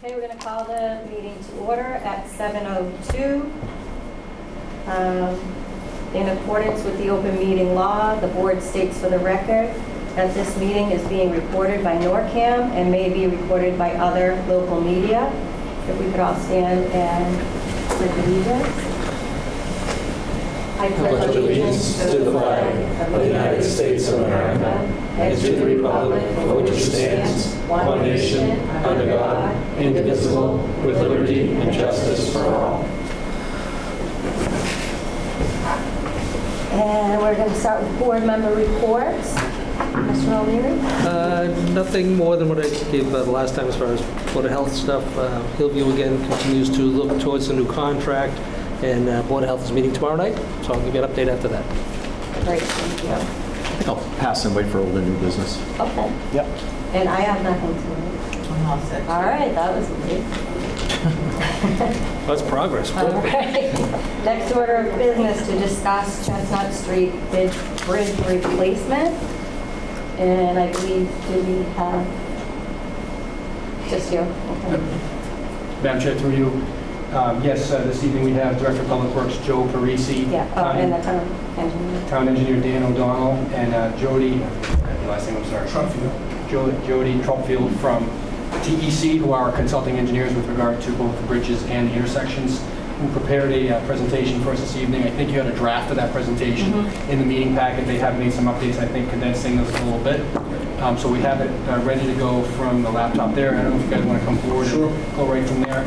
Okay, we're going to call the meeting to order at 7:02. In accordance with the open meeting law, the board states for the record that this meeting is being recorded by NORCAM and may be recorded by other local media. If we could all stand and pledge allegiance. I pledge allegiance to the flag of the United States of America and to the republic for which it stands, one nation, under God, indivisible, with liberty and justice for all. And we're going to start with board member reports. Mr. O'Leary? Nothing more than what I gave the last time as far as Board of Health stuff. Hillview again continues to look towards a new contract, and Board of Health is meeting tomorrow night, so I'll give you an update after that. Great, thank you. I think I'll pass and wait for old and new business. Okay. Yep. And I have nothing tonight. I'm all set. All right, that was easy. That's progress. All right. Next order of business to discuss Chestnut Street Bridge replacement. And I believe, do we have just you? Okay. Madam Chair, through you. Yes, this evening we have Director of Public Works Joe Parisi. Yeah, and the town engineer. Town Engineer Dan O'Donnell, and Jody, last name I'm sorry. Trumpfield. Jody Trumpfield from TEC, who are our consulting engineers with regard to both the bridges and the intersections, who prepared a presentation for us this evening. I think you had a draft of that presentation in the meeting packet. They have made some updates, I think, condensing this a little bit. So we have it ready to go from the laptop there. I don't know if you guys want to come forward and go right from there.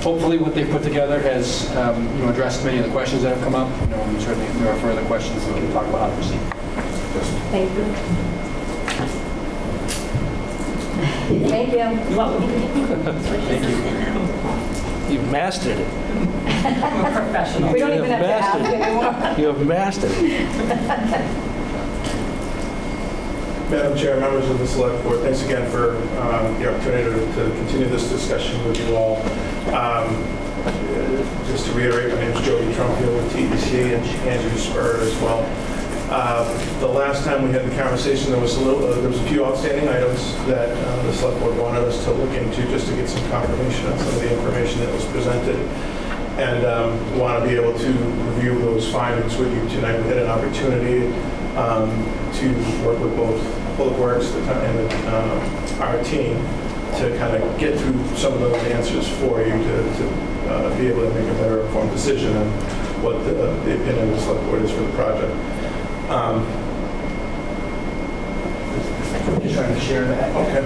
Hopefully what they've put together has addressed many of the questions that have come up. And certainly if there are further questions, we can talk about how to proceed. Thank you. Thank you. Thank you. You've mastered it. We're professional. We don't even have to ask anymore. You have mastered it. Madam Chair, members of the Select Board, thanks again for the opportunity to continue this discussion with you all. Just to reiterate, my name is Jody Trumpfield with TEC and Andrew Spur as well. The last time we had the conversation, there was a few outstanding items that the Select Board wanted us to look into just to get some confirmation on some of the information that was presented. And want to be able to review those findings with you tonight. We had an opportunity to work with both Public Works and our team to kind of get through some of those answers for you to be able to make a better informed decision on what the opinion of the Select Board is for the project. Just trying to share that. Okay.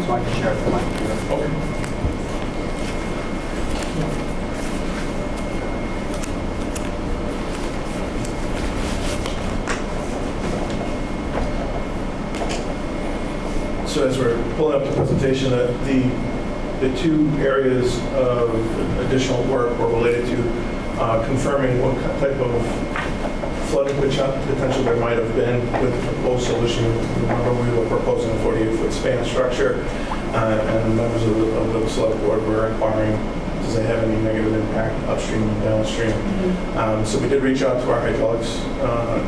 So I can share it from my computer. Okay. So as we're pulling up the presentation, the two areas of additional work were related to confirming what type of flooding potential there might have been with the proposed solution. Remember, we were proposing a 48-foot span structure, and members of the Select Board were inquiring, does it have any negative impact upstream and downstream? So we did reach out to our hydraulics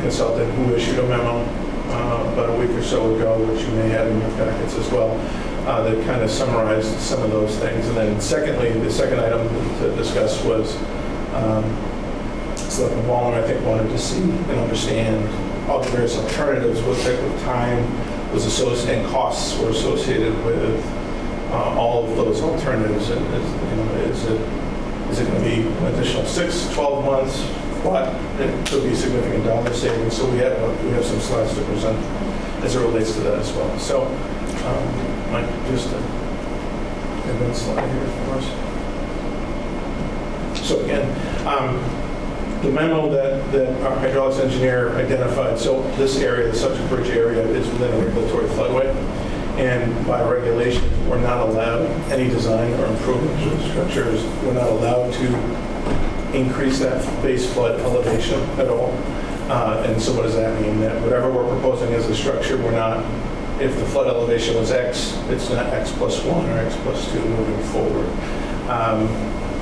consultant, who issued a memo about a week or so ago, which you may have in your packets as well, that kind of summarized some of those things. And then secondly, the second item to discuss was Selectman Wallen, I think, wanted to see and understand all the various alternatives, what type of time was associated and costs were associated with all of those alternatives. And is it going to be an additional 6, 12 months? But it could be significant dollar savings. So we have some slides to present as it relates to that as well. So Mike, just advance slide here for us. So again, the memo that our hydraulics engineer identified, so this area, the subject bridge area, is within a regulatory floodway. And by regulation, we're not allowed any design or improvement to the structures. We're not allowed to increase that base flood elevation at all. And so what does that mean? That whatever we're proposing as a structure, we're not, if the flood elevation was X, it's not X plus 1 or X plus 2 moving forward.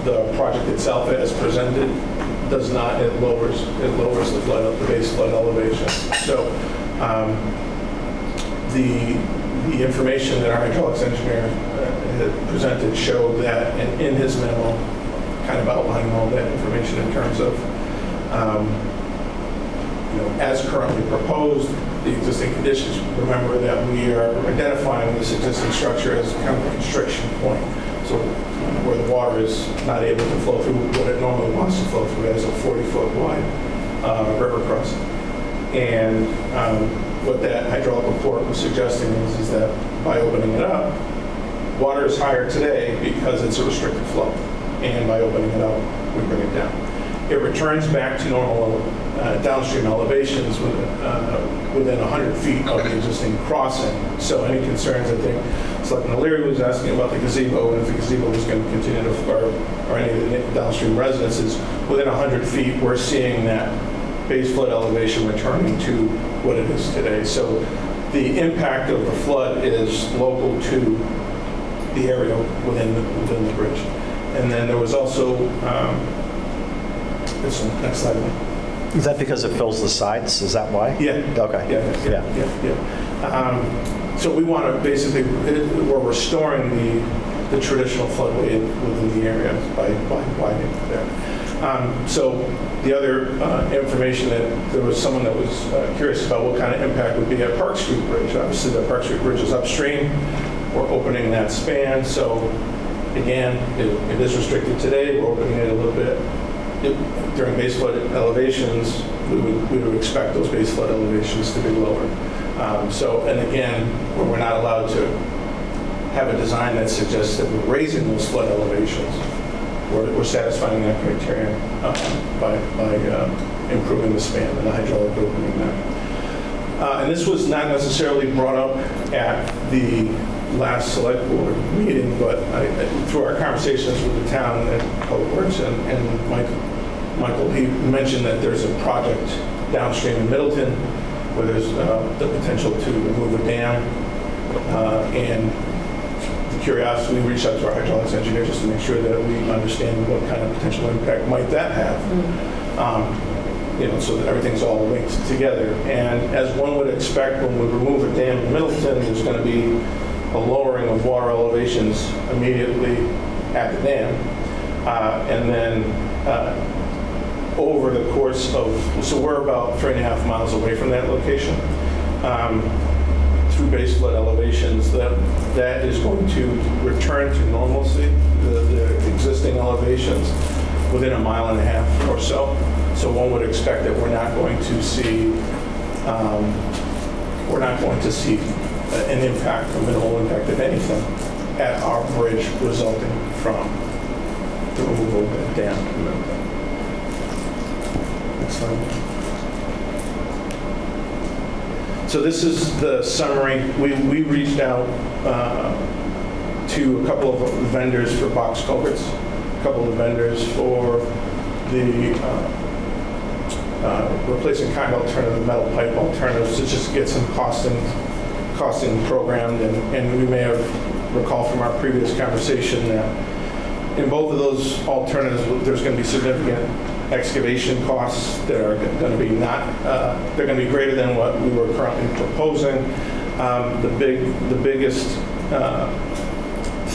The project itself as presented does not, it lowers the base flood elevation. So the information that our hydraulics engineer had presented showed that, and in his memo, kind of outlining all that information in terms of, as currently proposed, the existing conditions. Remember that we are identifying this existing structure as kind of a constriction point. So where the water is not able to flow through what it normally wants to flow through as a 40-foot wide river crossing. And what that hydraulic report was suggesting is that by opening it up, water is higher today because it's a restricted flow. And by opening it up, we bring it down. It returns back to normal downstream elevations within 100 feet of the existing crossing. So any concerns, I think, Selectman O'Leary was asking about the gazebo, and if the gazebo was going to continue to flood, or any of the downstream residences, within 100 feet, we're seeing that base flood elevation returning to what it is today. So the impact of the flood is local to the area within the bridge. And then there was also, next slide. Is that because it fills the sides? Is that why? Yeah. Okay. Yeah. So we want to basically, we're restoring the traditional floodway within the area by widening there. So the other information that there was someone that was curious about what kind of impact would be at Park Street Bridge. Obviously, the Park Street Bridge is upstream. We're opening that span. So again, it is restricted today. We're opening it a little bit. During base flood elevations, we would expect those base flood elevations to be lower. And again, we're not allowed to have a design that suggests that we're raising those flood elevations. We're satisfying that criterion by improving the span and the hydraulic opening there. And this was not necessarily brought up at the last select board meeting, but through our conversations with the town and Public Works and Michael, he mentioned that there's a project downstream in Middleton where there's the potential to remove a dam. And the curiosity, we reached out to our hydraulics engineer just to make sure that we understand what kind of potential impact might that have. So that everything's all linked together. And as one would expect, when we remove a dam in Middleton, there's going to be a lowering of water elevations immediately at the dam. And then over the course of, so we're about 3.5 miles away from that location, through base flood elevations, that is going to return to normalcy, the existing elevations, within 1.5 miles or so. So one would expect that we're not going to see an impact, a minimal impact, if anything, at our bridge resulting from the removal of that dam. Next slide. So this is the summary. We reached out to a couple of vendors for box culverts, a couple of vendors for the replacing kind alternative, metal pipe alternatives, to just get some costing programmed. And we may have recalled from our previous conversation that in both of those alternatives, there's going to be significant excavation costs that are going to be they're going to be greater than what we were currently proposing. The biggest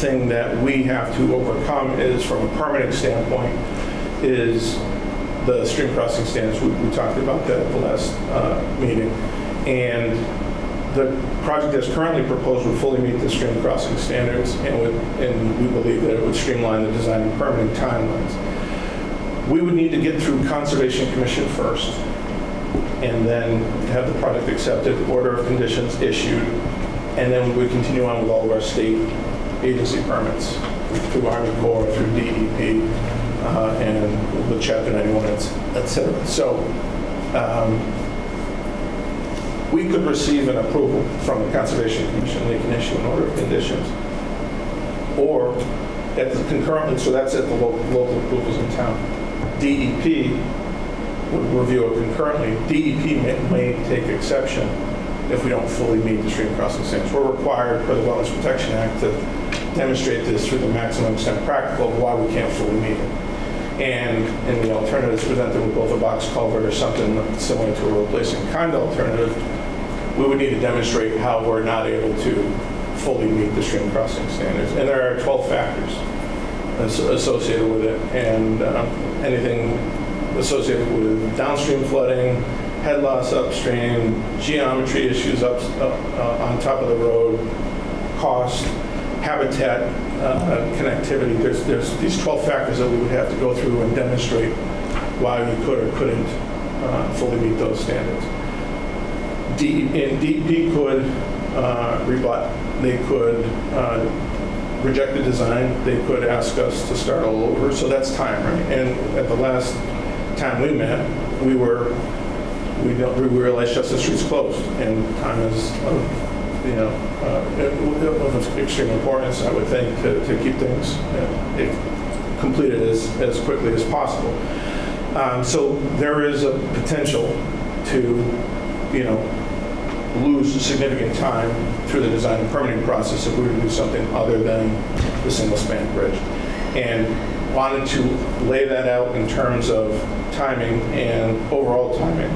thing that we have to overcome is, from a permitting standpoint, is the stream crossing standards. We talked about that at the last meeting. And the project that's currently proposed would fully meet the stream crossing standards, and we believe that it would streamline the design and permitting timelines. We would need to get through Conservation Commission first, and then have the project accepted, order of conditions issued, and then we would continue on with all of our state agency permits through Army Corps, through DEP, and with Chapter 91, et cetera. So we could receive an approval from the Conservation Commission. They can issue an order of conditions. Or concurrently, so that's at the local approvals in town. DEP would review it concurrently. DEP may take exception if we don't fully meet the stream crossing standards. We're required per the Wetlands Protection Act to demonstrate this through the maximum extent practical of why we can't fully meet it. And in the alternatives presented with both a box culvert or something similar to a replacing kind alternative, we would need to demonstrate how we're not able to fully meet the stream crossing standards. And there are 12 factors associated with it, and anything associated with downstream flooding, head loss upstream, geometry issues on top of the road, cost, habitat, connectivity. There's these 12 factors that we would have to go through and demonstrate why we could or couldn't fully meet those standards. DEP could rebut. They could reject the design. They could ask us to start all over. So that's time, right? And at the last time we met, we realized Justice Street's closed, and time is, of extreme importance, I would think, to keep things completed as quickly as possible. So there is a potential to, lose significant time through the design and permitting process if we were to do something other than the single-span bridge. And wanted to lay that out in terms of timing and overall timing.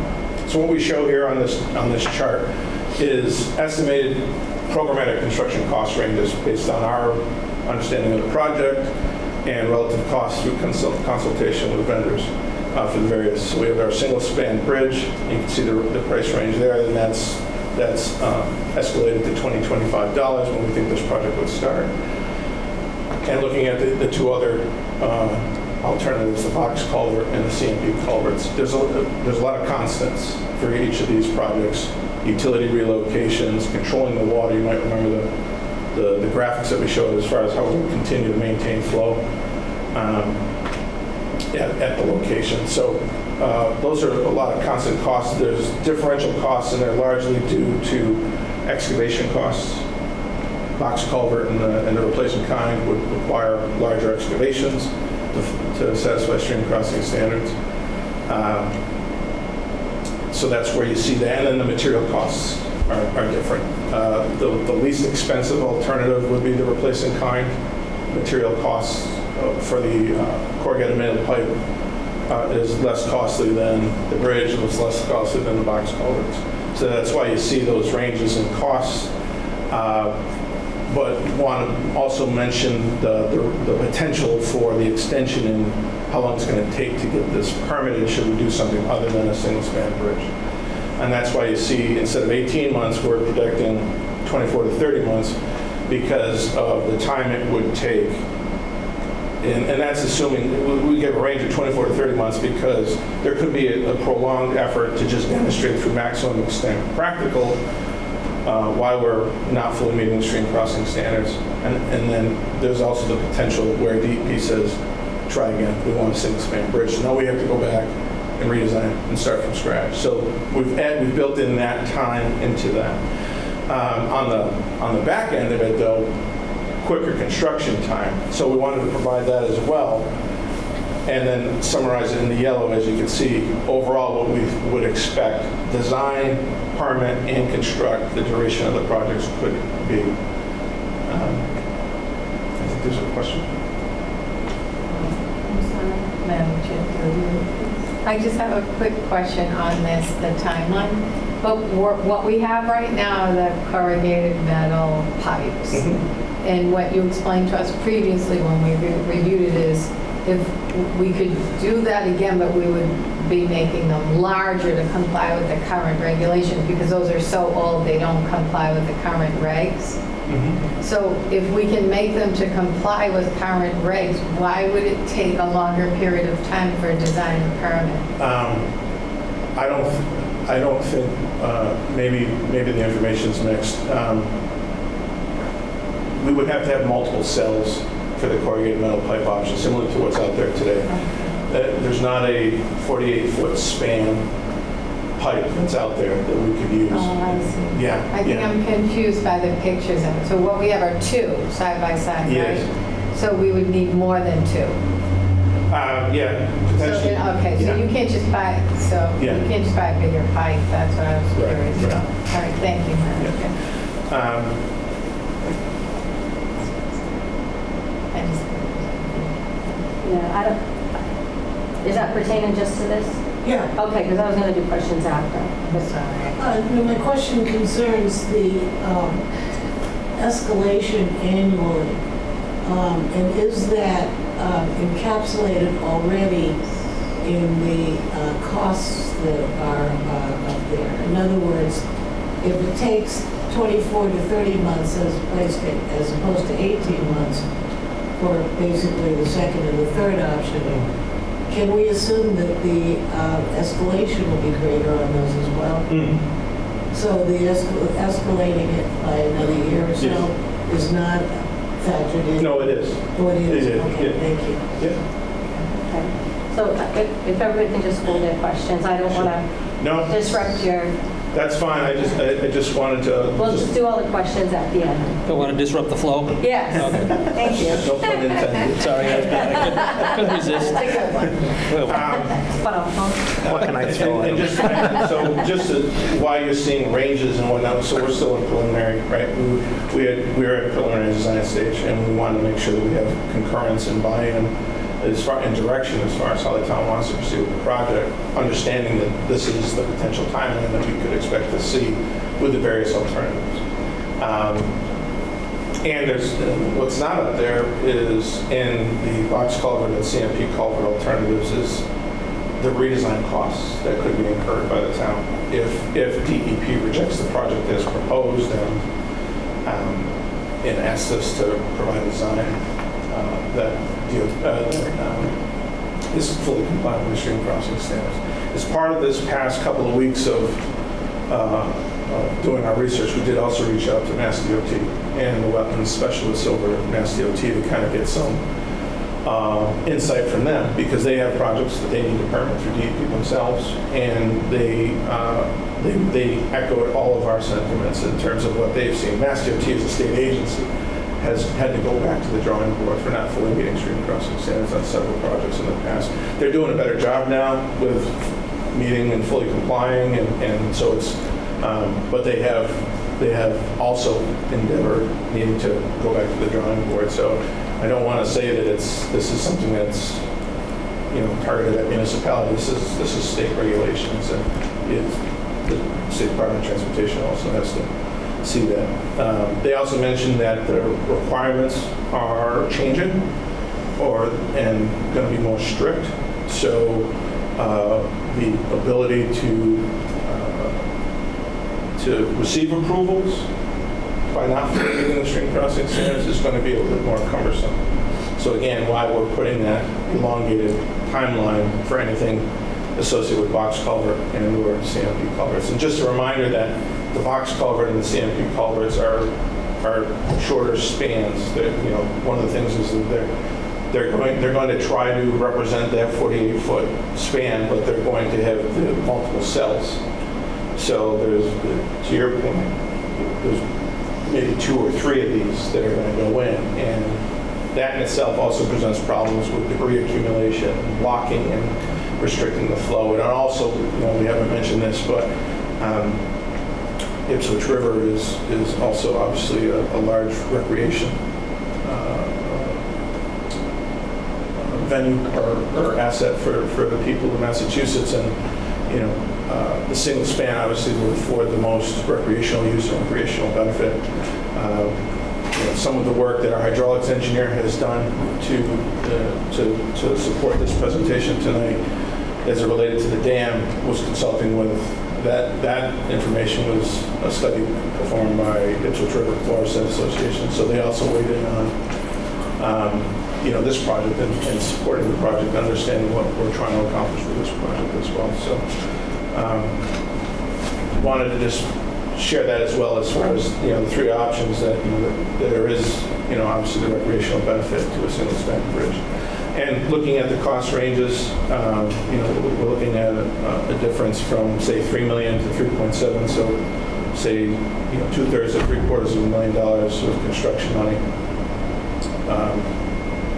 So what we show here on this chart is estimated programmatic construction cost ranges based on our understanding of the project and relative costs through consultation with vendors for the various. So we have our single-span bridge. You can see the price range there, and that's escalated to $20-25 when we think this project would start. And looking at the two other alternatives, the box culvert and the CMP culverts, there's a lot of constants for each of these projects. Utility relocations, controlling the water. You might remember the graphics that we showed as far as how we continue to maintain flow at the location. So those are a lot of constant costs. There's differential costs, and they're largely due to excavation costs. Box culvert and the replacement kind would require larger excavations to satisfy stream crossing standards. So that's where you see that, and then the material costs are different. The least expensive alternative would be the replacing kind. Material costs for the corrugated metal pipe is less costly than the bridge, and it's less costly than the box culverts. So that's why you see those ranges in costs. But want to also mention the potential for the extension in how long it's going to take to get this permitted should we do something other than a single-span bridge. And that's why you see instead of 18 months, we're projecting 24 to 30 months because of the time it would take. And that's assuming we give a range of 24 to 30 months because there could be a prolonged effort to just demonstrate through maximum extent practical why we're not fully meeting the stream crossing standards. And then there's also the potential where DEP says, try again, we want a single-span bridge. So now we have to go back and redesign and start from scratch. So we've built in that time into that. On the back end of it, though, quicker construction time. So we wanted to provide that as well. And then summarize it in the yellow, as you can see, overall what we would expect, design, permit, and construct, the duration of the projects could be. I think there's a question. Madam Chair, I just have a quick question on this, the timeline. But what we have right now are the corrugated metal pipes. Mm-hmm. And what you explained to us previously when we reviewed it is if we could do that again, but we would be making them larger to comply with the current regulations because those are so old they don't comply with the current regs. Mm-hmm. So if we can make them to comply with current regs, why would it take a longer period of time for a design and permit? I don't think, maybe the information's mixed. We would have to have multiple cells for the corrugated metal pipe option, similar to what's out there today. There's not a 48-foot span pipe that's out there that we could use. Oh, I see. Yeah. I think I'm confused by the pictures of it. So what we have are two side by side, Yes. right? So we would need more than 2. Yeah, So, potentially. okay, so Yeah. you can't just buy, you Yeah. can't just buy a bigger pipe, that's what I was Right, curious right. about. All right, thank you, Madam Yeah. Chair. Um, I just- Yeah, I don't, is that pertaining just to this? Yeah. Okay, because I was going to do questions after. I'm sorry. No, my question concerns the escalation annually. And is that encapsulated already in the costs that are up there? In other words, if it takes 24 to 30 months as opposed to 18 months for basically the second and the third option, can we assume that the escalation will be greater on those as well? So the escalating it by another year or so Yes. is not factored in? No, it is. Oh, it is? It is, Okay, yeah. thank you. Yeah. Okay. So if everybody can just hold their questions, I don't want No, to disrupt your, that's fine. I just wanted to. we'll just do all the questions at the end. Don't want to disrupt the flow? Yes, thank you. No pun intended. Sorry, I couldn't resist. That's a good one. What can I throw And in? just why you're seeing ranges and whatnot, so we're still in preliminary, right? We are at preliminary design stage, and we want to make sure that we have concurrence and buy-in and direction as far as how the town wants to proceed with the project, understanding that this is the potential timeline that we could expect to see with the various alternatives. And there's, what's not up there is in the box culvert and CMP culvert alternatives is the redesign costs that could be incurred by the town if DEP rejects the project as proposed and asks us to provide a design that is fully compliant with the stream crossing standards. As part of this past couple of weeks of doing our research, we did also reach out to Mass DOT and the wetlands specialists over at Mass DOT to kind of get some insight from them, because they have projects that they need to permit through DEP themselves, and they echoed all of our sentiments in terms of what they've seen. Mass DOT as a state agency has had to go back to the drawing board for not fully meeting stream crossing standards on several projects in the past. They're doing a better job now with meeting and fully complying, and so it's, but they have also endeavored needing to go back to the drawing board. So I don't want to say that this is something that's, targeted at municipalities. This is state regulations, and the State Department of Transportation also has to see that. They also mentioned that the requirements are changing and going to be more strict. So the ability to receive approvals by not meeting the stream crossing standards is going to be a little bit more cumbersome. So again, why we're putting that elongated timeline for anything associated with box culvert and or CMP culverts. And just a reminder that the box culvert and the CMP culverts are shorter spans. One of the things is that they're going to try to represent that 48-foot span, but they're going to have the multiple cells. So there's, to your point, there's maybe 2 or 3 of these that are going to go in, and that in itself also presents problems with debris accumulation, blocking and restricting the flow. And also, we haven't mentioned this, but Ipswich River is also obviously a large recreation venue or asset for the people of Massachusetts, and the single span obviously will afford the most recreational use and recreational benefit. Some of the work that our hydraulics engineer has done to support this presentation tonight, as it related to the dam, was consulting with that information was a study performed by Ipswich River Forest Association. So they also weighed in on this project and supporting the project, understanding what we're trying to accomplish with this project as well. So wanted to just share that as well, as far as the 3 options that there is obviously the recreational benefit to a single span bridge. And looking at the cost ranges, we're looking at a difference from say $3 million to 3.7. So say 2/3 to 3/4 of $1 million of construction money.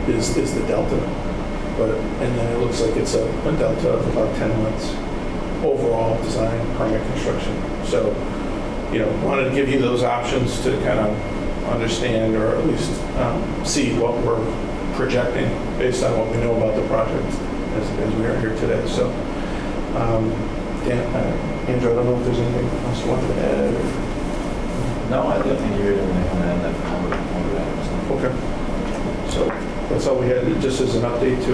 is the delta. And then it looks like it's a delta of about 10 months overall design, permit, construction. So, wanted to give you those options to kind of understand or at least see what we're projecting based on what we know about the project as we are here today. So, Andrew, I don't know if there's anything else you wanted to add? Or? No, I don't think you really want to add that. Okay. So that's all we had, just as an update to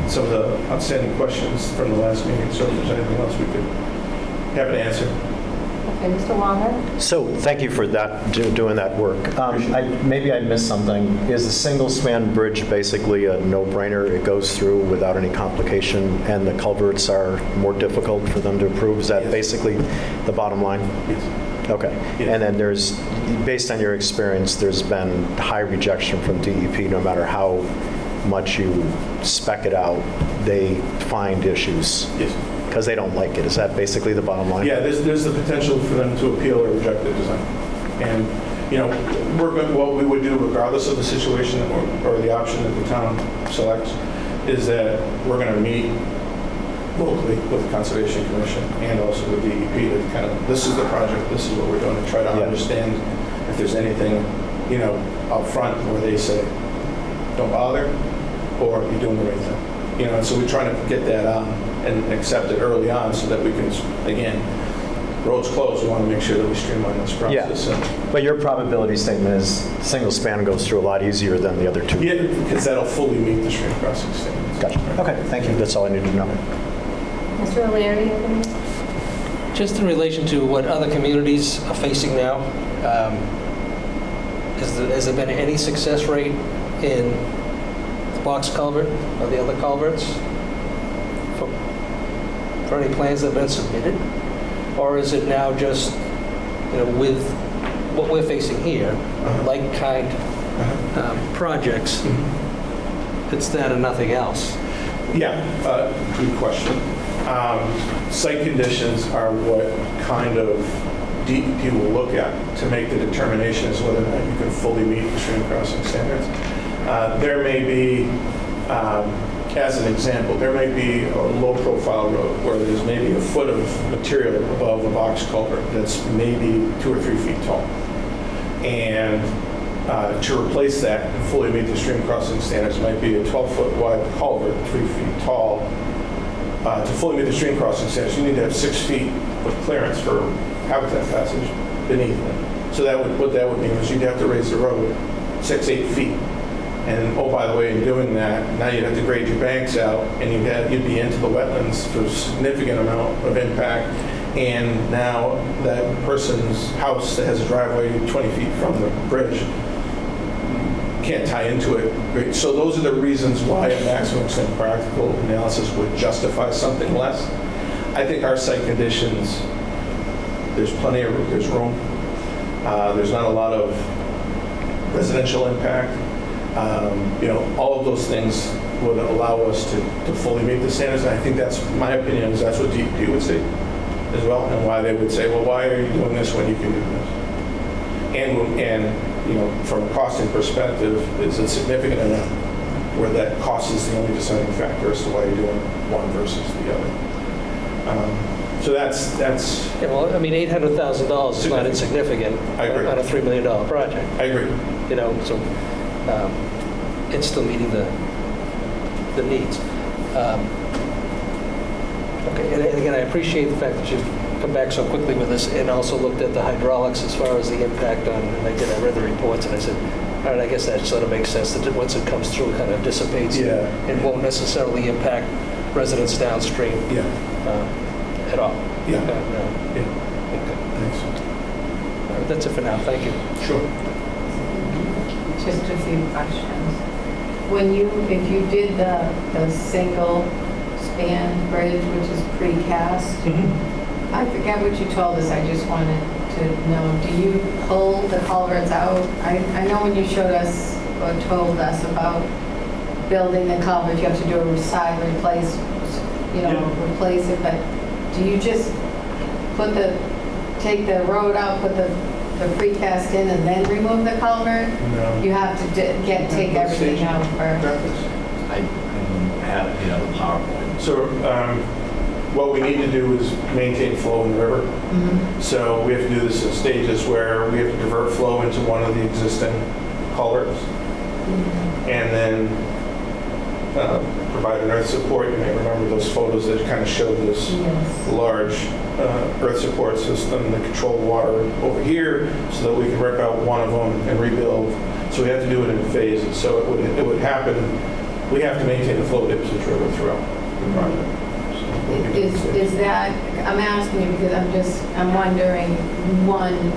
some of the outstanding questions from the last meeting. So if there's anything else we could have an answer. Okay, Mr. Wallner? So thank you for that, doing that work. Maybe I missed something. Is the single-span bridge basically a no-brainer? It goes through without any complication, and the culverts are more difficult for them to approve? Is that basically the bottom line? Yes. Okay. Yes. And then based on your experience, there's been high rejection from DEP no matter how much you spec it out, they find issues. Yes. Because they don't like it. Is that basically the bottom line? Yeah, there's the potential for them to appeal or reject the design. And, what we would do regardless of the situation or the option that the town selects is that we're going to meet locally with the Conservation Commission and also with DEP to kind of, this is the project, this is what we're doing, to try to understand if there's anything, up front where they say, don't bother, or you're doing the right thing. And so we try to get that on and accept it early on so that we can, again, roads closed, we want to make sure that we streamline this process. Yeah. But your probability statement is single span goes through a lot easier than the other two. Yeah, because that'll fully meet the stream crossing standards. Gotcha. Okay, thank you. That's all I needed to know. Mr. O'Leary? Just in relation to what other communities are facing now, has there been any success rate in the box culvert or the other culverts for any plans that have been submitted? Or is it now just, with what we're facing here, like kind projects, it's that and nothing else? Yeah, good question. Site conditions are what kind of DEP will look at to make the determination as whether or not you can fully meet the stream crossing standards. There may be, as an example, there may be a low-profile road where there's maybe a foot of material above a box culvert that's maybe 2 or 3 feet tall. And to replace that and fully meet the stream crossing standards might be a 12-foot wide culvert, 3 feet tall. To fully meet the stream crossing standards, you need to have 6 feet of clearance for habitat passage beneath it. So what that would mean is you'd have to raise the road 6-8 feet. And oh, by the way, in doing that, now you'd have to grade your banks out, and you'd be into the wetlands for a significant amount of impact. And now that person's house that has a driveway 20 feet from the bridge can't tie into it. So those are the reasons why a maximum extent practical analysis would justify something less. I think our site conditions, there's plenty of room. There's not a lot of residential impact. All of those things would allow us to fully meet the standards. And I think that's, my opinion is that's what DEP would say as well, and why they would say, well, why are you doing this when you can do this? And from a costing perspective, is it significant enough where that cost is the only deciding factor as to why you're doing one versus the other? So that's. Yeah, well, I mean, $800,000 is not insignificant. I agree. On a $3 million project. I agree. So it's still meeting the needs. Okay, and again, I appreciate the fact that you've come back so quickly with this and also looked at the hydraulics as far as the impact on, and I read the reports and I said, all right, I guess that sort of makes sense that once it comes through, it kind of dissipates. Yeah. And won't necessarily impact residents downstream at all. Yeah. Okay. Thanks. All right, that's it for now. Thank you. Sure. Just a few questions. If you did the single span bridge, which is precast, I forget what you told us, I just wanted to know, do you pull the culverts out? I know when you showed us or told us about building the culvert, you have to do a side replace it, but do you just take the road out, put the the precast in and then remove the culvert? No. You have to take everything out first? I have, the PowerPoint. So what we need to do is maintain flow in the river. So we have to do this in stages where we have to divert flow into one of the existing culverts and then provide an earth support. You may remember those photos that kind of showed this large earth support system that controlled water over here so that we can rip out one of them and rebuild. So we have to do it in phases. So it would happen. We have to maintain the flow of Ipswich River throughout the project. Is that, I'm asking you because I'm wondering, one,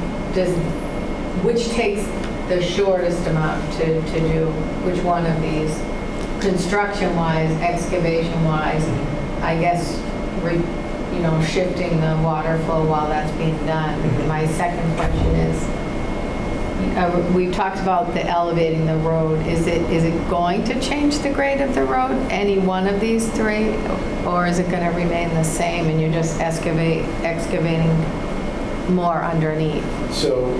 which takes the shortest amount to do, which one of these, construction-wise, excavation-wise, I guess, shifting the water flow while that's being done. My second question is, we talked about the elevating the road. Is it going to change the grade of the road, any one of these three, or is it going to remain the same and you're just excavating more underneath? So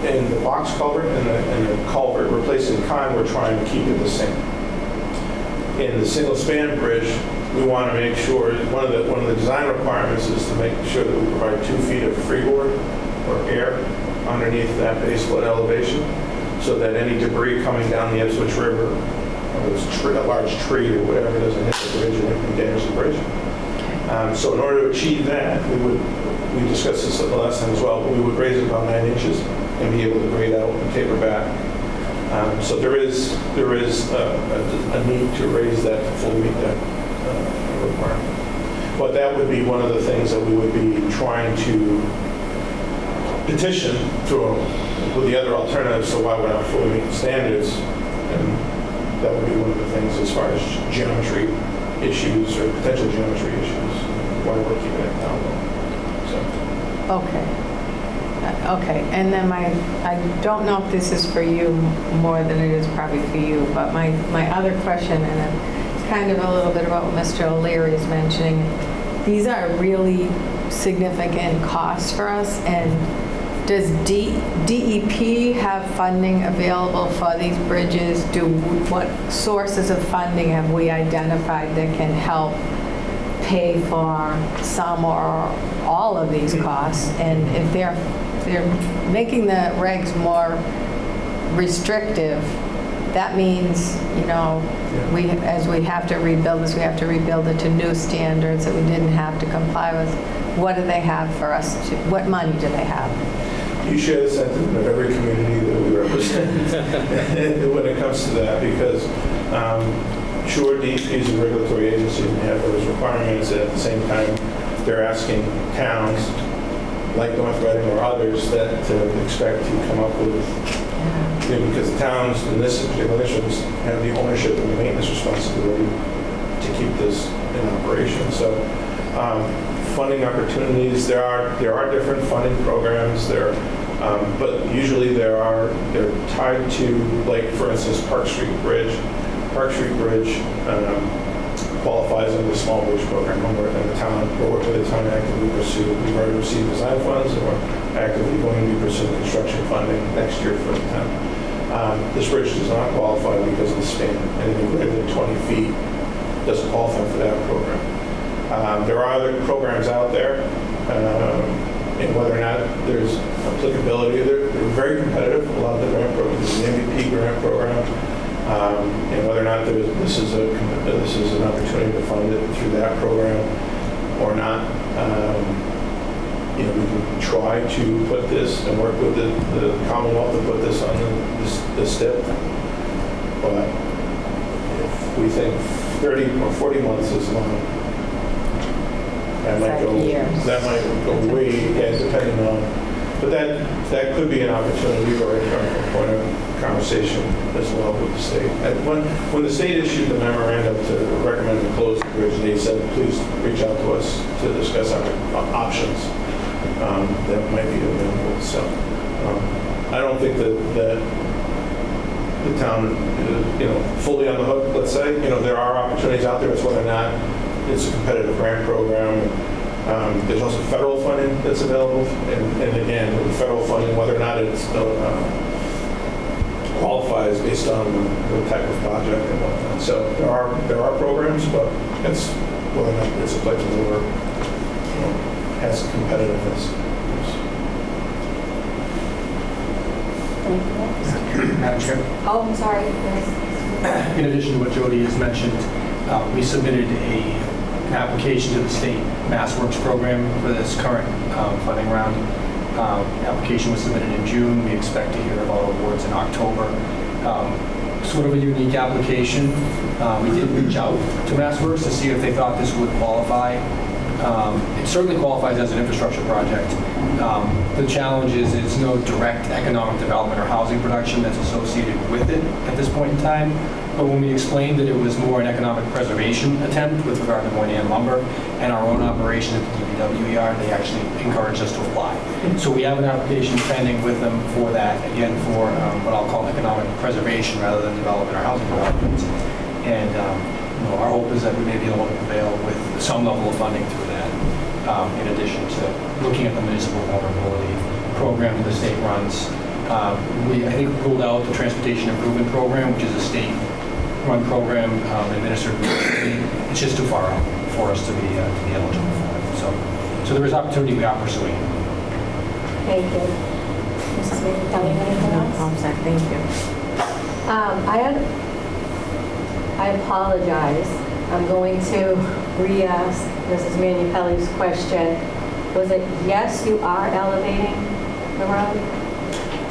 in the box culvert and the culvert replacing kind, we're trying to keep it the same. In the single span bridge, we want to make sure, one of the design requirements is to make sure that we provide 2 feet of freeboard or air underneath that base flood elevation so that any debris coming down the Ipswich River, or a large tree or whatever, doesn't hit the bridge and damage the bridge. So in order to achieve that, we discussed this the last time as well, but we would raise it about 9 inches and be able to grade out and taper back. So there is a need to raise that to fully meet that requirement. But that would be one of the things that we would be trying to petition through with the other alternatives, so why would I fully meet standards? And that would be one of the things as far as geometry issues or potential geometry issues, why we're keeping it down low. Okay, and then I don't know if this is for you more than it is probably for you, but my other question, and it's kind of a little bit about what Mr. O'Leary is mentioning, these are really significant costs for us, and does DEP have funding available for these bridges? What sources of funding have we identified that can help pay for some or all of these costs? And if they're making the regs more restrictive, that means, as we have to rebuild this, we have to rebuild it to new standards that we didn't have to comply with. What do they have for us what money do they have? You share the sentiment of every community that we represent when it comes to that, because sure, DEP is a regulatory agency and they have those requirements, and at the same time, they're asking towns like North Reading or others that to expect to come up with, because the towns in this particular instance have the ownership and the maintenance responsibility to keep this in operation. So funding opportunities, there are different funding programs there, but usually they're tied to, like for instance, Park Street Bridge. Park Street Bridge qualifies under the small bridge program. We're working with the town to actively pursue. We've already received design funds, and we're actively going to be pursuing construction funding next year for the town. This bridge does not qualify because of the span. Anything greater than 20 feet doesn't qualify for that program. There are other programs out there, and whether or not there's applicability, they're very competitive. A lot of the grant programs, there's an MVP grant program, and whether or not this is an opportunity to fund it through that program or not. We can try to put this and work with the Commonwealth to put this on the STIP, but if we think 30 or 40 months is long, that might go way, depending on, but that could be an opportunity. We've already come to a point of conversation as well with the state. When the state issued the memorandum to recommend to close the bridge, they said, please reach out to us to discuss our options that might be available. So I don't think that the town is fully on the hook, let's say. There are opportunities out there. It's whether or not it's a competitive grant program. There's also federal funding that's available, and again, with federal funding, whether or not it's qualifies based on the type of project and whatnot. So there are programs, but it's whether or not it's applicable or has competitiveness. Madam Chair, Oh, I'm sorry. Yes. in addition to what Jody has mentioned, we submitted an application to the state MassWorks program for this current funding round. Application was submitted in June. We expect to hear about awards in October. Sort of a unique application. We did reach out to MassWorks to see if they thought this would qualify. It certainly qualifies as an infrastructure project. The challenge is it's no direct economic development or housing production that's associated with it at this point in time. But when we explained that it was more an economic preservation attempt with regard to Moynihan lumber and our own operation at the DPW yard, they actually encouraged us to apply. So we have an application pending with them for that, again, for what I'll call economic preservation rather than development or housing development. And our hope is that we may be able to prevail with some level of funding through that, in addition to looking at the municipal vulnerability program that the state runs. We, I think, ruled out the Transportation Improvement Program, which is a state-run program administered by the state. It's just too far out for us to be eligible for it. So there is opportunity we are pursuing. Thank you. Mrs. Manu Pelli, anything else? I'm sorry, thank you. I apologize. I'm going to re-ask Mrs. Manu Pelli's question. Was it yes, you are elevating the road?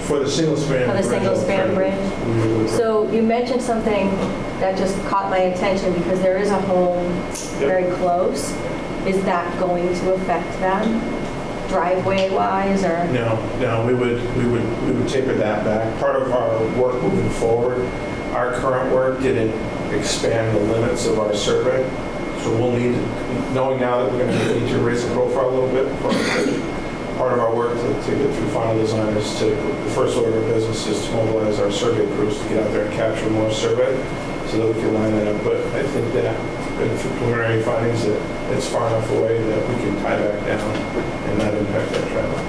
For the single span For the single span bridge? So you mentioned something that just caught my attention because there is a home very close. Is that going to affect them driveway-wise or? No, we would taper that back. Part of our work moving forward, our current work didn't expand the limits of our survey. So we'll need, knowing now that we're going to need to raise the profile a little bit for our bridge, part of our work to get through final design is to, the first order of business is to mobilize our survey crews to get out there and capture more survey so that we can line that up. But I think that through preliminary findings that it's far enough away that we can tie back down and not impact that traffic.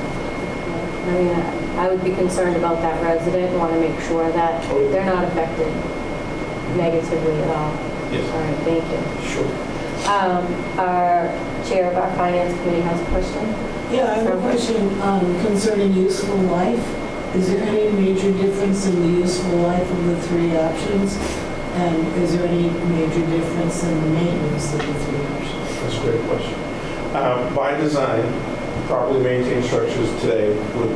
I mean, I would be concerned about that resident and want to make sure that they're not affected negatively at all. Yes. All right, thank you. Sure. Our chair of our finance committee has a question. Yeah, I have a question concerning useful life. Is there any major difference in the useful life of the three options? And is there any major difference in the maintenance of the three options? That's a great question. By design, properly maintained structures today would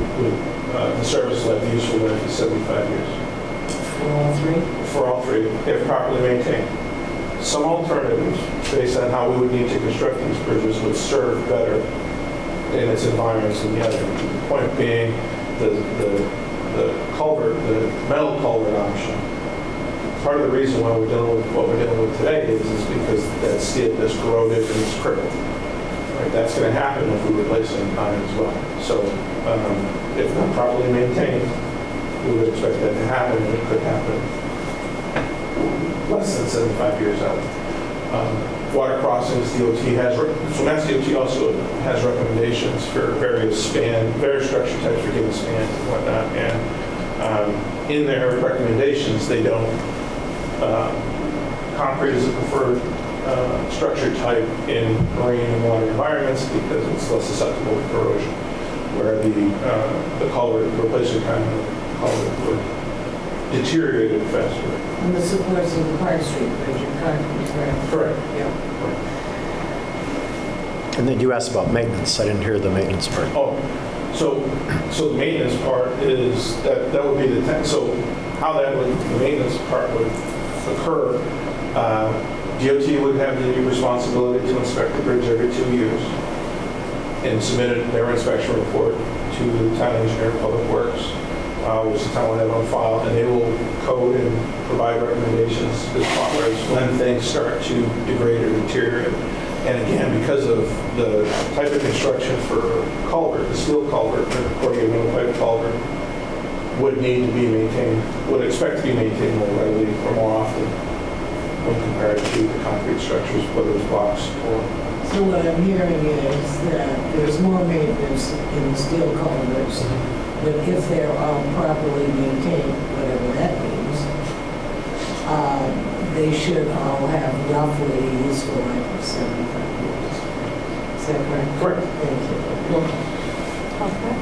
the service life, the useful life is 75 years. For all three? For all three, if properly maintained. Some alternatives, based on how we would need to construct these bridges, would serve better in its environments than the other. The point being, the culvert, the metal culvert option. Part of the reason why we're dealing with what we're dealing with today is because that steel is corroded and it's crippled. Right? That's going to happen if we replace it in time as well. So if not properly maintained, we would expect that to happen, and it could happen less than 75 years out. Water crossings, DOT has, so Mass DOT also has recommendations for various structure types for given spans and whatnot. And in their recommendations, they don't, concrete is a preferred structure type in marine and water environments because it's less susceptible to corrosion, where the culvert, replacement kind of culvert would deteriorate it faster. And the supports of the Park Street Bridge are concrete, correct? Correct. Yeah. And then you asked about maintenance. I didn't hear the maintenance part. Oh, so the maintenance part is, that would be so how the maintenance part would occur, DOT would have the responsibility to inspect the bridge every 2 years and submit their inspection report to the town engineer of Public Works, which the town will have on file, and they will code and provide recommendations as far as when things start to degrade or deteriorate. And again, because of the type of construction for culvert, the steel culvert, the corrugated metal pipe culvert, would need to be maintained, would expect to be maintained more readily or more often when compared to the concrete structures, whether it's blocks or So what I'm hearing is that there's more maintenance in the steel culverts, but if they're all properly maintained, whatever that means, they should all have roughly a useful life of 75 years. Is that correct? Correct. Thank you. Okay.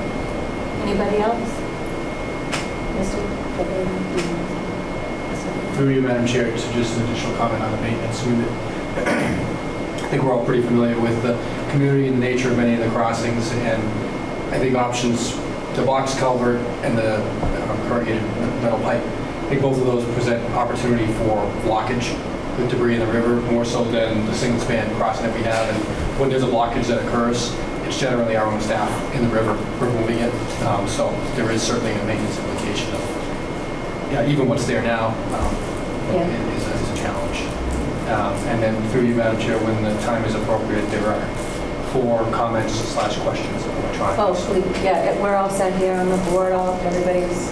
Anybody else? Mr. Through you, Madam Chair, to just an additional comment on the maintenance. I think we're all pretty familiar with the community and the nature of many of the crossings, and I think options, the box culvert and the corrugated metal pipe, I think both of those present opportunity for blockage with debris in the river, more so than the single span crossing that we have. And when there's a blockage that occurs, it's generally our own staff in the river removing it. So there is certainly a maintenance implication of, even what's there now is a challenge. And then through you, Madam Chair, when the time is appropriate, there are 4 comments/questions electronically. Oh, please, yeah, we're all set here on the board, everybody's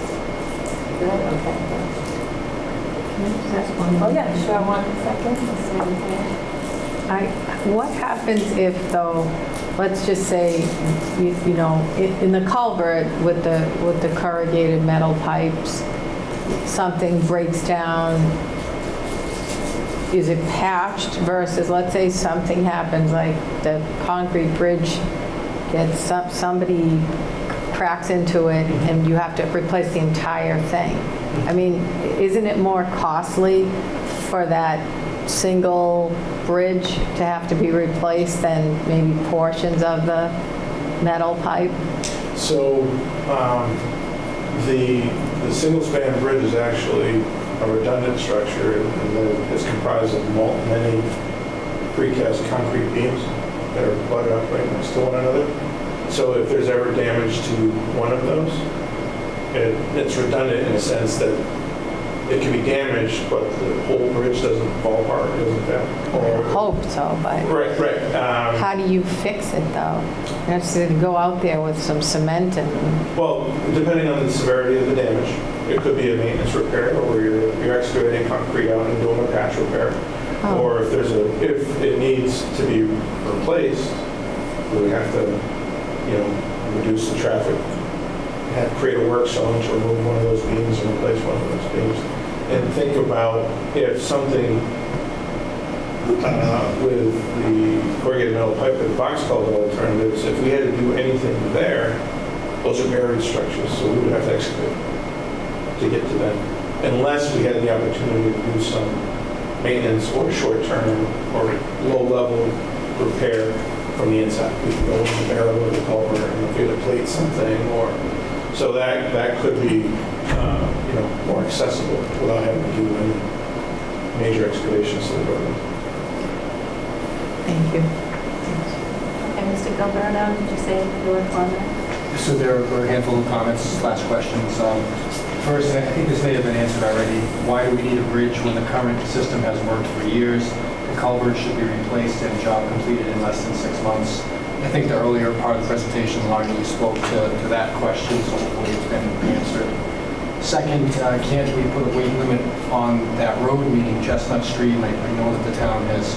good, okay. Oh, yeah, sure, 1 second. Let's see. What happens if, though, let's just say, in the culvert with the corrugated metal pipes, something breaks down, is it patched versus, let's say something happens, like the concrete bridge gets, somebody cracks into it and you have to replace the entire thing? I mean, isn't it more costly for that single bridge to have to be replaced than maybe portions of the metal pipe? So the single span bridge is actually a redundant structure, and it's comprised of many precast concrete beams that are butted up right next to one another. So if there's ever damage to one of those, it's redundant in a sense that it can be damaged, but the whole bridge doesn't fall apart, it doesn't fail. I hope so, but Right. how do you fix it, though? You have to go out there with some cement and... Well, depending on the severity of the damage, it could be a maintenance repair, or you're excavating concrete out and doing a patch repair. Oh. Or if it needs to be replaced, we have to, reduce the traffic, create a work zone to remove one of those beams and replace one of those beams. And think about if something with the corrugated metal pipe and box culvert alternatives, if we had to do anything there, those are buried structures, so we would have to excavate to get to them, unless we had the opportunity to do some maintenance or short-term or low-level repair from the inside. We could go in the barrel of the culvert and if we had to plate something, or so that could be more accessible without having to do any major excavations to the building. Thank you. Okay, Mr. Gilberto, did you say your comment? So there were a handful of comments/questions. First, and I think this may have been answered already, why do we need a bridge when the current system has worked for years? The culvert should be replaced and job completed in less than 6 months. I think the earlier part of the presentation largely spoke to that question, so hopefully it's been answered. Second, can't we put a weight limit on that road, meaning Chestnut Street? I know that the town has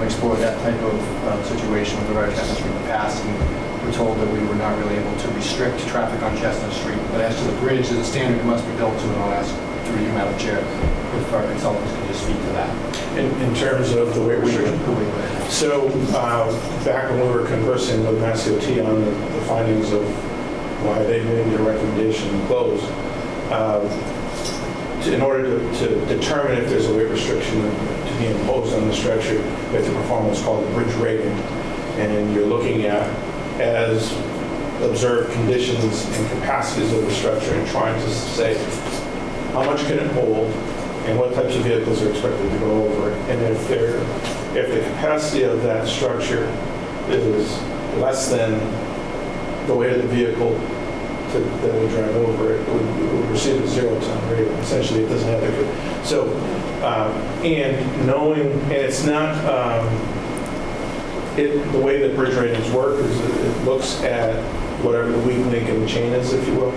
explored that type of situation with regard to Chestnut Street in the past, and we're told that we were not really able to restrict traffic on Chestnut Street. But as to the bridge, there's a standard it must be built to, and I'll ask through you, Madam Chair, if our consultants can just speak to that. In terms of the weight restriction? So back when we were conversing with MassDOT on the findings of why they made their recommendation to close, in order to determine if there's a weight restriction to be imposed on the structure, we have to perform what's called a bridge rating. And you're looking at as observed conditions and capacities of the structure and trying to say how much can it hold and what types of vehicles are expected to go over it. And if the capacity of that structure is less than the weight of the vehicle that would drive over it, it would receive a 0-ton rating. Essentially, it doesn't have the... So, and knowing, and it's not, the way that bridge ratings work is it looks at whatever the weak link in the chain is, if you will,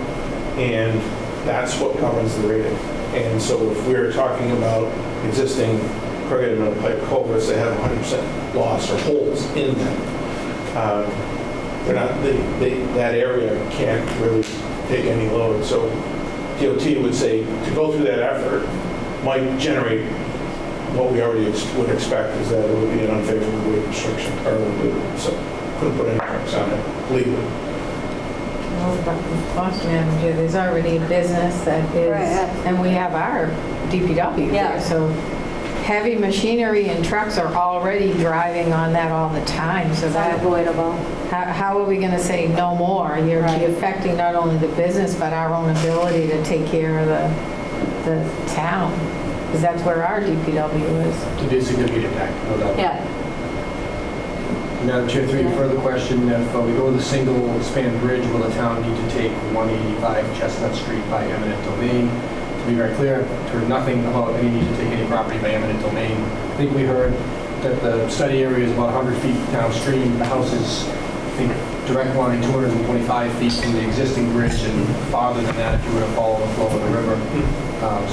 and that's what governs the rating. And so if we're talking about existing corrugated metal pipe culverts, they have 100% loss or holes in them. They're not, that area can't really take any load. So DOT would say to go through that effort might generate what we already would expect, is that it would be an unfavorable weight restriction, or so couldn't put any trucks on it legally. Well, but cost manager, there's already a business that is, Right. and we have our DPW Yeah. there, so heavy machinery and trucks are already driving on that all the time, so It's that, unavoidable. how are we gonna say no more? You're Right. affecting not only the business, but our own ability to take care of the town, because that's where our DPW is. To be a significant impact, no doubt. Yeah. Madam Chair, through your further question, if we go with a single span bridge, will the town need to take 185 Chestnut Street by eminent domain? To be very clear, I've heard nothing about any need to take any property by eminent domain. I think we heard that the study area is about 100 feet downstream. The house is, I think, direct line 225 feet from the existing bridge, and farther than that if you were to follow the flow of the river.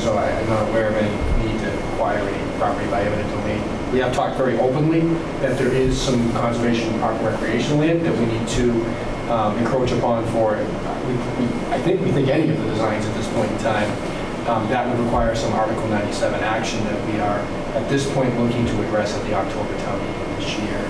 So I'm not aware of any need to acquire any property by eminent domain. We have talked very openly that there is some conservation park and recreation land that we need to encroach upon for, I think any of the designs at this point in time. That would require some Article 97 action that we are at this point looking to address at the October town meeting this year.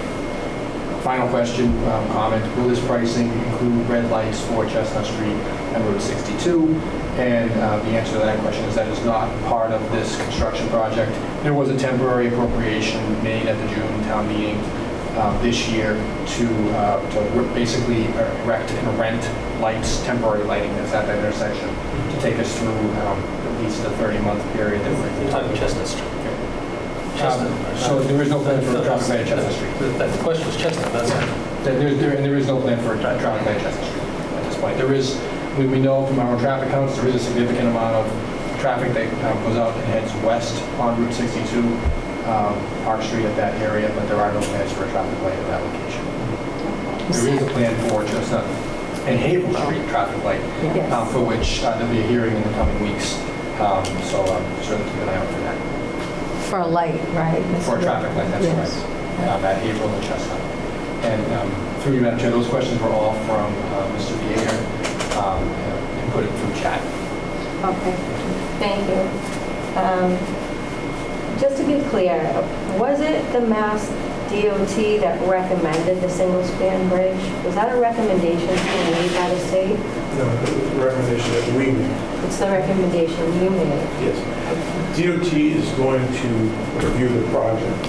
Final question, comment, will this pricing include red lights for Chestnut Street and Route 62? And the answer to that question is that is not part of this construction project. There was a temporary appropriation made at the June town meeting this year to basically erect and rent lights, temporary lighting that's at that intersection to take us through at least the 30-month period that we're Talking Chestnut Street. so there is no plan for a traffic light at Chestnut Street. The question was Chestnut, that's it. There is no plan for a traffic light at Chestnut Street at this point. There is, we know from our traffic counts, there is a significant amount of traffic that goes out and heads west on Route 62, Park Street at that area, but there are no plans for a traffic light at that location. There is a plan for Chestnut and Havel Street traffic light, Yes. for which there'll be a hearing in the coming weeks. So certainly keep an eye out for that. For a light, right? For a traffic light, that's Yes. correct. At Havel and Chestnut. And through you, Madam Chair, those questions were all from Mr. Vieira, and put it through chat. Okay, thank you. Just to be clear, was it the Mass DOT that recommended the single span bridge? Was that a recommendation being made by the state? No, the recommendation that we made. It's the recommendation you made. Yes. DOT is going to review the project.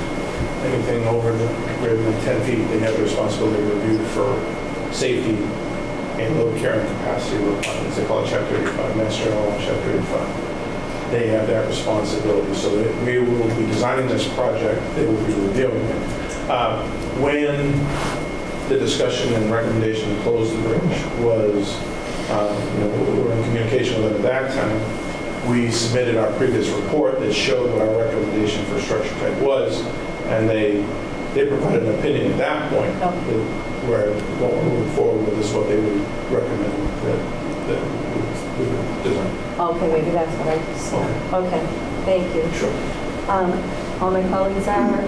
Anything over the greater than 10 feet, they have the responsibility to review for safety and load carrying capacity requirements. They call it Chapter 85, Mass General Law, Chapter 85. They have that responsibility. So that we will be designing this project, they will be reviewing it. When the discussion and recommendation to close the bridge was, we were in communication with them at that time. We submitted our previous report that showed what our recommendation for structure type was, and they provided an opinion at that point where what we're moving forward with is what they would recommend that we would design. Okay, maybe that's what I said. Okay, thank you. Sure. All my colleagues are,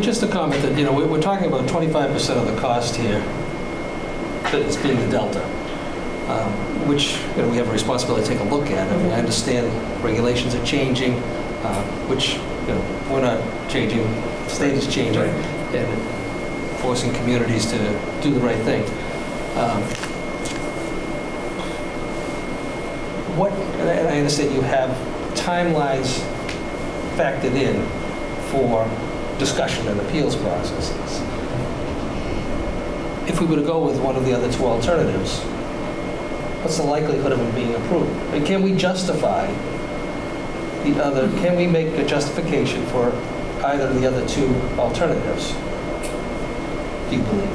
Just a comment that, we're talking about 25% of the cost here that is being the delta, which, we have a responsibility to take a look at. I mean, I understand regulations are changing, which, we're not changing, the state is changing, and forcing communities to do the right thing. And I understand you have timelines factored in for discussion and appeals processes. If we were to go with one of the other two alternatives, what's the likelihood of it being approved? And can we justify can we make a justification for either of the other two alternatives? Do you believe?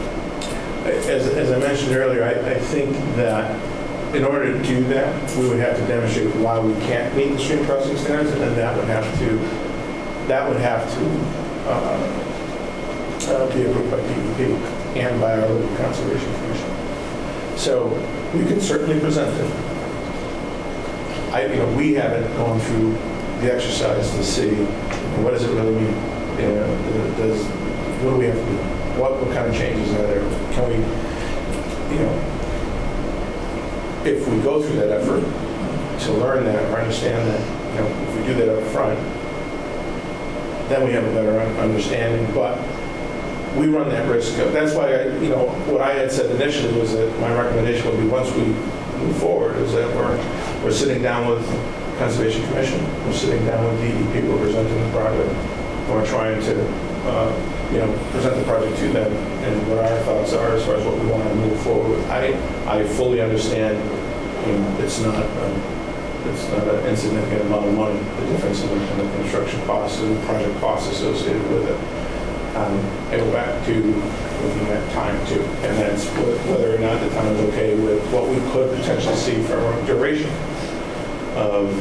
As I mentioned earlier, I think that in order to do that, we would have to demonstrate why we can't meet the stream crossing standards, and then that would have to be approved by DEP and by our local conservation commission. So we could certainly present it. We haven't gone through the exercise to see what does it really mean? You know, what do we have to do? What kind of changes are there? Can we, you know, if we go through that effort to learn that or understand that, you know, if we do that up front, then we have a better understanding. But we run that risk. That's why you know, what I had said initially was that my recommendation would be once we move forward is that we're sitting down with Conservation Commission, we're sitting down with DEP representing the project, and we're trying to, you know, present the project to them and what our thoughts are as far as what we want to move forward with. I fully understand, you know, it's not an insignificant amount of money, the difference in the construction costs and project costs associated with it. I go back to looking at time too, and that's whether or not the town is okay with what we could potentially see for a duration of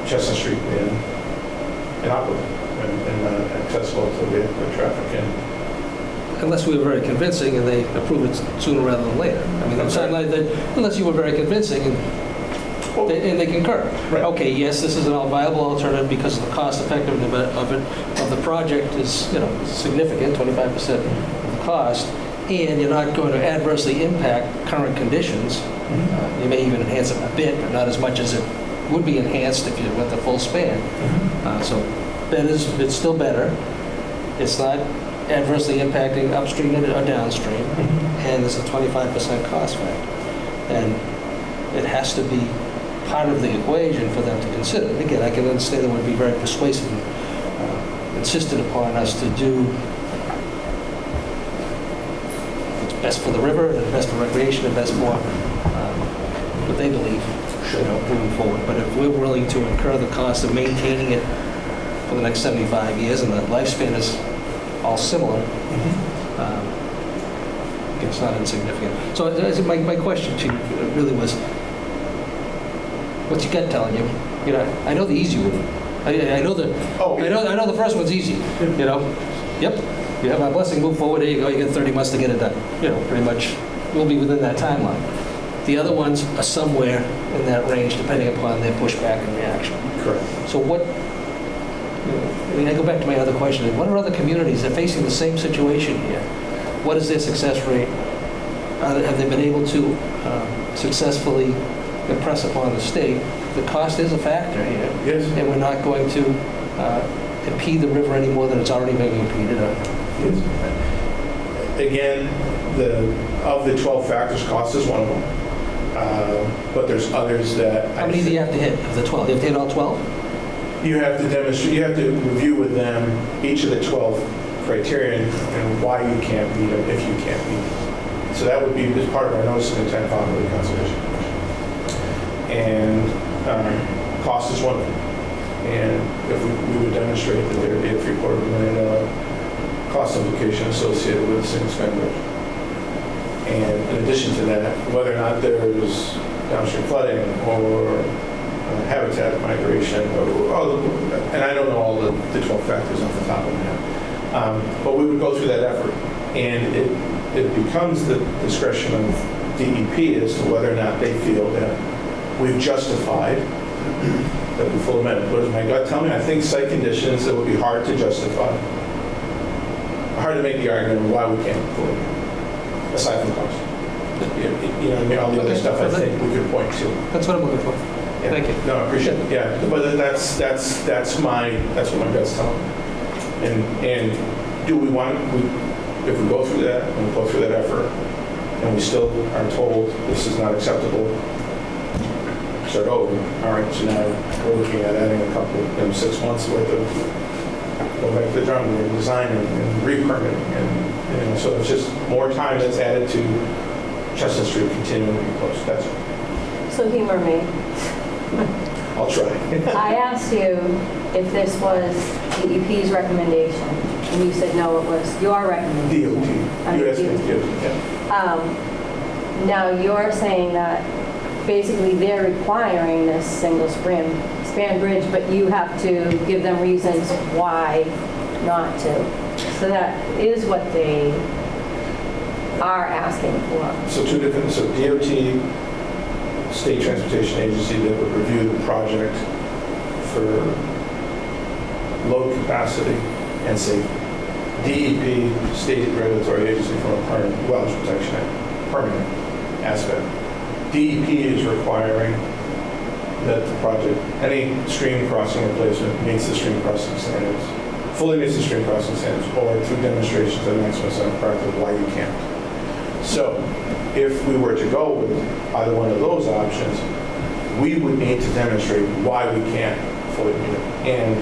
Chestnut Street in operable and accessible to the traffic in. Unless we were very convincing and they approved it sooner rather than later. I mean, it's not like that, unless you were very convincing and they concur. Right. Okay, yes, this is an viable alternative because the cost effectiveness of the project is, you know, significant, 25% of the cost, and you're not going to adversely impact current conditions. You may even enhance it a bit, but not as much as it would be enhanced if you went the full span. So it's still better. It's not adversely impacting upstream or downstream, and there's a 25% cost factor. And it has to be part of the equation for them to consider. And again, I can understand it would be very persuasive and insisted upon us to do what's best for the river, and best for recreation, and best for what they believe, you know, moving forward. But if we're willing to incur the cost of maintaining it for the next 75 years, and the lifespan is all similar, it's not insignificant. So my question to you really was, what's your gut telling you? You know, I know the easy one. I know I know the first one's easy. You know, yep. You have my blessing. Move forward. There you go. You get 30 months to get it done. You know, pretty much, we'll be within that timeline. The other ones are somewhere in that range, depending upon their pushback and reaction. Correct. So what? I mean, I go back to my other question. What are other communities that are facing the same situation here? What is their success rate? Have they been able to successfully impress upon the state? The cost is a factor here. Yes. And we're not going to impede the river any more than it's already being impeded. Yes. Again, of the 12 factors, cost is one of them. But there's others that... How many do you have to hit of the 12? You have to hit all 12? You have to demonstrate, you have to review with them each of the 12 criteria and why you can't meet them if you can't meet them. So that would be as part of our notice of intent filed with the Conservation Commission. And cost is one of them. And if we would demonstrate that there would be a $750,000 cost implication associated with a single span bridge. And in addition to that, whether or not there's downstream flooding or habitat migration, and I don't know all the 12 factors off the top of my head. But we would go through that effort. And it becomes the discretion of DEP as to whether or not they feel that we've justified that we full amendment. What does my gut tell me? I think site conditions, it would be hard to justify. Hard to make the argument of why we can't fully amend, aside from cost. You know, I mean, all the other stuff I think we could point to. That's what I'm looking for. Yeah. Thank you. No, I appreciate it. Yeah, but that's what my gut's telling me. And do we want, if we go through that, and we go through that effort, and we still are told this is not acceptable, start over. All right, so now we're looking at adding a couple, 6 months worth of, go back to the drawing board, design and re-permitting. And so it's just more time that's added to Chestnut Street continuing to be closed. That's it. So humor me. I'll try. I asked you if this was DEP's recommendation, and you said no, it was your recommendation. DOT. You asked me DOT, yeah. Now you're saying that basically they're requiring this single span bridge, but you have to give them reasons why not to. So that is what they are asking for. So two different, so DOT, State Transportation Agency, that would review the project for load capacity and safety. DEP, state regulatory agency from a wellage protection permanent aspect. DEP is requiring that the project, any stream crossing replacement meets the stream crossing standards, fully meets the stream crossing standards, or through demonstrations to the maximum extent practical why you can't. So if we were to go with either one of those options, we would need to demonstrate why we can't fully meet it. And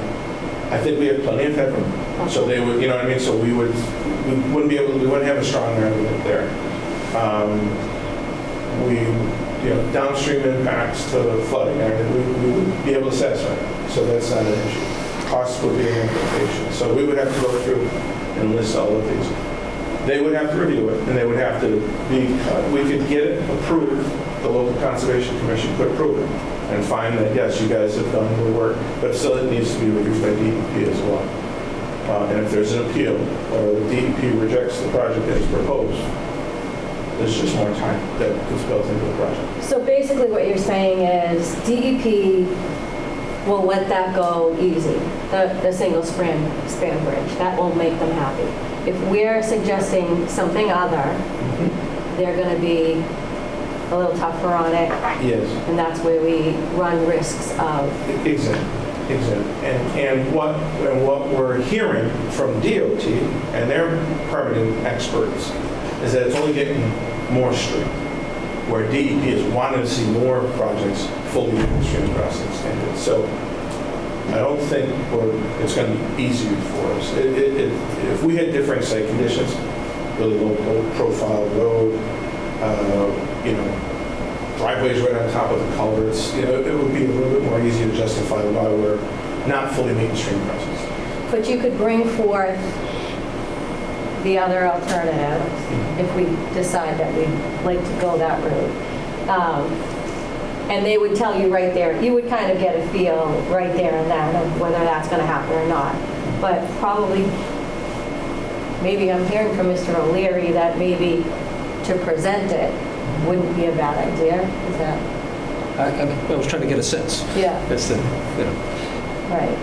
I think we have plenty of headroom. So they would, you know what I mean? So we wouldn't have a strong argument there. Downstream impacts to the flooding area, we would be able to satisfy that. So that's not an issue. Costs would be an implication. So we would have to go through and list all of these. They would have to review it, and they would have to we could get it approved, the local conservation commission could approve it, and find that, yes, you guys have done the work, but still it needs to be reviewed by DEP as well. And if there's an appeal, or the DEP rejects the project as proposed, there's just more time that gets built into the project. So basically what you're saying is DEP will let that go easy, the single span bridge. That will make them happy. If we're suggesting something other, they're going to be a little tougher on it. Yes. And that's where we run risks of. Exactly. And what we're hearing from DOT and their permitting experts is that it's only getting more strict, where DEP is wanting to see more projects fully meeting the stream crossing standards. So I don't think it's going to be easier for us. If we had differing site conditions, really low profile road, driveways right on top of the culverts, it would be a little bit more easy to justify why we're not fully meeting stream crossings. But you could bring forth the other alternative if we decide that we'd like to go that route. And they would tell you right there, you would kind of get a feel right there and then of whether that's going to happen or not. But probably, maybe I'm hearing from Mr. O'Leary that maybe to present it wouldn't be a bad idea. Is that? I was trying to get a sense. Yeah. That's the, Right.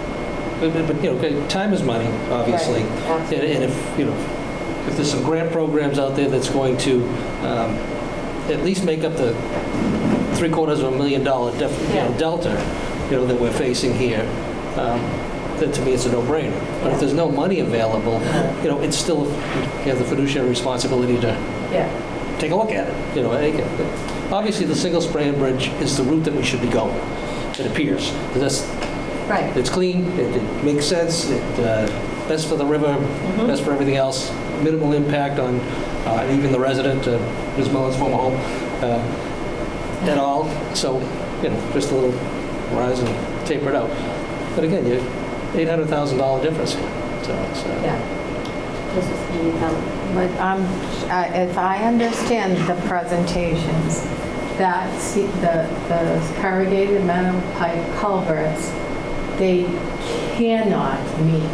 But time is money, obviously. Right. Absolutely. And if there's some grant programs out there that's going to at least make up the $750,000 delta, that we're facing here, then to me it's a no-brainer. But if there's no money available, it's still the fiduciary responsibility to take a look at it. Obviously the single span bridge is the route that we should be going. It appears. Right. It's clean. It makes sense. Best for the river. Best for everything else. Minimal impact on even the resident, Ms. Mullins' former home, at all. So, just a little rise and taper it out. But again, you $800,000 difference here. So it's, This is the But if I understand the presentations, that the corrugated metal pipe culverts, they cannot meet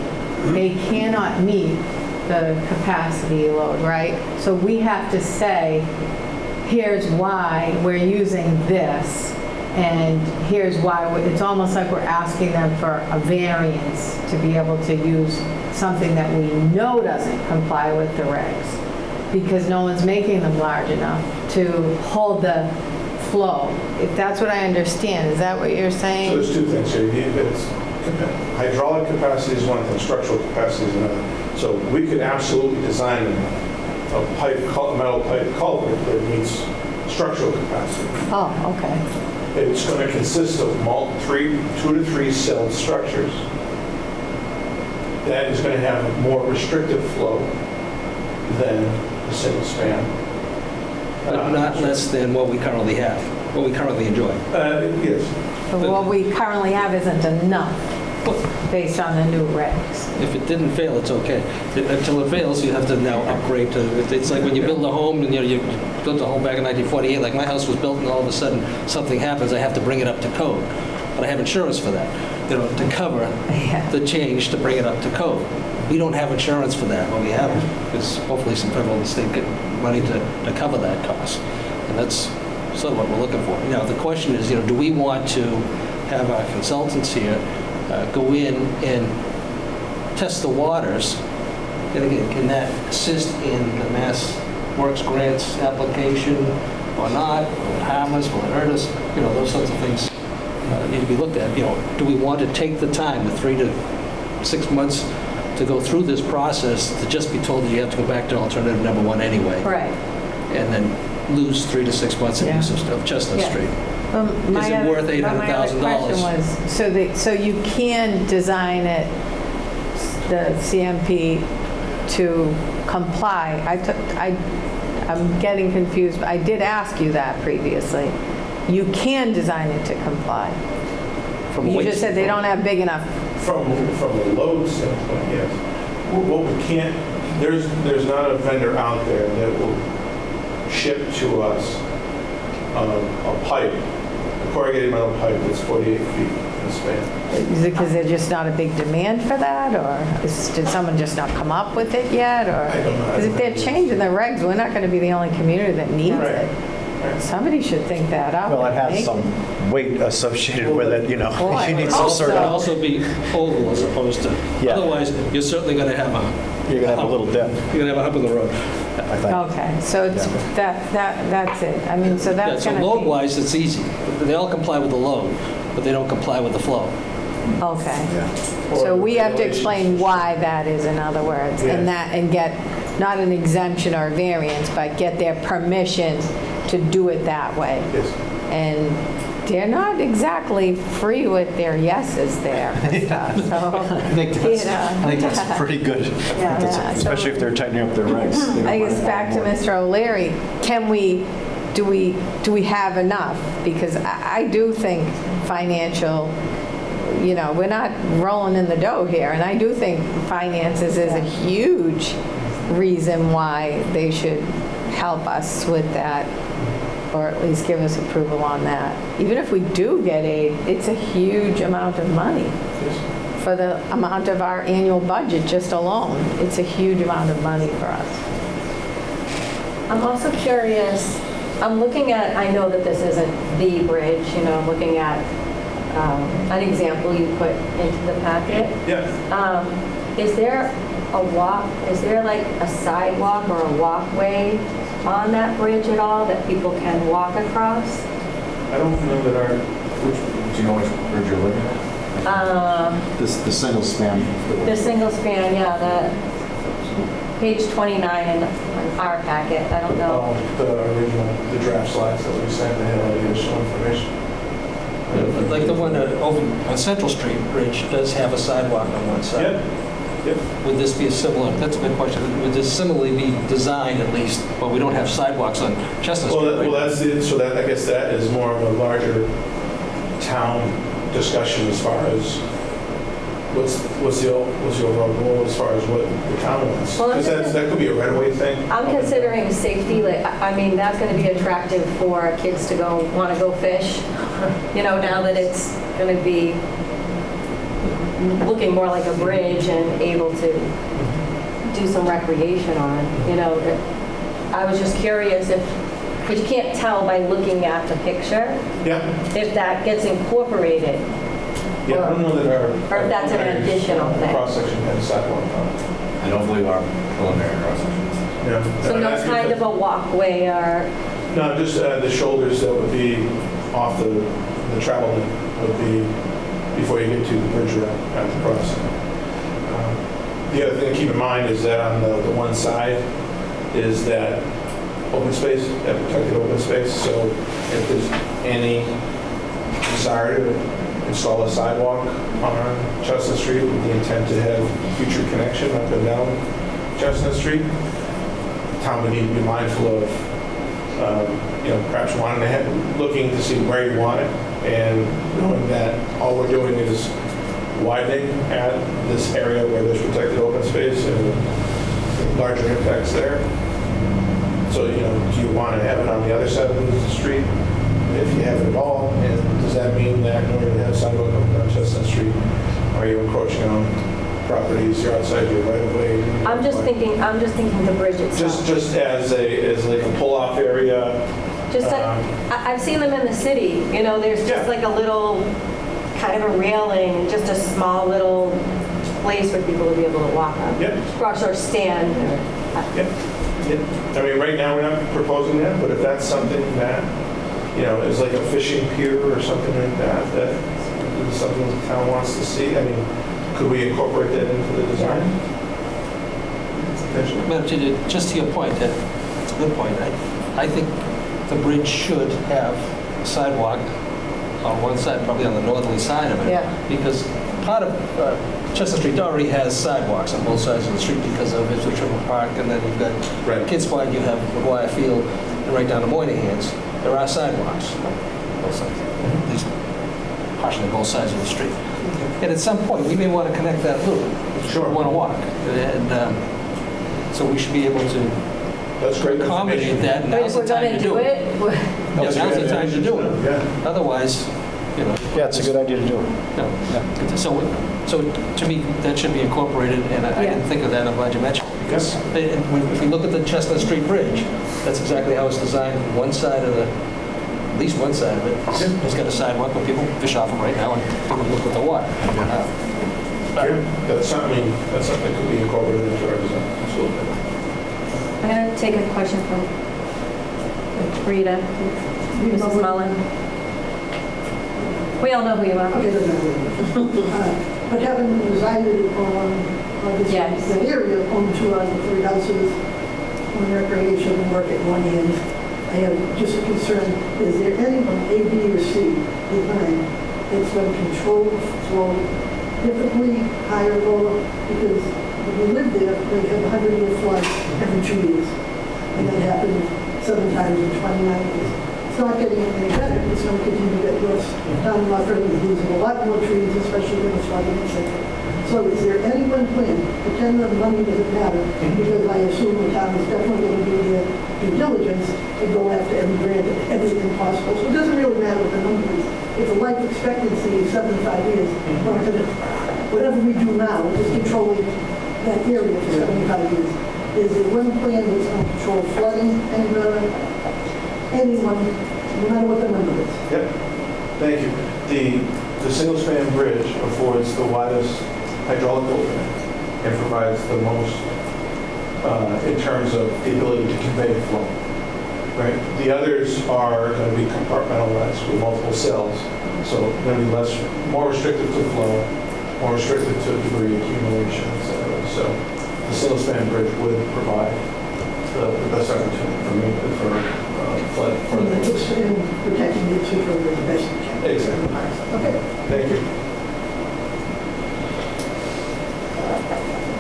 the capacity load, right? So we have to say, here's why we're using this, and here's why it's almost like we're asking them for a variance to be able to use something that we know doesn't comply with the regs, because no one's making them large enough to hold the flow. If that's what I understand, is that what you're saying? So there's two things here. Hydraulic capacity is one thing, structural capacity is another. So we could absolutely design a metal pipe culvert that meets structural capacity. Oh, okay. It's going to consist of 2 to 3 cell structures. That is going to have a more restrictive flow than a single span. but not less than what we currently have, what we currently enjoy. Yes. So what we currently have isn't enough based on the new regs. If it didn't fail, it's okay. Until it fails, you have to now upgrade to, it's like when you build a home, and you built a home back in 1948, like my house was built and all of a sudden something happens, I have to bring it up to code. But I have insurance for that, to cover the change to bring it up to code. We don't have insurance for that, but we have it, because hopefully some federal and state get money to cover that cost. And that's sort of what we're looking for. Now, the question is, do we want to have our consultants here go in and test the waters. And again, can that assist in the Mass Works grants application or not? Will it harm us? Will it hurt us? You know, those sorts of things need to be looked at. You know, do we want to take the time, the 3 to 6 months, to go through this process to just be told that you have to go back to alternative number 1 anyway? Right. And then lose 3 to 6 months of use of Chestnut Yeah. Street? My Is it other- worth but my other $800,000? question was, so you can design it, the CMP, to comply. I'm getting confused. I did ask you that previously. You can design it to comply. From You weight- just said they don't have big enough. From a load standpoint, yes. What we can't, there's not a vendor out there that will ship to us a pipe, a corrugated metal pipe that's 48 feet in span. Is it because there's just not a big demand for that, or did someone just not come up with it yet, or? I don't know. Because if they're changing the regs, we're not going to be the only community that needs Right. it. Right. Somebody should think that up. Well, it and has make some weight associated with it, you know. Well, I You need would some hope sort It could of, also be oval as opposed to, Yeah. otherwise, you're certainly going to have you're going to have a little dip, you're going to have a hump in the road. I think. Okay, so it's, that's it. I mean, so Yeah, that's so going to be. load-wise, it's easy. They all comply with the load, but they don't comply with the flow. Okay. Or So we have to regulations. explain why that is, in other words, and get, not an exemption or variance, but get their permission to do it that way. Yes. And they're not exactly free with their yeses there and stuff, so. I think that's pretty good, Yeah. especially if they're tightening up their regs. They don't I want guess to back to have more. Mr. O'Leary, do we have enough? Because I do think financial, you know, we're not rolling in the dough here, and I do think finances is a huge reason why they should help us with that, or at least give us approval on that. Even if we do get aid, it's a huge amount of money. For the amount of our annual budget just alone, it's a huge amount of money for us. I'm also curious, I'm looking at, I know that this isn't the bridge, you know, I'm looking at an example you put into the packet. Yeah. Is there like a sidewalk or a walkway on that bridge at all that people can walk across? I don't know that Do you know which bridge you're looking at? The single span. The single span, yeah, the page 29 in our packet, I don't know. the original, the draft slides that we sent, they had all the additional information. Like the one over on Central Street Bridge does have a sidewalk on one side. Yep. Yep. Would this be a similar, that's a good question, would this similarly be designed at least, but we don't have sidewalks on Chestnut Street, right? Well, that's it, so that, I guess that is more of a larger town discussion as far as what's the overall goal as far as what the town wants. Well, Because that could be a right-of-way thing. I'm considering safety, like, I mean, that's going to be attractive for kids to want to go fish, you know, now that it's going to be looking more like a bridge and able to do some recreation on, you know. I was just curious but you can't tell by looking at the picture Yeah. if that gets incorporated. Yeah, I don't know that our. Or if that's an additional thing. Cross-section has sidewalk on it. I don't believe our preliminary cross-sections. Yeah. So And no I'm asking kind if- of a walkway or, No, just the shoulders that would be off the travel lane would be before you get to the bridge ramp at the crossing. The other thing to keep in mind is that on the one side is that open space, that protected open space. So if there's any desire to install a sidewalk on Chestnut Street with the intent to have future connection up and down Chestnut Street, town would need to be mindful of perhaps looking to see where you want it, and knowing that all we're doing is widening at this area where there's protected open space and larger impacts there. So, do you want to have it on the other side of the street? If you have it at all, and does that mean that in order to have sidewalk on Chestnut Street, are you encroaching on properties, you're outside your right of way? I'm just thinking the bridge itself. Just as like a pull-off area. Just like, I've seen them in the city, there's Yeah. just like a little kind of a railing, and just a small little place for people to be able to walk up. Yep. Or stand. Yep. Yep. I mean, right now, we're not proposing that, but if that's something that, is like a fishing pier or something like that, that is something the town wants to see, I mean, could we incorporate that into the design? Potentially. Madam Chair, just to your point, it's a good point. I think the bridge should have a sidewalk on one side, probably on the northerly side of it. Yeah. Because part of Chestnut Street already has sidewalks on both sides of the street because of Israel Triple Park, and then you've got Right. Kids Park, you have McGuire Field, and right down to Moynihan's. There are sidewalks on both sides, at least partially both sides of the street. And at some point, we may want to connect that loop. Sure. We want to walk. And so we should be able to That's great accommodate information. that, and But if now's the we're time going to to do do it. it, Yeah, now's the time to do it. Yeah. Otherwise, Yeah, it's a good idea to do it. no. So to me, that should be incorporated, and I didn't think of that, I'm glad you mentioned it. Because if we look at the Chestnut Street Bridge, that's exactly how it's designed. One side of at least one side of it, it's got a sidewalk where people fish off it right now and people look at the water. Yeah, that's something that could be incorporated into our design, absolutely. I'm going to take a question from Rita. Mrs. Mullen. We all know who you are. Okay, doesn't matter. But having resided on this Yes. that area, on 2 out of 3 houses, on recreation and work at one end, I have just a concern, is there anyone, A, B, or C, behind, that's going to control the flow differently, higher, lower? Because when you live there, they have 100-year floods every 2 years. And that happened 7 times in 29 years. It's not getting any better, it's going to continue to get worse. Down in Rockford, we're losing a lot more trees, especially when it's flooding, etc. So is there any one plan, pretend that money doesn't matter, because I assume the town is definitely going to do their due diligence and go after every grant, everything possible. So it doesn't really matter what the number is. If the life expectancy is 75 years, whatever we do now is controlling that area for 75 years. Is there one plan that's going to control flooding and anyone, no matter what the number is? Yep, thank you. The single span bridge affords the widest hydraulic opening and provides the most in terms of the ability to convey flow. Right? The others are going to be compartmentalized with multiple cells, so going to be more restricted to flow, more restricted to debris accumulation, etc. So the single span bridge would provide the best opportunity for flood. And protecting the future of the best we can. Exactly. Okay. Thank you.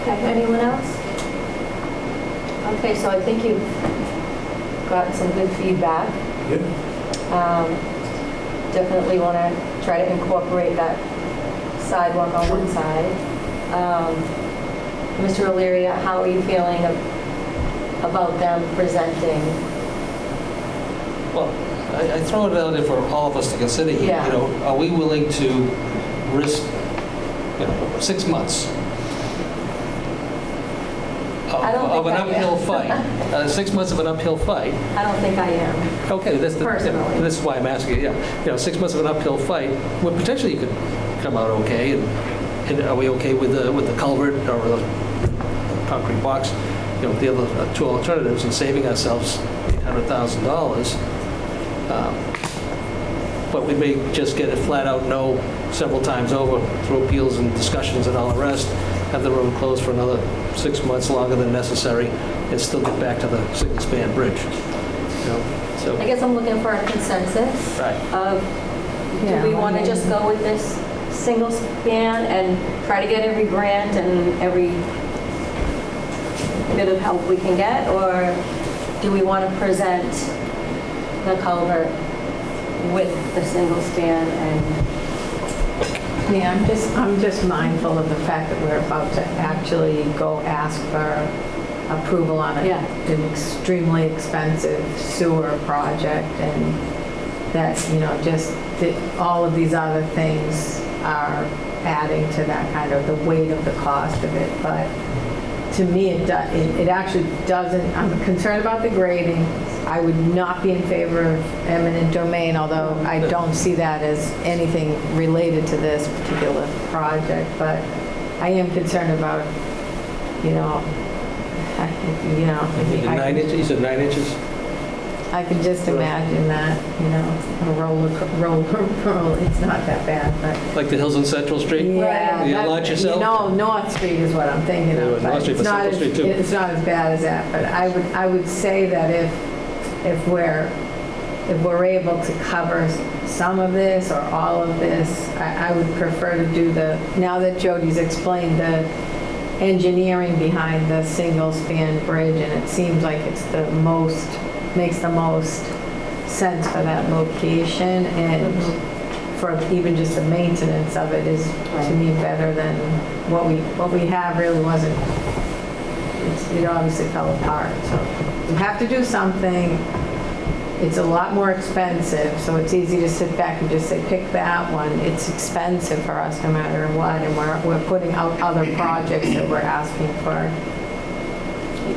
Okay, anyone else? Okay, so I think you've got some good feedback. Yep. Definitely want to try to incorporate that sidewalk on one side. Mr. O'Leary, how are you feeling about them presenting? Well, I throw it out there for all of us to consider here. Yeah. Are we willing to risk 6 months I don't think of an I am. uphill fight? 6 months of an uphill fight. I don't think I am. Okay, Personally. this is why I'm asking you. Yeah, 6 months of an uphill fight. Well, potentially you could come out okay. And are we okay with the culvert or the concrete box? The other 2 alternatives and saving ourselves $800,000. But we may just get a flat out no several times over through appeals and discussions and all the rest, have the road closed for another 6 months longer than necessary, and still get back to the single span bridge. So I guess I'm looking for a consensus right. of, do we want to just go with this single span and try to get every grant and every bit of help we can get, or do we want to present the culvert with the single span and Yeah, I'm just mindful of the fact that we're about to actually go ask for approval on Yeah. an extremely expensive sewer project, and that, all of these other things are adding to that kind of the weight of the cost of it. But to me, it actually doesn't, I'm concerned about the grading, I would not be in favor of eminent domain, although I don't see that as anything related to this particular project, but I am concerned about, you know, You said 9 inches? You said 9 inches? I can just imagine that, you know, a roller, it's not that bad, but. Like the hills on Central Street? Yeah. You that- launch yourself? You know, North Street is what I'm thinking Yeah, of. North but Street, it's but not Central as- Street too. It's not as bad as that, but I would say that if we're able to cover some of this or all of this, I would prefer to do now that Jody's explained the engineering behind the single span bridge, and it seems like makes the most sense for that location, and for even just the maintenance of it is, to me, better than what we have really wasn't, it obviously fell apart, so we have to do something. It's a lot more expensive, so it's easy to sit back and just say, pick that one. It's expensive for us no matter what, and we're putting out other projects that we're asking for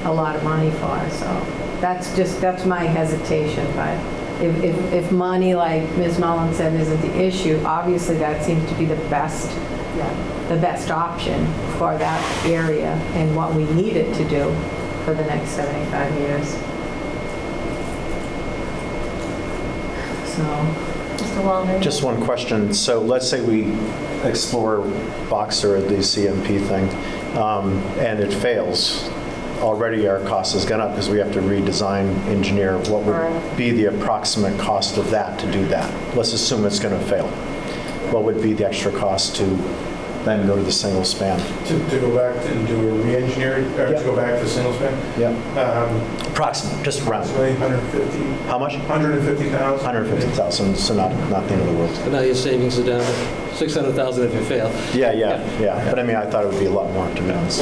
a lot of money for, so that's my hesitation, but if money, like Ms. Mullin said, isn't the issue, obviously that seems to be the best option for that area and what we need it to do for the next 75 years. So, Mr. Wallner? Just one question. So let's say we explore Boxer, the CMP thing, and it fails. Already our cost has gone up because we have to redesign, engineer. What would be the approximate cost of that to do that? Let's assume it's going to fail. What would be the extra cost to then go to the single span? To go back and do a re-engineering, or to go back to single span? Yeah. Approximate, just round. Approximately 150. How much? 150,000. 150,000, so not the end of the world. But now your savings are down to 600,000 if you fail. Yeah. But I mean, I thought it would be a lot more, to be honest.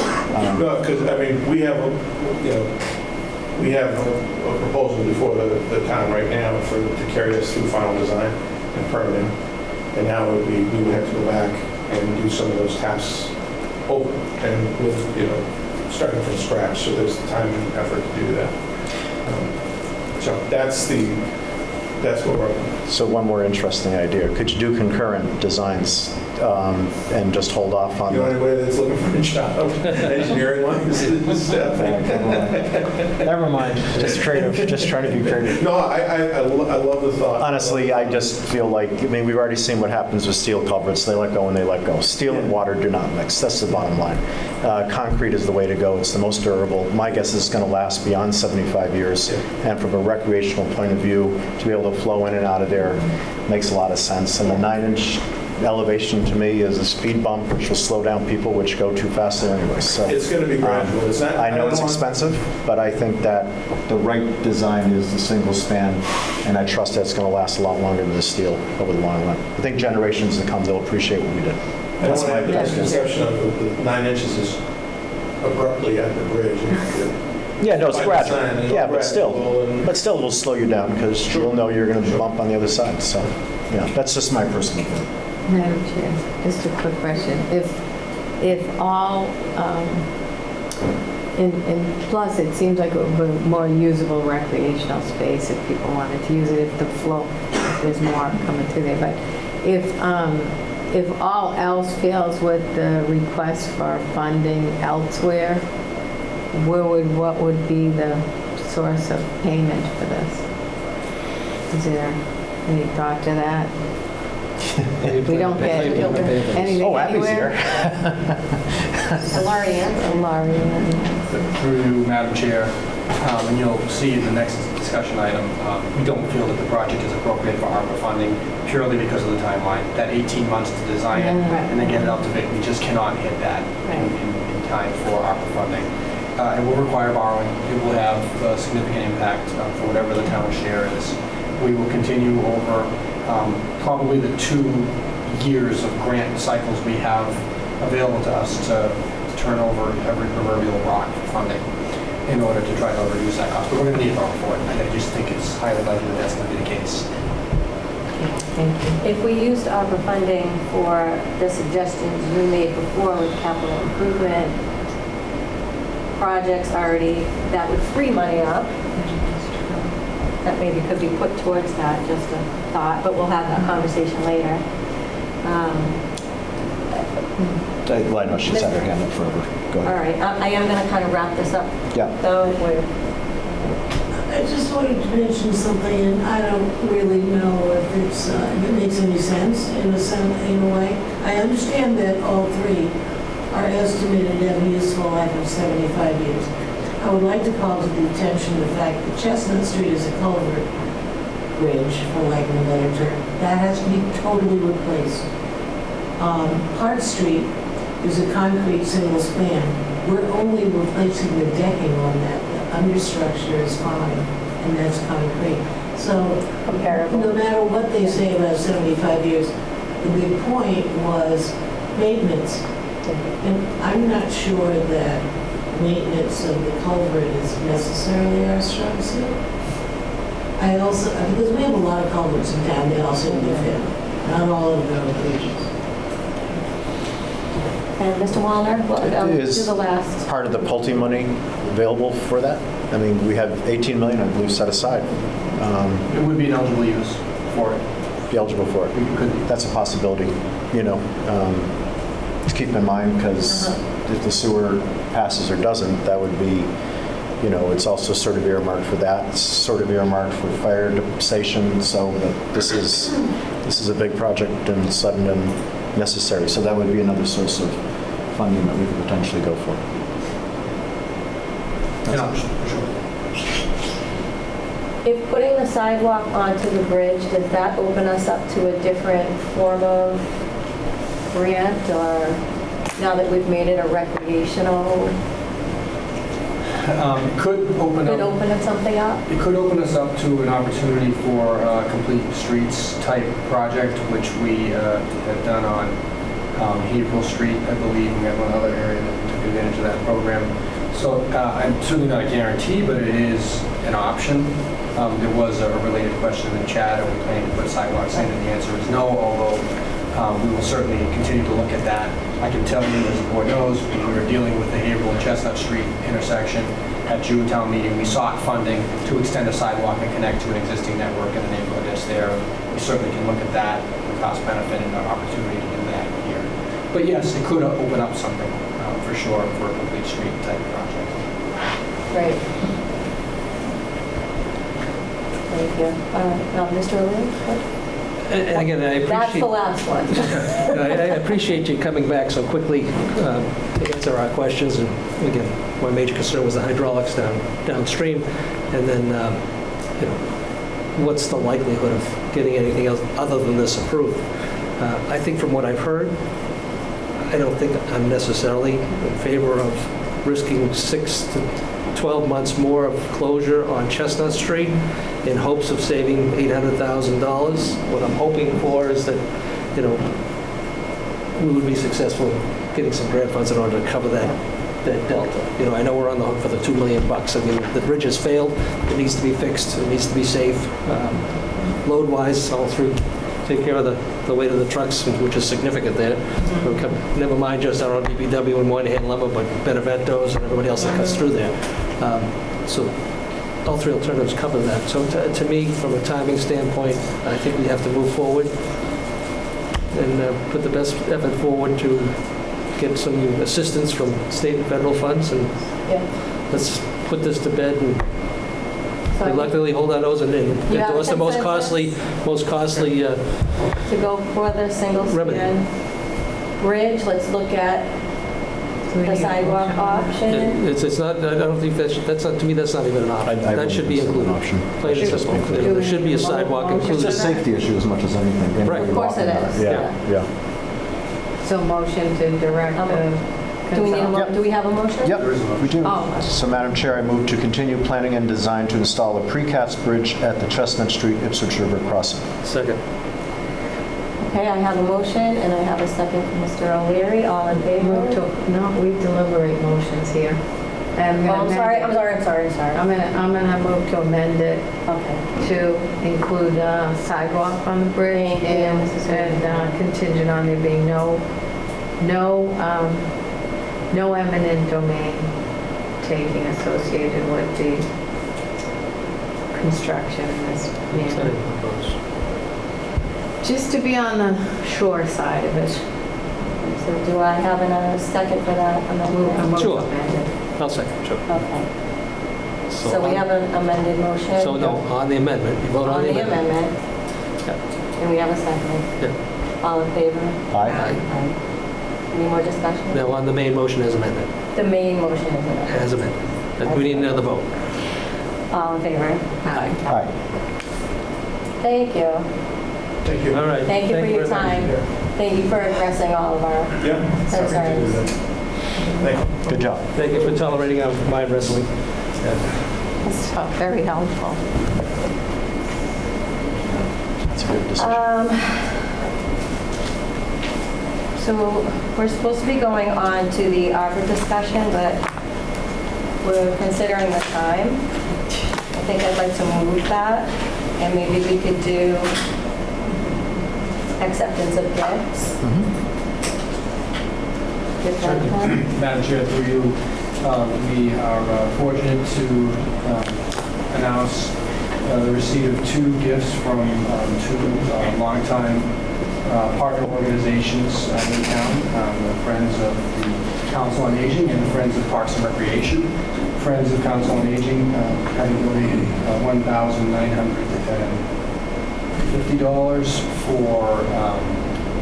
No, because, I mean, we have a proposal before the town right now to carry us through final design and permitting. And now we would have to go back and do some of those tasks over and with, starting from scratch. So there's time and effort to do that. So that's what we're. So one more interesting idea. Could you do concurrent designs and just hold off on The only way that's looking for a job, engineering wise, is staffing. Never mind. Just creative. Just trying to be creative. No, I love the thought. Honestly, I just feel like, I mean, we've already seen what happens with steel culverts. They let go and they let go. Steel and water do not mix. That's the bottom line. Concrete is the way to go. It's the most durable. My guess is it's going to last beyond 75 years. And from a recreational point of view, to be able to flow in and out of there makes a lot of sense. And the 9-inch elevation to me is a speed bump, which will slow down people which go too fast there anyway. So it's going to be gradual. It's not, I know it's expensive, but I think that the right design is the single span, and I trust that it's going to last a lot longer than the steel over the long run. I think generations to come, they'll appreciate what we did. I don't want to have the misconception of the 9 inches is abruptly at the bridge. Yeah, no, it's By gradual. design, it'll Yeah, but gradual still it'll slow you down because you'll know you're going to bump on the other side. So, yeah, that's just my personal opinion. Madam Chair, just a quick question. If all, and plus it seems like it would be more usable recreational space if people wanted to use it, if there's more coming through there. But if all else fails with the request for funding elsewhere, what would be the source of payment for this? Is there any thought to that? We don't get anything Oh, Abby's anywhere. here. Through you, Madam Chair, and you'll see in the next discussion item, we don't feel that the project is appropriate for ARPA funding purely because of the timeline. That 18 months to design it and then get it out to bid, we just cannot hit that in time for ARPA funding. It will require borrowing. It will have a significant impact for whatever the town share is. We will continue over probably the 2 years of grant cycles we have available to us to turn over every proverbial rock for funding in order to try to reduce that cost. But we're going to need borrow for it. I just think it's highly likely that that's going to be the case. Thank you. If we used ARPA funding for the suggestions you made before with capital improvement projects already, that would free money up. that maybe could be put towards that, just a thought, but we'll have that conversation later. Well, I know she's had her hand up forever. Go All ahead. right, I am going to kind of wrap this up, Yeah. though, with I just wanted to mention something, and I don't really know if it makes any sense in a way. I understand that all three are estimated to have a useful life of 75 years. I would like to call to the attention the fact that Chestnut Street is a culvert bridge, for lack of a better term. That has to be totally replaced. Hart Street is a concrete single span. We're only replacing the decking on that. The understructure is fine, and that's concrete. So comparable. no matter what they say about 75 years, the big point was maintenance. And I'm not sure that maintenance of the culvert is necessarily our strong suit. I also, because we have a lot of culverts in town, they also need fit. Not all of them are bridges. And Mr. Wallner, well, do Is the last. part of the Pulte money available for that? I mean, we have 18 million, I believe, set aside. It would be an eligible use for it. Be eligible for it. We could be. That's a possibility, you know. To keep in mind, because if the sewer passes or doesn't, that would be, you know, it's also sort of earmarked for that. It's sort of earmarked for fire station. So but this is a big project and sudden and necessary. So that would be another source of funding that we could potentially go for. An option, for sure. If putting the sidewalk onto the bridge, does that open us up to a different form of grant, or now that we've made it a recreational, Could open could up. open something up? It could open us up to an opportunity for a complete streets type project, which we have done on Haverhill Street, I believe. We have one other area that took advantage of that program. So I'm certainly not a guarantee, but it is an option. There was a related question in the chat, are we planning to put sidewalks in? And the answer is no, although we will certainly continue to look at that. I can tell you, as the board knows, when we were dealing with the Haverhill and Chestnut Street intersection at June town meeting, we sought funding to extend a sidewalk and connect to an existing network in the neighborhood that's there. We certainly can look at that, the cost benefit and our opportunity to do that here. But yes, it could open up something for sure for a complete street type project. Great. Thank you. Mr. O'Leary? And again, I That's the appreciate, last one. I appreciate you coming back so quickly to answer our questions. And again, my major concern was the hydraulics downstream. And then, you know, what's the likelihood of getting anything else other than this approved? I think from what I've heard, I don't think I'm necessarily in favor of risking 6 to 12 months more of closure on Chestnut Street in hopes of saving $800,000. What I'm hoping for is that, you know, we would be successful in getting some grant funds in order to cover that delta. You know, I know we're on the hook for the $2 million. I mean, the bridge has failed. It needs to be fixed. It needs to be safe. Load-wise, all through, take care of the weight of the trucks, which is significant there. Never mind just our own DPW and Moynihan Lumber, but Beneventos and everybody else that cuts through there. So all three alternatives cover that. So to me, from a timing standpoint, I think we have to move forward and put the best effort forward to get some assistance from state and federal funds, and let's put this to bed and reluctantly hold our nose and get to us the most costly To go for the single remedy. span bridge, let's look at the sidewalk option. It's not, I don't think that's not, to me, that's not even an option. I That should be wouldn't consider included. an option. Plain and simple. There should be a sidewalk It's included. a safety issue as much as anything. Right. Of course it is. Yeah. So motion to direct the Do we need consultant. do we have a motion? Yep, we do. Oh. So, Madam Chair, I move to continue planning and design to install a precast bridge at the Chestnut Street Ipswich River crossing. Second. Okay, I have a motion and I have a second from Mr. O'Leary. All in favor? Move to, no, we deliberate motions here. I'm Oh, gonna I'm sorry, amend it. I'm sorry. I'm gonna move to amend it Okay. to include sidewalk on the bridge Thank you, Mrs. and contingent on there being no eminent domain taking associated with the construction in this What's that manner. even propose? Just to be on the shore side of it. So do I have a second for that amendment? Sure. I'll second, sure. Okay. So we have an amended motion? So no, on the amendment, you vote On the amendment, Yeah. and we have a second. Yeah. All in favor? Aye. Aye. Any more discussion? Now, on the main motion as amended, The main motion is amended. as amended. We need another vote. All in favor? Aye. Aye. Thank you. Thank you. All right. Thank you for your very much. time. Thank you for addressing all of our Yeah. concerns. Thank you. Good job. Thank you for tolerating our mind wrestling. It's very helpful. That's a good decision. So we're supposed to be going on to the ARPA discussion, but we're considering the time. I think I'd like to move that, and maybe we could do acceptance of gifts. Get that done? Madam Chair, through you, we are fortunate to announce the receipt of 2 gifts from 2 longtime partner organizations in town, the Friends of the Council on Aging and the Friends of Parks and Recreation. Friends of Council on Aging having donated $1,950 for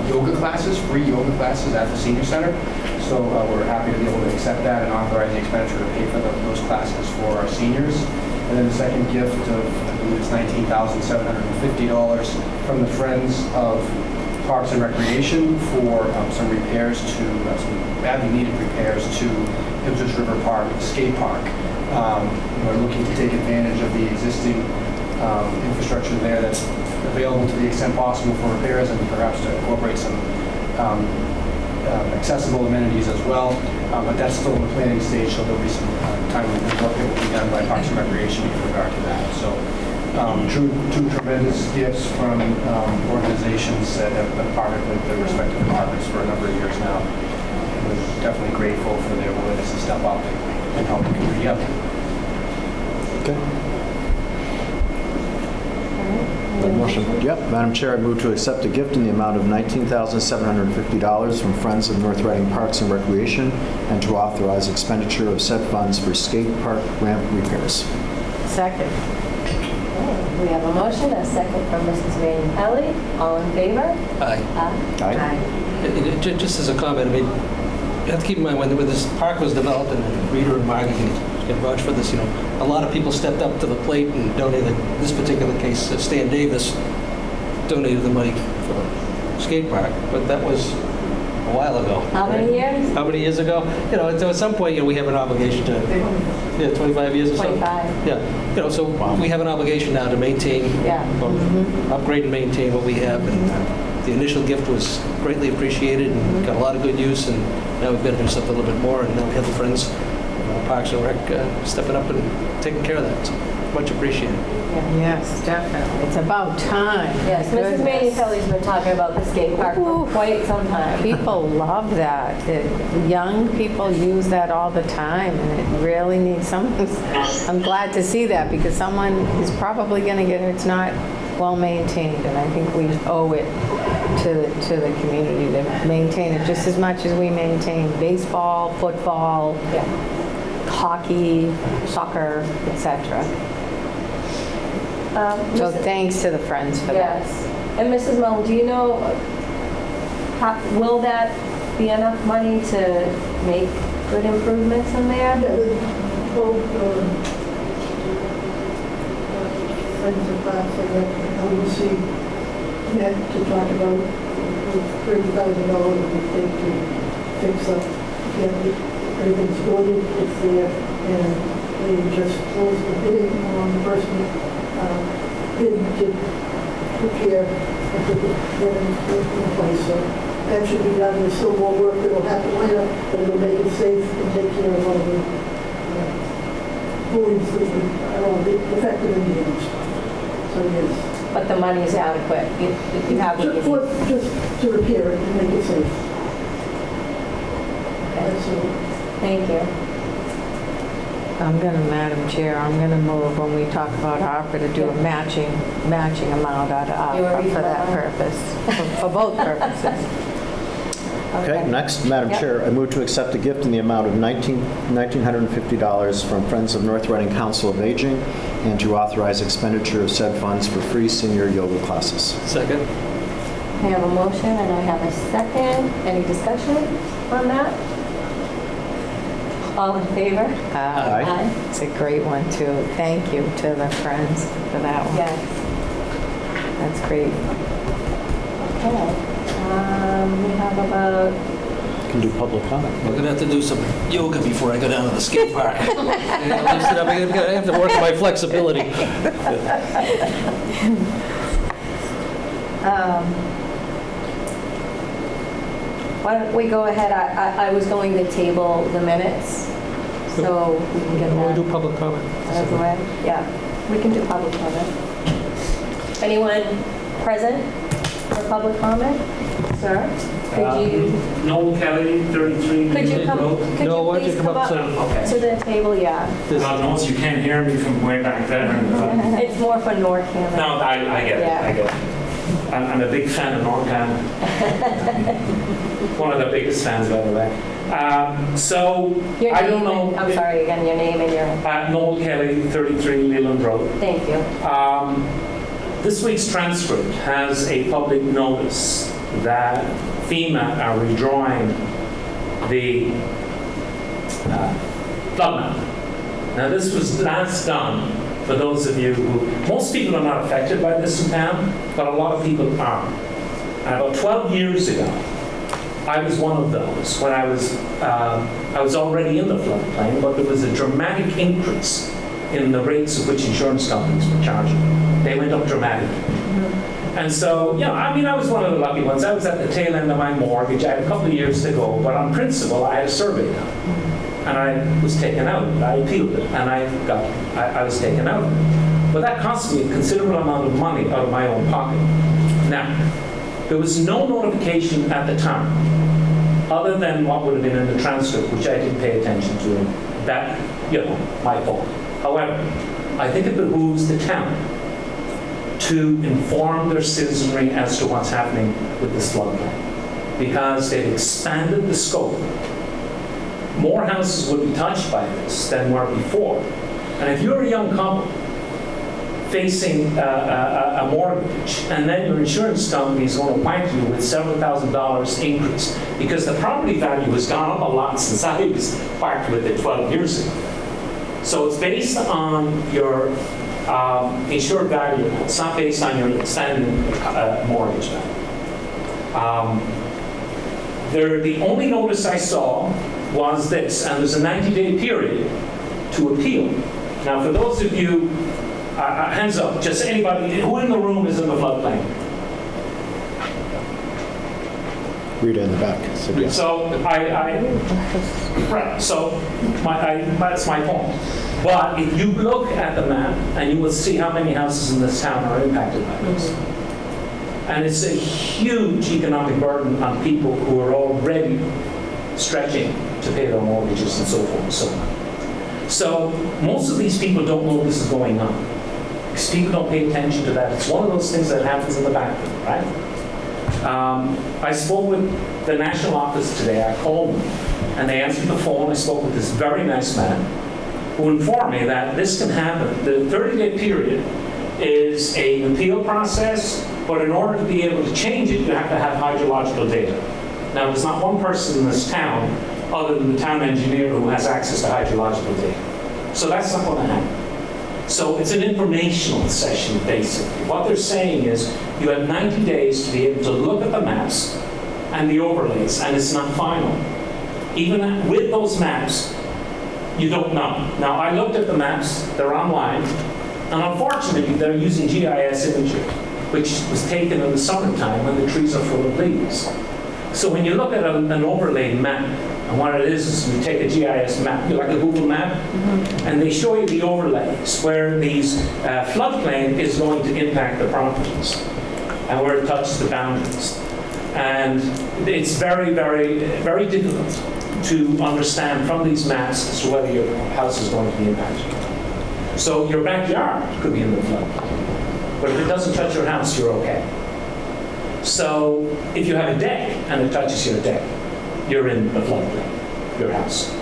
yoga classes, free yoga classes at the senior center. So we're happy to be able to accept that and authorize the expenditure to pay for those classes for our seniors. And then the second gift of, I believe it's $19,750 from the Friends of Parks and Recreation for some repairs to, some badly needed repairs to Ipswich River Park Skate Park. We're looking to take advantage of the existing infrastructure there that's available to the extent possible for repairs and perhaps to incorporate some accessible amenities as well. But that's still in the planning stage, so there'll be some timely work that will be done by Parks and Recreation in regard to that. So two tremendous gifts from organizations that have been partnered with their respective departments for a number of years now. And we're definitely grateful for their willingness to step up and help the community out. Okay. Motion. Yep. Madam Chair, I move to accept a gift in the amount of $19,750 from Friends of North Reading Parks and Recreation and to authorize expenditure of said funds for skate park ramp repairs. Second. Okay, we have a motion, a second from Mrs. Manu Pelli. All in favor? Aye. Aye. Just as a comment, I mean, you have to keep in mind when this park was developed, and Rita and Margie can vouch for this, a lot of people stepped up to the plate and donated. In this particular case, Stan Davis donated the money for the skate park, but that was a while ago. How many years? How many years ago? So at some point, we have an obligation to, 25 years or so? 25. Yeah, so we have an obligation now to maintain, Yeah. upgrade and maintain what we have. And the initial gift was greatly appreciated and got a lot of good use, and now we've got to do something a little bit more, and now we have the Friends, Parks and Rec stepping up and taking care of that. So much appreciated. Yes, definitely. It's about time. Yes, Mrs. Manu Goodness. Pelli's been talking about the skate park for Ooh. quite some time. People love that. Young people use that all the time, and it really needs someone. I'm glad to see that because someone is probably going to get it. It's not well maintained, and I think we owe it to the community to maintain it just as much as we maintain baseball, football, Yeah. hockey, soccer, etc. So thanks to the Friends for that. Yes. And Mrs. Mullen, do you know, will that be enough money to make good improvements in there? Both Friends of Parks and LEC met to talk about $30,000 we think to fix up. Everything's ordered, it's there, and they just closed the bidding on the person bid to prepare and put the building in place. So that should be done. There's still more work that will happen later, but it'll make it safe and take care of all the buoys that are defective in the image. So yes. But the money is adequate. You have what you need. Just to repair it and make it safe. Okay. That's all. Thank you. Madam Chair, I'm going to move when we talk about ARPA to do a matching amount out of You ARPA already for that thought? purpose, for both purposes. Okay, next, Madam Yep. Chair, I move to accept a gift in the amount of $1,950 from Friends of North Reading Council of Aging and to authorize expenditure of said funds for free senior yoga classes. Second? I have a motion and I have a second. Any discussion on that? All in favor? Aye. It's a great one, too. Thank you to the Friends for that one. Yes. That's great. Okay. We have about, Can do public comment. We're going to have to do some yoga before I go down to the skate park. I have to work on my flexibility. why don't we go ahead? I was going to table the minutes, so we can get We'll that do public comment. out of the way. Yeah, we can do public comment. Anyone present for public comment? Sir, could you, Noel Kelly, 33 could you Newland come, Road. could No, you why don't you please come come up up to- to the table? Yeah. God knows you can't hear me from way back there. It's more for NORCAM. No, I get it, I get it. I'm a big fan of NORCAM. One of the biggest fans, by the way. So, Your I don't name know. and- I'm sorry, again, your name and your, Noel Kelly, 33 Leland Road. thank you. This week's transcript has a public notice that FEMA are redrawing the flood map. Now, this was last done for those of you who, most people are not affected by this in town, but a lot of people are. And about 12 years ago, I was one of those when I was already in the floodplain, but there was a dramatic increase in the rates at which insurance companies were charging. They went up dramatically. And so, I was one of the lucky ones. I was at the tail end of my mortgage. I had a couple of years to go, but on principle, I had a survey done. And I was taken out. I appealed it, and I was taken out. But that cost me a considerable amount of money out of my own pocket. Now, there was no notification at the time, other than what would have been in the transcript, which I didn't pay attention to. That, my fault. However, I think it behooves the town to inform their citizenry as to what's happening with this floodplain, because they've expanded the scope. More houses will be touched by this than were before. And if you're a young couple facing a mortgage, and then your insurance company is going to whack you with several $1,000s increase, because the property value has gone up a lot since I was whacked with it 12 years ago. So it's based on your insured value. It's not based on your standing mortgage value. The only notice I saw was this, and there's a 90-day period to appeal. Now, for those of you, hands up, just anybody, who in the room is in the floodplain? Rita in the back. said yes. So right, so that's my point. But if you look at the map, and you will see how many houses in this town are impacted by this. And it's a huge economic burden on people who are already stretching to pay their mortgages and so forth and so on. So most of these people don't know this is going on, because people don't pay attention to that. It's one of those things that happens in the background, right? I spoke with the national office today. I called them, and they answered the phone. I spoke with this very nice man who informed me that this can happen. The 30-day period is an appeal process, but in order to be able to change it, you have to have hydrological data. Now, there's not one person in this town, other than the town engineer, who has access to hydrological data. So that's not going to happen. So it's an informational session, basically. What they're saying is you have 90 days to be able to look at the maps and the overlays, and it's not final. Even with those maps, you don't know. Now, I looked at the maps. They're online. And unfortunately, they're using GIS imagery, which was taken in the summertime when the trees are full of leaves. So when you look at an overlay map, and what it is you take a GIS map, like a Google map, and they show you the overlays where these floodplain is going to impact the properties and where it touches the boundaries. And it's very, very, very difficult to understand from these maps as to whether your house is going to be impacted. So your backyard could be in the flood, but if it doesn't touch your house, you're okay. So if you have a deck and it touches your deck, you're in the floodplain, your house.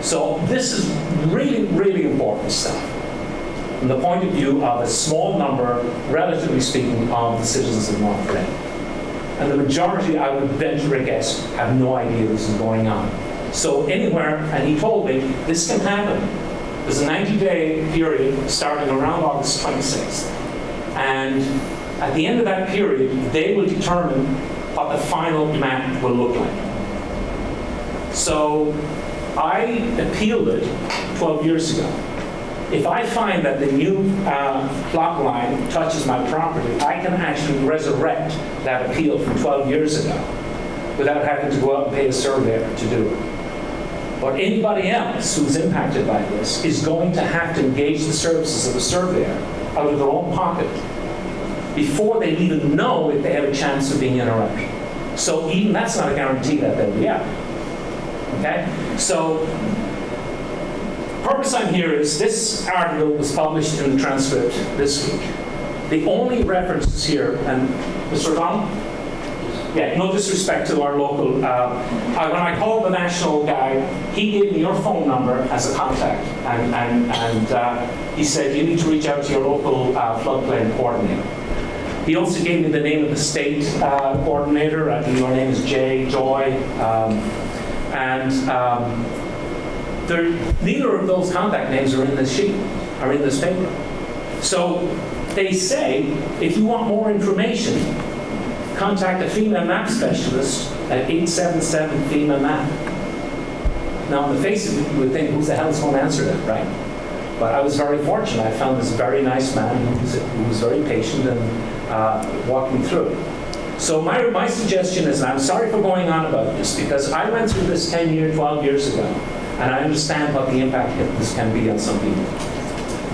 So this is really, really important stuff from the point of view of a small number, relatively speaking, of the citizens of North Bay. And the majority, I would venture a guess, have no idea this is going on. So anywhere, and he told me, this can happen. There's a 90-day period starting around August 26th. And at the end of that period, they will determine what the final map will look like. So I appealed it 12 years ago. If I find that the new plot line touches my property, I can actually resurrect that appeal from 12 years ago without having to go out and pay a surveyor to do it. But anybody else who's impacted by this is going to have to engage the services of a surveyor out of their own pocket before they even know if they have a chance of being in or out. So even that's not a guarantee that they'll be out. Okay? So the purpose I'm here is this article was published in the transcript this week. The only references here, and Mr. O'Donnell? Yeah, no disrespect to our local, when I called the national guy, he gave me your phone number as a contact, and he said you need to reach out to your local floodplain coordinator. He also gave me the name of the state coordinator. I think your name is Joy, neither of those contact names are in this sheet, are in this paper. So they say, if you want more information, contact a FEMA map specialist at 877 FEMA map. Now, on the face of it, you would think, who the hell is going to answer that, right? But I was very fortunate. I found this very nice man who was very patient and walked me through it. So my suggestion is, and I'm sorry for going on about this, because I went through this 12 years ago, and I understand what the impact of this can be on some people.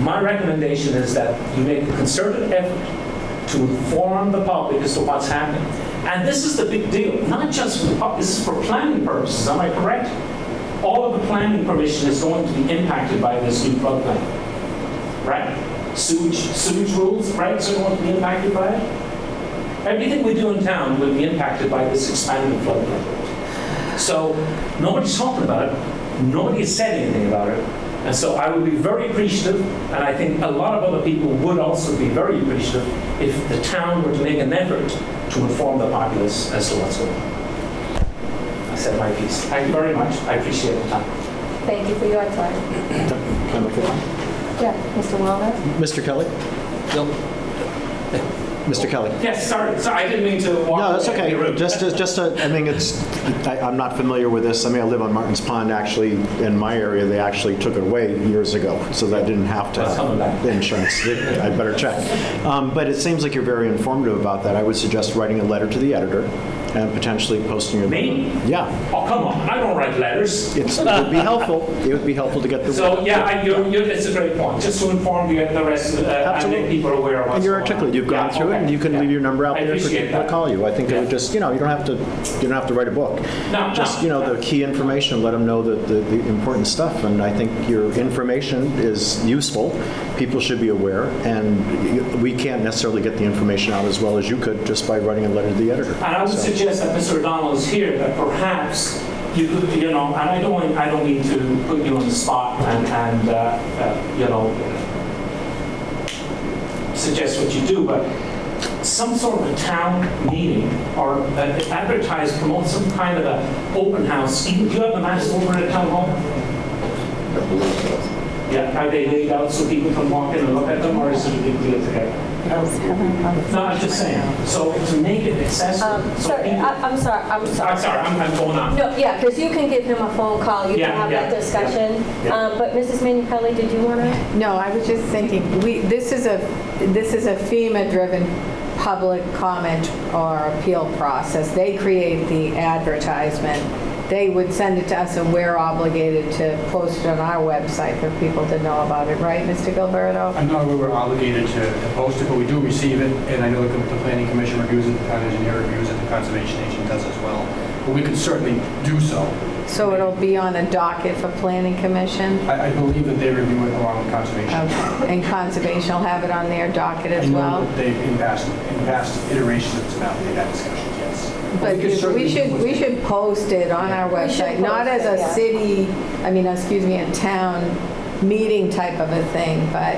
My recommendation is that you make a concerted effort to inform the public as to what's happening. And this is the big deal, not just for the public, this is for planning purposes, am I correct? All of the planning permission is going to be impacted by this new floodplain, right? Sewage rules, rights are going to be impacted by it. Everything we do in town will be impacted by this expanded floodplain. So nobody's talking about it, nobody has said anything about it. And so I would be very appreciative, and I think a lot of other people would also be very appreciative if the town were to make an effort to inform the populace as to what's going on. I said my piece. Thank you very much. I appreciate the time. Thank you for your time. Can I make a comment? Yeah, Mr. Walner? Mr. Kelly? Bill? Mr. Kelly? Yes, sorry, I didn't mean to walk No, that's away. okay. I mean, I'm not familiar with this. I mean, I live on Martin's Pond. Actually, in my area, they actually took it away years ago, so that I didn't have to That's coming back. the insurance. I better check. But it seems like you're very informative about that. I would suggest writing a letter to the editor and potentially posting it. Me? Yeah. Oh, come on, I don't write letters. It would be helpful. It would be helpful to get the So, word. yeah, it's a great point, just to inform you and the rest, and make people aware of what's And you're going on. articulate. You've gone through it, and you can leave your number out I there for appreciate people to that. call you. I think it Yeah. would just, you don't have to write a book. No, Just, no. the key information, let them know the important stuff. And I think your information is useful. People should be aware, and we can't necessarily get the information out as well as you could just by writing a letter to the editor. And I would So- suggest that Mr. O'Donnell is here, that perhaps you could, and I don't mean to put you on the spot and suggest what you do, but some sort of a town meeting or advertise, promote some kind of a open house. Do you have the maps over at town hall? Yeah, are they laid out so people can walk in and look at them, or is it a big deal to get? No, I'm just saying, so to make it accessible. so Sorry, people- I'm sorry. I'm sorry, I'm going on. No, yeah, because you can give him a phone call, you Yeah, can have that yeah, discussion. yeah. But Mrs. Minipelli, did you want to? No, I was just thinking, this is a FEMA-driven public comment or appeal process. They create the advertisement. They would send it to us, and we're obligated to post it on our website for people to know about it, right, Mr. Gilberto? I'm not aware we're obligated to post it, but we do receive it, and I know the Planning Commission reviews it, the Town Engineer reviews it, the Conservation Agent does as well. But we could certainly do so. So it'll be on a docket for planning commission? I believe that they review it along with conservation. Okay. And conservation will have it on their docket I as know well? that they've, in past iterations of this map, they've had discussions, yes. But we could certainly we should post it on our We should website, not post as it, a yeah. city, a town meeting type of a thing, but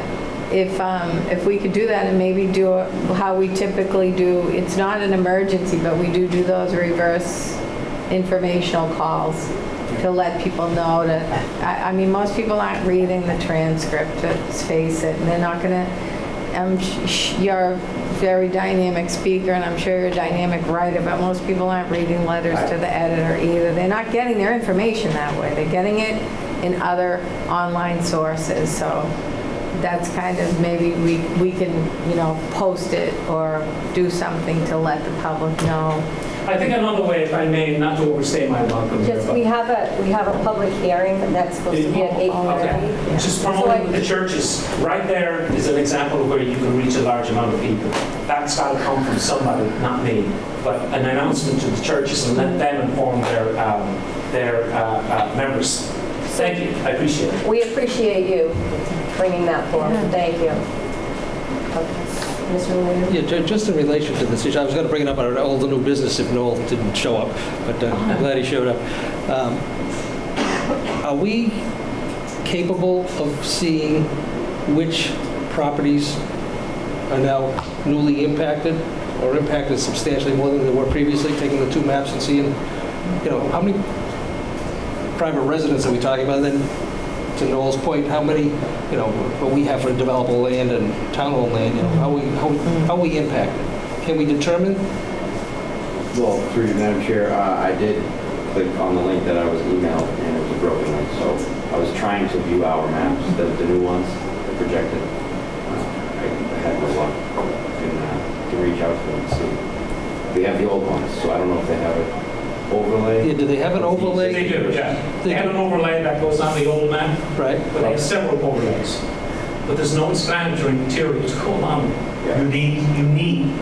if we could do that and maybe do it how we typically do, it's not an emergency, but we do those reverse informational calls to let people know that, I mean, most people aren't reading the transcript, let's face it, and they're not gonna, you're a very dynamic speaker, and I'm sure you're a dynamic writer, but most people aren't reading letters to the editor either. They're not getting their information that way. They're getting it in other online sources, so that's kind of, maybe we can, post it or do something to let the public know. I think another way, if I may, not to overstay my welcome here, Just, but we have a public hearing that's supposed to be at 8:30. okay. Just So promoting the churches, right there is an example of where you can reach a large amount of people. That's got to come from somebody, not me, but an announcement to the churches and let them inform their members. Thank you, I appreciate it. We appreciate you bringing that forward. Thank you. Okay. Mr. Lawyer? Yeah, just in relation to this issue, I was going to bring it up on old and new business if Noel didn't show up, but I'm glad he showed up. Are we capable of seeing which properties are now newly impacted or impacted substantially more than they were previously, taking the two maps and seeing, how many private residents are we talking about? And then, to Noel's point, how many, what we have for developable land and town-owned land, how are we impacted? Can we determine? Well, through you, Madam Chair, I did click on the link that I was emailed, and it was a broken link. So I was trying to view our maps, the new ones, the projected. I had no luck. Can reach out to them and see. They have the old ones, so I don't know if they have it. Overlay? Yeah, do they have an overlay? They do, yeah. They have an overlay that goes on the old map, Right. but they have several overlays. But there's no explanatory material to go along with. Yeah. You need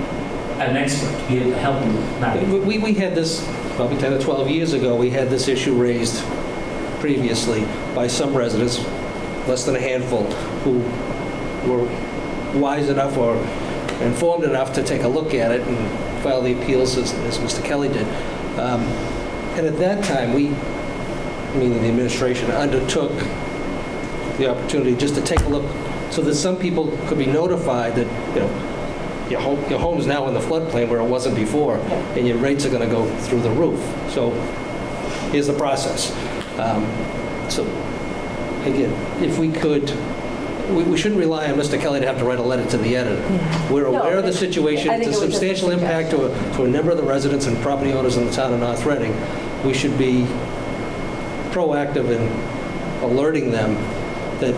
an expert to be able to help you navigate. We had this, probably 10 or 12 years ago, we had this issue raised previously by some residents, less than a handful, who were wise enough or informed enough to take a look at it and file the appeals as Mr. Kelly did. And at that time, meaning the administration, undertook the opportunity just to take a look so that some people could be notified that, your home is now in the floodplain where it wasn't before, and your rates are going to go through the roof. So here's the process. So again, if we could, we shouldn't rely on Mr. Kelly to have to write a letter to the editor. We're aware of the situation. I think It's a it was just a substantial impact to a number of the residents and property owners in the town of North Reading. We should be proactive in alerting them that,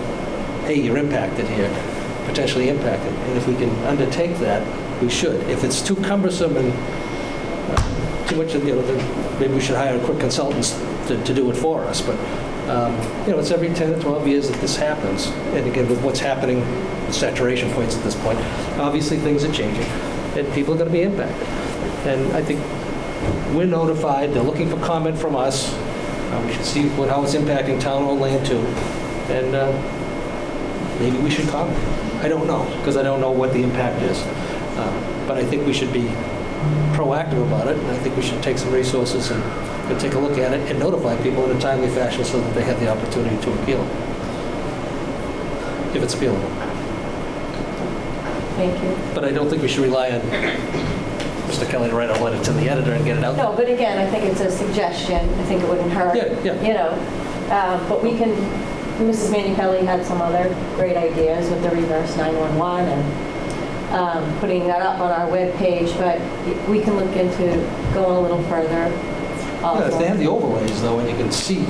hey, you're impacted here, potentially impacted. And if we can undertake that, we should. If it's too cumbersome and too much, then maybe we should hire quick consultants to do it for us. But it's every 10 to 12 years that this happens. And again, with what's happening, the saturation points at this point, obviously things are changing, and people are going to be impacted. And I think we're notified, they're looking for comment from us. We should see how it's impacting town-owned land too. And maybe we should comment. I don't know, because I don't know what the impact is. But I think we should be proactive about it, and I think we should take some resources and take a look at it and notify people in a timely fashion so that they have the opportunity to appeal, if it's appealable. Thank you. But I don't think we should rely on Mr. Kelly to write a letter to the editor and get it out. No, but again, I think it's a suggestion. I think it wouldn't hurt. Yeah. But we can, Mrs. Manuchelli had some other great ideas with the reverse 911 and putting that up on our webpage, but we can look into going a little further. Yeah, if they have the overlays, though, and you can see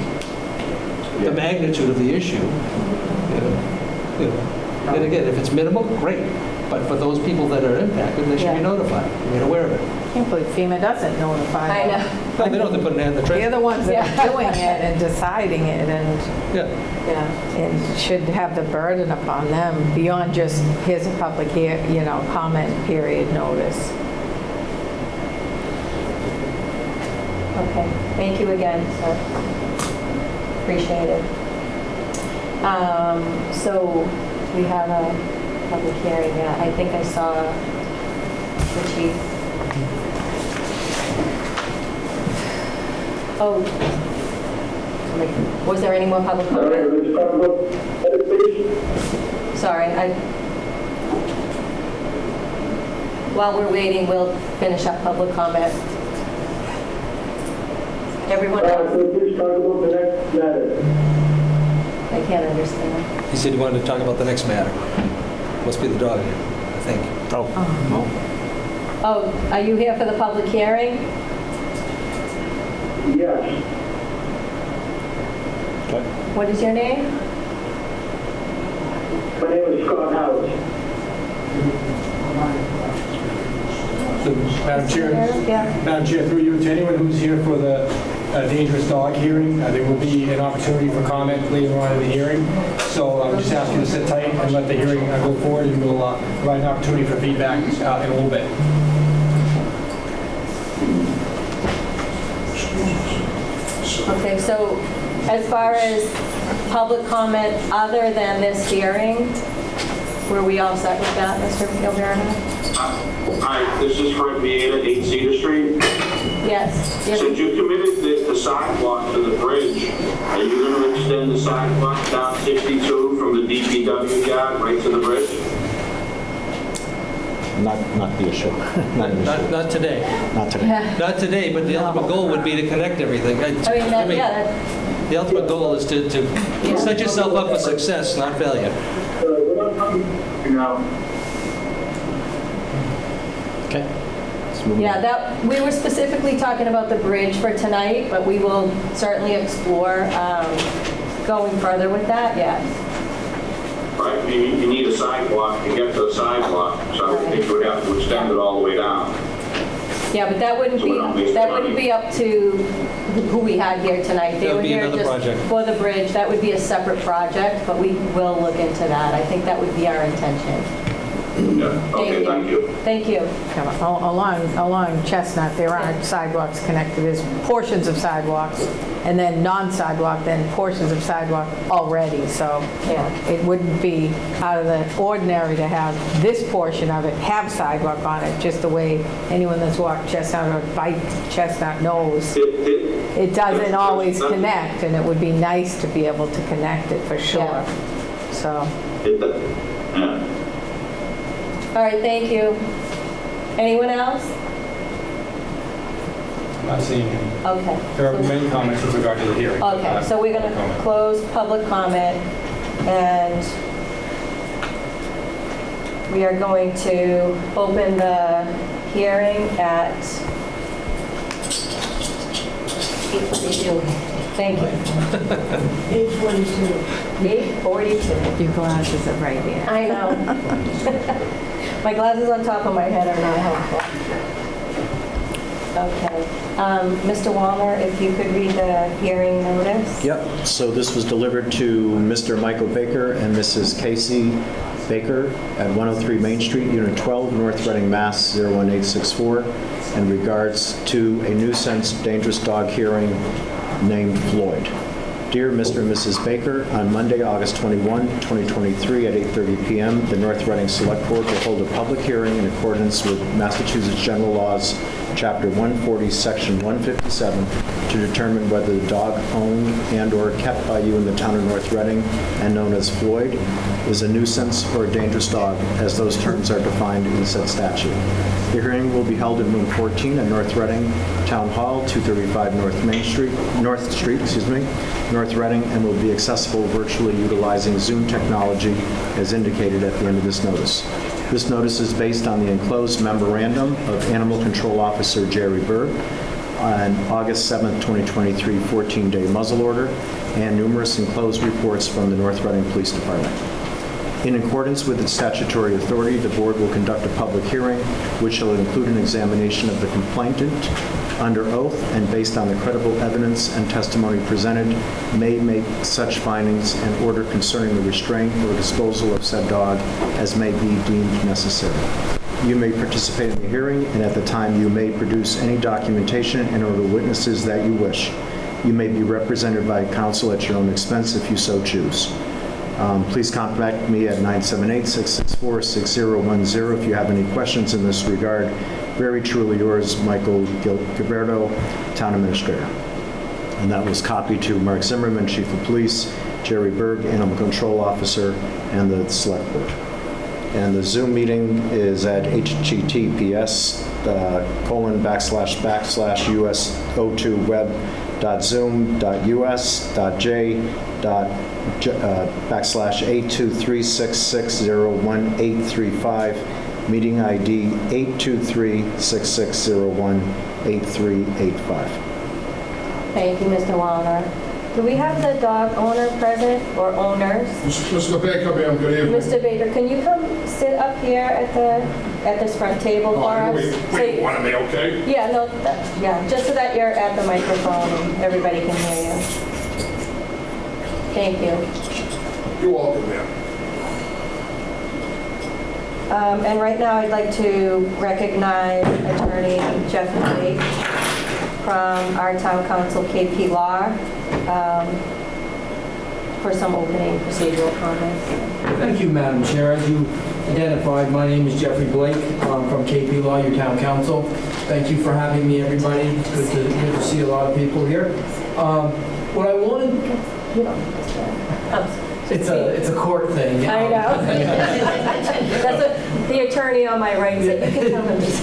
the magnitude of the issue, and again, if it's minimal, great. But for those people that are impacted, they should be notified, made aware of it. I can't believe FEMA doesn't notify I them. know. No, they don't have to put an ad in the They're trash. the ones that are doing it and deciding it, and Yeah. and should have the burden upon them beyond just, here's a public, comment period notice. Okay, thank you again, sir. Appreciate it. So we have a public hearing, yeah. I think I saw the chief. Oh, was there any more public comment? Sorry, while we're waiting, we'll finish up public comment. Everyone else? Please talk about the next matter. I can't understand. He said he wanted to talk about the next matter. Must be the dog, I think. Oh, are you here for the public hearing? Yes. What is your name? My name is Scott Howard. So, Madam Chair, Yeah. Madam Chair, through you, to anyone who's here for the dangerous dog hearing, there will be an opportunity for comment later on in the hearing. So I'm just asking you to sit tight and let the hearing go forward, and we'll provide an opportunity for feedback in a little bit. Okay, so as far as public comment other than this hearing, were we all set with that, Mr. Gilberto? Hi, this is Fred Vieta, 8 Cedar Street. Yes. Since you committed the sidewalk to the bridge, are you going to extend the sidewalk down 62 from the DPW yard right to the bridge? Not the issue. Not an issue. Not today. Not today. Yeah. Not today, but the ultimate goal would be to connect everything. The ultimate goal is to set yourself up for success, not failure. Okay. Let's move on. That we were specifically talking about the bridge for tonight, but we will certainly explore going further with that, yes. Right, you need a sidewalk to get to the sidewalk, so I would think you would have to extend it all the way down. Yeah, but that wouldn't be up to who we had here tonight. They That were would be here another just project. for the bridge. That would be a separate project, but we will look into that. I think that would be our intention. Yeah, okay, thank you. Thank you. Along Chestnut, there aren't sidewalks connected. There's portions of sidewalks, and then non-sidewalk, then portions of sidewalk already. So Yeah. it wouldn't be out of the ordinary to have this portion of it have sidewalk on it, just the way anyone that's walked Chestnut or biked Chestnut knows. It doesn't always connect, and it would be nice to be able to connect it for sure. Yeah. So. Yeah. All right, thank you. Anyone else? I'm not seeing any. Okay. There are many comments with regard to the hearing. Okay, so we're going to Comment. close public comment, and we are going to open the hearing at 8:42. Thank you. 8:42. 8:42. Your glasses are right here. I know. My glasses on top of my head are not helpful. Okay. Mr. Walner, if you could read the hearing notice? Yep. So this was delivered to Mr. Michael Baker and Mrs. Casey Baker at 103 Main Street, Unit 12, North Reading, Mass. 01864, in regards to a nuisance dangerous dog hearing named Floyd. Dear Mr. and Mrs. Baker, on Monday, August 21, 2023, at 8:30 p.m., the North Reading Select Board will hold a public hearing in accordance with Massachusetts General Laws, Chapter 140, Section 157, to determine whether the dog owned and/or kept by you in the town of North Reading and known as Floyd is a nuisance or a dangerous dog, as those terms are defined in said statute. The hearing will be held in Room 14 at North Reading Town Hall, 235 North Street, North Reading, and will be accessible virtually utilizing Zoom technology as indicated at the end of this notice. This notice is based on the enclosed memorandum of Animal Control Officer Jerry Berg on August 7, 2023, 14-day muzzle order, and numerous enclosed reports from the North Reading Police Department. In accordance with its statutory authority, the board will conduct a public hearing, which shall include an examination of the complainant under oath, and based on the credible evidence and testimony presented, may make such findings and order concerning the restraint or disposal of said dog as may be deemed necessary. You may participate in the hearing, and at the time, you may produce any documentation and or the witnesses that you wish. You may be represented by counsel at your own expense if you so choose. Please contact me at 978-664-6010 if you have any questions in this regard. Very truly yours, Michael Gilberto, Town Administrator. And that was copied to Mark Zimmerman, Chief of Police, Jerry Berg, Animal Control Officer, and the Select Board. And the Zoom meeting is at https://us02web.zoom.us.j/A2366018335, meeting ID 823-6601-8385. Thank you, Mr. Wallner. Do we have the dog owner present, or owners? Mr. Baker, ma'am, good evening. Mr. Baker, can you come sit up here at this front table for us? Wait, one of me, okay? Yeah, no, just so that you're at the microphone and everybody can hear you. Thank you. You're welcome, ma'am. And right now, I'd like to recognize Attorney Jeff Blake from our town council, KP Law, for some opening procedural comments. Thank you, Madam Chair. As you identified, my name is Jeffrey Blake from KP Law, your town council. Thank you for having me, everybody. Good to see a lot of people here. What I wanted... It's a court thing. I know. That's what the attorney on my right said. You can tell him this.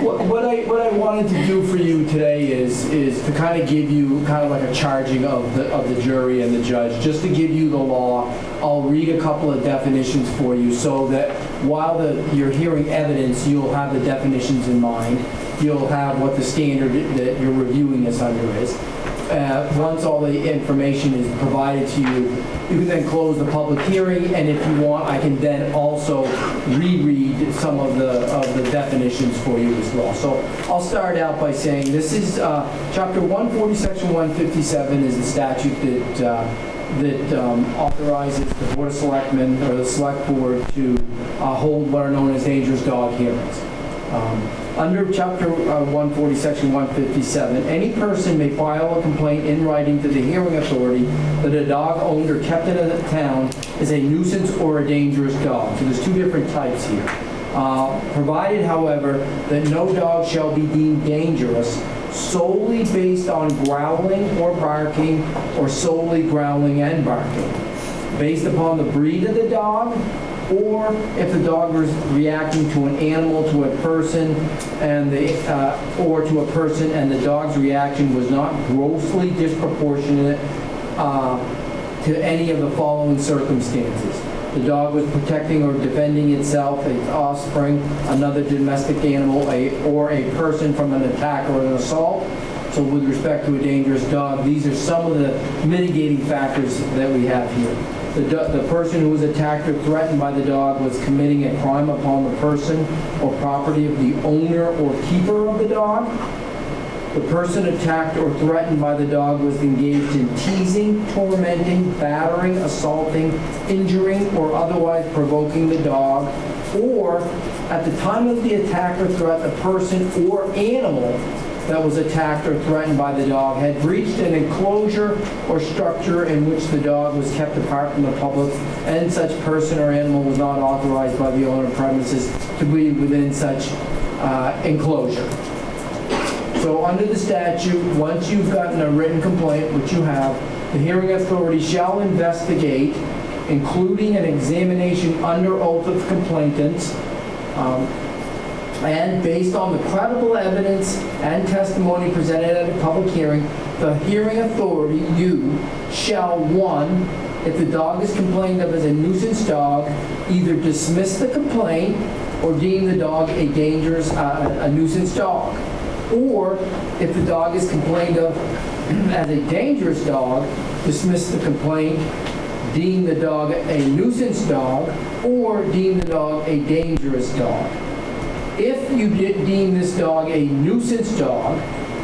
What I wanted to do for you today is to kind of give you kind of like a charging of the jury and the judge, just to give you the law. I'll read a couple of definitions for you so that while you're hearing evidence, you'll have the definitions in mind. You'll have what the standard that you're reviewing this under is. Once all the information is provided to you, you can then close the public hearing, and if you want, I can then also reread some of the definitions for you as well. So I'll start out by saying this is Chapter 140, Section 157 is the statute that authorizes the Board of Selectmen or the Select Board to hold what are known as dangerous dog hearings. Under Chapter 140, Section 157, any person may file a complaint in writing to the hearing authority that a dog owned or kept in a town is a nuisance or a dangerous dog. So there's two different types here. Provided, however, that no dog shall be deemed dangerous solely based on growling or barking or solely growling and barking, based upon the breed of the dog, or if the dog was reacting to an animal, to a person, or to a person, and the dog's reaction was not grossly disproportionate to any of the following circumstances. The dog was protecting or defending itself, its offspring, another domestic animal, or a person from an attack or an assault. So with respect to a dangerous dog, these are some of the mitigating factors that we have here. The person who was attacked or threatened by the dog was committing a crime upon the person or property of the owner or keeper of the dog. The person attacked or threatened by the dog was engaged in teasing, tormenting, battering, assaulting, injuring, or otherwise provoking the dog, or at the time of the attack or threat, the person or animal that was attacked or threatened by the dog had breached an enclosure or structure in which the dog was kept apart from the public, and such person or animal was not authorized by the owner of premises to be within such enclosure. So under the statute, once you've gotten a written complaint, which you have, the hearing authority shall investigate, including an examination under oath of complainants, and based on the credible evidence and testimony presented at a public hearing, the hearing authority, you, shall, 1, if the dog is complained of as a nuisance dog, either dismiss the complaint or deem the dog a dangerous, a nuisance dog. Or if the dog is complained of as a dangerous dog, dismiss the complaint, deem the dog a nuisance dog, or deem the dog a dangerous dog. If you deem this dog a nuisance dog,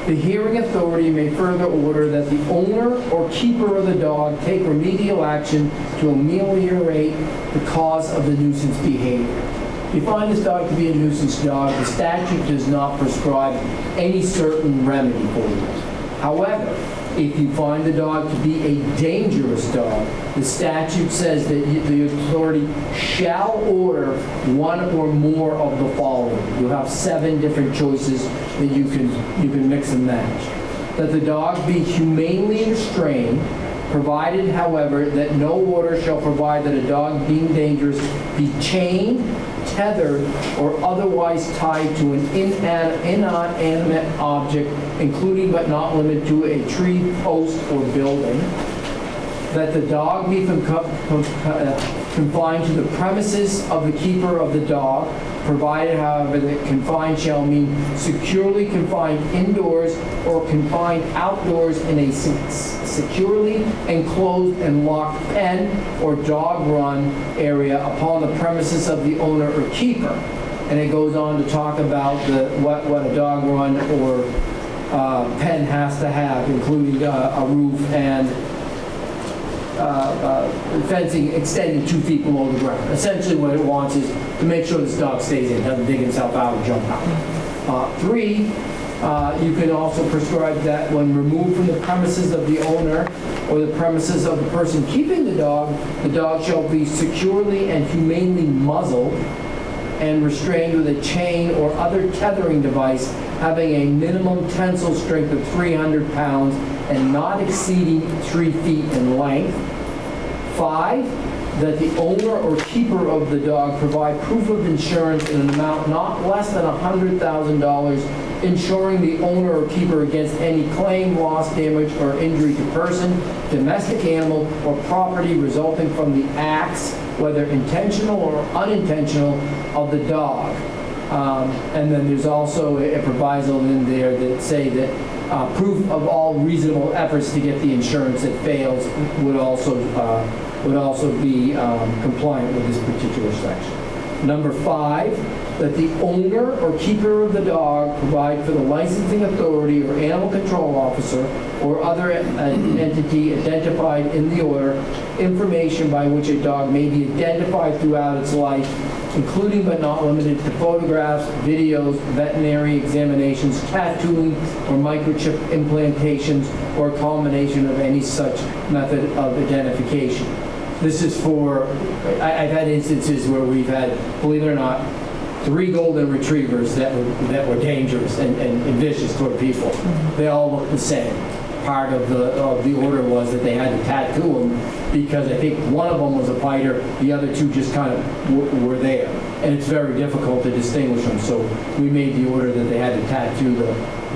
the hearing authority may further order that the owner or keeper of the dog take remedial action to ameliorate the cause of the nuisance behavior. If you find this dog to be a nuisance dog, the statute does not prescribe any certain remedy for you. However, if you find the dog to be a dangerous dog, the statute says that the authority shall order one or more of the following. You'll have 7 different choices that you can mix and match. That the dog be humanely restrained, provided, however, that no order shall provide that a dog being dangerous be chained, tethered, or otherwise tied to an inanimate object, including but not limited to a tree, post, or building. That the dog be confined to the premises of the keeper of the dog, provided, however, that confined shall mean securely confined indoors or confined outdoors in a securely enclosed and locked pen or dog run area upon the premises of the owner or keeper. And it goes on to talk about what a dog run or pen has to have, including a roof and fencing extending 2 feet below the ground. Essentially what it wants is to make sure this dog stays in, doesn't dig himself out or jump out. 3, you can also prescribe that when removed from the premises of the owner or the premises of the person keeping the dog shall be securely and humanely muzzled and restrained with a chain or other tethering device having a minimum tensile strength of 300 pounds and not exceeding 3 feet in length. 5, that the owner or keeper of the dog provide proof of insurance in an amount not less than $100,000, insuring the owner or keeper against any claim, loss, damage, or injury to person, domestic animal, or property resulting from the acts, whether intentional or unintentional, of the dog. And then there's also a proviso in there that say that proof of all reasonable efforts to get the insurance that fails would also be compliant with this particular section. Number 5, that the owner or keeper of the dog provide for the licensing authority or animal control officer or other entity identified in the order information by which a dog may be identified throughout its life, including but not limited to photographs, videos, veterinary examinations, tattooing, or microchip implantations, or a combination of any such method of identification. This is for, I've had instances where we've had, believe it or not, 3 golden retrievers that were dangerous and vicious toward people. They all looked the same. Part of the order was that they had to tattoo them because I think one of them was a fighter, the other 2 just kind of were there. And it's very difficult to distinguish them, so we made the order that they had to tattoo the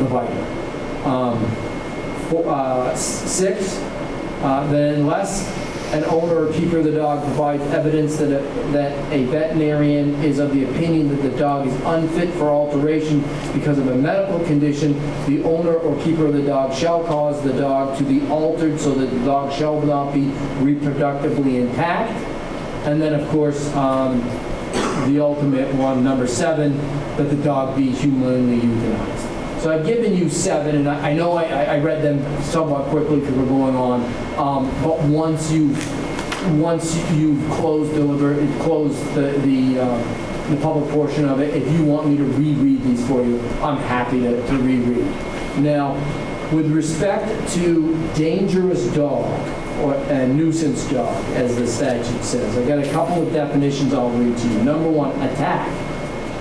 fighter. 6, that unless an owner or keeper of the dog provides evidence that a veterinarian is of the opinion that the dog is unfit for alteration because of a medical condition, the owner or keeper of the dog shall cause the dog to be altered so that the dog shall not be reproductively intact. And then, of course, the ultimate one, number 7, that the dog be humanely euthanized. So I've given you 7, and I know I read them somewhat quickly because we're going on. But once you've closed the public portion of it, if you want me to reread these for you, I'm happy to reread. Now, with respect to dangerous dog or a nuisance dog, as the statute says, I've got a couple of definitions I'll read to you. Number 1, attack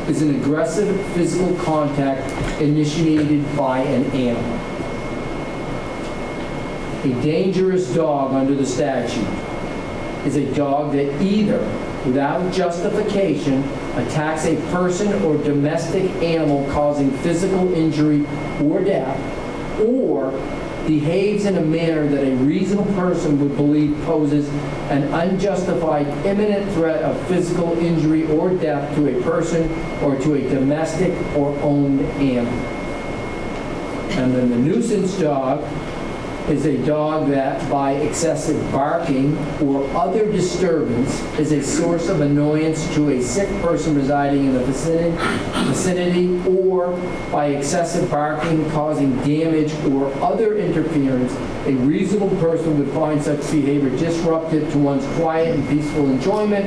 is an aggressive physical contact initiated by an animal. A dangerous dog under the statute is a dog that either, without justification, attacks a person or domestic animal causing physical injury or death, or behaves in a manner that a reasonable person would believe poses an unjustified imminent threat of physical injury or death to a person or to a domestic or owned animal. And then the nuisance dog is a dog that, by excessive barking or other disturbance, is a source of annoyance to a sick person residing in the vicinity, or by excessive barking causing damage or other interference, a reasonable person would find such behavior disruptive to one's quiet and peaceful enjoyment,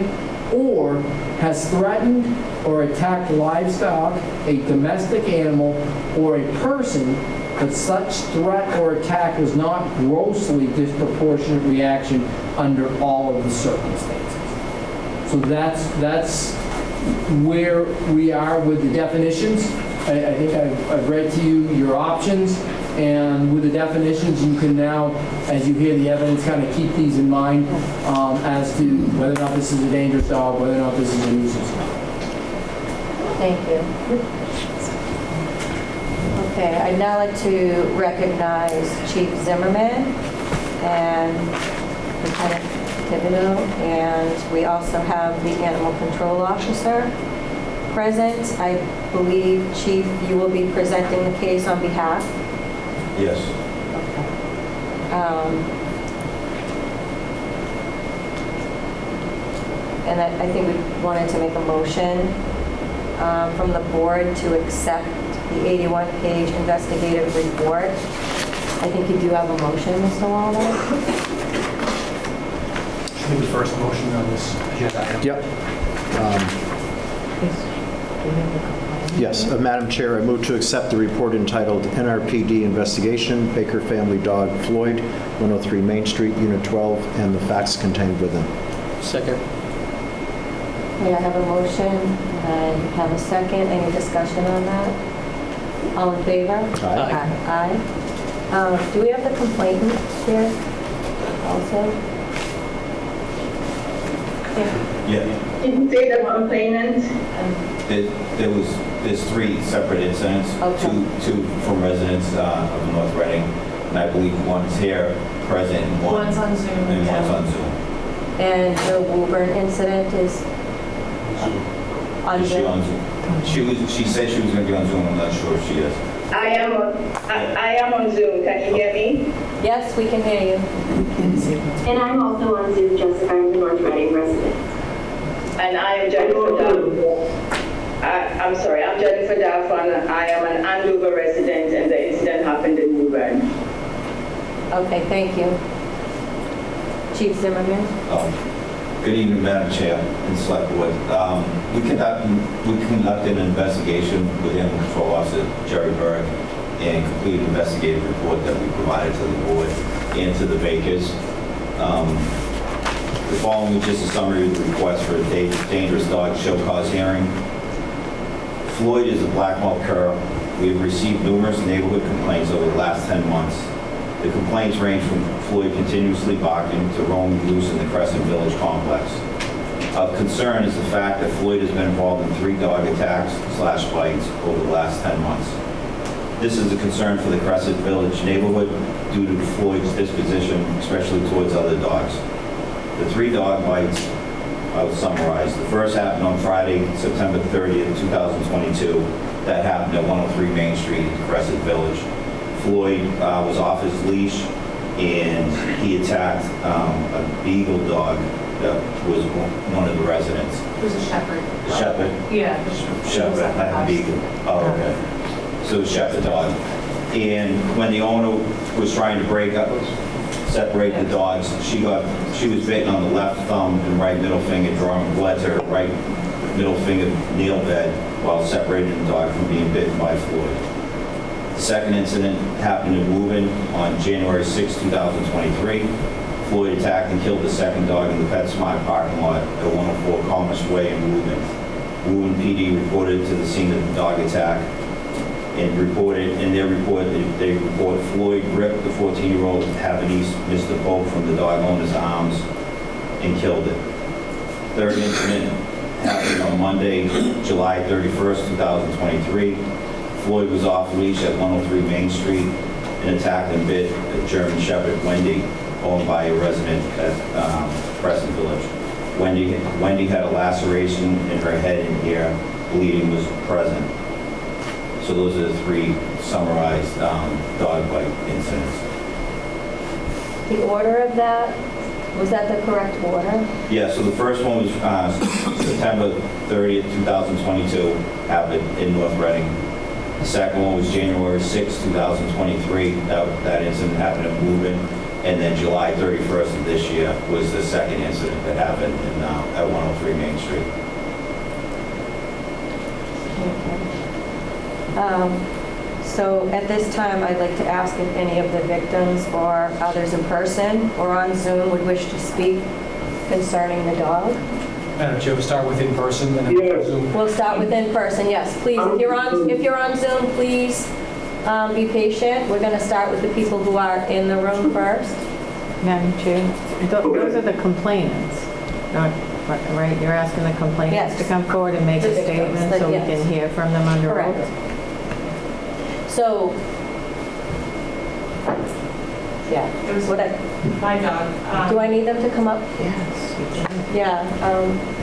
or has threatened or attacked livestock, a domestic animal, or a person, but such threat or attack was not grossly disproportionate reaction under all of the circumstances. So that's where we are with the definitions. I think I've read to you your options, and with the definitions, you can now, as you hear the evidence, kind of keep these in mind as to whether or not this is a dangerous dog, whether or not this is a nuisance dog. Thank you. Okay, I'd now like to recognize Chief Zimmerman and Lieutenant Thibodeau, and we also have the Animal Control Officer present. I believe, Chief, you will be presenting the case on behalf. Yes. And I think we wanted to make a motion from the board to accept the 81-page investigative report. I think you do have a motion, Mr. Waldo. Should be the first motion on this agenda item. Yep. Yes, Madam Chair, I move to accept the report entitled NRPD Investigation, Baker Family Dog Floyd, 103 Main Street, Unit 12, and the facts contained within. Second. Okay, I have a motion, and I have a second. Any discussion on that? All in favor? Aye. Aye. Do we have the complainant here also? Yeah. Didn't say the complainant. There's three separate incidents, Okay. two from residents of North Reading, and I believe one's here present and One's on Zoom. and one's on Zoom. And the Woburn incident is on Is she on Zoom? Zoom? She said she was going to be on Zoom. I'm not sure if she is. I am on Zoom. Can you hear me? Yes, we can hear you. And I'm also on Zoom, Jessica. I'm the North Reading resident. And I am Jennifer Duff. I'm sorry, I'm Jennifer Duff, and I am an Andover resident, and the incident happened in Woburn. Okay, thank you. Chief Zimmerman? Good evening, Madam Chair and Select Board. We conducted an investigation with Animal Control Officer Jerry Berg and completed an investigative report that we provided to the board and to the Bakers. The following is just a summary of the request for a dangerous dog show cause hearing. Floyd is a black-mouth cur. We have received numerous neighborhood complaints over the last 10 months. The complaints range from Floyd continuously barking to roaming loose in the Crescent Village complex. Of concern is the fact that Floyd has been involved in 3 dog attacks/bites over the last 10 months. This is a concern for the Crescent Village neighborhood due to Floyd's disposition, especially towards other dogs. The 3 dog bites, I will summarize. The first happened on Friday, September 30th, 2022. That happened at 103 Main Street in Crescent Village. Floyd was off his leash and he attacked a beagle dog that was one of the residents. It was a shepherd. Shepherd? Yeah. Shepherd, not a beagle. Oh, okay. So the shepherd dog. And when the owner was trying to separate the dogs, she was bitten on the left thumb and right middle finger, drawing blood to her right middle finger nail bed while separating the dog from being bitten by Floyd. The second incident happened in Woburn on January 6, 2023. Floyd attacked and killed the second dog in the PetSmart parking lot at 104 Commerce Way in Woburn. Woburn PD reported to the scene of the dog attack and they report Floyd ripped the 14-year-old Havanese Mr. Pope from the dog owner's arms and killed it. Third incident happened on Monday, July 31st, 2023. Floyd was off leash at 103 Main Street and attacked and bit a German Shepherd, Wendy, owned by a resident at Crescent Village. Wendy had a laceration in her head and ear. Bleeding was present. So those are the 3 summarized dog bite incidents. The order of that, was that the correct order? Yeah, so the first one was September 30th, 2022, happened in North Reading. The second one was January 6th, 2023. That incident happened in Woburn. And then July 31st of this year was the second incident that happened at 103 Main Street. So at this time, I'd like to ask if any of the victims or others in person or on Zoom would wish to speak concerning the dog. Madam Chair, we'll start with in person and then Zoom. We'll start with in person, yes, please. If you're on Zoom, please be patient. We're going to start with the people who are in the room first. Madam Chair, those are the complainants, not, right? You're asking the complainants to come forward and make a statement so we can hear from them under oath? Correct. So, yeah. My dog. Do I need them to come up? Yes. Yeah.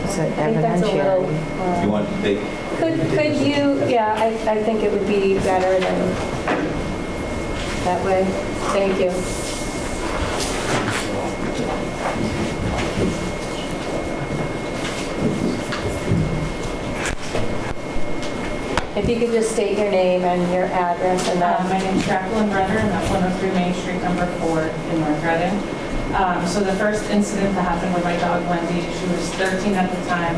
It's I think that's a little. You want, Could you? Yeah, I think it would be better than that way. Thank you. If you could just state your name and your address and that. My name's Jacqueline Renner, and I'm 103 Main Street, number 4 in North Reading. So the first incident that happened with my dog, Wendy, she was 13 at the time.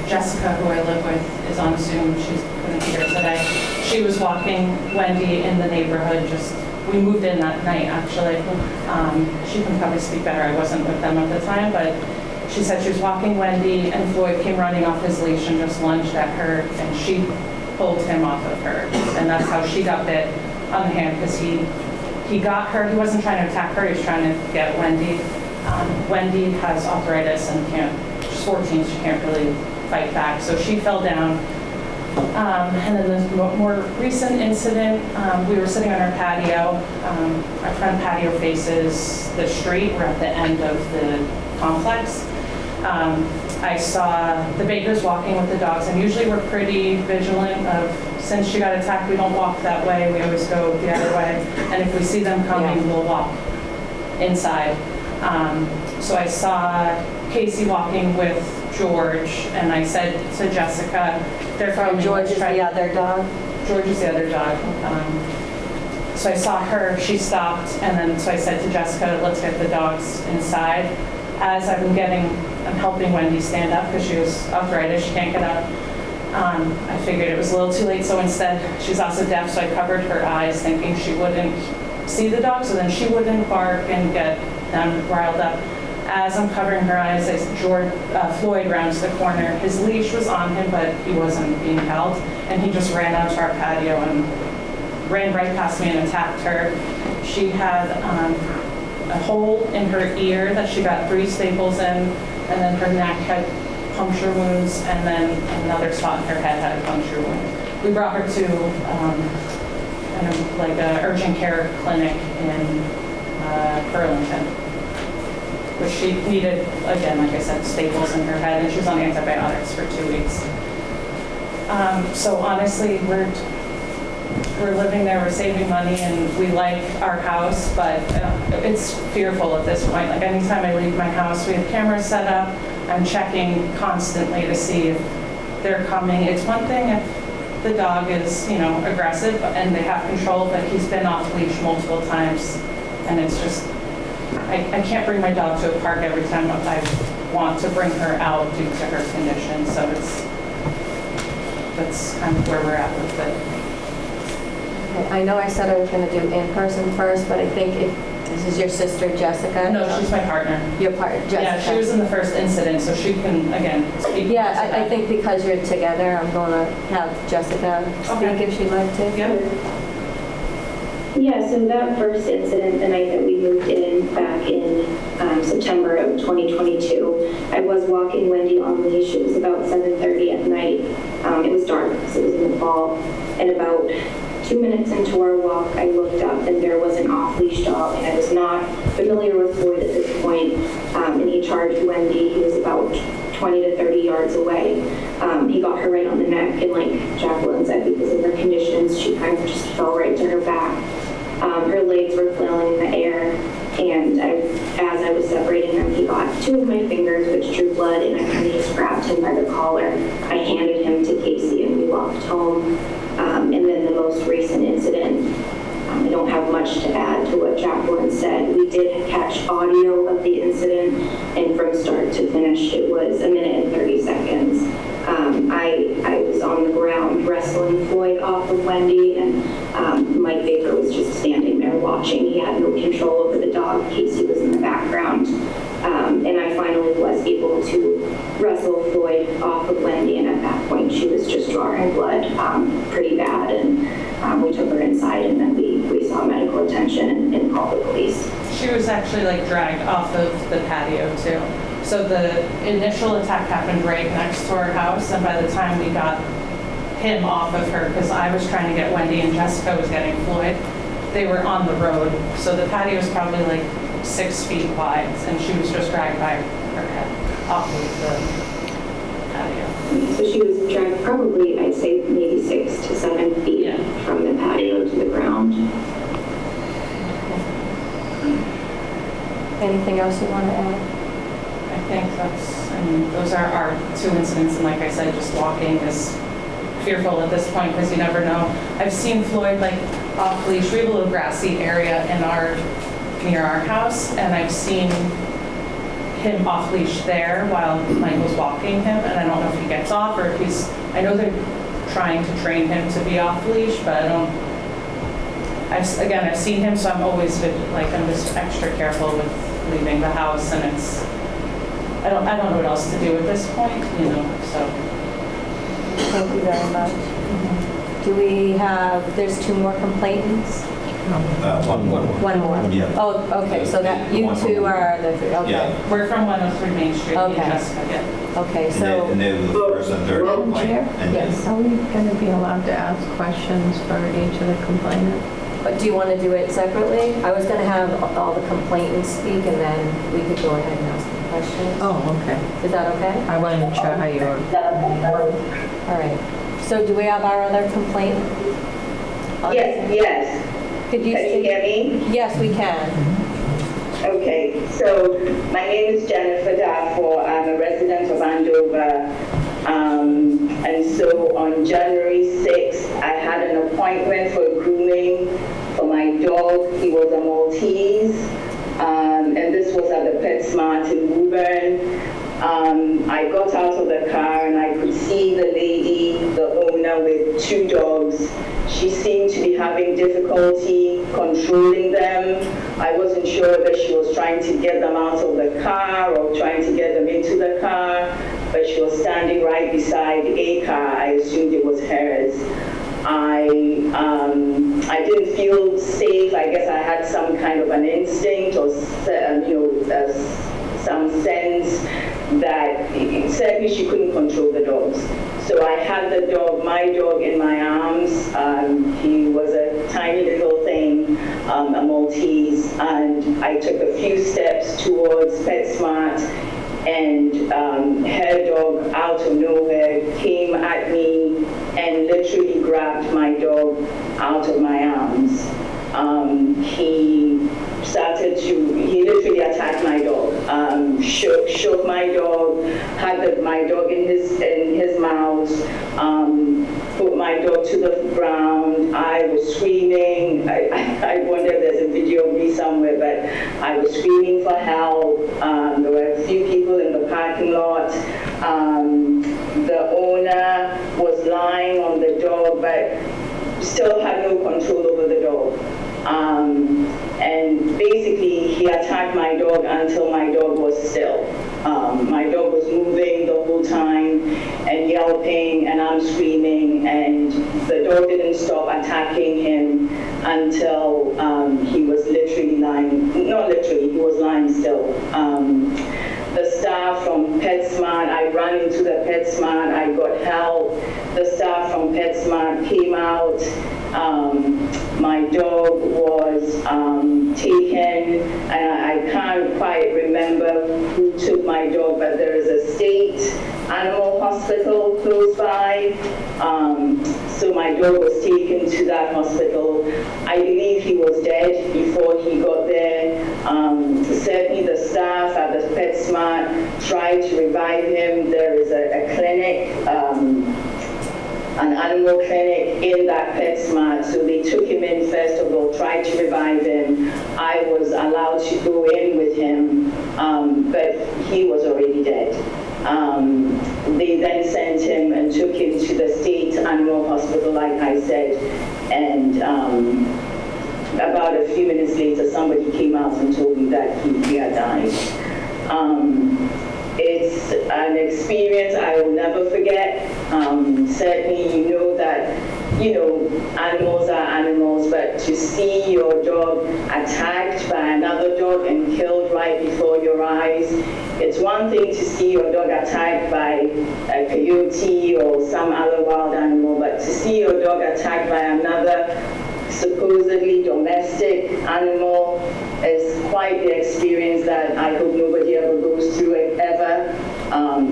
Jessica, who I live with, is on Zoom. She couldn't be here today. She was walking Wendy in the neighborhood. We moved in that night, actually. She can probably speak better. I wasn't with them at the time, but she said she was walking Wendy, and Floyd came running off his leash and just lunged at her, and she pulled him off of her. And that's how she got bit on the hand, because he got her. He wasn't trying to attack her. He was trying to get Wendy. Wendy has arthritis and she's 14. She can't really fight back. So she fell down. And then the more recent incident, we were sitting on our patio. Our front patio faces the street. We're at the end of the complex. I saw the Bakers walking with the dogs, and usually we're pretty vigilant of, since she got attacked, we don't walk that way, we always go the other way, and if we see them coming, we'll walk inside. So I saw Casey walking with George, and I said to Jessica, they're coming. George is the other dog? George is the other dog. So I saw her, she stopped, and then so I said to Jessica, let's get the dogs inside. As I'm helping Wendy stand up because she was arthritis, she can't get up. I figured it was a little too late, so instead, she's also deaf, so I covered her eyes thinking she wouldn't see the dog, so then she wouldn't bark and get them riled up. As I'm covering her eyes, Floyd rounds the corner. His leash was on him, but he wasn't being held, and he just ran out to our patio and ran right past me and attacked her. She had a hole in her ear that she got 3 staples in, and then her neck had puncture wounds, and then another spot in her head had a puncture wound. We brought her to an urgent care clinic in Burlington, which she needed, again, like I said, staples in her head, and she was on antibiotics for 2 weeks. So honestly, we're living there, we're saving money, and we like our house, but it's fearful at this point. Like anytime I leave my house, we have cameras set up. I'm checking constantly to see if they're coming. It's one thing if the dog is, aggressive and they have control, but he's been off leash multiple times, and it's just, I can't bring my dog to a park every time I want to bring her out due to her condition, so that's kind of where we're at with it. I know I said I was going to do in person first, but I think if this is your sister, Jessica. No, she's my partner. Your partner, Jessica. Yeah, she was in the first incident, so she can, again, speak. Yeah, I think because you're together, I'm going to have Jessica speak if she'd like to. Yeah. Yeah, so that first incident, the night that we moved in back in September of 2022, I was walking Wendy on leash. It was about 7:30 at night. It was dark, so it was in the fall, and about 2 minutes into our walk, I looked up and there was an off-leash dog, and I was not familiar with Floyd at this point, and he charged Wendy. He was about 20 to 30 yards away. He got her right on the neck, and like Jacqueline said, because of her conditions, she kind of just fell right to her back. Her legs were flailing in the air, and as I was separating them, he got 2 of my fingers, which drew blood, and I kind of just grabbed him by the collar. I handed him to Casey, and we walked home. And then the most recent incident, I don't have much to add to what Jacqueline said. We did catch audio of the incident, and from start to finish, it was 1 minute and 30 seconds. I was on the ground wrestling Floyd off of Wendy, and Mike Baker was just standing there watching. He had no control over the dog. Casey was in the background. And I finally was able to wrestle Floyd off of Wendy, and at that point she was just drawing blood pretty bad, and we took her inside, and then we saw medical attention and called the police. She was actually like dragged off of the patio too. So the initial attack happened right next to our house, and by the time we got him off of her, because I was trying to get Wendy and Jessica was getting Floyd, they were on the road. So the patio was probably like 6 feet wide, and she was just dragged by her head off of the patio. So she was dragged probably, I'd say, maybe 6 to 7 feet from the patio to the ground. Anything else you want to add? I think those are our 2 incidents, and like I said, just walking is fearful at this point because you never know. I've seen Floyd like off leash. We have a little grassy area near our house, and I've seen him off leash there while Michael's walking him, and I don't know if he gets off or if I know they're trying to train him to be off leash, but I've seen him, so I'm always I'm just extra careful with leaving the house, and I don't know what else to do at this point, so. Thank you very much. Do we have, there's 2 more complainants? One more. One more? Yeah. Oh, okay, so that you 2 are the 3, okay. Yeah. We're from 103 Main Street, Okay. Jessica, yeah. Okay, so. And they were the first and third Madam complaint. Chair? And Yes. Are we going to be allowed to ask questions for each of the complainants? But do you want to do it separately? I was going to have all the complainants speak, and then we could go ahead and ask them questions. Oh, okay. Is that okay? I wasn't sure how you were. All right. So do we have our other complaint? Yes. Could you Can you hear me? Yes, we can. Okay, so my name is Jennifer Darfor. I'm a resident of Andover. And so on January 6th, I had an appointment for grooming for my dog. He was a Maltese. And this was at the PetSmart in Woburn. I got out of the car and I could see the lady, the owner, with 2 dogs. She seemed to be having difficulty controlling them. I wasn't sure whether she was trying to get them out of the car or trying to get them into the car, but she was standing right beside a car. I assumed it was hers. I didn't feel safe. I guess I had some kind of an instinct or some sense that certainly she couldn't control the dogs. So I had my dog in my arms. He was a tiny little thing, a Maltese, and I took a few steps towards PetSmart, and her dog out of nowhere came at me and literally grabbed my dog out of my arms. He literally attacked my dog, shook my dog, had my dog in his mouth, put my dog to the ground. I was screaming. I wonder if there's a video of me somewhere, but I was screaming for help. There were a few people in the parking lot. The owner was lying on the dog, but still had no control over the dog. And basically, he attacked my dog until my dog was still. My dog was moving the whole time and yelping, and I'm screaming, and the dog didn't stop attacking him until he was literally lying, not literally, he was lying still. The staff from PetSmart, I ran into the PetSmart, I got help. The staff from PetSmart came out. My dog was taken, and I can't quite remember who took my dog, but there is a state animal hospital close by. So my dog was taken to that hospital. I believe he was dead before he got there. Certainly the staff at the PetSmart tried to revive him. There is a clinic, an animal clinic in that PetSmart. So they took him in first of all, tried to revive him. I was allowed to go in with him, but he was already dead. They then sent him and took him to the state animal hospital, like I said, and about a few minutes later, somebody came out and told me that he had died. It's an experience I will never forget. Certainly, you know that, animals are animals, but to see your dog attacked by another dog and killed right before your eyes, it's one thing to see your dog attacked by a coyote or some other wild animal, but to see your dog attacked by another supposedly domestic animal is quite the experience that I hope nobody ever goes through it ever.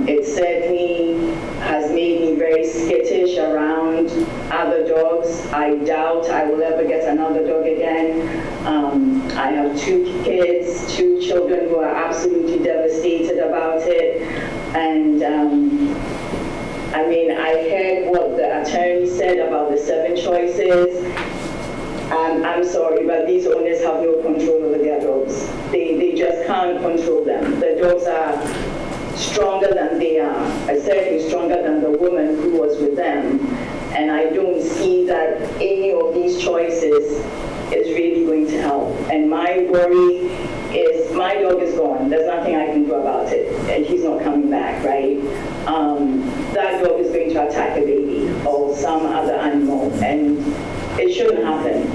It certainly has made me very skittish around other dogs. I doubt I will ever get another dog again. I have 2 kids, 2 children who are absolutely devastated about it. And I mean, I heard what the attorney said about the 7 choices. I'm sorry, but these owners have no control over their dogs. They just can't control them. The dogs are stronger than they are, certainly stronger than the woman who was with them. And I don't see that any of these choices is really going to help. And my worry is my dog is gone. There's nothing I can do about it. And he's not coming back, right? That dog is going to attack a baby or some other animal. And it shouldn't happen.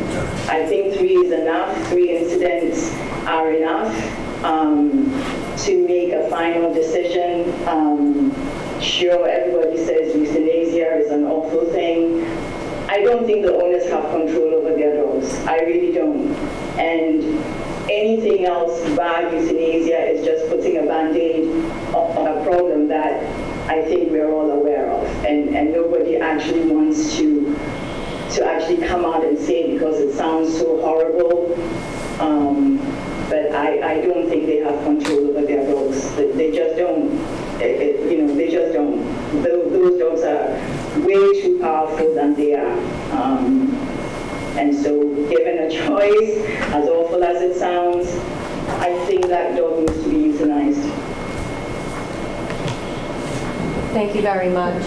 I think 3 is enough. 3 incidents are enough to make a final decision. Sure, everybody says euthanasia is an awful thing. I don't think the owners have control over their dogs. I really don't. And anything else but euthanasia is just putting a Band-Aid on a problem that I think we're all aware of. And nobody actually wants to actually come out and say because it sounds so horrible. But I don't think they have control over their dogs. They just don't. They just don't. Those dogs are way too powerful than they are. And so, given a choice, as awful as it sounds, I think that dog needs to be euthanized. Thank you very much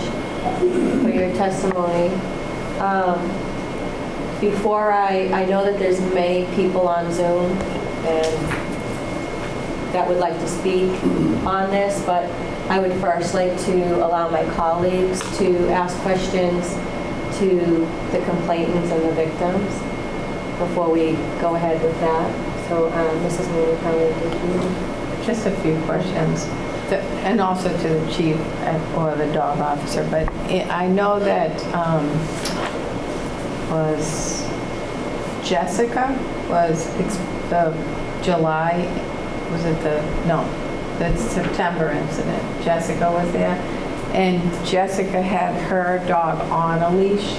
for your testimony. Before I know that there's many people on Zoom and that would like to speak on this, but I would first like to allow my colleagues to ask questions to the complainants and the victims before we go ahead with that. So, Mrs. Mooney, how would you? Just a few questions, and also to the chief or the dog officer. But I know that was Jessica was the July, was it the September incident. Jessica was there, and Jessica had her dog on a leash.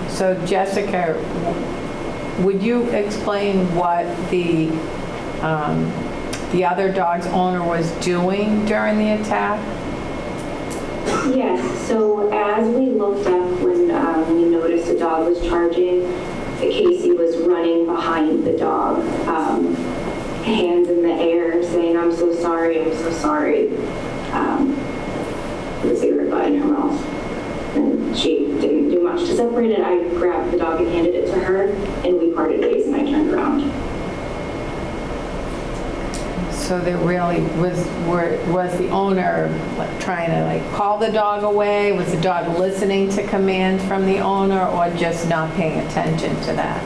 So Jessica, would you explain what the other dog's owner was doing during the attack? Yes, so as we looked up when we noticed the dog was charging, Casey was running behind the dog, hands in the air, saying, "I'm so sorry, I'm so sorry," with a cigarette butt in her mouth. And she didn't do much to separate it. I grabbed the dog and handed it to her, and we parted ways, and I turned around. So there really was the owner trying to call the dog away? Was the dog listening to commands from the owner, or just not paying attention to that?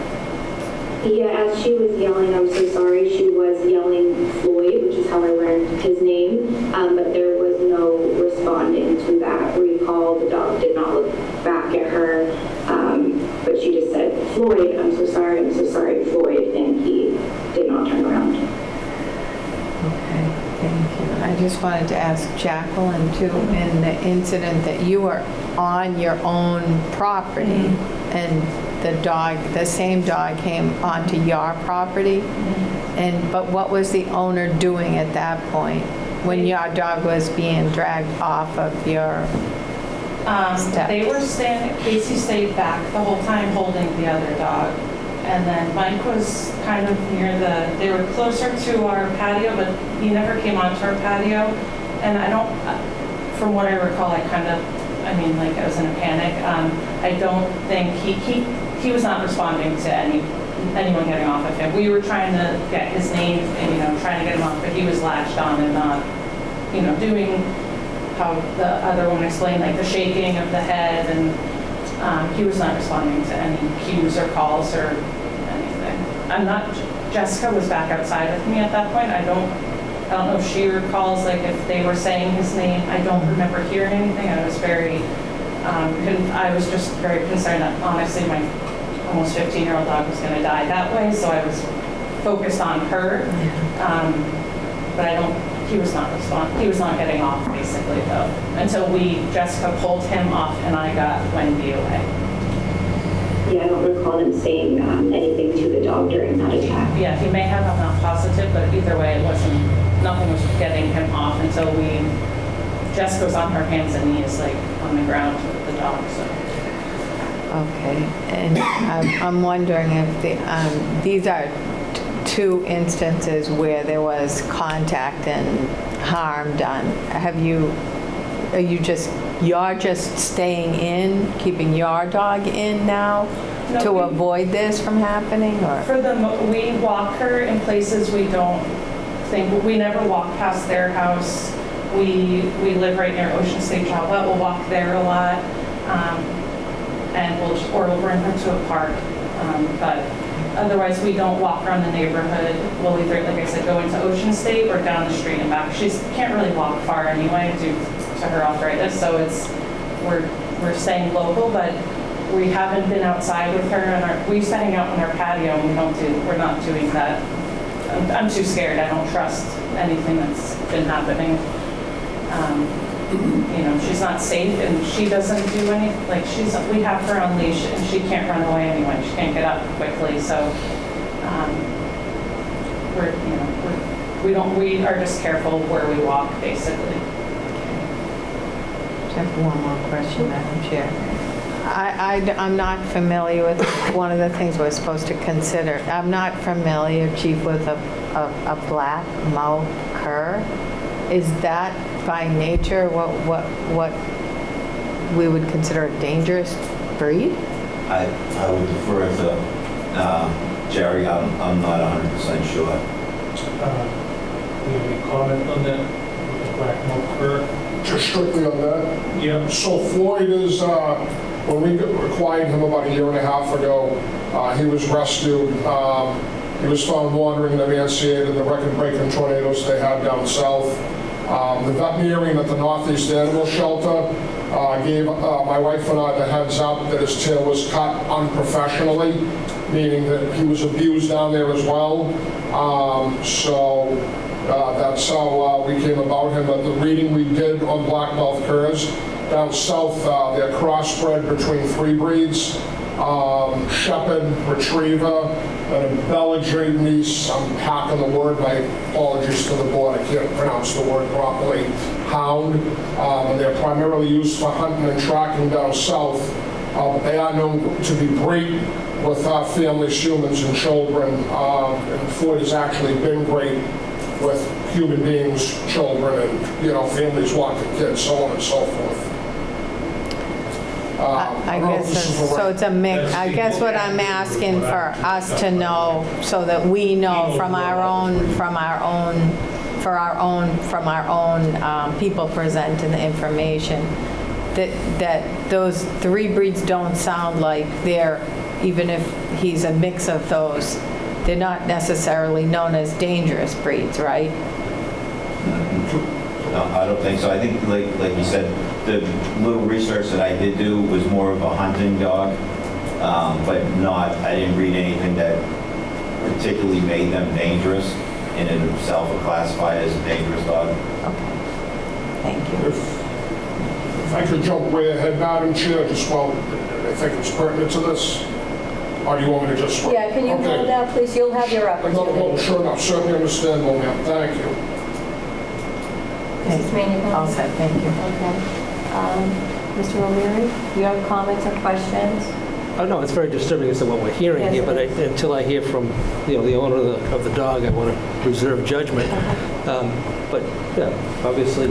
Yeah, as she was yelling, "I'm so sorry," she was yelling Floyd, which is how I learned his name, but there was no responding to that recall. The dog did not look back at her, but she just said, "Floyd, I'm so sorry, Floyd," and he did not turn around. Okay, thank you. I just wanted to ask Jacqueline too, in the incident that you were on your own property and the same dog came onto your property, but what was the owner doing at that point when your dog was being dragged off of your They were standing, Casey stayed back the whole time holding the other dog. And then Mike was kind of near they were closer to our patio, but he never came onto our patio. And I don't, from what I recall, like I was in a panic. I don't think he was not responding to anyone getting off of him. We were trying to get his name and, trying to get him off, but he was latched on and not, doing how the other one explained, like the shaking of the head, and he was not responding to any cues or calls or anything. Jessica was back outside with me at that point. I don't know if she recalls, like, if they were saying his name. I don't remember hearing anything. I was just very concerned that, honestly, my almost 15-year-old dog was going to die that way, so I was focused on her. But he was not getting off, basically, though, until Jessica pulled him off and I got Wendy away. Yeah, I don't recall them saying anything to the dog during that attack. Yeah, he may have, I'm not positive, but either way, nothing was getting him off until Jessica was on her hands and knees, like, on the ground with the dog, so. Okay, and I'm wondering if these are two instances where there was contact and harm done. You're just staying in, keeping your dog in now to avoid this from happening, or? We walk her in places we never walk past their house. We live right near Ocean State Child Vet. We'll walk there a lot, and we'll bring her to a park, but otherwise, we don't walk around the neighborhood. We'll either, like I said, go into Ocean State or down the street and back. She can't really walk far anyway due to her arthritis, so we're staying local, but we haven't been outside with her. And we used to hang out on our patio, and we're not doing that. I'm too scared. I don't trust anything that's been happening. She's not safe, and she doesn't do anything. Like, we have her on leash, and she can't run away anyway. She can't get up quickly, so we are just careful where we walk, basically. I have one more question, Madam Chair. I'm not familiar with one of the things we're supposed to consider. I'm not familiar, Chief, with a black mouth cur. Is that by nature what we would consider a dangerous breed? I would defer to Jerry. I'm not 100% sure. Do you have any comment on that? Black mouth cur? Just strictly on that? Yeah. So Floyd is, when we acquired him about a year and a half ago, he was rescued. He was found wandering the emaciated in the record-breaking tornadoes they had down south. The veterinarian at the Northeast Animal Shelter gave my wife and I the heads up that his tail was cut unprofessionally, meaning that he was abused down there as well. So that's how we came about him. The reading we did on blackmouth curs down south, they're crossbred between three breeds: Shepherd, Retriever, and a Belgianese. I'm hacking the word. My apologies to the board. I can't pronounce the word properly. Hound. And they're primarily used for hunting and tracking down south. But they are known to be great with families, humans, and children. And Floyd has actually been great with human beings, children, and families walking kids, so on and so forth. I guess so. It's a mix. I guess what I'm asking for us to know, so that we know from our own people presenting the information, that those three breeds don't sound like they're, even if he's a mix of those, they're not necessarily known as dangerous breeds, right? No, I don't think so. I think, like you said, the little research that I did do was more of a hunting dog, but I didn't read anything that particularly made them dangerous and in itself are classified as a dangerous dog. Okay. Thank you. If I could jump way ahead, Madam Chair, I think it's pertinent to this. Or do you want me to just... Yeah, can you hold that, please? You'll have your opportunity. No, sure enough. Certainly understandable, ma'am. Thank you. Mrs. Manuel? All set, thank you. Okay. Mr. O'Leary, do you have comments or questions? Oh, no, it's very disturbing as to what we're hearing Yes, here, but it is. until I hear from, the owner of the dog, I want to reserve judgment. But, yeah, obviously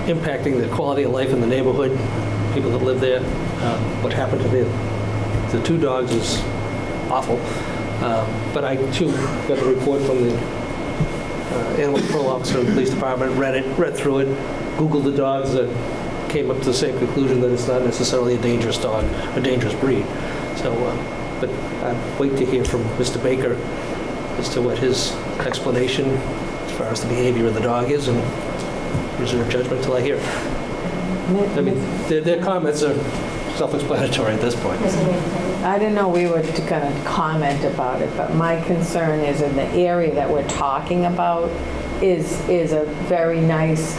impacting the quality of life in the neighborhood, people that live there. What happened to the two dogs is awful. But I, too, got the report from the animal control officer in the police department, read through it, Googled the dogs, came up to the same conclusion that it's not necessarily a dangerous dog, a dangerous breed. So, but I'll wait to hear from Mr. Baker as to what his explanation as far as the behavior of the dog is, and reserve judgment until I hear. I mean, their comments are self-explanatory at this point. I didn't know we were going to comment about it, but my concern is in the area that we're talking about is a very nice,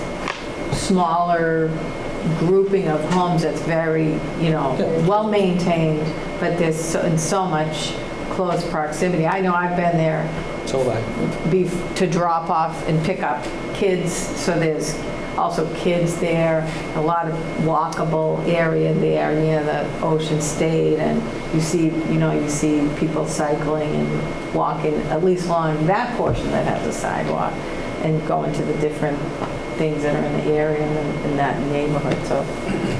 smaller grouping of homes that's very, well-maintained, but there's in so much close proximity. I know I've been there So have I. to drop off and pick up kids, so there's also kids there, a lot of walkable area there near the Ocean State, and you see people cycling and walking, at least along that portion that has a sidewalk, and going to the different things that are in the area and in that neighborhood. So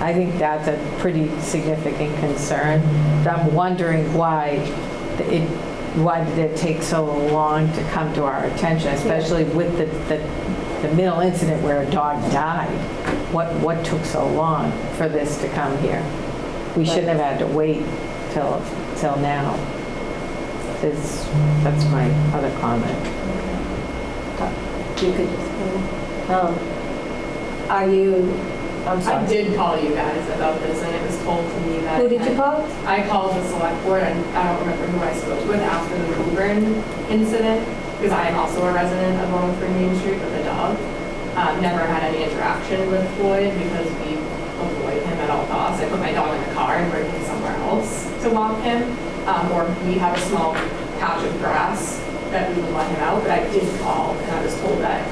I think that's a pretty significant concern. But I'm wondering why did it take so long to come to our attention, especially with the middle incident where a dog died? What took so long for this to come here? We shouldn't have had to wait till now. That's my other comment. You could, I'm sorry. I did call you guys about this, and it was told to me that... Who did you call? I called the select board, and I don't remember who I spoke with after the Woburn incident, because I am also a resident of 103 Main Street with a dog. Never had any interaction with Floyd because we avoid him at all costs. I put my dog in the car and bring him somewhere else to walk him, or we have a small patch of grass that we would let him out, but I did call, and I was told that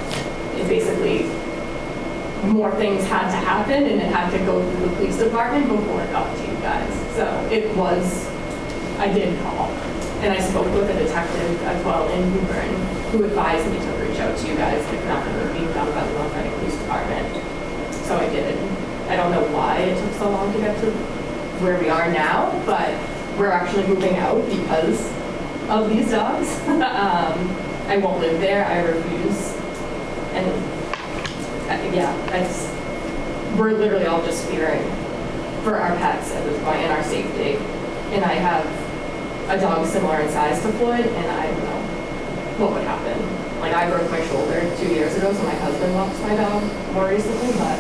it basically more things had to happen, and it had to go through the police department before it got to you guys. So I did call, and I spoke with a detective as well in Woburn, who advised me to reach out to you guys if nothing was being done by the North Reading Police Department. So I did. I don't know why it took so long to get to where we are now, but we're actually moving out because of these dogs. I won't live there. I refuse. And we're literally all just fearing for our pets at this point and our safety. And I have a dog similar in size to Floyd, and I don't know what would happen. Like, I broke my shoulder 2 years ago, so my husband walks my dog more recently, but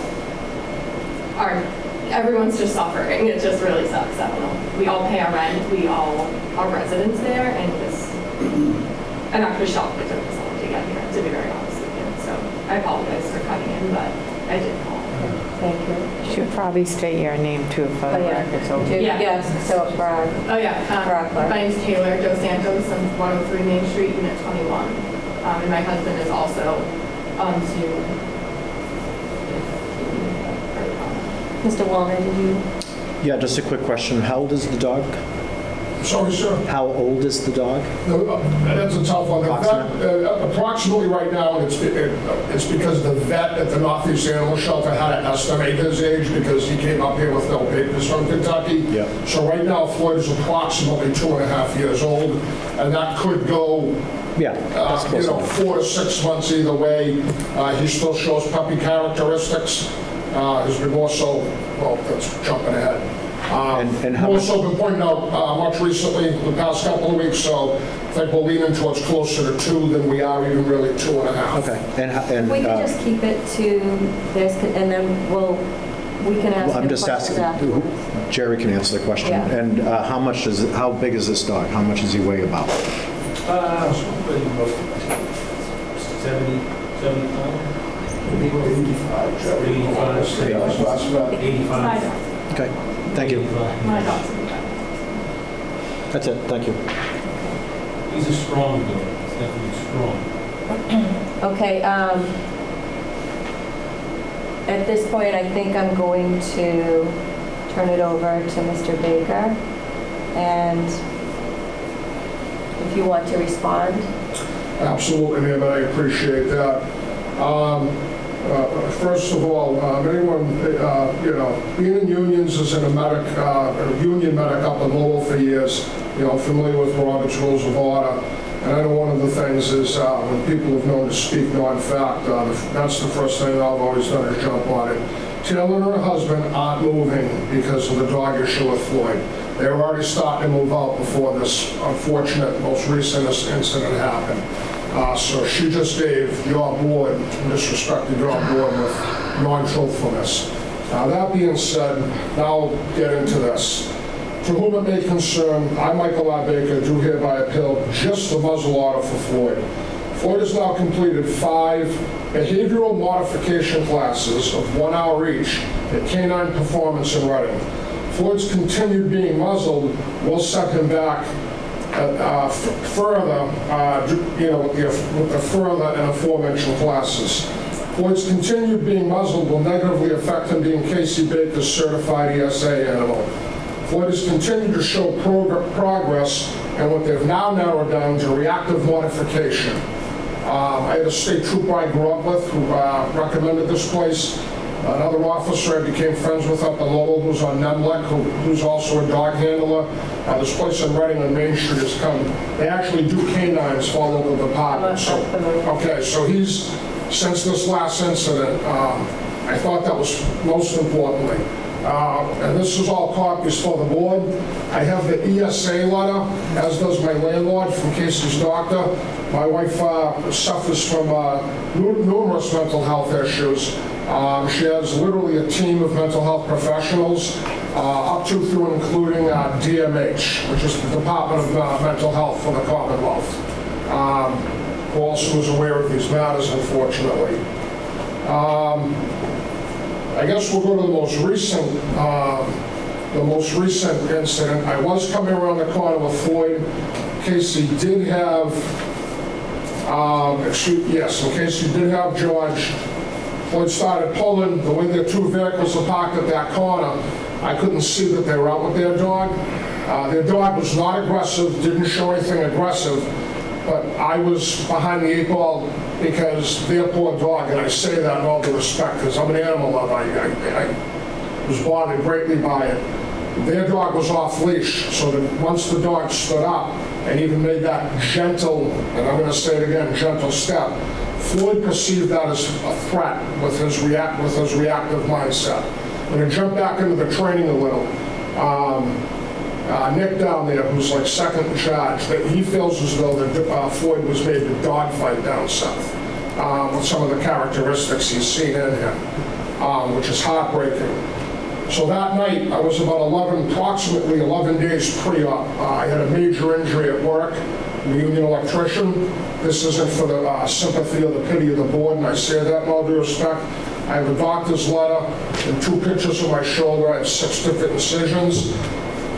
everyone's just suffering. It just really sucks. I don't know. We all pay our rent. We all are residents there, and I'm actually shocked it took this long to get here, to be very honest with you. So I apologize for cutting in, but I did call. Thank you. Should probably state your name too for the record. So Yes, so Brad. Oh, yeah. My name's Taylor Dos Santos. I'm 103 Main Street, Unit 21. And my husband is also on Zoom. Mr. Wallner, did you? Yeah, just a quick question. How old is the dog? Sorry, sir. How old is the dog? That's a tough one. Approximately right now, it's because the vet at the Northeast Animal Shelter had to estimate his age because he came up here with no papers from Kentucky. Yeah. So right now, Floyd is approximately 2.5 years old, and that could go 4 to 6 months either way. He still shows puppy characteristics. He's been more so, well, that's jumping ahead. And how also been pointing out much recently, the past couple of weeks, so I think we're leaning towards closer to 2 than we are even really 2.5. Okay. And We can just keep it to this, and then we can ask I'm him just questions asking. afterwards. Jerry can answer the question. Yeah. And how big is this dog? How much does he weigh about? 70 pounds. 85. Okay, thank you. My dog's That's it, thank you. He's a strong dog. He's definitely strong. Okay, At this point, I think I'm going to turn it over to Mr. Baker, and if you want to respond. Absolutely, ma'am, I appreciate that. First of all, anyone, being in unions as a union medic up in Lowell for years, familiar with Robert's Rules of Order. And I know one of the things is when people have known to speak non-fact, that's the first thing I've always done is jump on it. Taylor and her husband aren't moving because of the dog issue with Floyd. They were already starting to move out before this unfortunate, most recent incident happened. So she just gave your board, disrespected your board with non-truthfulness. Now that being said, now I'll get into this. To whom it may concern, I, Michael R. Baker, do hereby appeal just the muzzle order for Floyd. Floyd has now completed 5 behavioral modification classes of 1 hour each at Canine Performance in Reading. Floyd's continued being muzzled will set him back further, with the further and aforementioned classes. Floyd's continued being muzzled will negatively affect him being Casey Baker's certified ESA animal. Floyd has continued to show progress and what they've now narrowed down to reactive modification. I had a state trooper I grew up with who recommended this place. Another officer I became friends with up in Lowell who's on Nemlik, who's also a dog handler. This place in Reading on Main Street has come. They actually do canines for local departments. So he's, since this last incident, I thought that was most importantly. And this is all copies for the board. I have the ESA letter, as does my landlord from Casey's doctor. My wife suffers from numerous mental health issues. She has literally a team of mental health professionals, up to through and including DMH, which is the Department of Mental Health for the Commonwealth, who also is aware of these matters, unfortunately. I guess we'll go to the most recent incident. I was coming around the corner with Floyd. Casey did have, Casey did have George. Floyd started pulling. The way their 2 vehicles were parked at that corner, I couldn't see that they were out with their dog. Their dog was not aggressive, didn't show anything aggressive, but I was behind the 8 ball because their poor dog, and I say that in all due respect because I'm an animal lover, I was bothered greatly by it. Their dog was off leash, so that once the dog stood up and even made that gentle, and I'm going to say it again, gentle step, Floyd perceived that as a threat with his reactive mindset. I'm going to jump back into the training a little. Nick down there, who's like second in charge, that he feels as though that Floyd was made to dogfight down south with some of the characteristics he's seen in him, which is heartbreaking. So that night, I was about approximately 11 days pre-op. I had a major injury at work. I'm a union electrician. This isn't for the sympathy or the pity of the board, and I say that in all due respect. I have a doctor's letter and 2 pictures of my shoulder. I have 6 different incisions.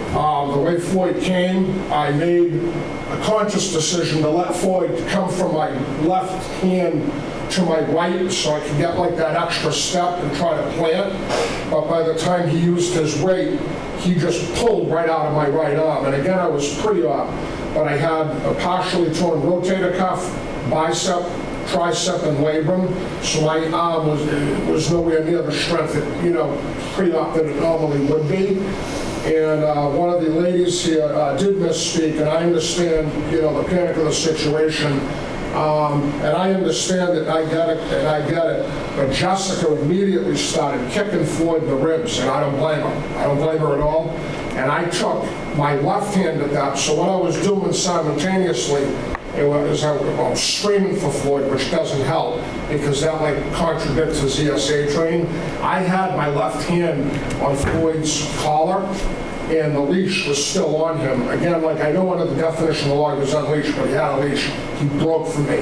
The way Floyd came, I made a conscious decision to let Floyd come from my left hand to my right so I could get like that extra step and try to plant. But by the time he used his weight, he just pulled right out of my right arm. And again, I was pre-op, but I had a partially torn rotator cuff, bicep, tricep, and labrum. So my arm was nowhere near the strength that, pre-op that it normally would be. And one of the ladies here did misspeak, and I understand, the panic of the situation. And I understand it, I get it. But Jessica immediately started kicking Floyd in the ribs, and I don't blame her. I don't blame her at all. And I took my left hand at that, so what I was doing simultaneously, I was screaming for Floyd, which doesn't help, because that contradicts his ESA training. I had my left hand on Floyd's collar, and the leash was still on him. Again, I know under the definition of the law he was unleashed, but he had a leash. He broke from me.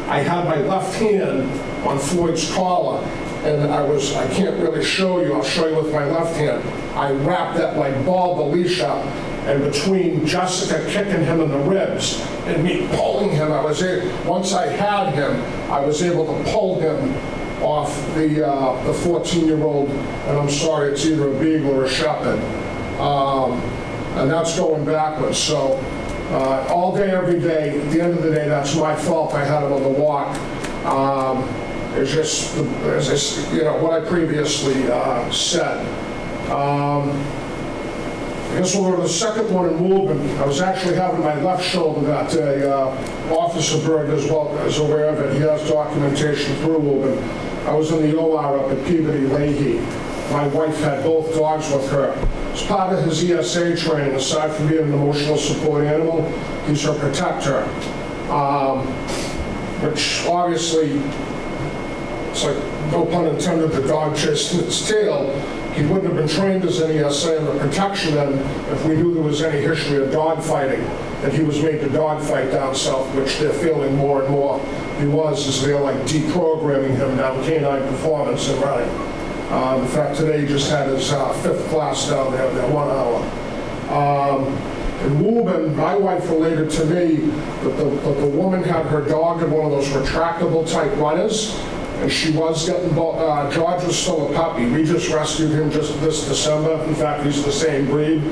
I had my left hand on Floyd's collar, and I can't really show you. I'll show you with my left hand. I wrapped that, balled the leash up, and between Jessica kicking him in the ribs and me pulling him, once I had him, I was able to pull him off the 14-year-old, and I'm sorry, it's either a beagle or a shepherd. And that's going backwards. So all day, every day, at the end of the day, that's my fault. I had him on the walk. It's just, what I previously said. I guess we'll go to the second one in Woburn. I was actually having my left shoulder that day. Officer Berg, as well, is aware of it. He has documentation through Woburn. I was in the OR up at Peabody Leahy. My wife had both dogs with her. As part of his ESA training, aside from being an emotional support animal, he's her protector. Which obviously, it's like, no pun intended, the dog chasing its tail. He wouldn't have been trained as an ESA in the protection end if we knew there was any history of dog fighting, that he was made to dog fight down south, which they're feeling more and more he was, as they're like deprogramming him down Canine Performance in Reading. In fact, today he just had his 5th class down there in 1 hour. In Woburn, my wife related to me that the woman had her dog in one of those retractable type runners, and she was getting, George was still a puppy. We just rescued him just this December. In fact, he's the same breed.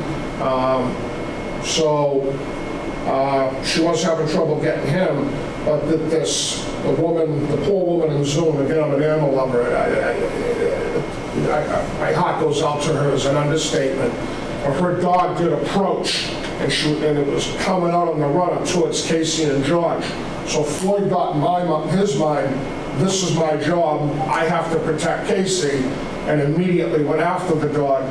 She was having trouble getting him, but the poor woman in Zoom, again, I'm an animal lover, my heart goes out to her as an understatement. But her dog did approach, and it was coming out on the run towards Casey and George. So Floyd got in his mind, this is my job, I have to protect Casey, and immediately went after the dog.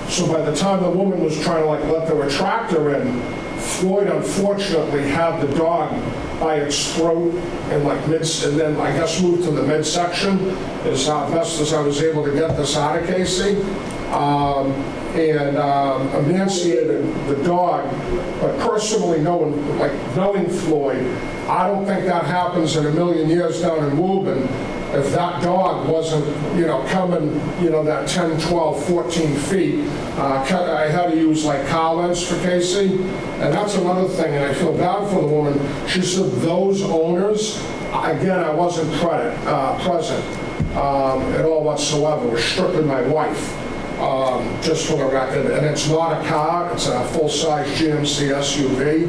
So by the time the woman was trying to let the retractor in, Floyd unfortunately had the dog by its throat and then I guess moved to the midsection as best as I was able to get this out of Casey. And emaciated the dog, but personally knowing Floyd, I don't think that happens in a million years down in Woburn if that dog wasn't, coming, that 10, 12, 14 feet. I had to use car lens for Casey, and that's another thing, and I feel bad for the woman. She said those owners, again, I wasn't present at all whatsoever, it was strictly my wife. Just for the record, and it's not a car, it's a full-size GMC SUV.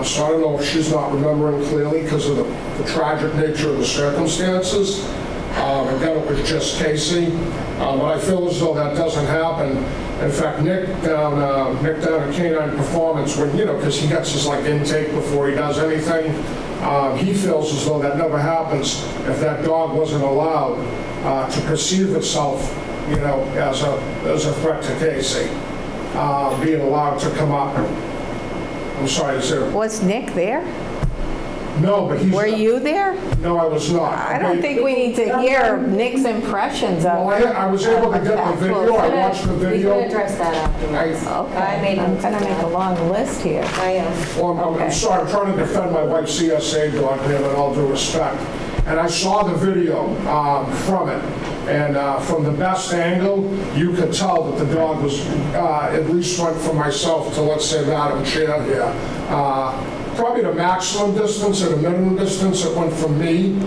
So I don't know if she's not remembering clearly because of the tragic nature of the circumstances. Again, it was just Casey. But I feel as though that doesn't happen. In fact, Nick down at Canine Performance, because he gets his intake before he does anything, he feels as though that never happens if that dog wasn't allowed to perceive itself as a threat to Casey, being allowed to come up. I'm sorry, sir. Was Nick there? No, but he's... Were you there? No, I was not. I don't think we need to hear Nick's impressions of... Well, I was able to get the video. I watched the video. We can address that afterwards. Okay. I'm going to make a long list here. I am. Well, I'm sorry. I'm trying to defend my wife's CSA dog here with all due respect. And I saw the video from it. And from the best angle, you could tell that the dog was, at least went from myself to, let's say, Madam Chair here. Probably the maximum distance or the minimum distance, it went from me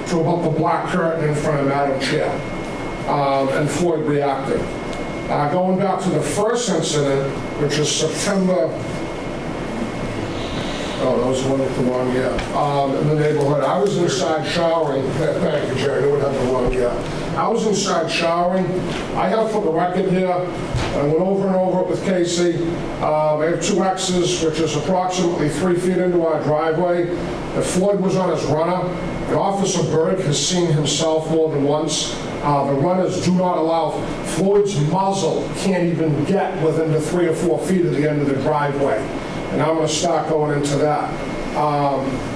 to about the black curtain in front of Madam Chair. And Floyd reacted. Going back to the first incident, which is September, oh, that was the one with the wrong year. In the neighborhood, I was inside showering. Thank you, Jerry. I knew it had the wrong year. I was inside showering. I have for the record here, I went over and over it with Casey. I have 2 X's, which is approximately 3 feet into our driveway. If Floyd was on his runner, the Officer Berg has seen himself more than once. The runners do not allow, Floyd's muzzle can't even get within the 3 or 4 feet of the end of the driveway. And I'm going to start going into that.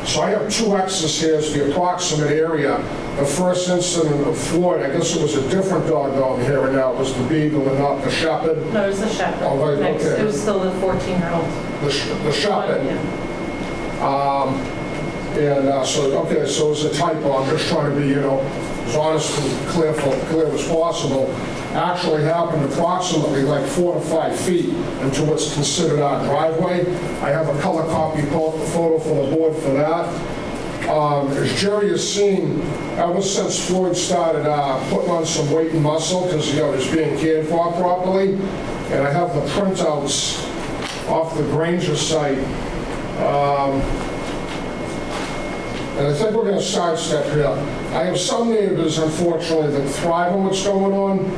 So I have 2 X's here as the approximate area. The first incident of Floyd, I guess it was a different dog down here, and now it was the Beagle and not the Shepherd. No, it was the Shepherd. Oh, right, Next, okay. it was still the 14-year-old. The Shepherd. Yeah. So it was a typo. I'm just trying to be, as honest and clear as possible. Actually happened approximately 4 to 5 feet into what's considered our driveway. I have a color copy photo for the board for that. As Jerry has seen, ever since Floyd started putting on some weight and muscle, because he was being cared for properly, and I have the printouts off the Granger site. And I think we're going to sidestep here. I have some neighbors, unfortunately, that thrive on what's going on.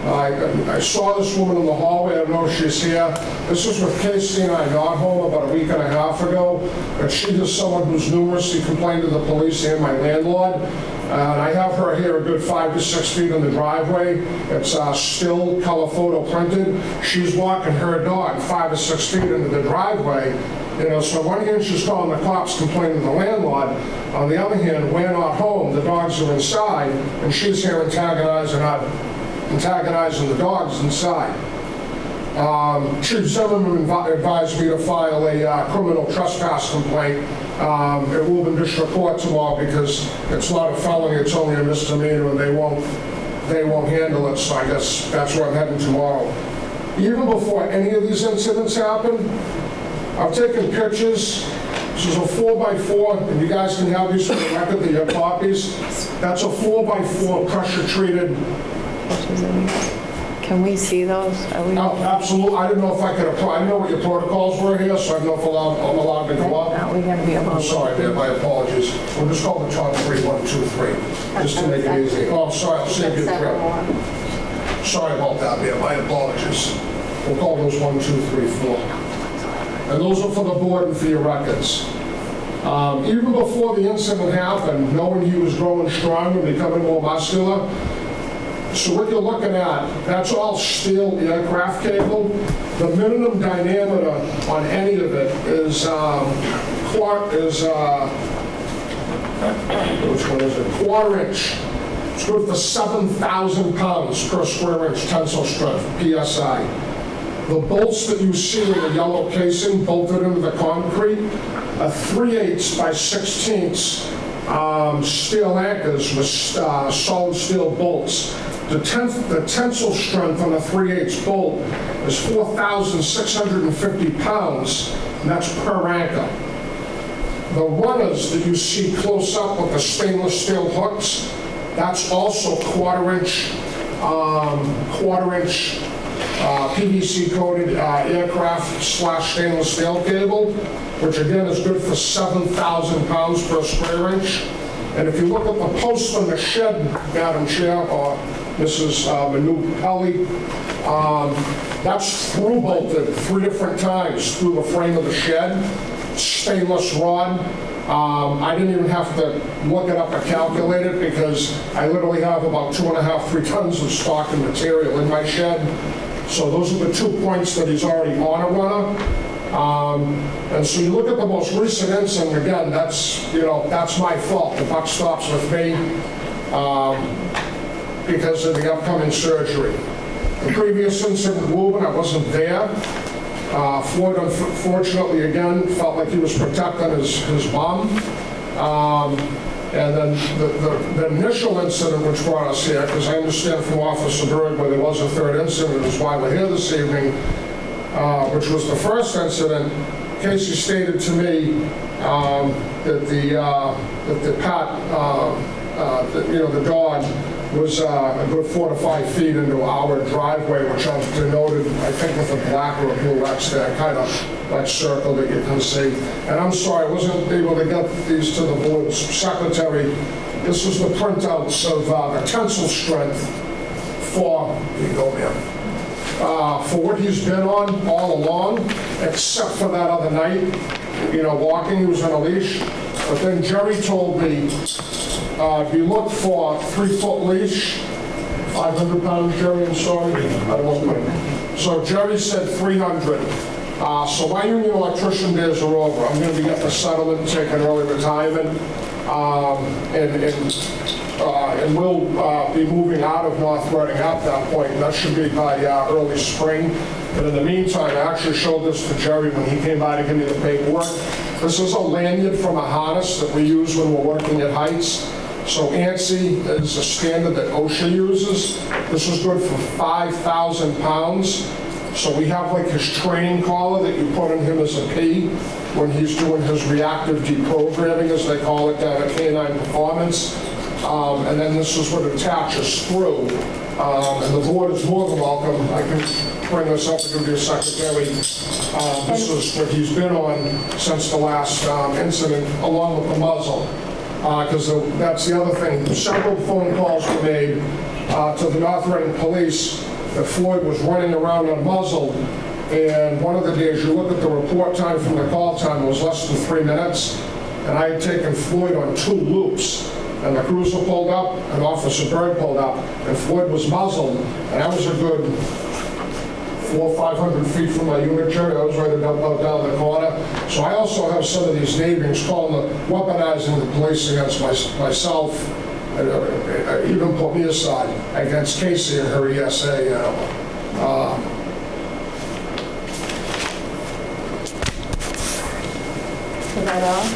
I saw this woman in the hallway. I don't know if she's here. This was with Casey and I not home about a week and a half ago. And she is someone who's numerously complained to the police and my landlord. And I have her here a good 5 to 6 feet in the driveway. It's still color photo printed. She's walking her dog 5 or 6 feet into the driveway. So on one hand, she's calling the cops, complaining to the landlord. On the other hand, we're not home, the dogs are inside, and she's here antagonizing the dogs inside. Chief Zimmerman advised me to file a criminal trespass complaint at Woburn District Court tomorrow because it's not a felony, it's only a misdemeanor, and they won't handle it, so I guess that's where I'm heading tomorrow. Even before any of these incidents happened, I've taken pictures. This is a 4x4, and you guys can have these for the record, that you have copies. That's a 4x4 pressure-treated. Can we see those? Oh, absolutely. I didn't know if I could apply. I didn't know what your protocols were here, so I don't know if I'm allowed to go up. No, we gotta be able to. I'm sorry, man. My apologies. We'll just call the top 3, 1, 2, 3, just to make it easy. Oh, I'm sorry. I'll save you a trip. Sorry about that, man. My apologies. We'll call those 1, 2, 3, 4. And those are for the board and for your records. Even before the incident happened, knowing he was growing stronger and becoming more muscular, so what you're looking at, that's all steel aircraft cable. The minimum diameter on any of it is, quarter inch. It's good for 7,000 pounds per square inch tensile strength, PSI. The bolts that you see in the yellow casing bolted into the concrete are 3/8 by 16 steel anchors with solid steel bolts. The tensile strength on a 3/8 bolt is 4,650 pounds, and that's per anchor. The runners that you see close up with the stainless steel hooks, that's also quarter inch PVC coated aircraft / stainless steel cable, which again is good for 7,000 pounds per square inch. And if you look at the post on the shed, Madam Chair, or Mrs. Manu-Pelli, that's through bolted 3 different times through the frame of the shed, stainless rod. I didn't even have to look it up or calculate it because I literally have about 2.5, 3 tons of stock and material in my shed. So those are the 2 points that he's already on a runner. And so you look at the most recent incident, again, that's my fault. The buck stops with me because of the upcoming surgery. The previous incident in Woburn, I wasn't there. Floyd, unfortunately, again, felt like he was protecting his mom. And then the initial incident which brought us here, because I understand from Officer Berg where there was a 3rd incident, is why we're here this evening, which was the first incident. Casey stated to me that the dog was a good 4 to 5 feet into our driveway, which I've denoted, I think, with a black or a blue X there, kind of like circle that you can see. And I'm sorry, I wasn't able to get these to the board's secretary. This was the printouts of the tensile strength for, here you go, ma'am, for what he's been on all along, except for that other night, walking, he was on a leash. But then Jerry told me, if you look for a 3-foot leash, 500 pounds, Jerry, I'm sorry. I don't know. So Jerry said 300. So my union electrician days are over. I'm going to be getting a settlement, taking early retirement, and we'll be moving out of North Reading at that point. And that should be by early spring. But in the meantime, I actually showed this to Jerry when he came by to give me the paperwork. This is a lanyard from a harness that we use when we're working at heights. So ANSI is a standard that OSHA uses. This is good for 5,000 pounds. So we have like his training collar that you put on him as a P when he's doing his reactive deprogramming, as they call it down at Canine Performance. And then this is what attaches through. And the board is more than welcome. I can bring this up to your secretary. This is what he's been on since the last incident, along with the muzzle. Because that's the other thing. Several phone calls were made to the North Reading Police that Floyd was running around unmuzzled. And one of the days, you look at the report time from the call time, it was less than 3 minutes. And I had taken Floyd on 2 loops. And the cruiser pulled up, and Officer Bird pulled up, and Floyd was muzzled. And that was a good 400 or 500 feet from my unit, Jerry. I was right about down the corner. So I also have some of these neighbors calling weaponizing the police against myself, even put me aside, against Casey and her ESA. Is that all?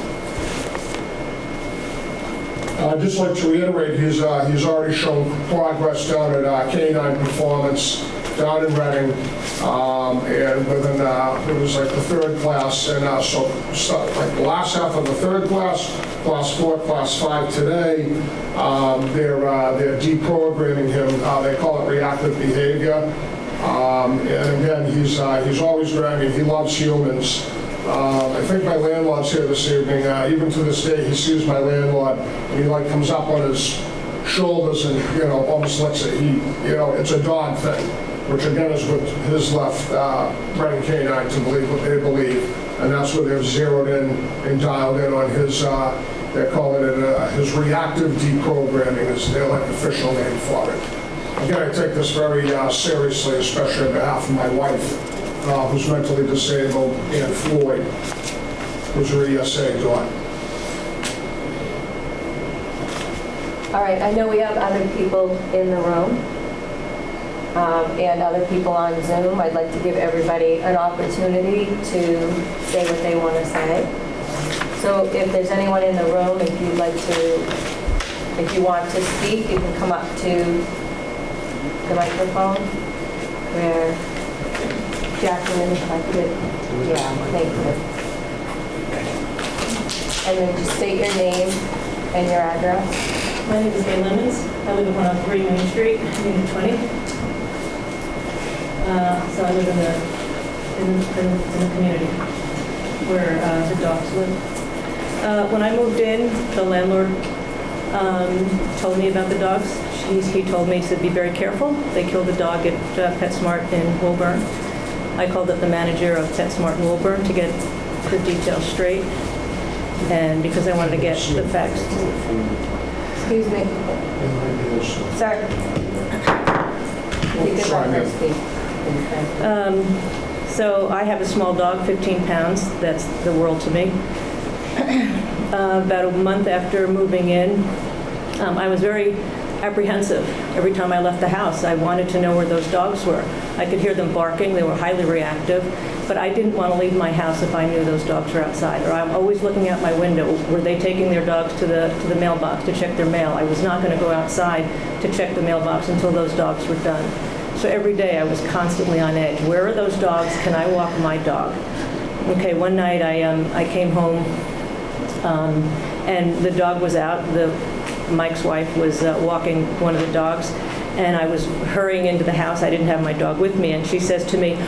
I'd just like to reiterate, he's already shown progress down at Canine Performance down in Reading, and within it was like the 3rd class, and so like the last half of the 3rd class, class 4, class 5 today, they're deprogramming him. They call it reactive behavior, and again, he's always dragging. He loves humans. I think my landlord's here this evening. Even to this day, he sees my landlord, and he like comes up on his shoulders and almost lets it. It's a dog thing, which again is what his left Reading Canine to believe what they believe, and that's where they've zeroed in and dialed in on his. They're calling it his reactive deprogramming is their like official name for it. Again, I take this very seriously, especially on behalf of my wife. Who's mentally disabled, and Floyd, who's her ESA daughter. All right, I know we have other people in the room and other people on Zoom. I'd like to give everybody an opportunity to say what they want to say. So if there's anyone in the room, if you want to speak, you can come up to the microphone where Jacqueline, if I could, thank you. And then just state your name and your address. My name is Gay Lemons. I live at 103 Main Street, Unit 20. So I live in the community where the dogs live. When I moved in, the landlord told me about the dogs. He told me to be very careful. They killed a dog at PetSmart in Woburn. I called up the manager of PetSmart in Woburn to get the details straight, and because I wanted to get the facts. Excuse me. Sir. You can let her speak. So I have a small dog, 15 pounds. That's the world to me. About a month after moving in, I was very apprehensive. Every time I left the house, I wanted to know where those dogs were. I could hear them barking. They were highly reactive, but I didn't want to leave my house if I knew those dogs were outside. Or I'm always looking out my window. Were they taking their dogs to the mailbox to check their mail? I was not going to go outside to check the mailbox until those dogs were done. So every day I was constantly on edge. Where are those dogs? Can I walk my dog? Okay, one night I came home and the dog was out. Mike's wife was walking one of the dogs, and I was hurrying into the house. I didn't have my dog with me, and she says to me,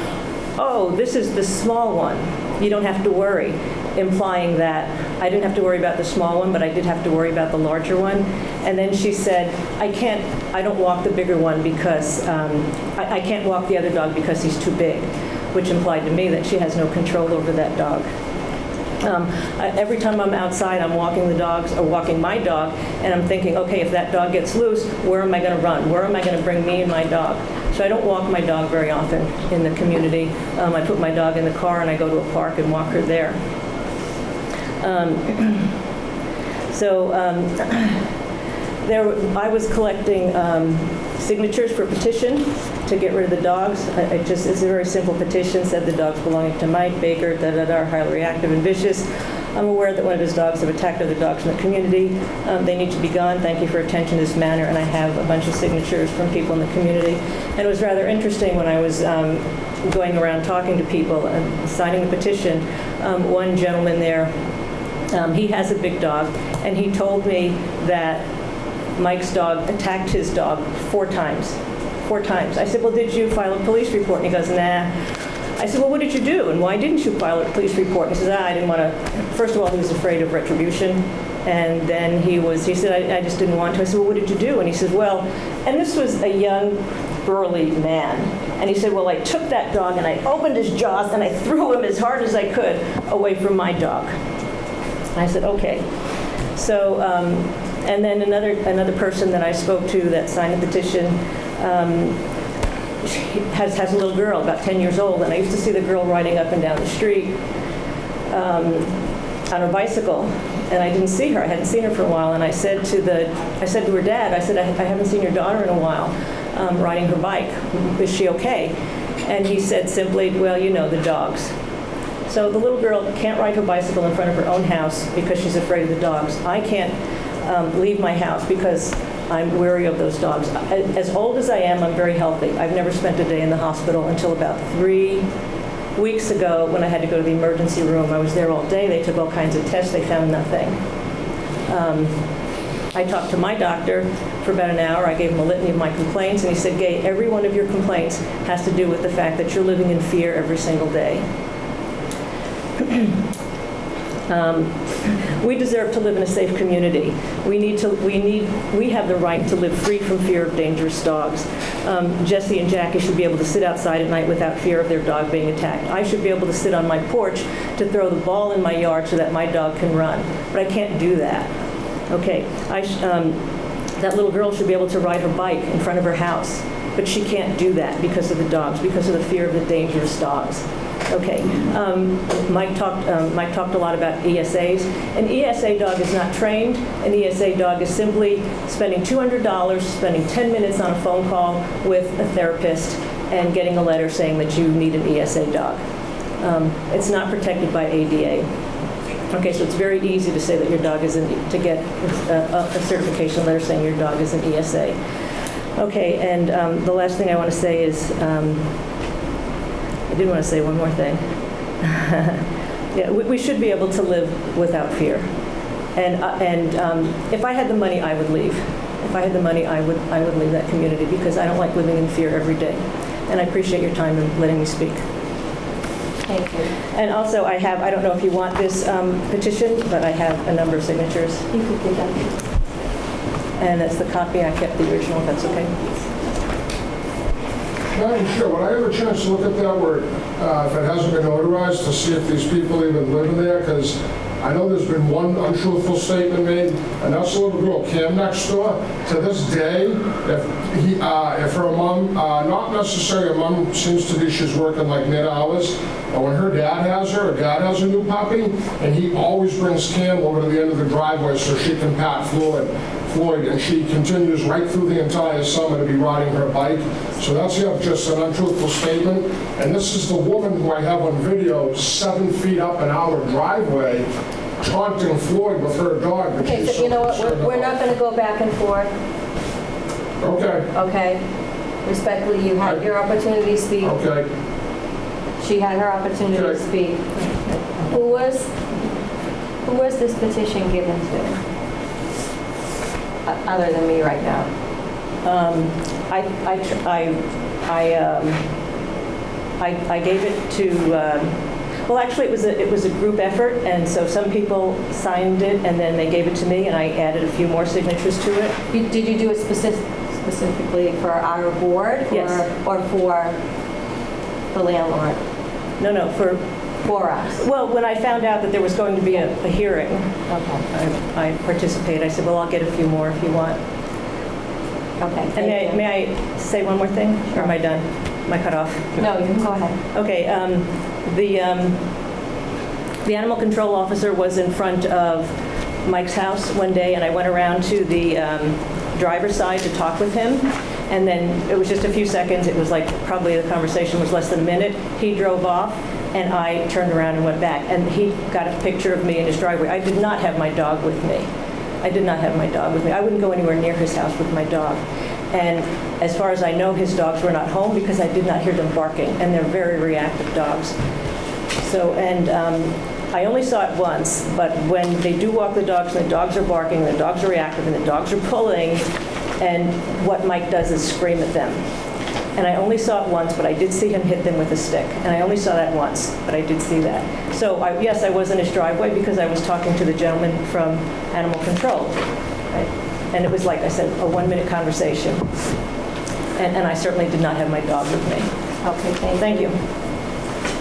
"Oh, this is the small one. You don't have to worry," implying that I didn't have to worry about the small one, but I did have to worry about the larger one. And then she said, I don't walk the bigger one because I can't walk the other dog because he's too big," which implied to me that she has no control over that dog. Every time I'm outside, I'm walking the dogs or walking my dog, and I'm thinking, okay, if that dog gets loose, where am I going to run? Where am I going to bring me and my dog? So I don't walk my dog very often in the community. I put my dog in the car and I go to a park and walk her there. I was collecting signatures for a petition to get rid of the dogs. It's a very simple petition, said the dogs belonging to Mike Baker, are highly reactive and vicious. I'm aware that one of his dogs have attacked other dogs in the community. They need to be gone. Thank you for attention to this matter. And I have a bunch of signatures from people in the community. And it was rather interesting when I was going around talking to people and signing the petition, one gentleman there, he has a big dog, and he told me that Mike's dog attacked his dog 4 times. 4 times. I said, well, did you file a police report? And he goes, nah. I said, well, what did you do? And why didn't you file a police report? And he says, I didn't want to. First of all, he was afraid of retribution. And then he said, I just didn't want to. I said, well, what did you do? And he says, well, and this was a young, burly man. And he said, well, I took that dog and I opened his jaws and I threw him as hard as I could away from my dog. I said, okay. So, and then another person that I spoke to that signed the petition has a little girl, about 10 years old, and I used to see the girl riding up and down the street on her bicycle, and I didn't see her. I hadn't seen her for a while, and I said to her dad, I said, I haven't seen your daughter in a while riding her bike. Is she okay? And he said simply, well, you know, the dogs. So the little girl can't ride her bicycle in front of her own house because she's afraid of the dogs. I can't leave my house because I'm wary of those dogs. As old as I am, I'm very healthy. I've never spent a day in the hospital until about 3 weeks ago when I had to go to the emergency room. I was there all day. They took all kinds of tests. They found nothing. I talked to my doctor for about an hour. I gave him a litany of my complaints, and he said, Gay, every one of your complaints has to do with the fact that you're living in fear every single day. We deserve to live in a safe community. We have the right to live free from fear of dangerous dogs. Jesse and Jackie should be able to sit outside at night without fear of their dog being attacked. I should be able to sit on my porch to throw the ball in my yard so that my dog can run. But I can't do that. Okay, that little girl should be able to ride her bike in front of her house, but she can't do that because of the dogs, because of the fear of the dangerous dogs. Okay, Mike talked a lot about ESAs. An ESA dog is not trained. An ESA dog is simply spending $200, spending 10 minutes on a phone call with a therapist, and getting a letter saying that you need an ESA dog. It's not protected by ADA. Okay, so it's very easy to say that your dog is to get a certification letter saying your dog is an ESA. Okay, and the last thing I want to say is, I did want to say one more thing. Yeah, we should be able to live without fear. And if I had the money, I would leave. If I had the money, I would leave that community because I don't like living in fear every day. And I appreciate your time and letting me speak. Thank you. And also, I don't know if you want this petition, but I have a number of signatures. You could give that. And that's the copy. I kept the original, if that's okay. Madam Chair, when I have a chance to look at that word, if it hasn't been notarized, to see if these people even live in there, because I know there's been one untruthful statement made, and that's the little girl, Cam, next door. To this day, if her mom, not necessarily her mom seems to be, she's working like mid hours, but when her dad has a new puppy, and he always brings Cam over to the end of the driveway so she can pat Floyd, and she continues right through the entire summer to be riding her bike. So that's just an untruthful statement. And this is the woman who I have on video 7 feet up in our driveway taunting Floyd with her dog. Okay, so you know what, we're not going to go back and forth. Okay. Okay? Respectfully, you had your opportunity to speak. Okay. She had her opportunity to speak. Who was this petition given to? Other than me right now. I gave it to. Well, actually, it was a group effort, and so some people signed it, and then they gave it to me, and I added a few more signatures to it. Did you do it specifically for our board, yes, or for the landlord? No, for us. Well, when I found out that there was going to be a hearing, I participated. I said, well, I'll get a few more if you want. Okay. And may I say one more thing, or am I done? Am I cut off? No, you can go ahead. Okay. The animal control officer was in front of Mike's house one day, and I went around to the driver's side to talk with him. And then it was just a few seconds. It was like probably the conversation was less than a minute. He drove off, and I turned around and went back. And he got a picture of me in his driveway. I did not have my dog with me. I did not have my dog with me. I wouldn't go anywhere near his house with my dog. And as far as I know, his dogs were not home because I did not hear them barking, and they're very reactive dogs. So, and I only saw it once, but when they do walk the dogs, and the dogs are barking, and the dogs are reactive, and the dogs are pulling, and what Mike does is scream at them. And I only saw it once, but I did see him hit them with a stick. And I only saw that once, but I did see that. So yes, I was in his driveway because I was talking to the gentleman from Animal Control. Right? And it was, like I said, a 1-minute conversation. And I certainly did not have my dog with me. Okay, Thank you.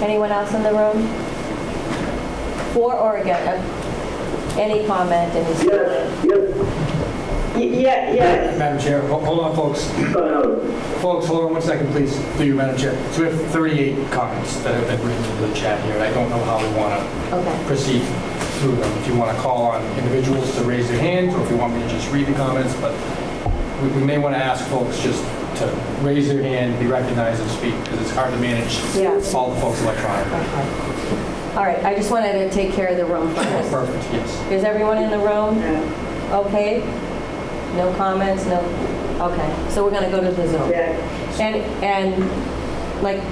Anyone else in the room? For or against? Any comment? Yes. Madam Chair, hold on, folks. Folks, hold on 1 second, please, through you, Madam Chair. So we have 38 comments that have been written into the chat here. I don't know how we want to proceed through them. If you want to call on individuals to raise their hands, or if you want me to just read the comments, but we may want to ask folks just to raise their hand, be recognized, and speak, because it's hard to manage all the folks electronically. All right, I just wanted to take care of the room first. Perfect, yes. Is everyone in the room? Okay. No comments, no, okay. So we're going to go to the Zoom. And like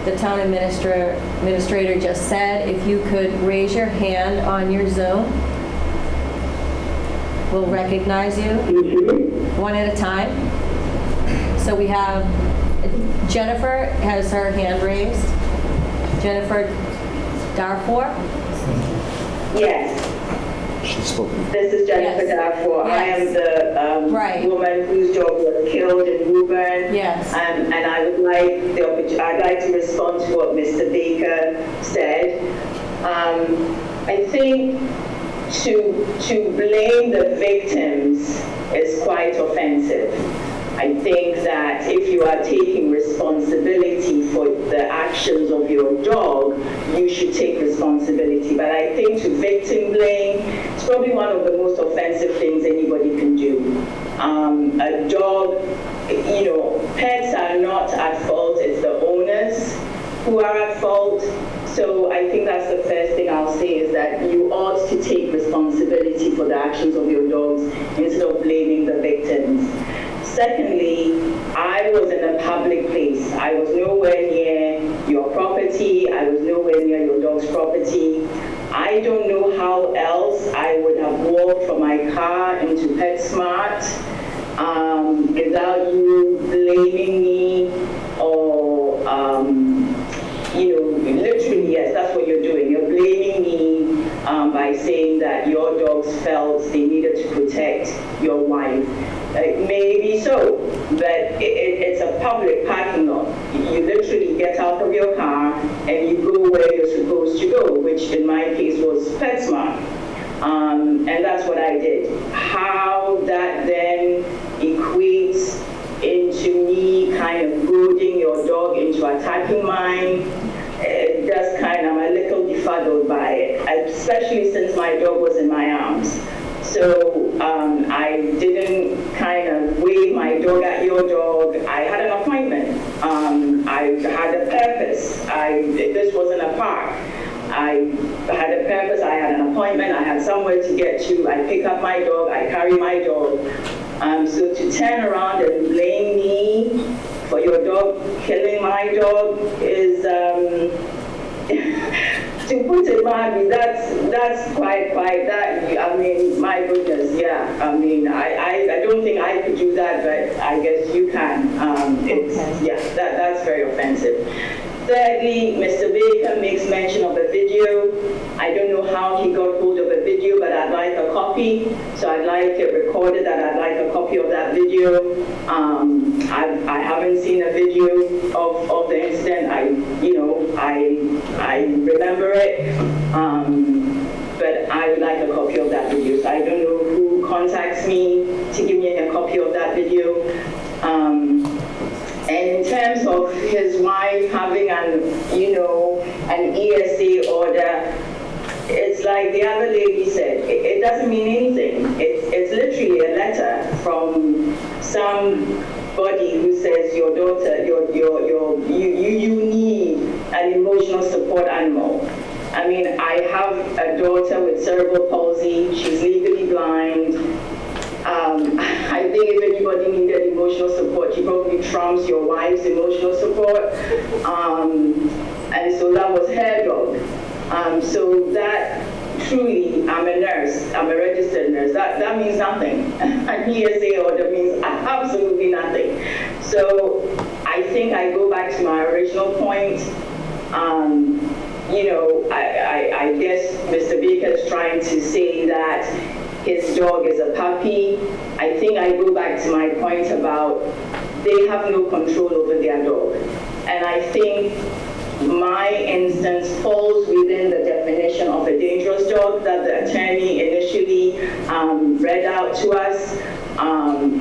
the town administrator just said, if you could raise your hand on your Zoom, we'll recognize you one at a time. So we have, Jennifer has her hand raised. Jennifer Darfour? Yes. She's spoken. This is Jennifer Darfour. I am the woman whose dog was killed in Woburn. Yes. And I would like I'd like to respond to what Mr. Baker said. I think to blame the victims is quite offensive. I think that if you are taking responsibility for the actions of your dog, you should take responsibility. But I think to victim blame, it's probably one of the most offensive things anybody can do. A dog, pets are not at fault, it's the owners who are at fault. So I think that's the first thing I'll say, is that you ought to take responsibility for the actions of your dogs instead of blaming the victims. Secondly, I was in a public place. I was nowhere near your property. I was nowhere near your dog's property. I don't know how else I would have walked from my car into PetSmart without you blaming me or, literally, yes, that's what you're doing. You're blaming me by saying that your dogs felt they needed to protect your wife. Maybe so, but it's a public parking lot. You literally get out of your car and you go where you're supposed to go, which in my case was PetSmart. And that's what I did. How that then equates into me kind of goading your dog into attacking mine, I'm a little befuddled by it, especially since my dog was in my arms. So I didn't kind of wave my dog at your dog. I had an appointment. I had a purpose. This wasn't a park. I had a purpose. I had an appointment. I had somewhere to get to. I pick up my dog. I carry my dog. So to turn around and blame me for your dog killing my dog is, to put it mildly, that's quite that. I mean, my goodness, yeah. I mean, I don't think I could do that, but I guess you can. That's very offensive. Thirdly, Mr. Baker makes mention of a video. I don't know how he got hold of a video, but I'd like a copy. So I'd like it recorded that I'd like a copy of that video. I haven't seen a video of the incident. I remember it, but I would like a copy of that video. So I don't know who contacts me to give me a copy of that video. And in terms of his wife having an ESA order, it's like the other lady said, it doesn't mean anything. It's literally a letter from somebody who says your daughter, you need an emotional support animal. I mean, I have a daughter with cerebral palsy. She's legally blind. I think if anybody needed emotional support, she probably trumps your wife's emotional support. And so that was her dog. So that truly, I'm a nurse, I'm a registered nurse. That means nothing. An ESA order means absolutely nothing. So I think I go back to my original point. I guess Mr. Baker is trying to say that his dog is a puppy. I think I go back to my point about they have no control over their dog. And I think my instance falls within the definition of a dangerous dog that the attorney initially read out to us.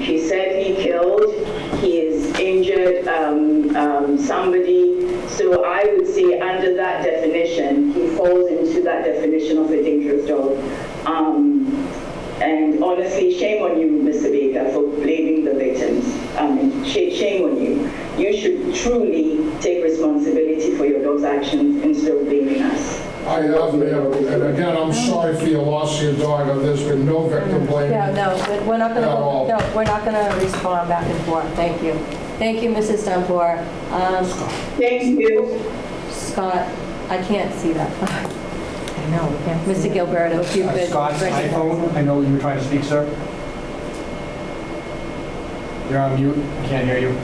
He said he killed, he is injured somebody. So I would say under that definition, he falls into that definition of a dangerous dog. And honestly, shame on you, Mr. Baker, for blaming the victims. Shame on you. You should truly take responsibility for your dog's actions instead of blaming us. I have, ma'am, and again, I'm sorry for your loss of your dog. There's been no victim blaming. Yeah, no, we're not gonna respond back and forth. Thank you. Thank you, Mrs. Dunbar. Thank you. Scott, I can't see that. I know, we can't. Mr. Gilberto, if you could. Scott's iPhone, I know you were trying to speak, sir. You're on mute, can't hear you.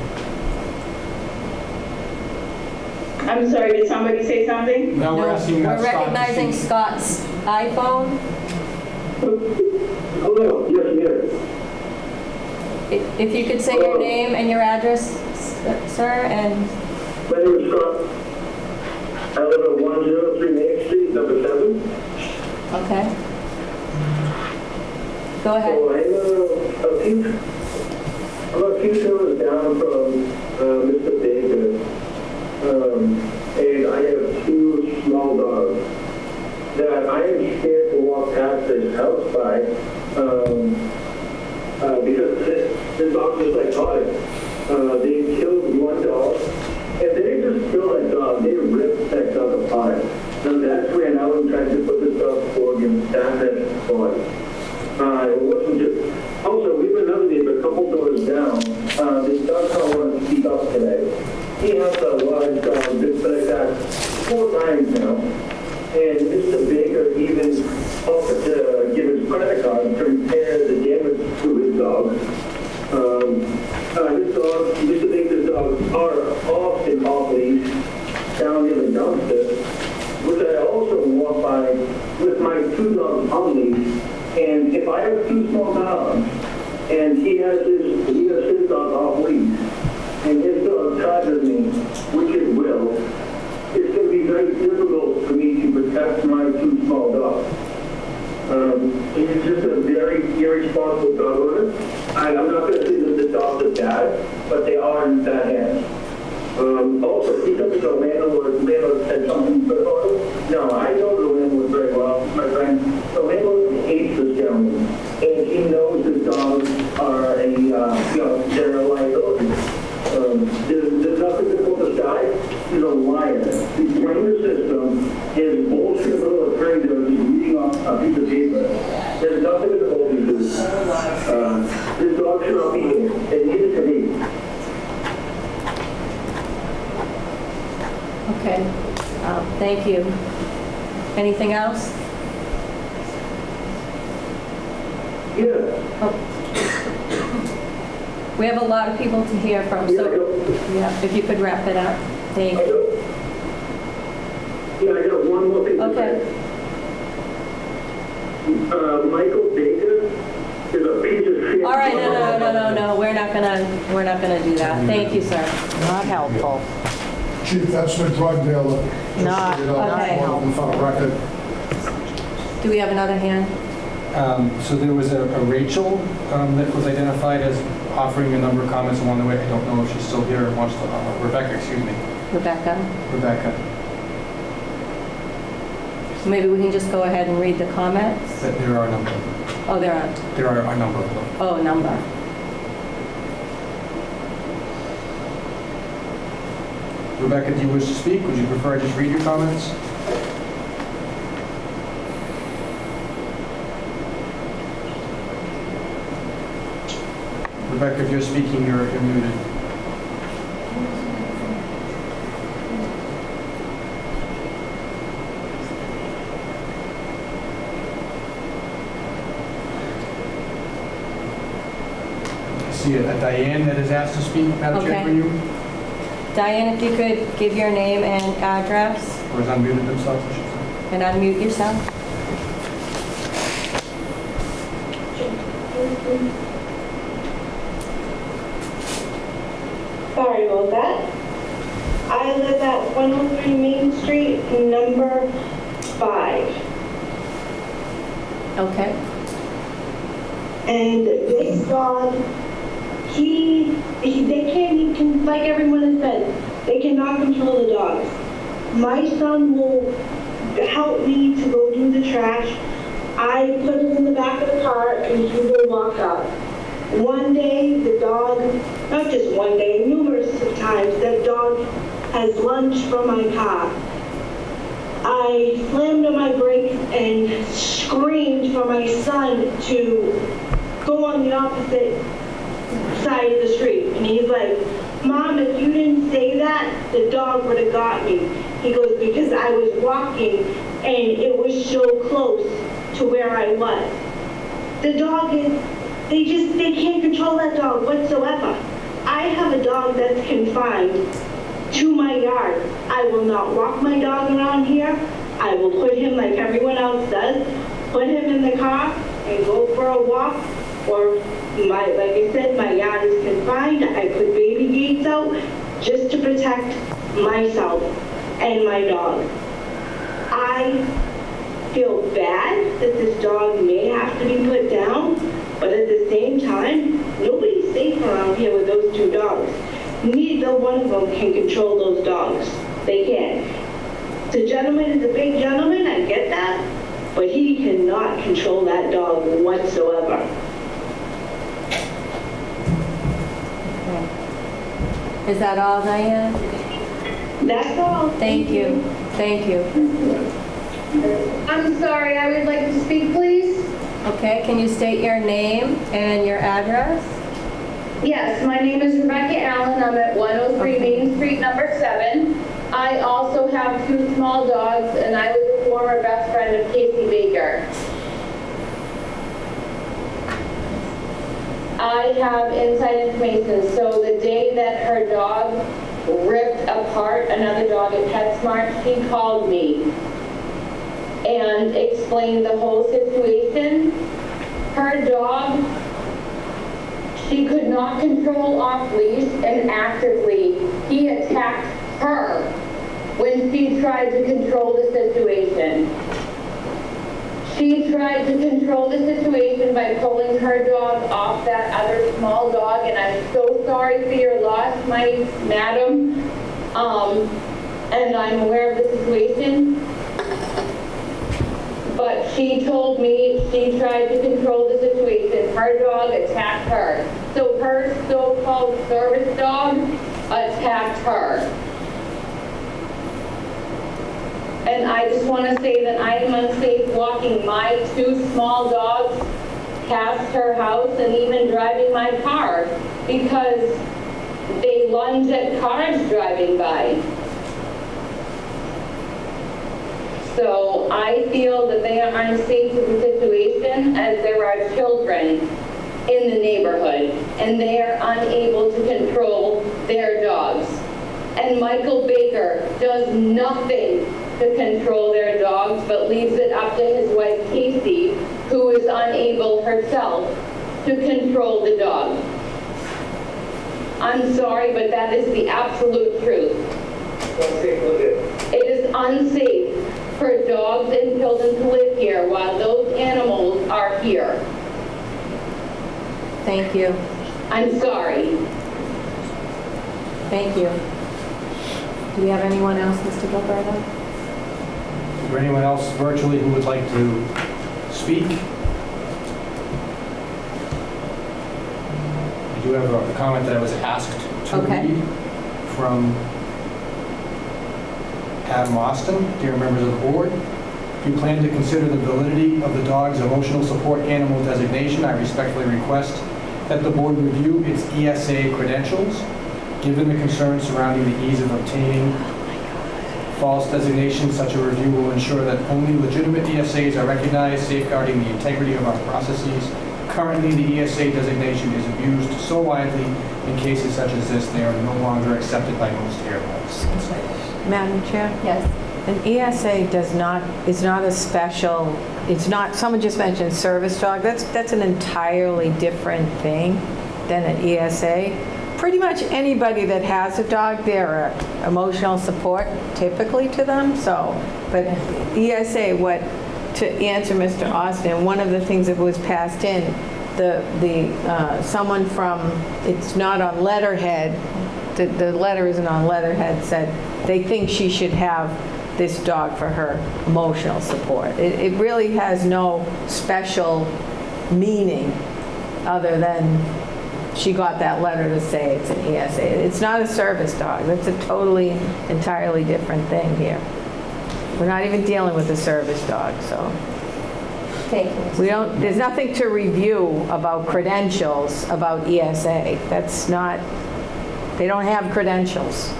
I'm sorry, did somebody say something? No, we're asking We're Scott recognizing to speak. Scott's iPhone. Hello, yes, If you could say your name and your address, sir, and... My name is Scott. I live at 103 Main Street, number 7. Okay. Go ahead. So I'm a few doors down from Mr. Baker. And I have 2 small dogs that I am scared to walk past this house by because this dog is psychotic. They killed 1 dog and they didn't just kill that dog, they ripped that dog apart. So that's when I was trying to put this dog forward and stand that body. It wasn't just... Also, we have another neighbor a couple doors down. This dog don't want to speak up today. He has a large dog, been like that 4 times now. And Mr. Baker even offered to give his credit card to repair the damage to his dog. Mr. Baker's dogs are often off leash down in the dumpster, which I also walk by with my 2 dogs on leash. And if I have 2 small dogs, and he has his dog off leash, and his dog charges me, which it will, it's going to be very difficult for me to protect my 2 small dogs. He's just a very irresponsible dog owner. I'm not going to say that the dogs are bad, but they are in bad hands. Also, he took the landlord said something good about him. No, I know the landlord very well, my friend. The landlord hates this gentleman, and he knows his dogs are they're a liability. There's nothing to pull the sky. He's a liar. He's playing the system. His bullshit little attorney does is reading off a piece of paper. There's nothing to hold him to. This dog should not be here. It needs to be. Okay. Thank you. Anything else? Yeah. Oh. We have a lot of people to hear from, so yeah, if you could wrap it up. Thank you. Yeah, I got one more thing to say. Michael Baker is a piece of shit. All right, no. We're not gonna do that. Thank you, sir. Not helpful. Chief, that's the drug dealer. Not okay. For the record. Do we have another hand? So there was a Rachel that was identified as offering a number of comments along the way. I don't know if she's still here or wants to, Rebecca, excuse me. Rebecca? Rebecca. Maybe we can just go ahead and read the comments? There are a number. Oh, there aren't. There are a number of them. Oh, number. Rebecca, do you wish to speak? Would you prefer I just read your comments? Rebecca, if you're speaking, you're muted. I see a Diane that has asked to speak, Madam Chair, Okay. for you, Diane, if you could give your name and address or has unmuted themselves, I should say. and unmute yourself. Sorry about that. I live at 103 Main Street, number 5. Okay. And this dog, they can't even, like everyone has said, they cannot control the dogs. My son will help me to go do the trash. I put him in the back of the car and he will walk up. One day, the dog, not just one day, numerous of times, that dog has lunged from my car. I slammed on my brakes and screamed for my son to go on the opposite side of the street. And he's like, Mom, if you didn't say that, the dog would have got me. He goes, because I was walking and it was so close to where I was. The dog is, they can't control that dog whatsoever. I have a dog that's confined to my yard. I will not walk my dog around here. I will put him like everyone else does, put him in the car and go for a walk. Or like I said, my yard is confined. I put baby gates out just to protect myself and my dog. I feel bad that this dog may have to be put down, but at the same time, nobody's safe around here with those two dogs. Neither one of them can control those dogs. They can't. The gentleman is a big gentleman, I get that, but he cannot control that dog whatsoever. Is that all, Diane? That's all. Thank you. Thank you. I'm sorry, I would like to speak, please. Okay, can you state your name and your address? Yes, my name is Rebecca Allen. I'm at 103 Main Street, number 7. I also have 2 small dogs, and I was a former best friend of Casey Baker. I have inside information. So the day that her dog ripped apart another dog at PetSmart, she called me and explained the whole situation. Her dog, she could not control off leash, and actively he attacked her when she tried to control the situation. She tried to control the situation by pulling her dog off that other small dog, and I'm so sorry for your loss, my madam. And I'm aware of the situation. But she told me she tried to control the situation. Her dog attacked her. So her so-called service dog attacked her. And I just want to say that I am unsafe walking my 2 small dogs past her house and even driving my car because they lunge at cars driving by. So I feel that they are unsafe with the situation as there are children in the neighborhood and they are unable to control their dogs. And Michael Baker does nothing to control their dogs, but leaves it up to his wife, Casey, who is unable herself to control the dog. I'm sorry, but that is the absolute truth. It is unsafe for dogs and children to live here while those animals are here. Thank you. I'm sorry. Thank you. Do we have anyone else, Mr. Gilberto? Is there anyone else virtually who would like to speak? I do have a comment that I was asked to read from Adam Austin. Dear members of the board, if you plan to consider the validity of the dog's emotional support animal designation, I respectfully request that the board review its ESA credentials, given the concerns surrounding the ease of obtaining false designations. Such a review will ensure that only legitimate ESAs are recognized, safeguarding the integrity of our processes. Currently, the ESA designation is abused so widely in cases such as this, they are no longer accepted by most airlines. Madam Chair? Yes. An ESA is not a special, it's not, someone just mentioned service dog, that's an entirely different thing than an ESA. Pretty much anybody that has a dog, they're emotional support typically to them, so, but ESA, to answer Mr. Austin, one of the things that was passed in, someone from, it's not on letterhead, the letter isn't on letterhead, said they think she should have this dog for her emotional support. It really has no special meaning other than she got that letter to say it's an ESA. It's not a service dog. That's a totally, entirely different thing here. We're not even dealing with a service dog, so. Thank you. There's nothing to review about credentials about ESA. That's not, they don't have credentials.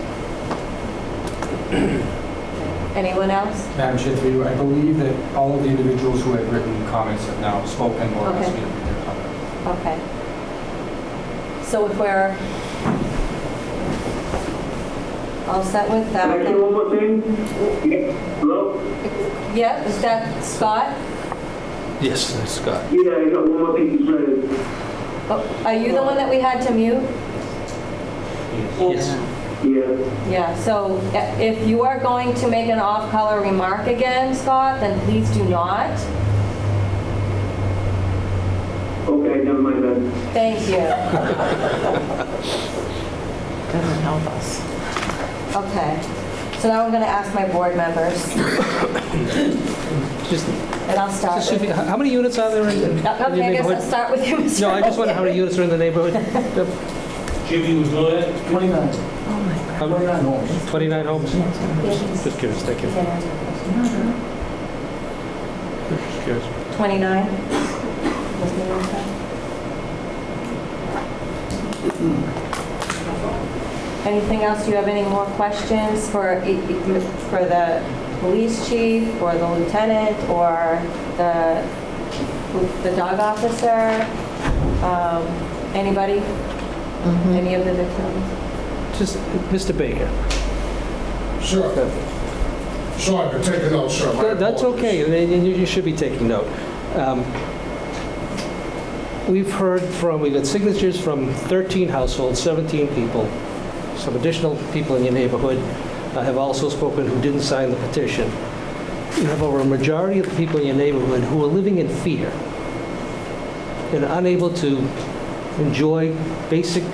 Anyone else? Madam Chair, through you, I believe that all of the individuals who had written comments have now spoken or asked me to read their comment. Okay. So if we're all set with that. Can I say one more thing? Hello? Yeah, is that Scott? Yes, that's Scott. Yeah, I got one more thing to say. Oh, are you the one that we had to mute? Yes. Yeah. Yeah, so if you are going to make an off-color remark again, Scott, then please do not. Okay, never mind then. Thank you. Doesn't help us. Okay, so now I'm going to ask my board members. And I'll start with... How many units are there in your Okay, I guess neighborhood? I'll start with you, Mr. No, I just wonder how many units are in the neighborhood. Jimmy was good. 29. Oh, my God. 29 homes. 29 homes? Just curious, thank you. Just curious. 29? Was the number? Anything else? Do you have any more questions for the police chief, or the lieutenant, or the dog officer? Anybody? Any of the victims? Just, Mr. Baker. Sure. Sorry, but take a note, sir. That's okay, and you should be taking note. We've got signatures from 13 households, 17 people. Some additional people in your neighborhood have also spoken who didn't sign the petition. You have over a majority of the people in your neighborhood who are living in fear and unable to enjoy basic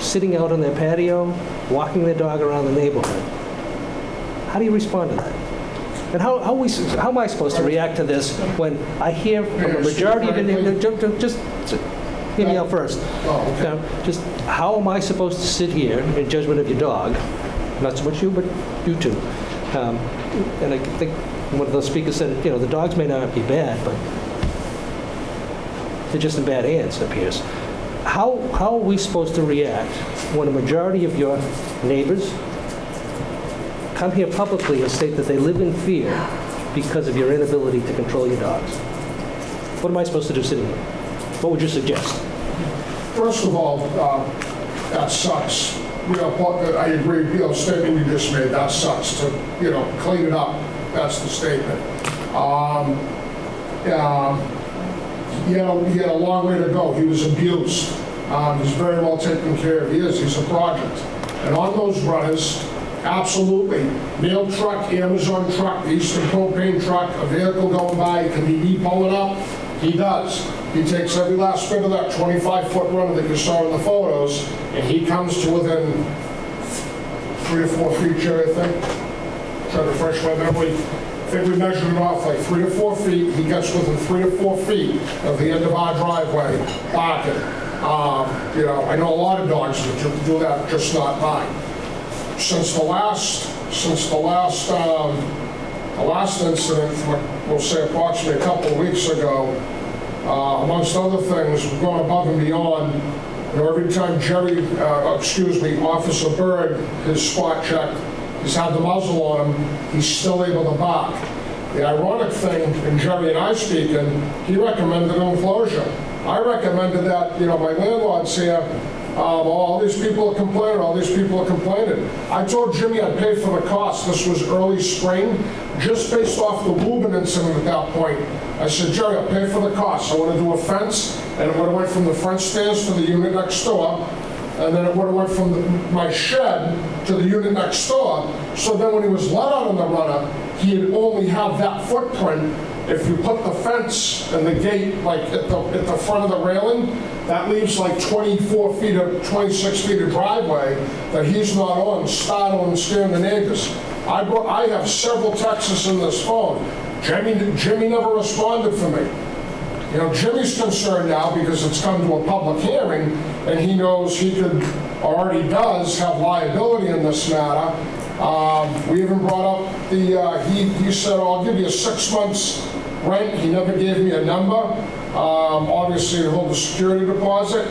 sitting out on their patio, walking their dog around the neighborhood. How do you respond to that? And how am I supposed to react to this when I hear from a majority of the... Just hear me out first. Now, just how am I supposed to sit here in judgment of your dog? Not so much you, but you too. And I think one of those speakers said, the dogs may not be bad, but they're just in bad hands, it appears. How are we supposed to react when a majority of your neighbors come here publicly and state that they live in fear because of your inability to control your dogs? What am I supposed to do sitting here? What would you suggest? First of all, that sucks. I agree, statement you just made, that sucks. To, clean it up, that's the statement. He had a long way to go. He was abused. He's very well taken care of. He is. He's a project. And on those runners, absolutely. Mail truck, Amazon truck, Eastern propane truck, a vehicle going by, can he pull it up? He does. He takes every last bit of that 25-foot runner that you saw in the photos, and he comes to within 3 or 4 feet, Jerry, I think. Try to refresh my memory. I think we measured it off like 3 or 4 feet. He gets within 3 or 4 feet of the end of our driveway, barking. I know a lot of dogs that do that, just not mine. Since the last incident, we'll say approximately a couple of weeks ago, amongst other things, we've gone above and beyond. You know, every time Officer Bird, his spot checked, he's had the muzzle on him, he's still able to bark. The ironic thing, and Jerry and I speaking, he recommended an enclosure. I recommended that, you know, my landlord's here, all these people are complaining, I told Jimmy I'd pay for the cost. This was early spring, just based off the Lubin incident at that point. I said, Jerry, I'll pay for the cost. I want to do a fence, and it would have went from the front stairs to the unit next door, and then it would have went from my shed to the unit next door. So then when he was let out on the runner, he'd only have that footprint. If you put the fence and the gate like at the front of the railing, that leaves like 26 feet of driveway that he's not on, startling and scaring the neighbors. I have several texts in this phone. Jimmy never responded for me. You know, Jimmy's concerned now because it's come to a public hearing and he knows he could, or already does, have liability in this matter. We even brought up he said, oh, I'll give you 6 months rent. He never gave me a number. Obviously, to hold the security deposit.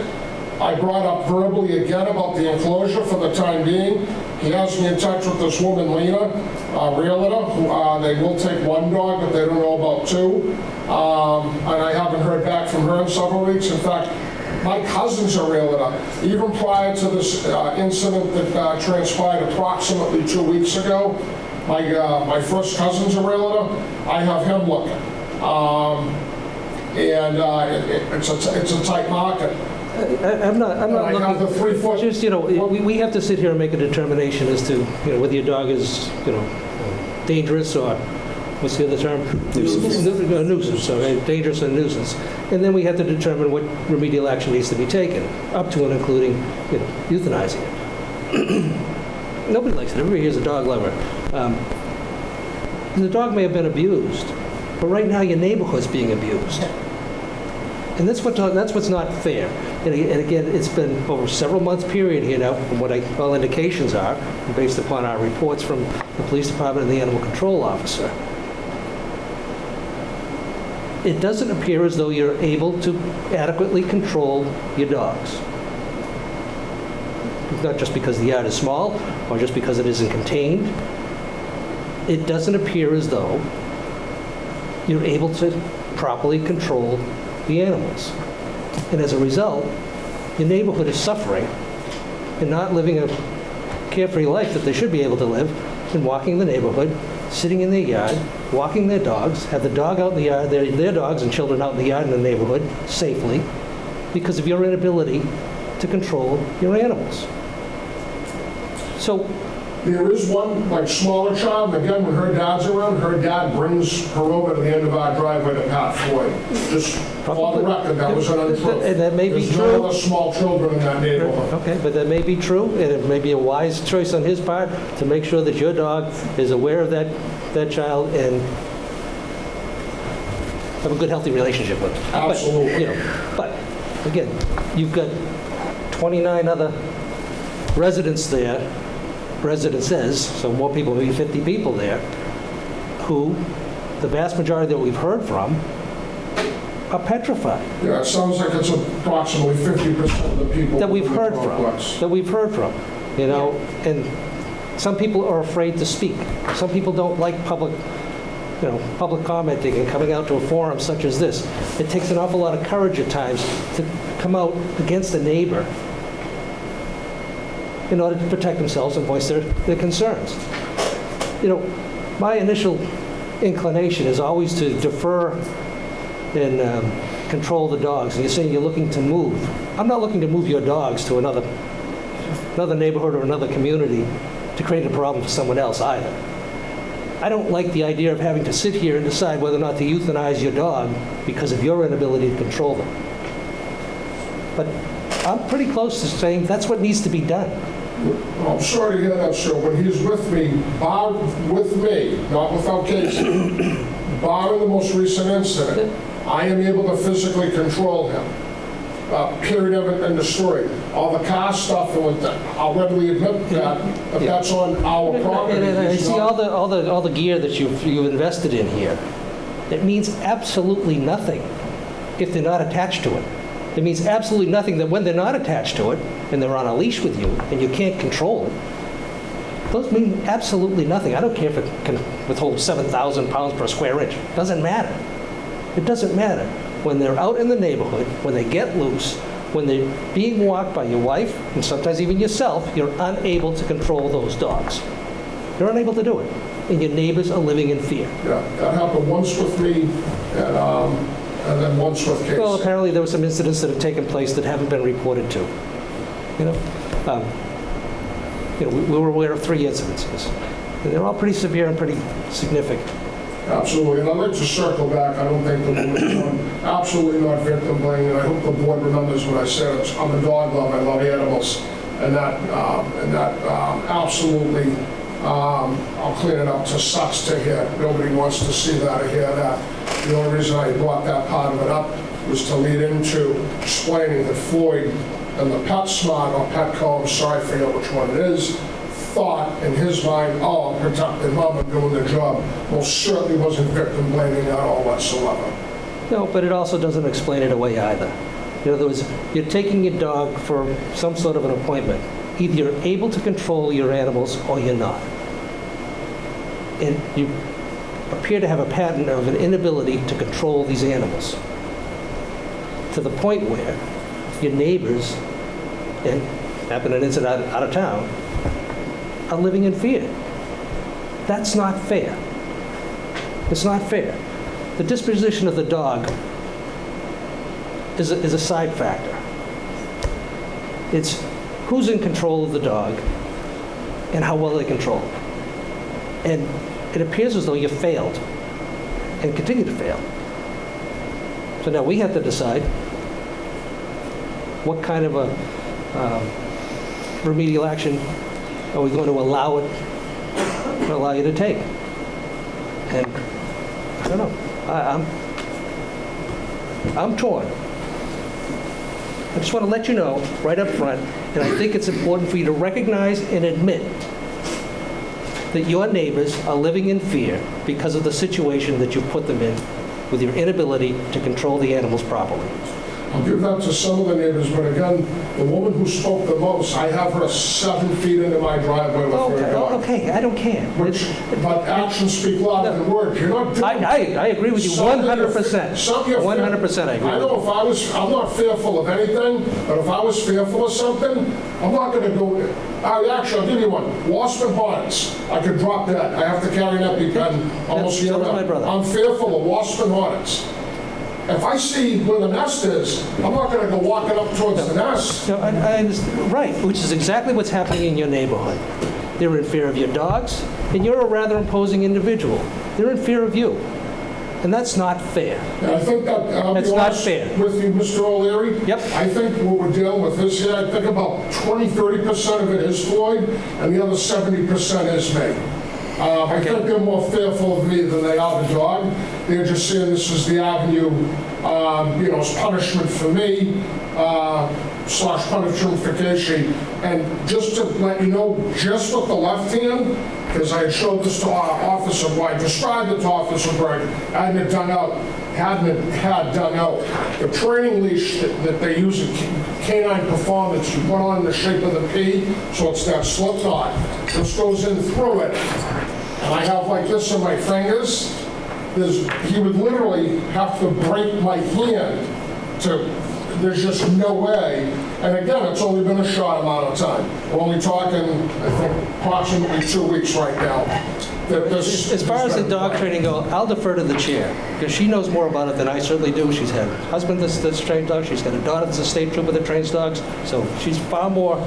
I brought up verbally again about the enclosure for the time being. He has me in touch with this woman, Lena, a realtor, who they will take 1 dog, but they don't know about 2. And I haven't heard back from her in several weeks. In fact, my cousin's a realtor. Even prior to this incident that transpired approximately 2 weeks ago, my first cousin's a realtor. I have him looking. It's a tight market. I'm not looking. Just, you know, we have to sit here and make a determination as to, you know, whether your dog is, you know, dangerous or, what's the other term? Nuisance. Okay, dangerous and nuisance. And then we have to determine what remedial action needs to be taken, up to and including, you know, euthanizing it. Nobody likes it. Everybody here's a dog lover. The dog may have been abused, but right now your neighborhood's being abused. And that's what's not fair. And again, it's been over several months period here now, from what all indications are, based upon our reports from the police department and the animal control officer. It doesn't appear as though you're able to adequately control your dogs. It's not just because the yard is small or just because it isn't contained. It doesn't appear as though you're able to properly control the animals. And as a result, your neighborhood is suffering and not living a carefree life that they should be able to live, and walking the neighborhood, sitting in their yard, walking their dogs, have the dog out in the yard, their dogs and children out in the yard in the neighborhood safely because of your inability to control your animals. So there is one, like, smaller child, and again, when her dad's around, her dad brings her over to the end of our driveway to Pat Floyd. Just for the record, that was an untruth. And that may be true. There's no other small children in that neighborhood. Okay, but that may be true, and it may be a wise choice on his part to make sure that your dog is aware of that child and have a good, healthy relationship with him. Absolutely. But again, you've got 29 other residences, so more people, maybe 50 people there, who the vast majority that we've heard from are petrified. Yeah, it sounds like it's approximately 50% of the people that we've heard from. You know, and some people are afraid to speak. Some people don't like public commenting and coming out to a forum such as this. It takes an awful lot of courage at times to come out against a neighbor in order to protect themselves and voice their concerns. You know, my initial inclination is always to defer and control the dogs. And you're saying you're looking to move. I'm not looking to move your dogs to another neighborhood or another community to create a problem for someone else either. I don't like the idea of having to sit here and decide whether or not to euthanize your dog because of your inability to control them. But I'm pretty close to saying that's what needs to be done. I'm sorry to hear that, sir. When he's with me, not without Casey, barring the most recent incident, I am able to physically control him. Period, end of story. All the car stuff, I'll readily admit that, if that's on our property. And I see all the gear that you've invested in here. It means absolutely nothing if they're not attached to it. It means absolutely nothing that when they're not attached to it and they're on a leash with you and you can't control it, those mean absolutely nothing. I don't care if it can withhold 7,000 pounds per square inch. It doesn't matter. It doesn't matter. When they're out in the neighborhood, when they get loose, when they're being walked by your wife, and sometimes even yourself, you're unable to control those dogs. You're unable to do it. And your neighbors are living in fear. Yeah, that happened once with me, and then once with Casey. Well, apparently there were some incidents that have taken place that haven't been reported to. We were aware of 3 incidences. And they're all pretty severe and pretty significant. Absolutely, and I'd like to circle back. I don't think the board is absolutely not victim blaming. I hope the board remembers what I said. I'm a dog lover. I love animals, and that absolutely. I'll clean it up. Just sucks to hear. Nobody wants to see that or hear that. The only reason I brought that part of it up was to lead into explaining that Floyd and the PetSmart or Petco, I'm sorry, I forget which one it is, thought in his mind, oh, I'm protecting mom and doing the job. Well, certainly wasn't victim blaming at all whatsoever. No, but it also doesn't explain it away either. In other words, you're taking your dog for some sort of an appointment. Either you're able to control your animals or you're not. And you appear to have a pattern of an inability to control these animals to the point where your neighbors, and happened an incident out of town, are living in fear. That's not fair. It's not fair. The disposition of the dog is a side factor. It's who's in control of the dog and how well they control it. And it appears as though you failed and continue to fail. So now we have to decide what kind of a remedial action are we going to allow you to take. And I don't know. I'm torn. I just want to let you know right up front, and I think it's important for you to recognize and admit that your neighbors are living in fear because of the situation that you put them in with your inability to control the animals properly. I'll give that to some of the neighbors, but again, the woman who spoke the most, I have her 7 feet into my driveway with her dog. Okay, I don't care. But actions speak louder than words. You're not doing I agree with you 100%. 100% I agree. I know I'm not fearful of anything, but if I was fearful of something, I'm not going to go. Actually, I'll give you one. Wasp and hornets. I could drop that. I have to carry an EpiPen almost year round. I'm fearful of wasp and hornets. If I see where the nest is, I'm not going to go walking up towards the nest. No, I understand. Right, which is exactly what's happening in your neighborhood. They're in fear of your dogs, and you're a rather imposing individual. They're in fear of you. And that's not fair. And I think that, that's not fair. With you, Mr. O'Leary, yep. I think what we're dealing with is here, I think about 20-30% of it is Floyd, and the other 70% is me. I think they're more fearful of me than they are the dog. They're just saying this is the avenue, as punishment for me, / punishment for Casey. And just to let you know, just with the left hand, because I had showed this to Officer Bright, described it to Officer Bright, hadn't had done out. The training leash that they use in canine performance, you put on in the shape of the P, so it's that slip knot. This goes in through it. And I have like this in my fingers. He would literally have to break my hand there's just no way. And again, it's only been a short amount of time. We're only talking, I think, approximately 2 weeks right now. As far as the dog training goes, I'll defer to the chair, because she knows more about it than I certainly do. She's had a husband that's trained dogs. She's got a daughter that's a state trooper that trains dogs. So she's far more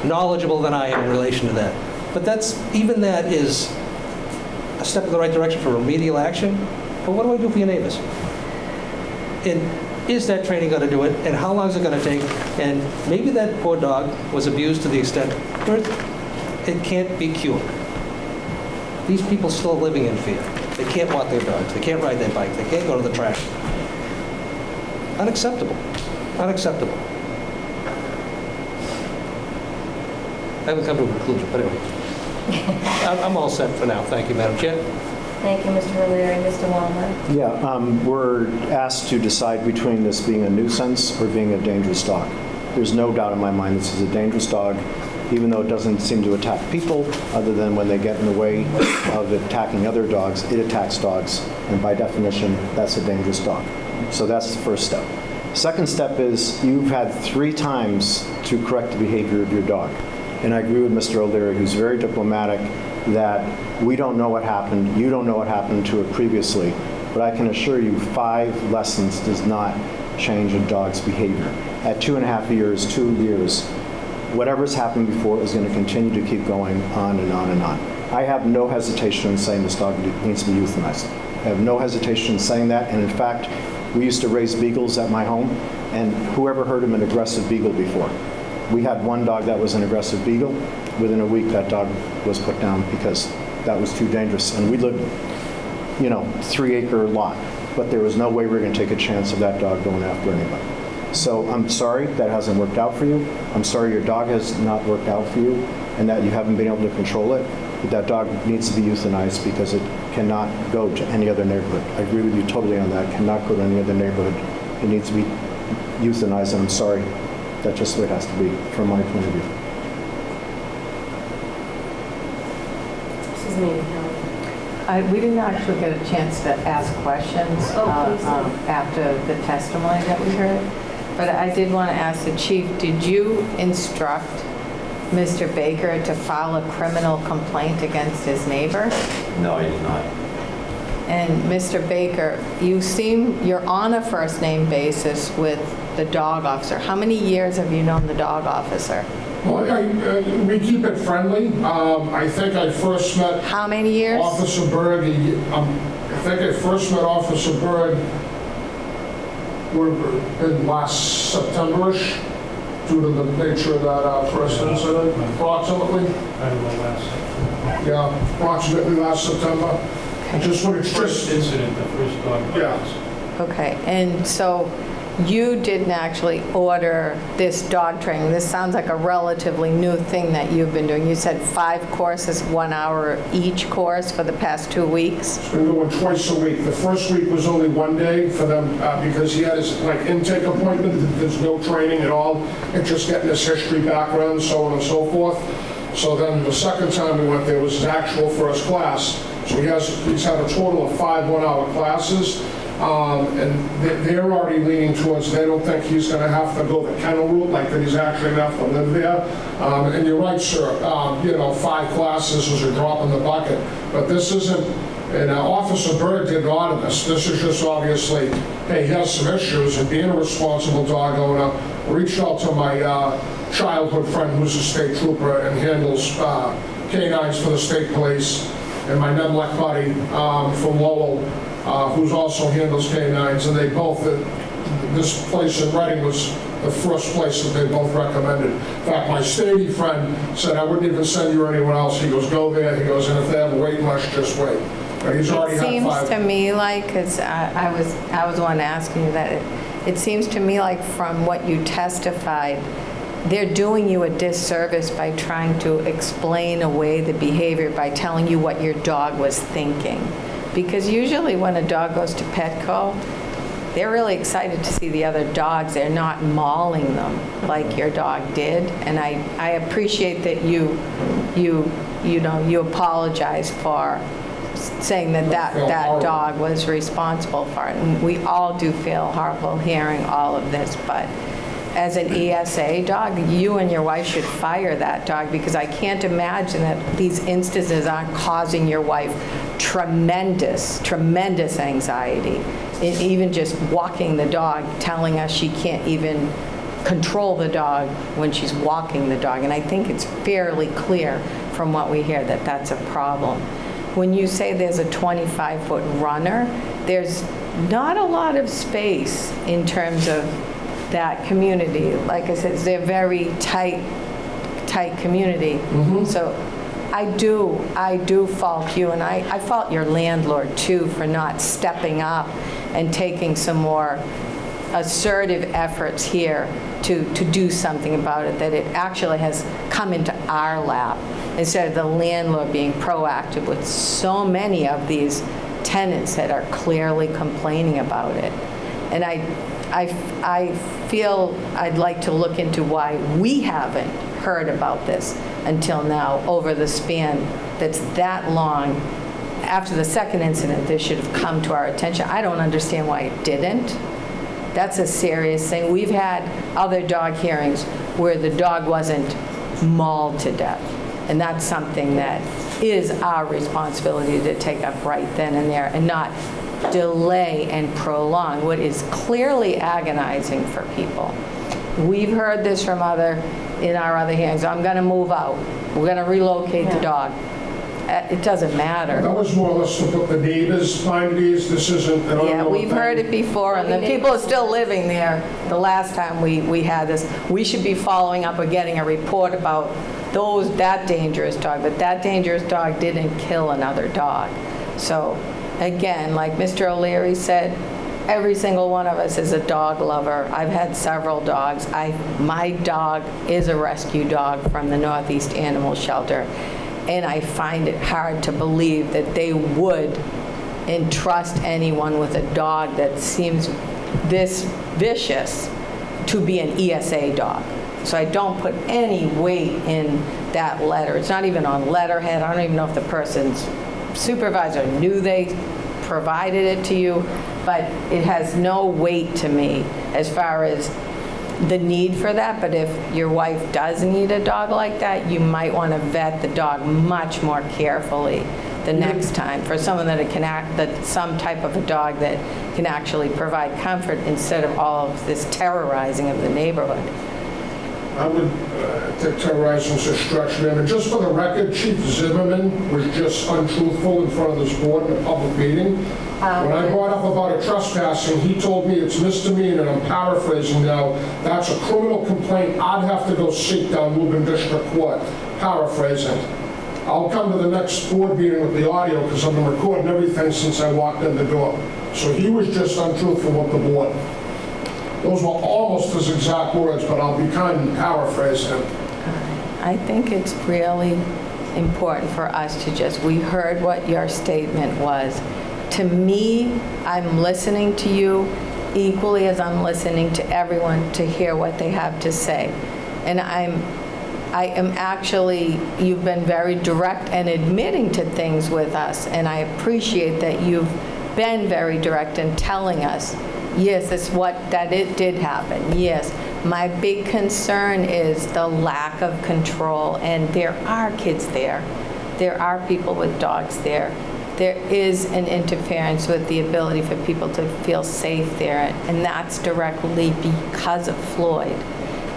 knowledgeable than I am in relation to that. But even that is a step in the right direction for remedial action. But what do I do for your neighbors? And is that training going to do it? And how long is it going to take? And maybe that poor dog was abused to the extent where it can't be cured. These people still living in fear. They can't walk their dogs. They can't ride their bike. They can't go to the trash. Unacceptable. Unacceptable. I haven't come to a conclusion, but anyway. I'm all set for now. Thank you, Madam Chair. Thank you, Mr. O'Leary. Mr. Walner? Yeah, we're asked to decide between this being a nuisance or being a dangerous dog. There's no doubt in my mind this is a dangerous dog, even though it doesn't seem to attack people, other than when they get in the way of attacking other dogs, it attacks dogs, and by definition, that's a dangerous dog. So that's the first step. Second step is you've had 3 times to correct the behavior of your dog. And I agree with Mr. O'Leary, who's very diplomatic, that we don't know what happened, you don't know what happened to it previously, but I can assure you 5 lessons does not change a dog's behavior. At 2.5 years, 2 years, whatever's happened before is going to continue to keep going on and on and on. I have no hesitation in saying this dog needs to be euthanized. I have no hesitation in saying that, and in fact, we used to raise beagles at my home, and whoever heard of an aggressive beagle before? We had one dog that was an aggressive beagle. Within a week, that dog was put down because that was too dangerous. And we lived, 3-acre lot, but there was no way we were going to take a chance of that dog going after anybody. So I'm sorry that hasn't worked out for you. I'm sorry your dog has not worked out for you and that you haven't been able to control it. But that dog needs to be euthanized because it cannot go to any other neighborhood. I agree with you totally on that. It cannot go to any other neighborhood. It needs to be euthanized, and I'm sorry. That's just the way it has to be from my point of view. Mrs. Meehan. We didn't actually get a chance to ask questions after the testimony that we heard, but I did want to ask the chief, did you instruct Mr. Baker to file a criminal complaint against his neighbor? No, I did not. And Mr. Baker, you're on a first name basis with the dog officer. How many years have you known the dog officer? Well, we keep it friendly. I think I first met... How many years? Officer Berg. I think I first met Officer Berg in last September-ish, due to the nature of that first incident, approximately. Yeah, approximately last September. Just when it's First incident, the first dog. Yeah. Okay, and so you didn't actually order this dog training. This sounds like a relatively new thing that you've been doing. You said 5 courses, 1 hour each course for the past 2 weeks? We're going twice a week. The first week was only 1 day for them because he had his intake appointment. There's no training at all. It's just getting his history, background, so on and so forth. So then the second time we went there was his actual first class. So he's had a total of 5 one-hour classes. And they're already leaning towards, they don't think he's going to have to go the kennel route, like that he's actually going to have to live there. And you're right, sir, 5 classes is a drop in the bucket. But this isn't, and Officer Bird didn't order this. This is just obviously, hey, he has some issues, and being a responsible dog owner, reached out to my childhood friend who's a state trooper and handles canines for the state police, and my Nemlec buddy from Lowell, who's also handles canines, and they both, this place in Reading was the first place that they both recommended. In fact, my statey friend said, I wouldn't even send you anyone else. He goes, go there. He goes, and if they have a waiting list, just wait. But he's already had 5. It seems to me like, because I was the one asking you that, it seems to me like from what you testified, they're doing you a disservice by trying to explain away the behavior by telling you what your dog was thinking. Because usually when a dog goes to Petco, they're really excited to see the other dogs. They're not mauling them like your dog did. And I appreciate that you apologize for saying that dog was responsible for it. And we all do feel horrible hearing all of this, but as an ESA dog, you and your wife should fire that dog, because I can't imagine that these instances aren't causing your wife tremendous anxiety. Even just walking the dog, telling us she can't even control the dog when she's walking the dog. And I think it's fairly clear from what we hear that that's a problem. When you say there's a 25-foot runner, there's not a lot of space in terms of that community. Like I said, they're very tight community. Mm-hmm. So I do fault you, and I fault your landlord too for not stepping up and taking some more assertive efforts here to do something about it, that it actually has come into our lap. instead of the landlord being proactive with so many of these tenants that are clearly complaining about it. And I feel I'd like to look into why we haven't heard about this until now over the span that's that long. After the second incident, this should have come to our attention. I don't understand why it didn't. That's a serious thing. We've had other dog hearings where the dog wasn't mauled to death. And that's something that is our responsibility to take up right then and there and not delay and prolong what is clearly agonizing for people. We've heard this from in our other hearings. I'm going to move out. We're going to relocate the dog. It doesn't matter. That was more or less to put the neighbors behind these. This isn't an Yeah, we've heard it before, and the people are still living there. The last time we had this, we should be following up or getting a report about that dangerous dog, but that dangerous dog didn't kill another dog. So again, like Mr. O'Leary said, every single one of us is a dog lover. I've had several dogs. My dog is a rescue dog from the Northeast Animal Shelter, and I find it hard to believe that they would entrust anyone with a dog that seems this vicious to be an ESA dog. So I don't put any weight in that letter. It's not even on letterhead. I don't even know if the person's supervisor knew they provided it to you, but it has no weight to me as far as the need for that. But if your wife does need a dog like that, you might want to vet the dog much more carefully the next time for someone that some type of a dog that can actually provide comfort instead of all of this terrorizing of the neighborhood. I would take terrorizing as a stretch, man. And just for the record, Chief Zimmerman was just untruthful in front of this board in a public meeting. When I brought up about a trespassing, he told me it's misdemeanor, and I'm paraphrasing now, that's a criminal complaint I'd have to go seek down Lubbock District Court. Paraphrasing. I'll come to the next board meeting with the audio because I've been recording everything since I walked in the door. So he was just untruthful with the board. Those were almost his exact words, but I'll be kind and paraphrase him. I think it's really important for us to we heard what your statement was. To me, I'm listening to you equally as I'm listening to everyone to hear what they have to say. And I am actually, you've been very direct and admitting to things with us, and I appreciate that you've been very direct in telling us, yes, it did happen. Yes, my big concern is the lack of control, and there are kids there. There are people with dogs there. There is an interference with the ability for people to feel safe there, and that's directly because of Floyd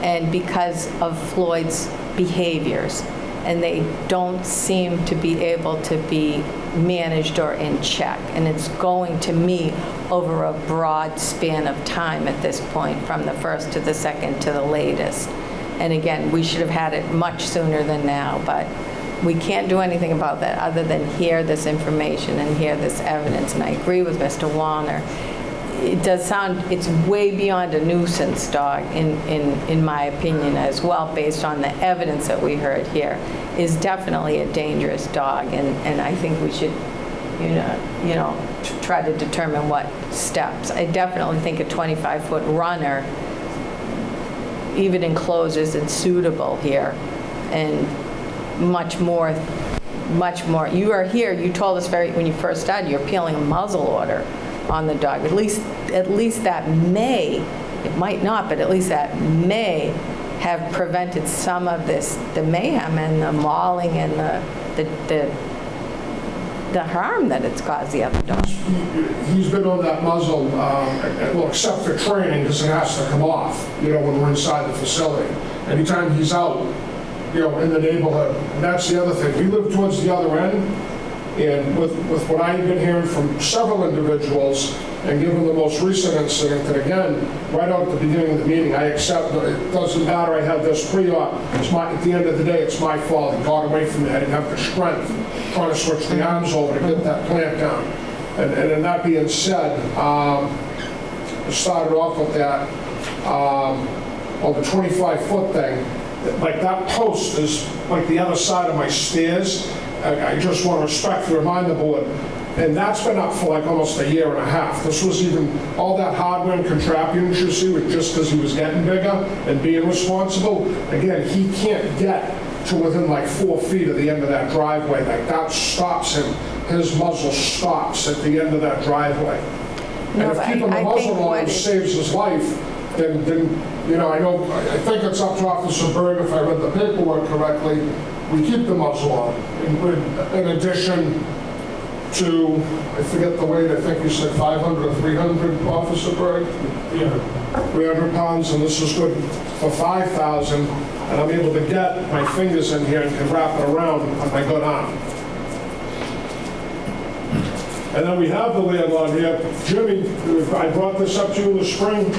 and because of Floyd's behaviors. And they don't seem to be able to be managed or in check. And it's going to me over a broad span of time at this point, from the first to the second to the latest. And again, we should have had it much sooner than now, but we can't do anything about that other than hear this information and hear this evidence. And I agree with Mr. Wallner. It does sound, it's way beyond a nuisance dog in my opinion as well, based on the evidence that we heard here, is definitely a dangerous dog. And I think we should, try to determine what steps. I definitely think a 25-foot runner, even enclosed, isn't suitable here. And much more. You are here, you told us when you first started, you're appealing a muzzle order on the dog. At least that may, it might not, but at least that may have prevented some of this, the mayhem and the mauling and the harm that it's caused the other dogs. He's been on that muzzle, well, except for training, because it has to come off, when we're inside the facility. Anytime he's out, in the neighborhood. And that's the other thing. We live towards the other end, and with what I've been hearing from several individuals, and given the most recent incident, that again, right out at the beginning of the meeting, I accept that it doesn't matter, I had this pre-op, at the end of the day, it's my fault. He got away from me. I didn't have the strength trying to switch the arms over to get that plant down. And that being said, I started off with that, on the 25-foot thing. like that post is like the other side of my stairs. I just want to respectfully remind the board, and that's been up for like almost a year and a half. This was even, all that hardware and contraptions you see was just because he was getting bigger and being responsible. Again, he can't get to within like 4 feet of the end of that driveway. Like that stops him. His muzzle stops at the end of that driveway. No, And if keeping the muzzle on saves his life, then you know, I think it's up to Officer Berg, if I read the paperwork correctly, we keep the muzzle on. In addition to, I forget the weight, I think you said 500 or 300, Officer Berg? Yeah. 300 pounds, and this is good for 5,000, and I'm able to get my fingers in here and can wrap it around on my good arm. And then we have the landlord here. Jimmy, I brought this up to you in the spring.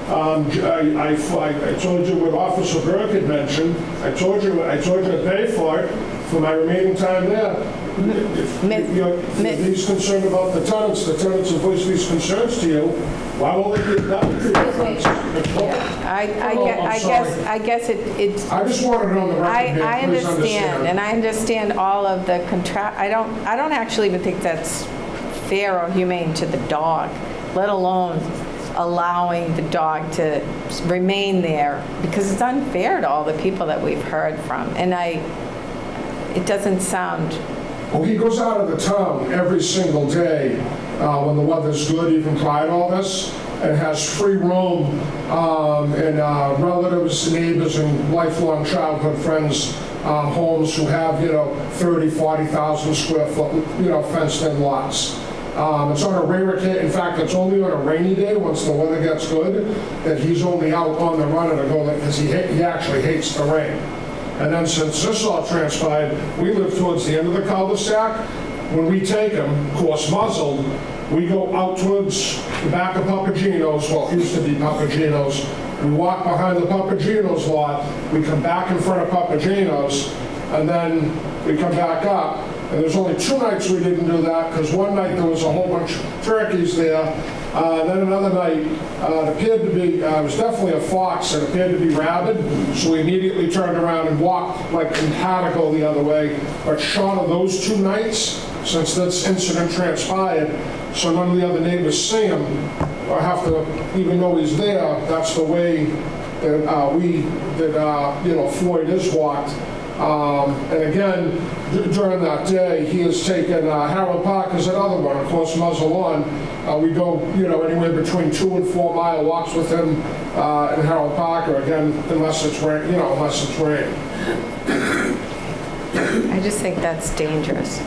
I told you what Officer Burke had mentioned. I told you to pay for it for my remaining time there. If he's concerned about the tenants have voiced these concerns to you, why won't they get done? I guess it's. I just wanted it on the record. I understand, and I understand all of the I don't actually even think that's fair or humane to the dog, let alone allowing the dog to remain there, because it's unfair to all the people that we've heard from. And it doesn't sound. Well, he goes out of the town every single day when the weather's good, even prior to all this, and has free roam, and relatives, neighbors, and lifelong childhood friends' homes who have, 30, 40,000 square foot, fenced-in lots. It's on a rare occasion. In fact, it's only on a rainy day, once the weather gets good, that he's only out on the run and go, because he actually hates the rain. And then since this all transpired, we live towards the end of the cul-de-sac. When we take him, of course muzzled, we go out towards the back of Papagino's, well, it used to be Papagino's. We walk behind the Papagino's lot, we come back in front of Papagino's, and then we come back up. And there's only 2 nights we didn't do that, because one night there was a whole bunch of turkeys there. Then another night, it appeared to be, it was definitely a fox, it appeared to be rabid, so we immediately turned around and walked, like, and had to go the other way. But short of those 2 nights, since this incident transpired, so none of the other neighbors see him, or have to even know he's there, that's the way that Floyd is walked. And again, during that day, he has taken Harold Park as another one, of course, muzzle on. We go, anywhere between 2 and 4 mile walks with him in Harold Park, or again, unless it's rain, I just think that's dangerous.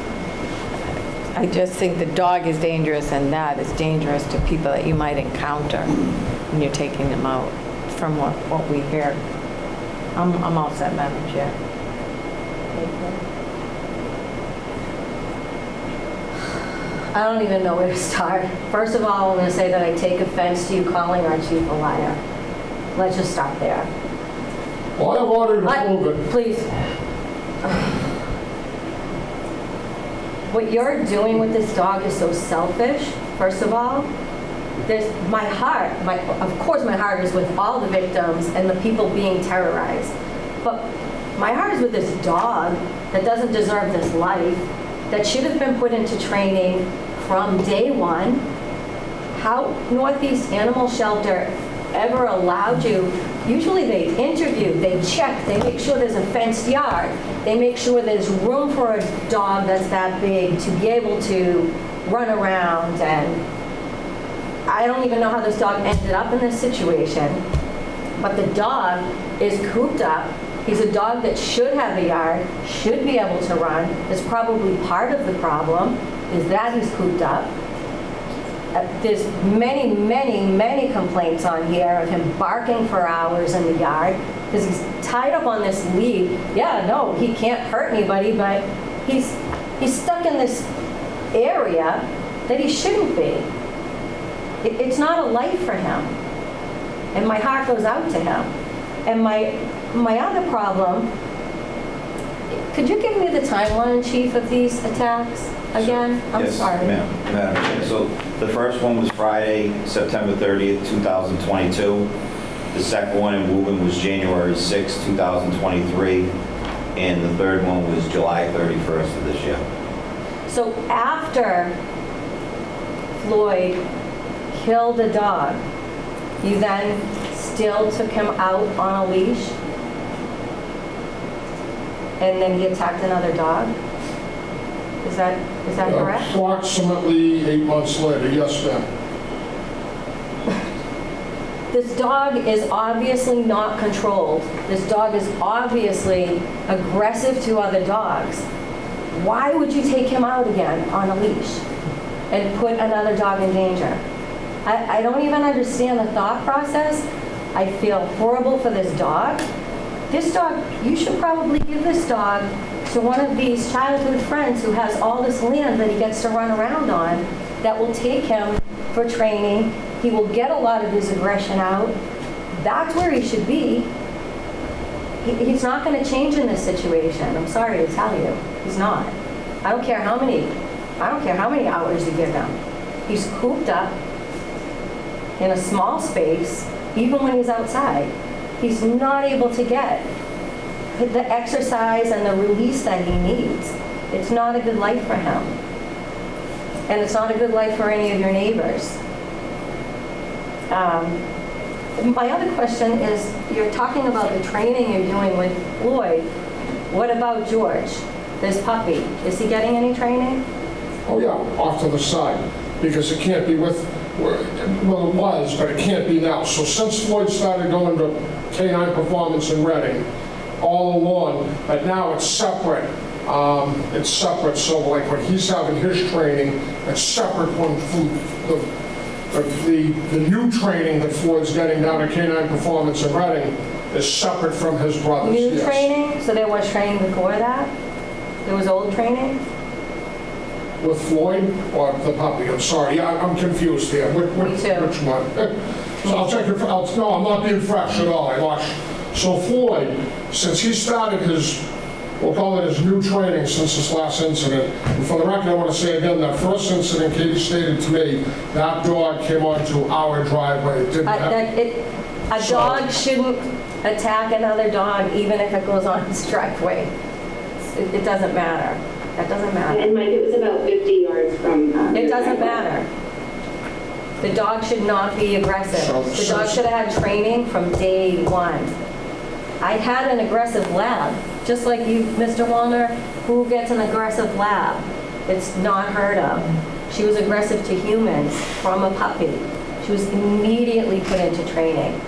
I just think the dog is dangerous, and that is dangerous to people that you might encounter when you're taking them out, from what we hear. I'm all set, Madam Chair. I don't even know where to start. First of all, I'm going to say that I take offense to you calling our chief a liar. Let's just stop there. Well, I have ordered to prove it. Please. What you're doing with this dog is so selfish, first of all. My heart, of course my heart is with all the victims and the people being terrorized. But my heart is with this dog that doesn't deserve this life, that should have been put into training from day one. How Northeast Animal Shelter ever allowed you, usually they interview, they check, they make sure there's a fenced yard, they make sure there's room for a dog that's that big to be able to run around. And I don't even know how this dog ended up in this situation, but the dog is cooped up. He's a dog that should have a yard, should be able to run. It's probably part of the problem, is that he's cooped up. There's many, many, many complaints on here of him barking for hours in the yard because he's tied up on this lead. Yeah, no, he can't hurt anybody, but he's stuck in this area that he shouldn't be. It's not a life for him. And my heart goes out to him. And my other problem, could you give me the timeline, Chief, of these attacks again? I'm sorry. Yes, Madam Chair. So the first one was Friday, September 30th, 2022. The second one in Woburn was January 6, 2023, and the third one was July 31st of this year. So after Floyd killed a dog, you then still took him out on a leash? And then he attacked another dog? Is that correct? Approximately 8 months later, yes, ma'am. This dog is obviously not controlled. This dog is obviously aggressive to other dogs. Why would you take him out again on a leash and put another dog in danger? I don't even understand the thought process. I feel horrible for this dog. This dog, you should probably give this dog to one of these childhood friends who has all this land that he gets to run around on that will take him for training. He will get a lot of his aggression out. That's where he should be. He's not going to change in this situation. I'm sorry to tell you. He's not. I don't care how many hours you give him. He's cooped up in a small space, even when he's outside. He's not able to get the exercise and the release that he needs. It's not a good life for him. And it's not a good life for any of your neighbors. My other question is, you're talking about the training you're doing with Floyd. What about George, this puppy? Is he getting any training? Oh, yeah, off to the side, because it can't be with, well, it was, but it can't be now. So since Floyd started going to Canine Performance in Reading, all along, but now it's separate. It's separate, so like when he's having his training, it's separate from the new training that Floyd's getting down at Canine Performance in Reading is separate from his brother's. New yes. training? So there was training before that? There was old training? With Floyd or the puppy? I'm sorry, yeah, I'm confused here. Which one? So I'll check your, no, I'm not being fresh at all. I watched. So Floyd, since he started his, we'll call it his new training since this last incident, and for the record, I want to say again, that first incident, Katie stated to me, that dog came onto our driveway. It didn't A dog shouldn't attack another dog, even if it goes on his driveway. It doesn't matter. That doesn't matter. And Mike, it was about 50 yards from... It doesn't matter. The dog should not be aggressive. The dog should have had training from day one. I had an aggressive lab, just like you, Mr. Wallner. Who gets an aggressive lab? It's not heard of. She was aggressive to humans from a puppy. She was immediately put into training.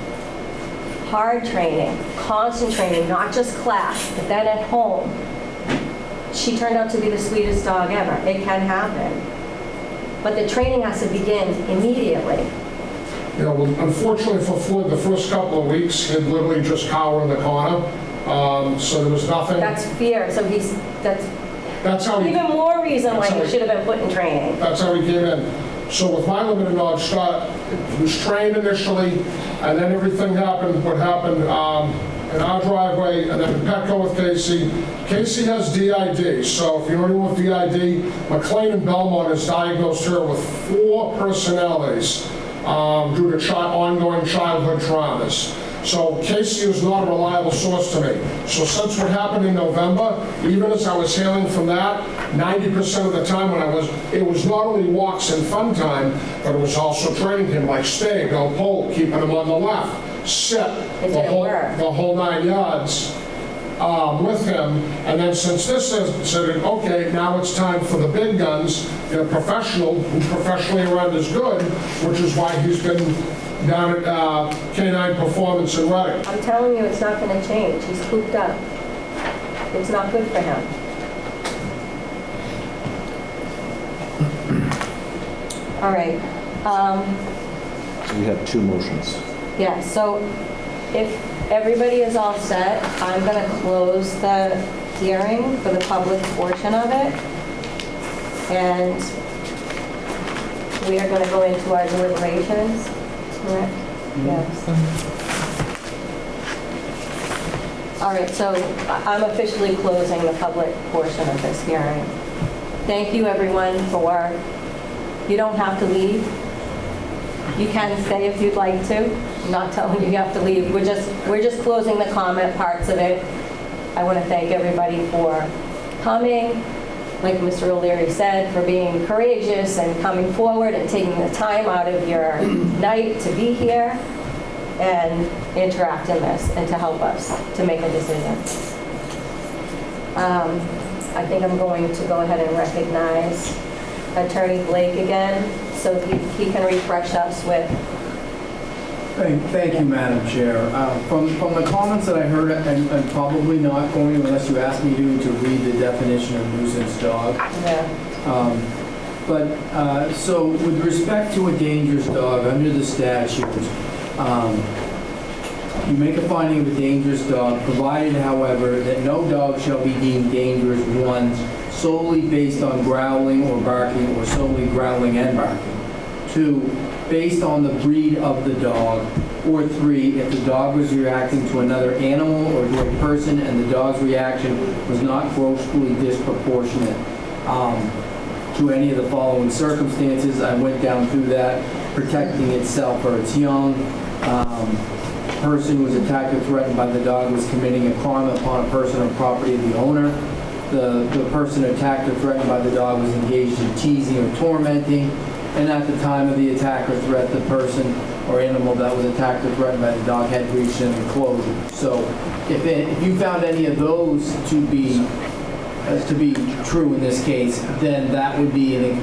Hard training, constant training, not just class, but then at home. She turned out to be the sweetest dog ever. It can happen. But the training has to begin immediately. You know, unfortunately for Floyd, the first couple of weeks, he'd literally just cower in the corner. So there was nothing. That's fear. So that's how even more reason why he should have been put in training. That's how he came in. So with my limited knowledge, Scott, he was trained initially, and then everything happened, what happened in our driveway, and then in Petco with Casey. Casey has DID, so if you know anyone with DID, McLean and Belmont has diagnosed her with 4 personalities due to ongoing childhood traumas. So Casey is not a reliable source to me. So since what happened in November, even as I was hailing from that, 90% of the time when it was not only walks and fun time, but it was also training him, like stay, go pull, keeping him on the left, sit, the whole 9 yards with him. And then since this said, okay, now it's time for the big guns, a professional who professionally around is good, which is why he's been down at Canine Performance in Reading. I'm telling you, it's not going to change. He's cooped up. It's not good for him. All right. So we have 2 motions. Yeah, so if everybody is all set, I'm going to close the hearing for the public portion of it. And we are going to go into our deliberations. Correct? Yes. All right, so I'm officially closing the public portion of this hearing. Thank you, everyone, you don't have to leave. You can stay if you'd like to. not telling you have to leave. We're just closing the comment parts of it. I want to thank everybody for coming, like Mr. O'Leary said, for being courageous and coming forward and taking the time out of your night to be here and interact in this and to help us to make a decision. I think I'm going to go ahead and recognize Attorney Blake again, so he can refresh us with. Thank you, Madam Chair. From the comments that I heard, and I'm probably not going to, unless you ask me to read the definition of nuisance dog. Yeah. So with respect to a dangerous dog, under the statute, you make a finding of a dangerous dog, provided, however, that no dog shall be deemed dangerous, one, solely based on growling or barking, or solely growling and barking. Two, based on the breed of the dog. Or three, if the dog was reacting to another animal or to a person and the dog's reaction was not grossly disproportionate to any of the following circumstances. I went down through that: protecting itself or its young, person who was attacked or threatened by the dog was committing a crime upon a person or property of the owner. The person attacked or threatened by the dog was engaged in teasing or tormenting, and at the time of the attack or threat, the person or animal that was attacked or threatened by the dog had reached an enclosure. So if you found any of those to be true in this case, then that would be a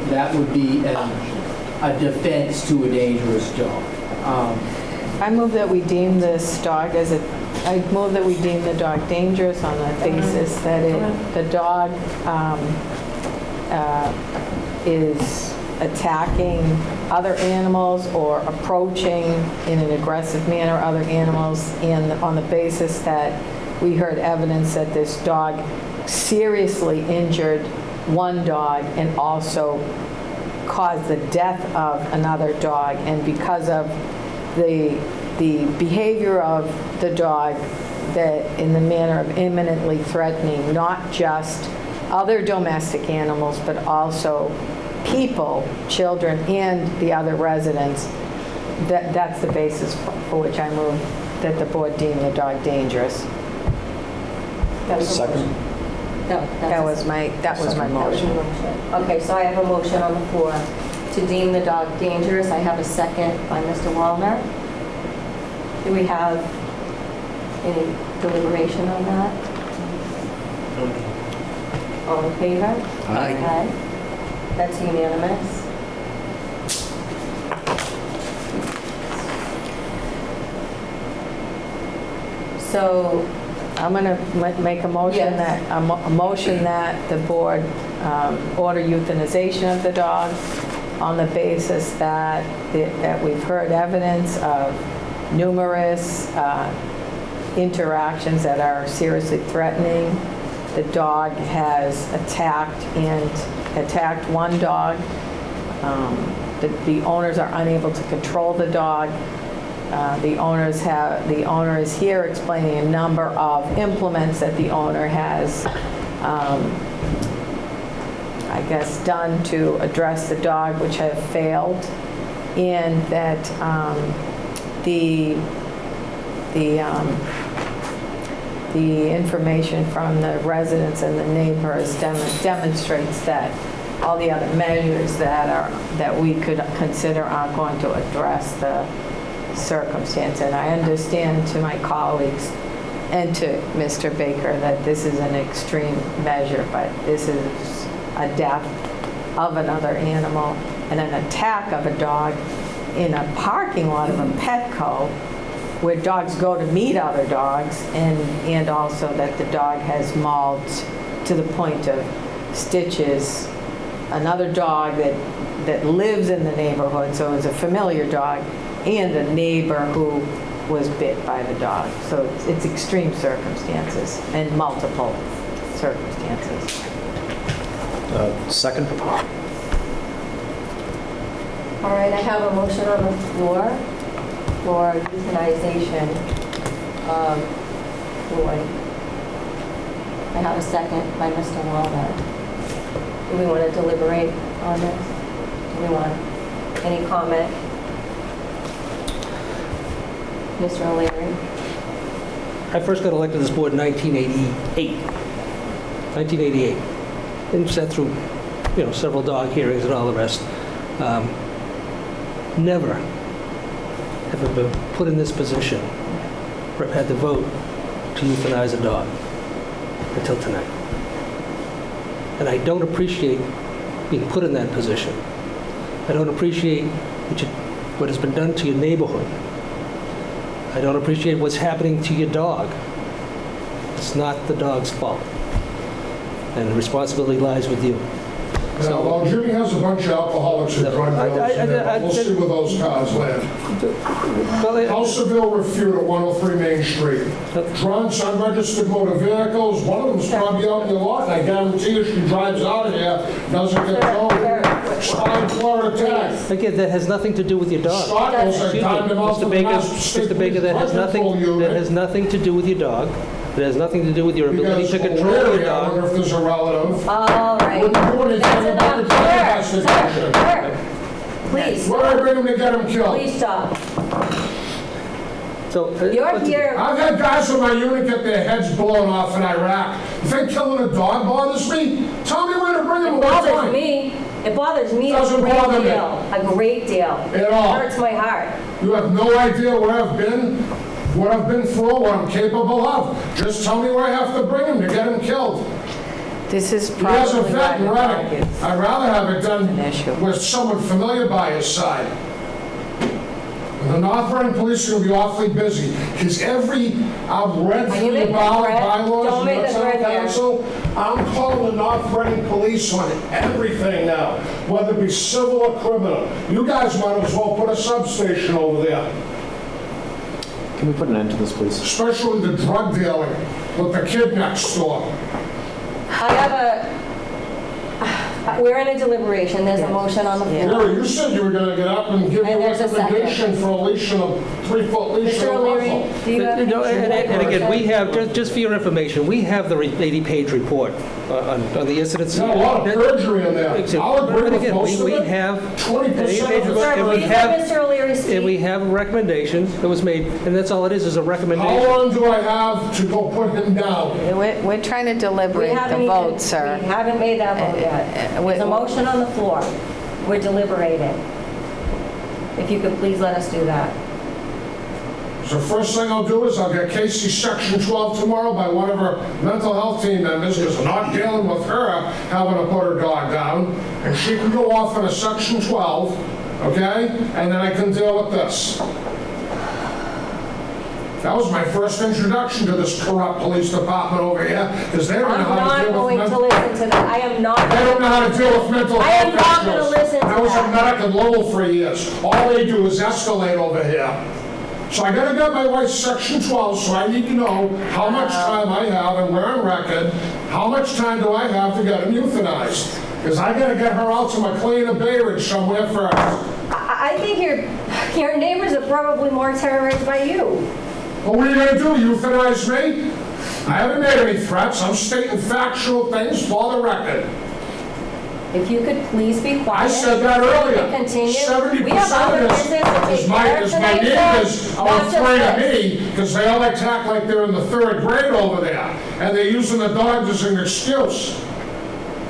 defense to a dangerous dog. I move that we deem this dog I move that we deem the dog dangerous on the basis that the dog is attacking other animals or approaching in an aggressive manner other animals, and on the basis that we heard evidence that this dog seriously injured one dog and also caused the death of another dog, and because of the behavior of the dog, that in the manner of imminently threatening not just other domestic animals but also people, children, and the other residents, that's the basis for which I move that the board deem the dog dangerous. Second. That was my motion. Okay, so I have a motion on the floor to deem the dog dangerous. I have a second by Mr. Wallner. Do we have any deliberation on that? All in favor? Aye. That's unanimous. So I'm going to make a motion that the board order euthanization of the dog on the basis that we've heard evidence of numerous interactions that are seriously threatening. The dog has attacked one dog. The owners are unable to control the dog. The owner is here explaining a number of implements that the owner has, I guess, done to address the dog, which have failed, and that the information from the residents and the neighbors demonstrates that all the other measures that we could consider are going to address the circumstance. And I understand to my colleagues and to Mr. Baker that this is an extreme measure, but this is a death of another animal and an attack of a dog in a parking lot of a Petco where dogs go to meet other dogs, and also that the dog has mauled to the point of stitches another dog that lives in the neighborhood, so it's a familiar dog, and a neighbor who was bit by the dog. So it's extreme circumstances and multiple circumstances. Second. All right, I have a motion on the floor for euthanization of Floyd. I have a second by Mr. Walnut. Do we want to deliberate on this? Do we want any comment? Mr. O'Leary. I first got elected to this board in 1988. 1988. And sat through, several dog hearings and all the rest. Never have I been put in this position where I've had to vote to euthanize a dog until tonight. And I don't appreciate being put in that position. I don't appreciate what has been done to your neighborhood. I don't appreciate what's happening to your dog. It's not the dog's fault. And the responsibility lies with you. Yeah, well, Jimmy has a bunch of alcoholics and drug dealers in there, but we'll see where those cars land. House of Ill Refute at 103 Main Street. Drunks, unregistered motor vehicles, one of them's probably out in your lot, and I guarantee you she drives out of here, doesn't get towed. Spine Florida tag. Again, that has nothing to do with your dog. Scott knows I timed him out for the Mr. Baker, that has nothing to do with your dog. It has nothing to do with your ability to control your I dog. wonder if there's a relative. All right. Wouldn't do anything That's about enough. the investigation. Sir, please. Where do I bring him to get him killed? Please stop. So, You're here. I've had guys in my unit get their heads blown off in Iraq. You think killing a dog bothers me? Tell me where to bring him. It bothers me. It bothers me a Doesn't bother great me. deal. A great deal. At all. It hurts my heart. You have no idea where I've been, what I've been through, what I'm capable of. Just tell me where I have to bring him to get him killed. This is He has a probably vet in why the dog Reading. is I'd rather have it done an issue. with someone familiar by his side. And the North Reading police are going to be awfully busy, because I've read Are you through the making a bylaws threat? and Don't make a the town threat here. council. I'm calling the North Reading police on everything now, whether it be civil or criminal. You guys might as well put a substation over there. Can we put an end to this, please? Especially the drug dealing with the kid next door. We're in a deliberation. There's a motion on the floor. Larry, you said you were going to get up and give And your there's a recommendation for a leash and a 3-foot leash Mr. and a O'Leary, muzzle. do you have any? And again, we have, just for your information, we have the 80-page report on the incidents. There's a lot of perjury in there. I'll agree But with again, most of we it. have 20% of Sir, it. please let Mr. O'Leary speak. And we have a recommendation that was made, and that's all it is a How recommendation. long do I have to go put him down? We're trying to We deliberate haven't the even, vote, sir. we haven't made that vote yet. There's a motion on the floor. We're deliberating. If you could please let us do that. So first thing I'll do is I'll get Casey Section 12 tomorrow by one of her mental health team members, because I'm not dealing with her having to put her dog down. And she can go off in a Section 12, okay? And then I can deal with this. That was my first introduction to this corrupt police department over here, because they don't know I'm how to not deal going with to mental... listen to that. I am not. They don't know how to deal with mental I health am not going to issues. listen to I was a that. medic at Lowell for years. All they do is escalate over here. So I gotta get my wife's Section 12, so I need to know how much time I have and where on record, how much time do I have to get him euthanized? Because I gotta get her out to McLean or Bay Ridge somewhere first. I think your neighbors are probably more terrorized by you. Well, what are you gonna do, euthanize me? I haven't made any threats, I'm stating factual things for the record. If you could please be quiet. I said that earlier. And continue. 70% We have other of business to this take is care of my tonight, neighbors sir. are Not just afraid of this. me because they all attack like they're in the 3rd grade over there. And they're using the dogs as an excuse.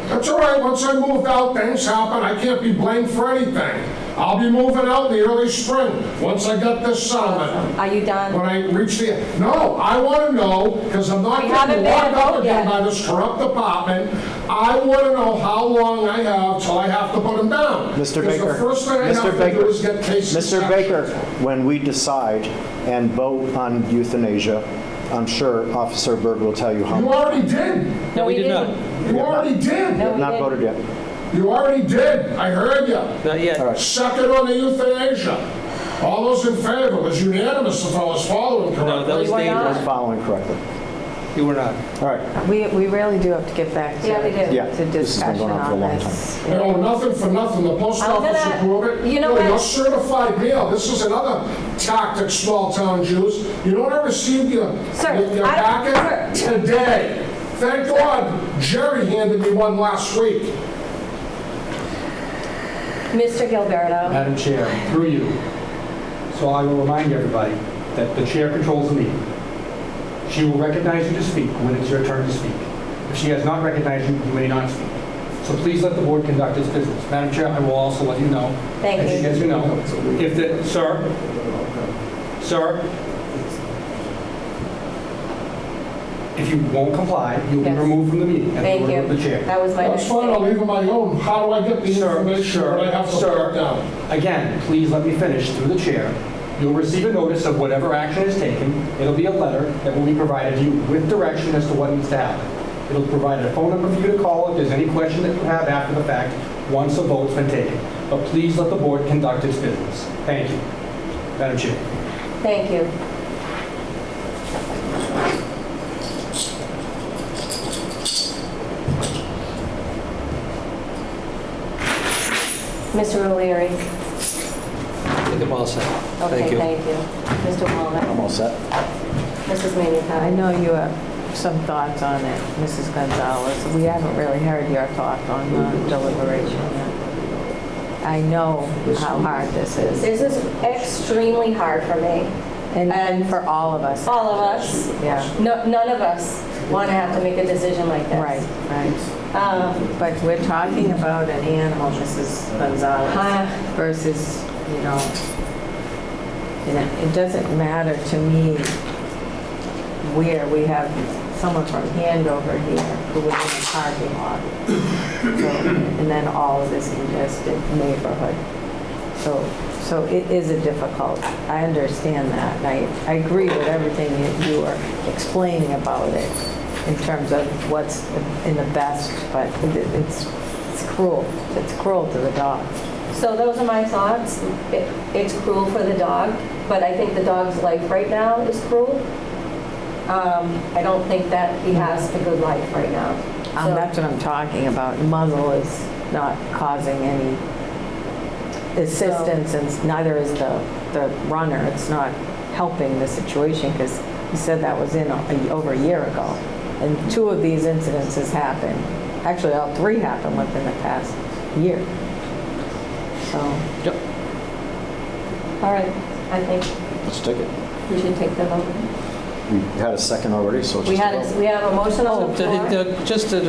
That's all right, once I moved out, things happen, I can't be blamed for anything. I'll be moving out in the early spring, once I get this settlement. Are you done? When I reach the, no, I want to know, because I'm not We haven't getting made a locked up vote again yet. by this corrupt department. I want to know how long I have till I have to put them down. Mr. Because Baker, the first thing I have to do is get cases. Mr. Baker, when we decide and vote on euthanasia, I'm sure Officer Berg will tell you how You much. already did. No, we did not. You already did. We have not voted yet. You already did. I heard you. Not yet. All right. Second on the euthanasia. All those in favor, it was unanimous if I was following No, correctly. that was You are Dave. not. I was following correctly. You were not. All right. We really do have to get back Yeah, we do. to Yeah, this has been discussion going on for a on long this. You know, nothing for nothing. The post I'm office gonna- approved it. you know No, what? Your certified mail. This is another tactic small town Jews. You don't ever receive your packet Sir. today. Thank God Jerry handed me one last week. Mr. Gilberto. Madam Chair, through you. So I will remind everybody that the chair controls the meeting. She will recognize you to speak when it's your turn to speak. If she has not recognized you, you may not speak. So please let the board conduct its business. Madam Chair, I will also let you know, Thank as you. she gets you know, if the, sir, if you won't comply, you'll be Yes. removed from the meeting at the Thank order you. of the chair. That was my That's next fine, I'll thing. leave on my own. How do I get the information Sir, that I have to put down? Again, please let me finish through the chair. You'll receive a notice of whatever action is taken. It'll be a letter that will be provided to you with direction as to what needs to happen. It'll provide a phone number for you to call if there's any question that you have after the fact, once a vote's been taken. But please let the board conduct its business. Thank you. Madam Chair. Thank you. Mr. O'Leary. I think I'm all set. Okay, Thank you. thank you. Mr. Walner. I'm all set. Mrs. Manu I know you have some thoughts on it, Mrs. Gonzalez. We haven't really heard your thoughts on the deliberation yet. I know how hard this is. This is extremely hard for me. And for all of us. All of us. Yeah. No, none of us want to have to make a decision like this. Right, right. But we're talking about an animal, Mrs. Gonzalez, versus, you know, it doesn't matter to me where we have someone from Handover here who was in a parking lot. And then all of this congested neighborhood. So it is a difficult, I understand that. And I agree with everything that you were explaining about it in terms of what's in the best, but it's cruel. It's cruel to the dog. So those are my thoughts. It's cruel for the dog, but I think the dog's life right now is cruel. I don't think that he has a good life right now. So That's what I'm talking about. Muzzle is not causing any assistance, and neither is the runner. It's not helping the situation, because he said that was in over a year ago. And 2 of these incidences happened. Actually, all 3 happened within the past year. So. Yep. All right, I think Let's take it. we should take the vote. We had a second already, so it's We just a vote. have a motion on the floor. Just to,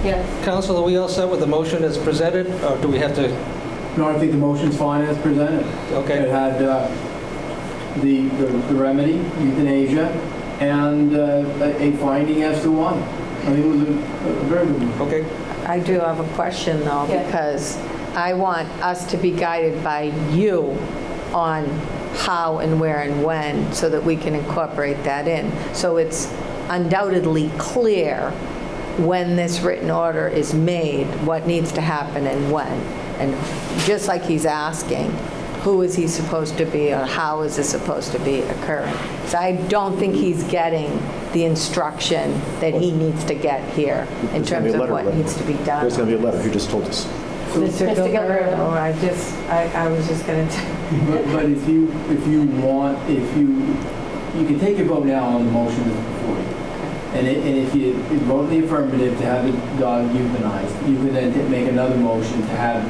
Yeah. Council, are we all set with the motion as presented, or do we have to? No, I think the motion's fine as presented. Okay. It had the remedy, euthanasia, and a finding as to one. I think it was a very good one. Okay. I do have a question, though, Yeah. because I want us to be guided by you on how and where and when, so that we can incorporate that in. So it's undoubtedly clear when this written order is made, what needs to happen and when. And just like he's asking, who is he supposed to be, or how is this supposed to be occurring? So I don't think he's getting the instruction that he needs to get here in There's gonna be terms a of letter what written. needs to be done. There's going to be a letter. You just told us. Mr. Mr. Gilberto, Gilberto. I was just going to, But if you want, you can take a vote now on the motion that's before you. And if you vote in the affirmative to have the dog euthanized, you can then make another motion to have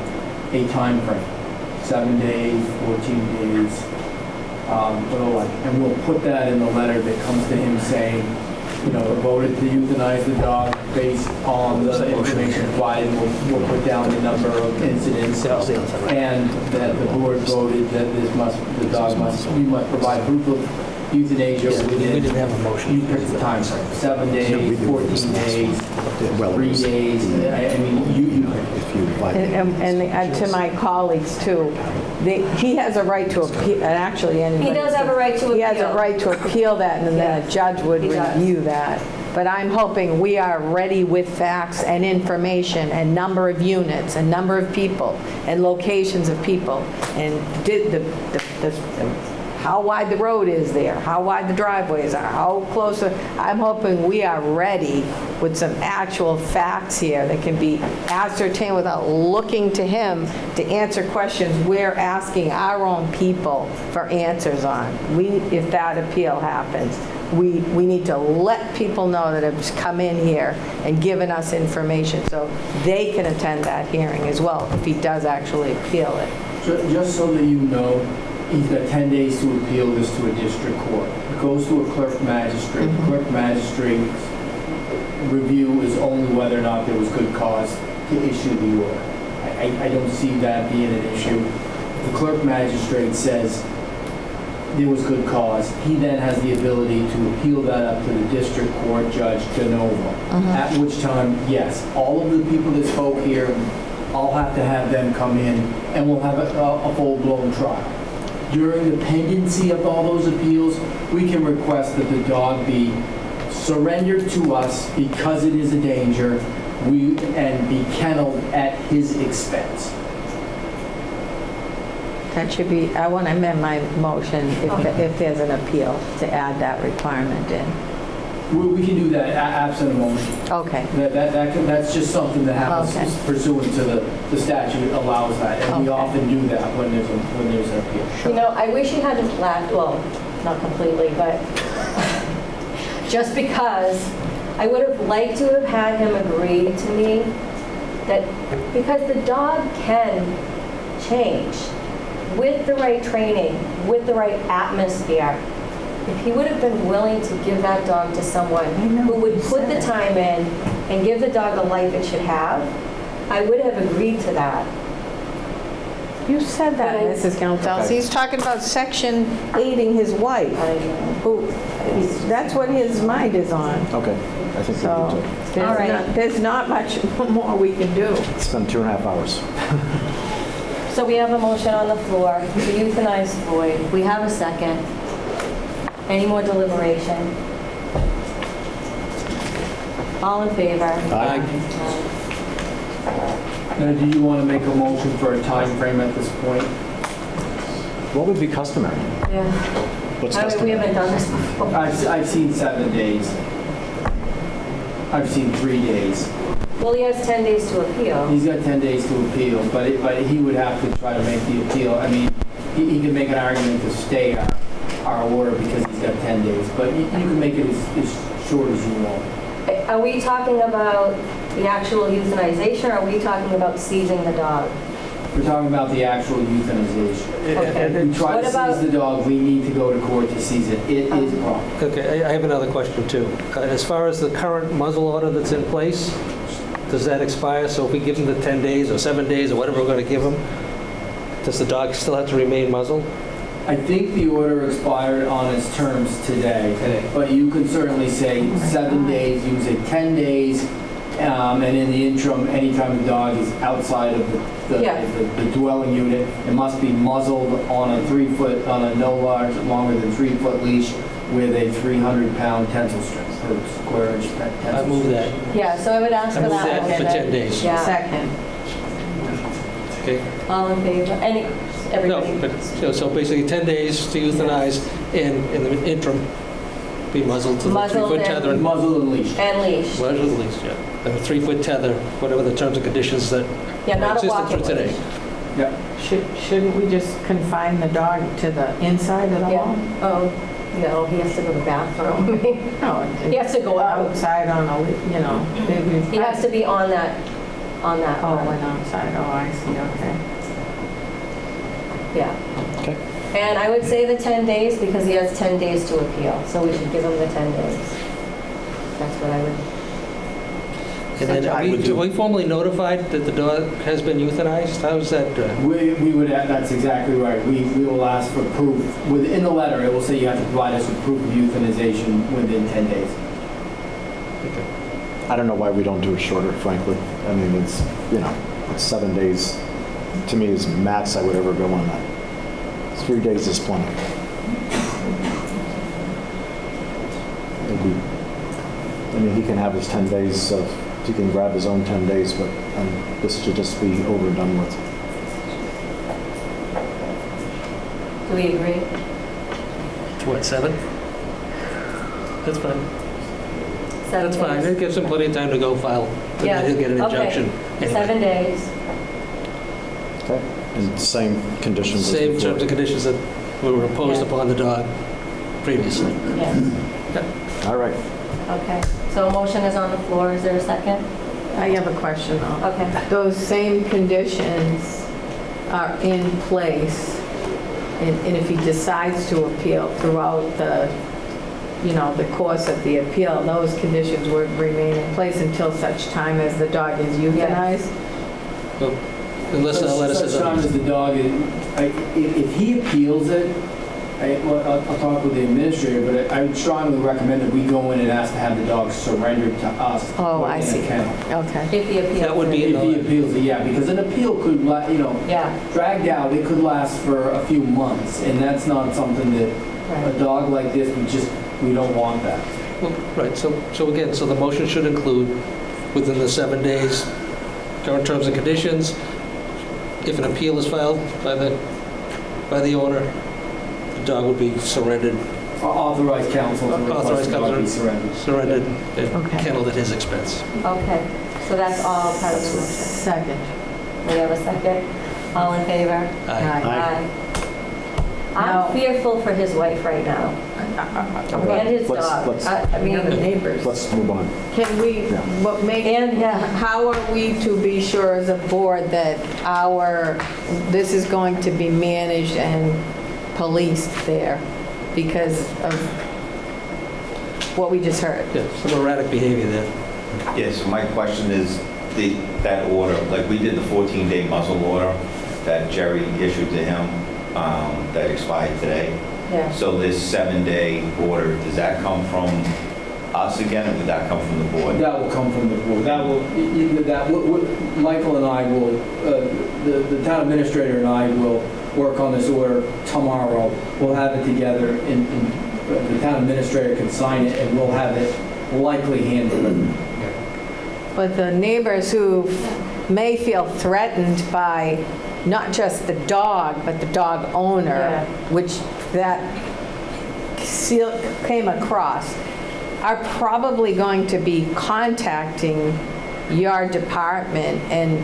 a time frame, 7 days, 14 days, or the like. And we'll put that in the letter that comes to him saying, you know, voted to euthanize the dog based on the information provided. We'll put down the number of incidents, and that the board voted that we must provide proof of euthanasia within. We didn't have a motion. You pick the time frame, 7 days, 14 days, 3 days. I mean, you pick. If you invite and to my colleagues too, he has a right to appeal, and actually anybody. He does have a right to appeal. He has a right to appeal that, and then a judge would He does. review that. But I'm hoping we are ready with facts and information and number of units and number of people and locations of people and how wide the road is there, how wide the driveways are, how close. I'm hoping we are ready with some actual facts here that can be ascertained without looking to him to answer questions we're asking our own people for answers on. If that appeal happens, we need to let people know that have come in here and given us information so they can attend that hearing as well if he does actually appeal it. Just so that you know, he's got 10 days to appeal this to a district court. It goes to a clerk magistrate. The clerk magistrate's review is only whether or not there was good cause to issue the order. I don't see that being an issue. The clerk magistrate says there was good cause. He then has the ability to appeal that up to the district court judge de novo. At which time, yes, all of the people that spoke here, I'll have to have them come in and we'll have a full-blown trial. During the pendency of all those appeals, we can request that the dog be surrendered to us because it is a danger, and be kenneled at his expense. That should be, I want to amend my motion if there's an appeal to add that requirement in. We can do that absent a motion. Okay. That's just something that happens pursuant to the statute allows that, and we often do that when there's an appeal. You know, I wish you hadn't left, well, not completely, but just because I would have liked to have had him agree to me that, because the dog can change with the right training, with the right atmosphere. If he would have been willing to give that dog to someone who would put the time in and give the dog the life it should have, I would have agreed to that. You said that, Mrs. Gonzalez. He's talking about Section 8ing his wife. That's what his mind is on. Okay, I think So, we need to there's not much more we can do. spend 2.5 hours. So we have a motion on the floor to euthanize Floyd. We have a second. Any more deliberation? All in favor? Aye. Now, do you want to make a motion for a time frame at this point? What would be customary? Yeah. What's I mean, we customary? haven't done this before. I've seen 7 days. I've seen 3 days. Well, he has 10 days to appeal. He's got 10 days to appeal, but he would have to try to make the appeal. I mean, he can make an argument to stay our order because he's got 10 days, but you can make it as short as you want. Are we talking about the actual euthanization, or are we talking about seizing the dog? We're talking about the actual euthanization. Okay. If we try What to about- seize the dog, we need to go to court to seize it. It is wrong. Okay, I have another question too. As far as the current muzzle order that's in place, does that expire? So if we give him the 10 days or 7 days or whatever we're going to give him, does the dog still have to remain muzzled? I think the order expired on its terms today, but you can certainly say 7 days, use it 10 days, and in the interim, anytime the dog is outside of the dwelling unit, it must be muzzled on a no longer than 3-foot leash with a 300-pound tensile strip per square inch tensile. I move that. Yeah, so I would ask for I move that. that for 10 days. Yeah. Second. Okay. All in favor? Everybody? No, but, so basically 10 days to euthanize, and in the interim, be muzzled to the Muzzled 3-foot tether. and- Muzzled and leash. And leash. Muzzled and leash, yeah. And a 3-foot tether, whatever the terms and conditions that Yeah, are not a existing walking for today. leash. Yeah. Shouldn't we just confine the dog to the inside of the Yeah. home? Oh, no, he has to go to the bathroom. No. He has to go out. Outside on a, He has to be on that. Oh, and outside, oh, I see, okay. Yeah. Okay. And I would say the 10 days because he has 10 days to appeal, so we should give him the 10 days. That's what I would. And then are we formally notified that the dog has been euthanized? How is that? We would, that's exactly right. We will ask for proof. Within the letter, it will say you have to provide us with proof of euthanization within 10 days. I don't know why we don't do it shorter, frankly. I mean, it's 7 days, to me, is max I would ever go on that. 3 days is plenty. He can have his 10 days of, he can grab his own 10 days, but this should just be over and done with. Do we agree? To what, 7? That's fine. 7 That's fine. days. It gives him plenty of time to go file, and Yeah. then he'll get an Okay. injunction. Anyway. 7 days. Okay. And same conditions as Same before. terms and conditions that were imposed Yeah. upon the dog previously. Yes. All right. Okay. So a motion is on the floor. Is there a second? I have a question though. Okay. Those same conditions are in place And if he decides to appeal throughout the, the course of the appeal, those conditions would remain in place until such time as the dog is euthanized? Well, unless the letter says Such time as otherwise. the dog is, if he appeals it, I'll talk with the administrator, but I would strongly recommend that we go in and ask to have the dog surrendered to us. Oh, I in a see. kennel. Okay. If he appeals. That would be If he appeals it, yeah, because an appeal could, Yeah. dragged out, it could last for a few months, and that's not something that, a dog like this, we don't want that. Well, right, so again, so the motion should include, within the 7 days, current terms and conditions, if an appeal is filed by the owner, the dog would be surrendered. Authorized counsel to request Authorized the dog be counsel surrendered. surrendered and kenneled at his expense. Okay, so that's all part of the motion. Second. We have a second? All in favor? Aye. I'm fearful for his wife right now. And his dog. I mean, the neighbors. Let's move on. Can we, how are we to be sure as a board that this is going to be managed and policed there because of what we just heard? Yeah, some erratic behavior there. Yeah, so my question is, that order, like we did the 14-day muzzle order that Jerry issued to him, that expired today. Yeah. So this 7-day order, does that come from us again, or would that come from the board? That will come from the board. Michael and I will, the town administrator and I will work on this order tomorrow. We'll have it together, and the town administrator can sign it, and we'll have it likely handled. But the neighbors who may feel threatened by not just the dog, but the dog owner, which that came across, are probably going to be contacting your department, and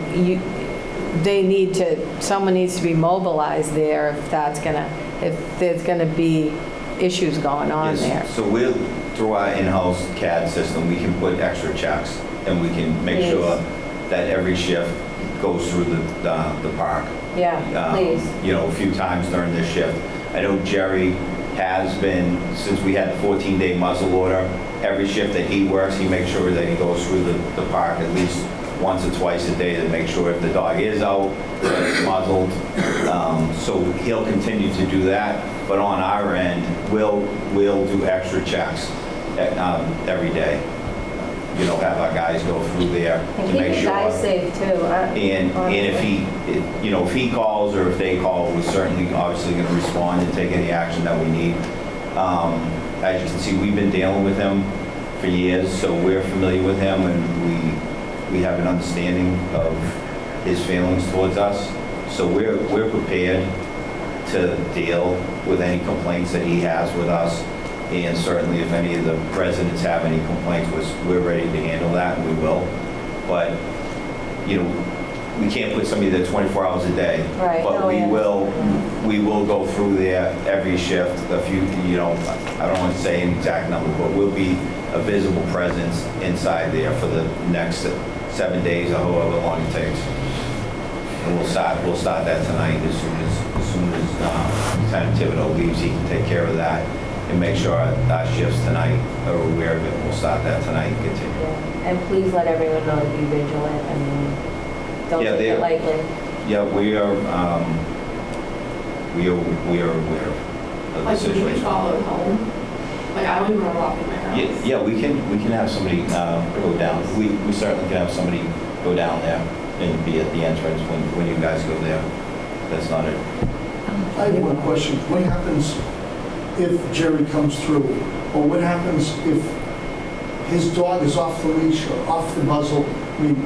someone needs to be mobilized there if there's gonna be issues going on Yes, there. so through our in-house CAD system, we can put extra checks, and we can make sure that every shift goes through the park. Yeah, please. A few times during this shift. I know Jerry has been, since we had the 14-day muzzle order, every shift that he works, he makes sure that he goes through the park at least once or twice a day to make sure if the dog is out, that it's muzzled. So he'll continue to do that, but on our end, we'll do extra checks every day. Have our guys go through there And to keep make the sure. guys safe too. And if he calls or if they call, we're certainly obviously going to respond and take any action that we need. As you can see, we've been dealing with him for years, so we're familiar with him, and we have an understanding of his feelings towards us. So we're prepared to deal with any complaints that he has with us. And certainly if any of the residents have any complaints, we're ready to handle that, and we will. But, we can't put somebody there 24 hours a day. Right. But we will go through there every shift. I don't want to say an exact number, but we'll be a visible presence inside there for the next 7 days or however long it takes. And we'll start that tonight as soon as Lieutenant Thibodeau leaves. He can take care of that and make sure our shifts tonight are aware of it. We'll start that tonight and continue. And please let everyone know to be vigilant. I mean, don't take it lightly. Yeah, we are aware of the Like, when we situation. followed home, like, I don't even want to walk in my house. Yeah, we can have somebody go down. We certainly can have somebody go down there and be at the entrance when you guys go there. That's not it. I have one question. What happens if Jerry comes through? Or what happens if his dog is off the leash or off the muzzle? I mean,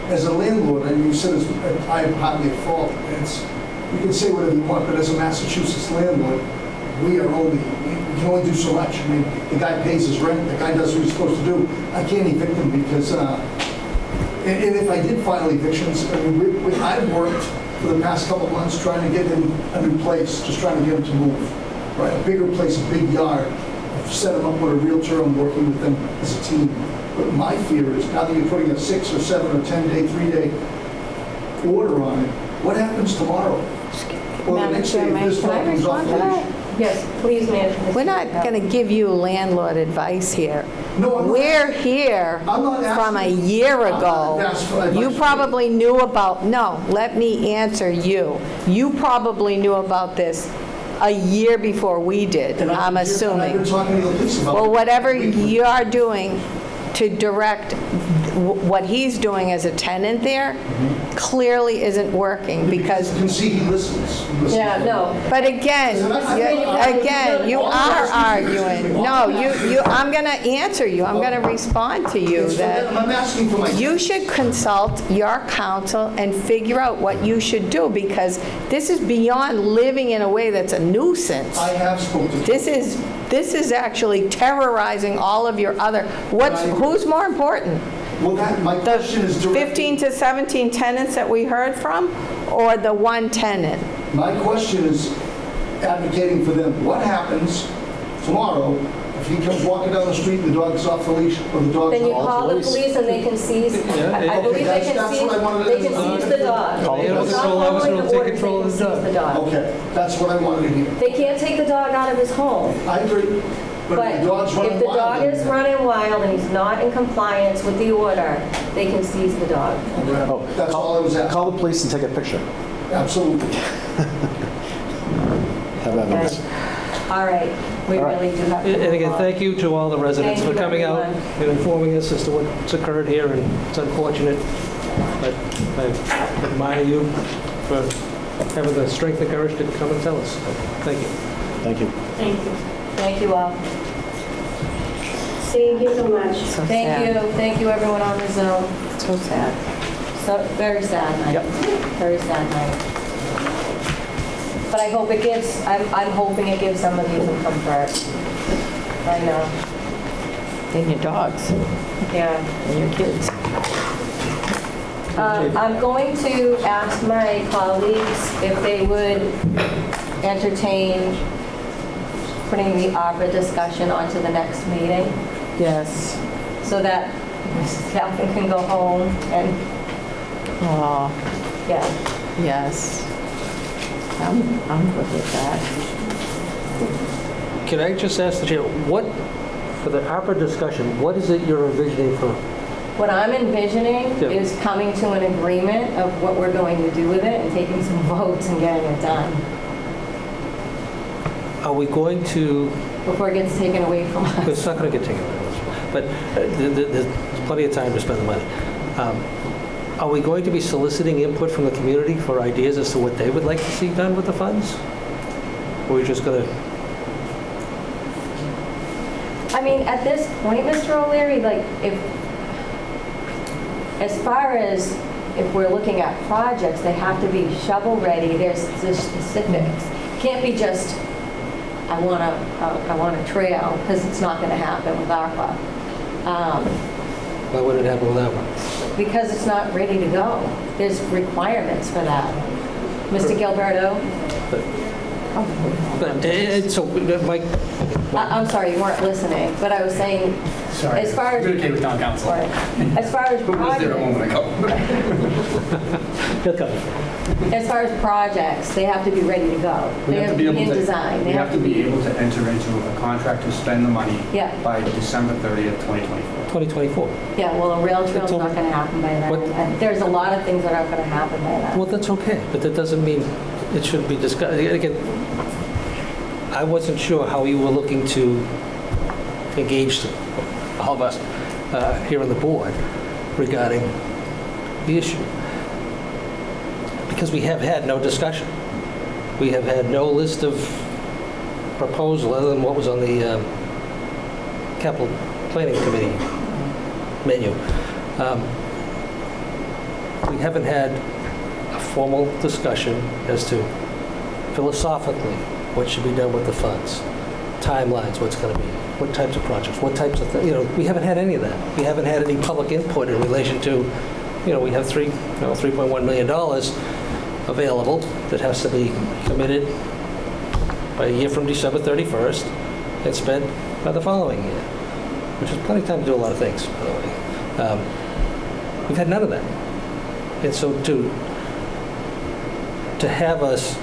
as a landlord, you said I am hardly at fault. You can say whatever you want, but as a Massachusetts landlord, we can only do so much. I mean, the guy pays his rent, the guy does what he's supposed to do. I can't evict him because, and if I did file evictions, I mean, I've worked for the past couple of months trying to get him a new place, just trying to get him to move. Right, a bigger place, a big yard. I've set him up with a realtor. I'm working with them as a team. But my fear is now that you're putting a 6 or 7 or 10-day, 3-day order on it, what happens tomorrow? Well, Madam if Chair, this can I dog comes off respond to the that? leash- Yes, please, ma'am. We're not going to give you landlord advice here. No, I'm not We're asking- here I'm not from a asking- year I'm not ago. asking for advice You from probably knew about, no, let me answer you. You probably knew about this a year before we did, And I'm I've assuming. been talking to the police about it. Well, whatever weekly. you're doing to direct what he's doing as a tenant there clearly isn't working because, You can see he listens. He listens. Yeah, no. but again, you are arguing. No, I'm going to answer you. I'm going to respond to you It's for them. that I'm asking for my... you should consult your counsel and figure out what you should do because this is beyond living in a way that's a nuisance. I have spoken to... This is actually terrorizing all of your other, who's more important? Well, my question is The direct. 15 to 17 tenants that we heard from, or the one tenant? My question is advocating for them. What happens tomorrow if he comes walking down the street and the dog's off the leash or the dog's Then you off call the police and they can seize, I believe they can that's what I wanted to- seize the dog. The animal If it's not control officer following will the take orders, control they of can the seize the dog. Okay, that's what I wanted to hear. They can't take the dog out of his home. I agree. But But if the dog's running if the wild... dog is running wild and he's not in compliance with the order, they can seize the dog. Oh, That's all I was asking. Call the police and take a picture. Absolutely. Have evidence. All right, we All right. really do have to And again, move on. thank you to all the residents Thank for you, coming out everyone. and informing us as to what's occurred here, and it's unfortunate, but I admire you for having the strength and courage to come and tell us. Thank you. Thank you. Thank you. Thank you all. Thank you so much. So Thank sad. you. Thank you, everyone on the Zoom. So sad. So, very sad night. Yep. Very sad night. But I hope it gives, I'm hoping it gives some of you some comfort. I know. And your dogs, Yeah. and your kids. I'm going to ask my colleagues if they would entertain putting the ARPA discussion onto the next meeting Yes. so that Mrs. Calvin can go home and, Oh, yeah. yes. I'm good with that. Can I just ask the chair, for the ARPA discussion, what is it you're envisioning for? What I'm envisioning Yeah. is coming to an agreement of what we're going to do with it and taking some votes and getting it done Are we going to, before it gets taken away from us. it's not going to get taken away, but there's plenty of time to spend the money. Are we going to be soliciting input from the community for ideas as to what they would like to see done with the funds? Or are we just going to, I mean, at this point, Mr. O'Leary, like, as far as if we're looking at projects, they have to be shovel-ready, there's specifics. Can't be just, I want a trail, because it's not gonna happen with ARPA. why would it happen with that one? Because it's not ready to go. There's requirements for that. Mr. Gilberto? So, Mike, I'm sorry, you weren't listening, but I was saying, Sorry. as far as... Communicate with town council. Sorry. As far as Who was there a projects, moment ago? as far as projects, they have to be ready to go. We They have to be able in to, design. we have to be able to enter into a contract to spend the money Yeah. by December 30th, 2024. 2024. Yeah, well, a rail trail's It's not over. going to happen by then. What? And there's a lot of things that aren't going to happen by then. Well, that's okay, but that doesn't mean it shouldn't be discussed. Again, I wasn't sure how you were looking to engage all of us here on the board regarding the issue. Because we have had no discussion. We have had no list of proposal other than what was on the capital planning committee menu. We haven't had a formal discussion as to philosophically what should be done with the funds, timelines, what's going to be, what types of projects, what types of, we haven't had any of that. We haven't had any public input in relation to, we have $3.1 million available that has to be committed by a year from December 31st and spent by the following year, which is plenty of time to do a lot of things, by the way. We've had none of that. And so to have us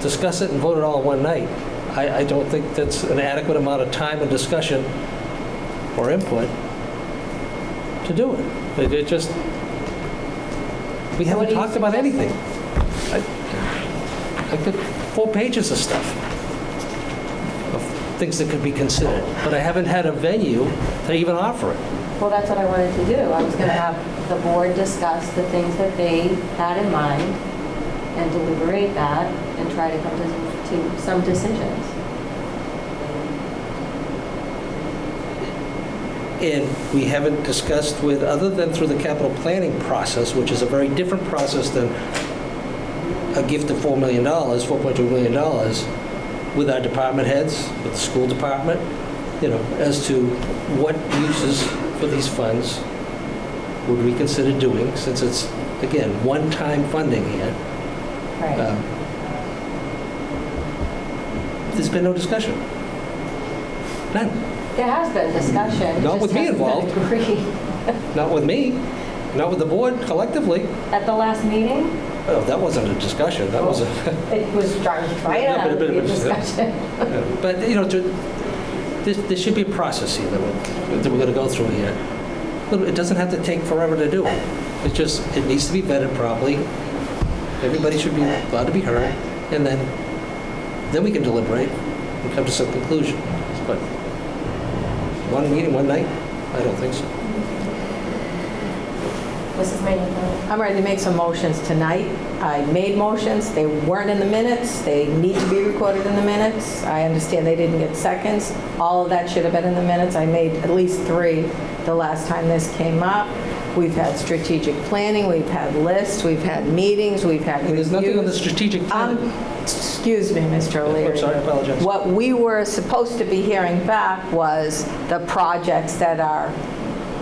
discuss it and vote it all in one night. I don't think that's an adequate amount of time and discussion or input to do it. It just, we haven't talked about anything. I got 4 pages of stuff, of things that could be considered, but I haven't had a venue to even offer it. Well, that's what I wanted to do. I was going to have the board discuss the things that they had in mind and deliberate that and try to come to some decisions. And we haven't discussed with, other than through the capital planning process, which is a very different process than a gift of $4 million, $4.2 million, with our department heads, with the school department, as to what uses for these funds would we consider doing, since it's, again, one-time funding here. Right. There's been no discussion. None. There has been discussion. Not with me involved. Not with me. Not with the board collectively. At the last meeting? Oh, that wasn't a discussion. That was a... It was trying to be a discussion. But, there should be a process here that we're going to go through here. It doesn't have to take forever to do it. It needs to be vetted properly. Everybody should be allowed to be heard, and then we can deliberate and come to some conclusion. But one meeting, one night? I don't think so. Mrs. Maynard? I'm ready to make some motions tonight. I made motions, they weren't in the minutes, they need to be recorded in the minutes. I understand they didn't get seconds. All of that should have been in the minutes. I made at least 3 the last time this came up. We've had strategic planning, we've had lists, we've had meetings, we've had reviews. There's nothing on the strategic planning. Excuse me, Mr. O'Leary. I'm sorry, I apologize. What we were supposed to be hearing back was the projects that are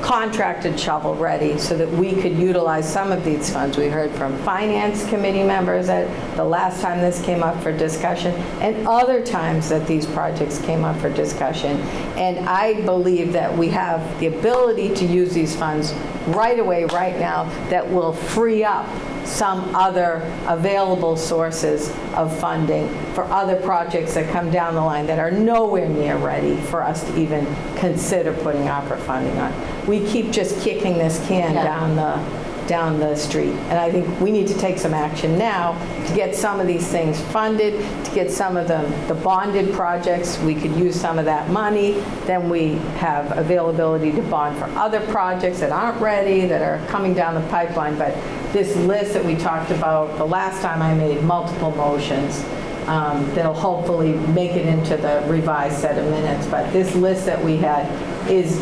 contracted shovel-ready so that we could utilize some of these funds. We heard from finance committee members at the last time this came up for discussion and other times that these projects came up for discussion. And I believe that we have the ability to use these funds right away, right now, that will free up some other available sources of funding for other projects that come down the line that are nowhere near ready for us to even consider putting opera funding on. We keep just kicking this can down the street. And I think we need to take some action now to get some of these things funded, to get some of the bonded projects. We could use some of that money. Then we have availability to bond for other projects that aren't ready, that are coming down the pipeline. But this list that we talked about, the last time I made multiple motions, that'll hopefully make it into the revised set of minutes. But this list that we had is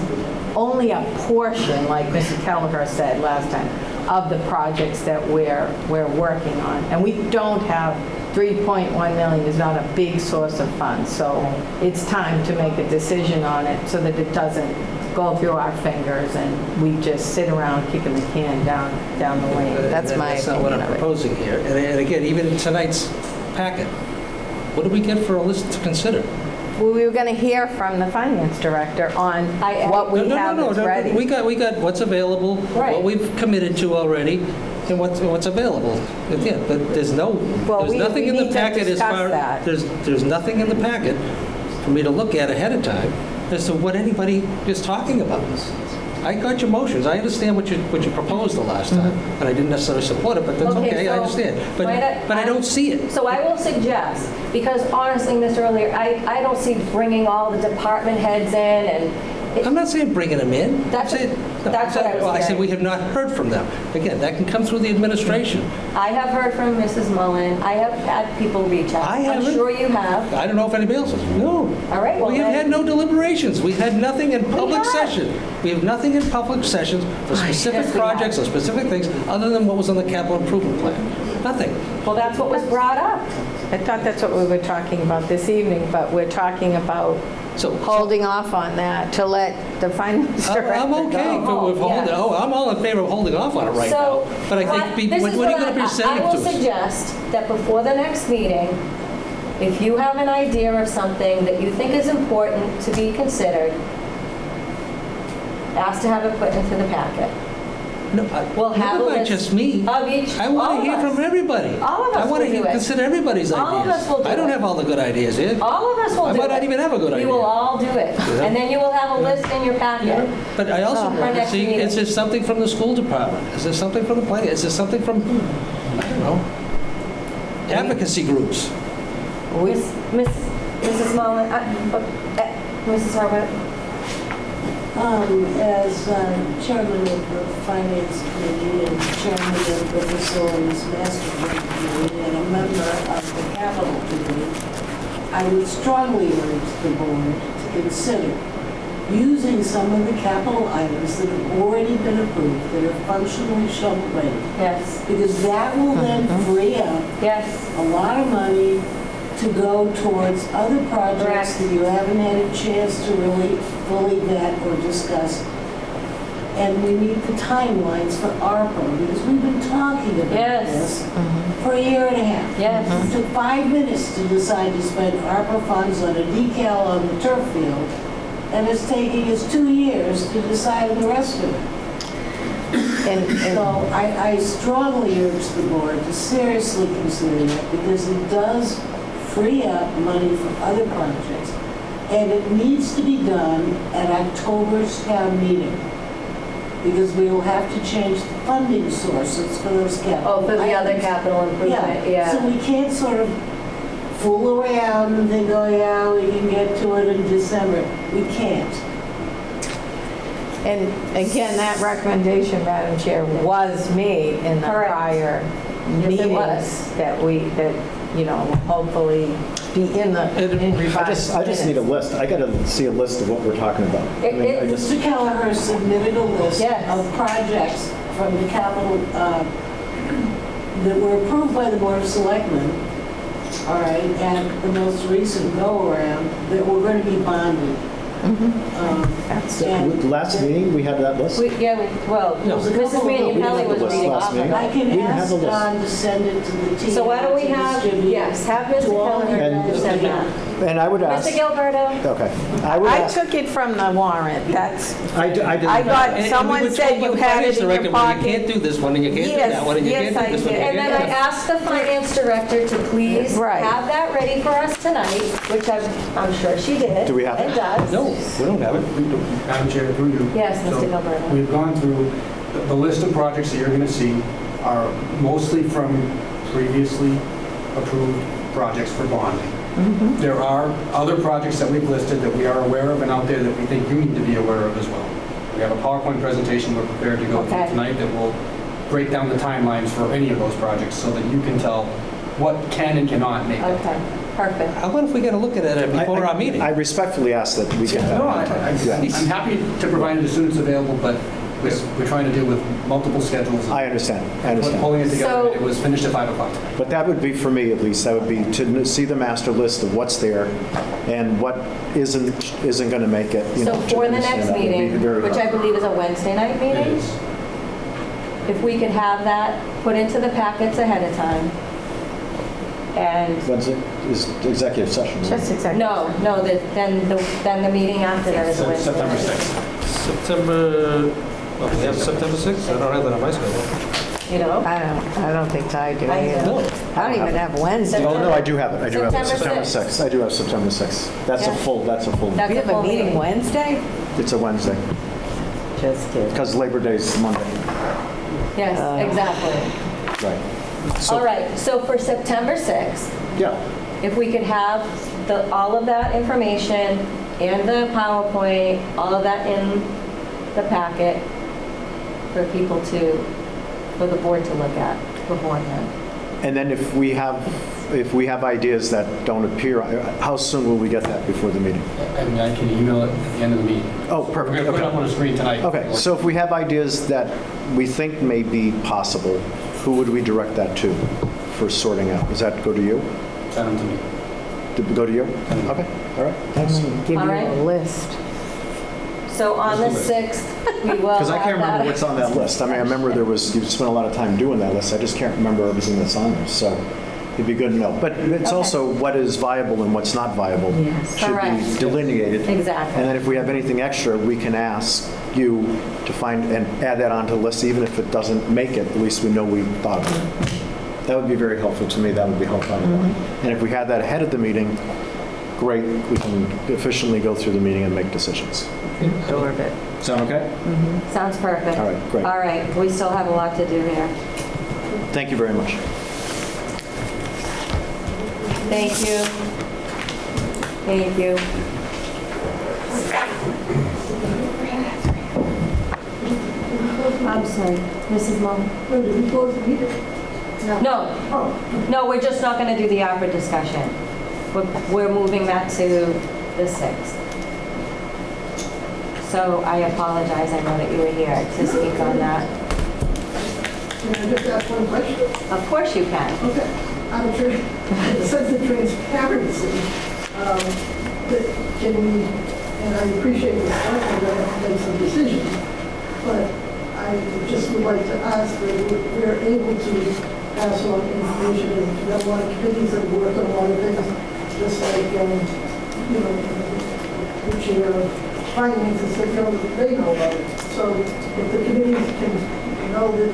only a portion, like Mrs. Kelleher said last time, of the projects that we're working on. And we don't have, 3.1 million is not a big source of funds. So it's time to make a decision on it so that it doesn't go through our fingers and we just sit around kicking the can down the lane. That's my That's not what I'm proposing here. And again, even in tonight's packet, what did we get for a list to consider? Well, we were going to hear from the finance director on what we have that's ready. We got what's available, what we've committed to already, and what's available. Yeah, but there's nothing in the packet as far there's nothing in the packet for me to look at ahead of time as to what anybody is talking about. I got your motions. I understand what you proposed the last time, and I didn't necessarily support it, but that's okay, I understand. But I don't see it. So I will suggest, because honestly, Mr. O'Leary, I don't see bringing all the department heads in and... I'm not saying bringing them in. That's what I was Well, I said hearing. we have not heard from them. Again, that can come through the administration. I have heard from Mrs. Mullen. I have had people reach out. I haven't. I'm sure you have. I don't know if anybody else has. No. All right, well We have then- had no deliberations. We've had nothing in public session. We have nothing in public sessions for specific Yes, we projects or specific things other than what was on the capital improvement plan. Nothing. Well, that's what was brought up. I thought that's what we were talking about this evening, but we're talking about holding off on that to let the finance director I'm okay with holding. Oh, I'm all in favor of holding off on it right now. But I think this when is are you what going to present I it will to us? suggest that before the next meeting, if you have an idea of something that you think is important to be considered, ask to have it put into the packet. No, We'll have never a mind list just me. of each. I want all to of hear us. from everybody. All of us I want will to do it. consider everybody's ideas. All of us will do I don't it. have all the good ideas here. All of us will I do it. might not even have a good idea. We will all do it. Yeah. And then you will have a list in your packet. But I also for want to next see, meeting. is there something from the school department? Is there something from the planning? Is there something from, I don't know, advocacy groups? Mrs. Mullen, Mrs. Harwood? As chairman of the finance committee and chairman of the facilities master plan committee and a member of the capital committee, I would strongly urge the board to consider using some of the capital items that have already been approved, that are functionally shovel-ready. Yes. Because that will then free up a lot of money to go towards other projects that you haven't had a chance to really fully vet or discuss. And we need the timelines for ARPA, because we've been talking about this for a year and a half. Yes. It took 5 minutes to decide to spend ARPA funds on a decal on the turf field, and it's taking us 2 years to decide on the rest of it. So I strongly urge the board to seriously consider that, because it does free up money for other projects, and it needs to be done at October's town meeting, because we will have to change the funding sources for those capital. Oh, for the other capital improvement, yeah. So we can't sort of fool around and think, oh yeah, we can get to it in December. We can't. And again, that recommendation, Madam Chair, was made in the prior meetings that will hopefully be in the revised I just need a list. I got to see a list of what we're talking about. Mr. Kelleher submitted a list of projects from the capital that were approved by the Board of Selectmen, all right, and the most recent go-around that were going to be bonded. Last meeting, we had that list? Mrs. Manu-Pelli was reading off of it. I can ask Don to send it to the team. So why don't we to have, distribute have Mr. Kelleher send that. And I would ask... Mr. Gilberto? Okay. I took it from the warrant. That's. I got, someone said you had it in your pocket. You can't do this one, and you can't do that one, and you can't do this one. And then I asked the finance director to please have that ready for us tonight, which I'm sure she did. Do we have it? And does. No, we don't have it. Madam Chair, through you. Yes, Mr. So Gilberto. We've gone through, the list of projects that you're going to see are mostly from previously approved projects for bonding. There are other projects that we've listed that we are aware of and out there that we think you need to be aware of as well. We have a PowerPoint presentation we're prepared to go through tonight that will break down the timelines for any of those projects so that you can tell what can and cannot make it. Okay, perfect. How about if we get a look at it before our meeting? I respectfully ask that we get that. No, I'm happy to provide it as soon as it's available, but we're trying to deal with multiple schedules. I understand. Pulling it together, it was finished at 5 o'clock. But that would be, for me at least, that would be to see the master list of what's there and what isn't going to make it. So for the next meeting, which I believe is a Wednesday night meeting? It is. If we could have that put into the packets ahead of time. And When's it? Is executive session? Right? Just executive. no, then the meeting after that is a Wednesday. September night. 6th. We have September 6th? I don't have that on my schedule. You know? I don't think I do. I either. don't. I don't even have Wednesday. Oh, no, I do have it. I do have it. September September 6th. I do have September 6th. That's a full. That's We have a meeting meeting. Wednesday? It's a Wednesday. Just kidding. Because Labor Day is Monday. Yes, exactly. Right. So, All right, so for September 6th, yeah. if we could have all of that information and the PowerPoint, all of that in the packet for the board to look at beforehand. And then if we have ideas that don't appear, how soon will we get that before the meeting? And I can email it at the end of the meeting. Oh, perfect. We're going to put it up on the screen tonight. Okay, so if we have ideas that we think may be possible, who would we direct that to for sorting out? Does that go to you? Send them to me. Did it go to you? Okay, all right. Thanks. Give All you right. a list. So on the 6th, we will Because I can't have remember that. what's on that list. I mean, I remember you spent a lot of time doing that list. I just can't remember everything that's on there. So it'd be good to know. But it's Okay. also what is viable and what's not viable Yes. should be Correct. delineated. Exactly. And then if we have anything extra, we can ask you to find and add that onto the list, even if it doesn't make it, at least we know we thought of it. That would be very helpful to me, that would be helpful. And if we had that ahead of the meeting, great, we can efficiently go through the meeting and make decisions. Absorb it. Sound okay? Sounds perfect. All right, great. All right, we still have a lot to do here. Thank you very much. Thank you. Thank you. I'm sorry, Mrs. Mullin? Did we close the meeting? No, no, we're just not going to do the opera discussion. We're moving that to the 6th. So I apologize, I know that you were here to speak on that. Can I just ask one question? Of course you can. Okay. Out of a sense of transparency, that can we, and I appreciate the discussion, that I have to make some decisions, but I just would like to ask that we're able to pass on information, and we have a lot of committees that work on a lot of things, just like, the chair of finances, they know about it. So if the committees can know that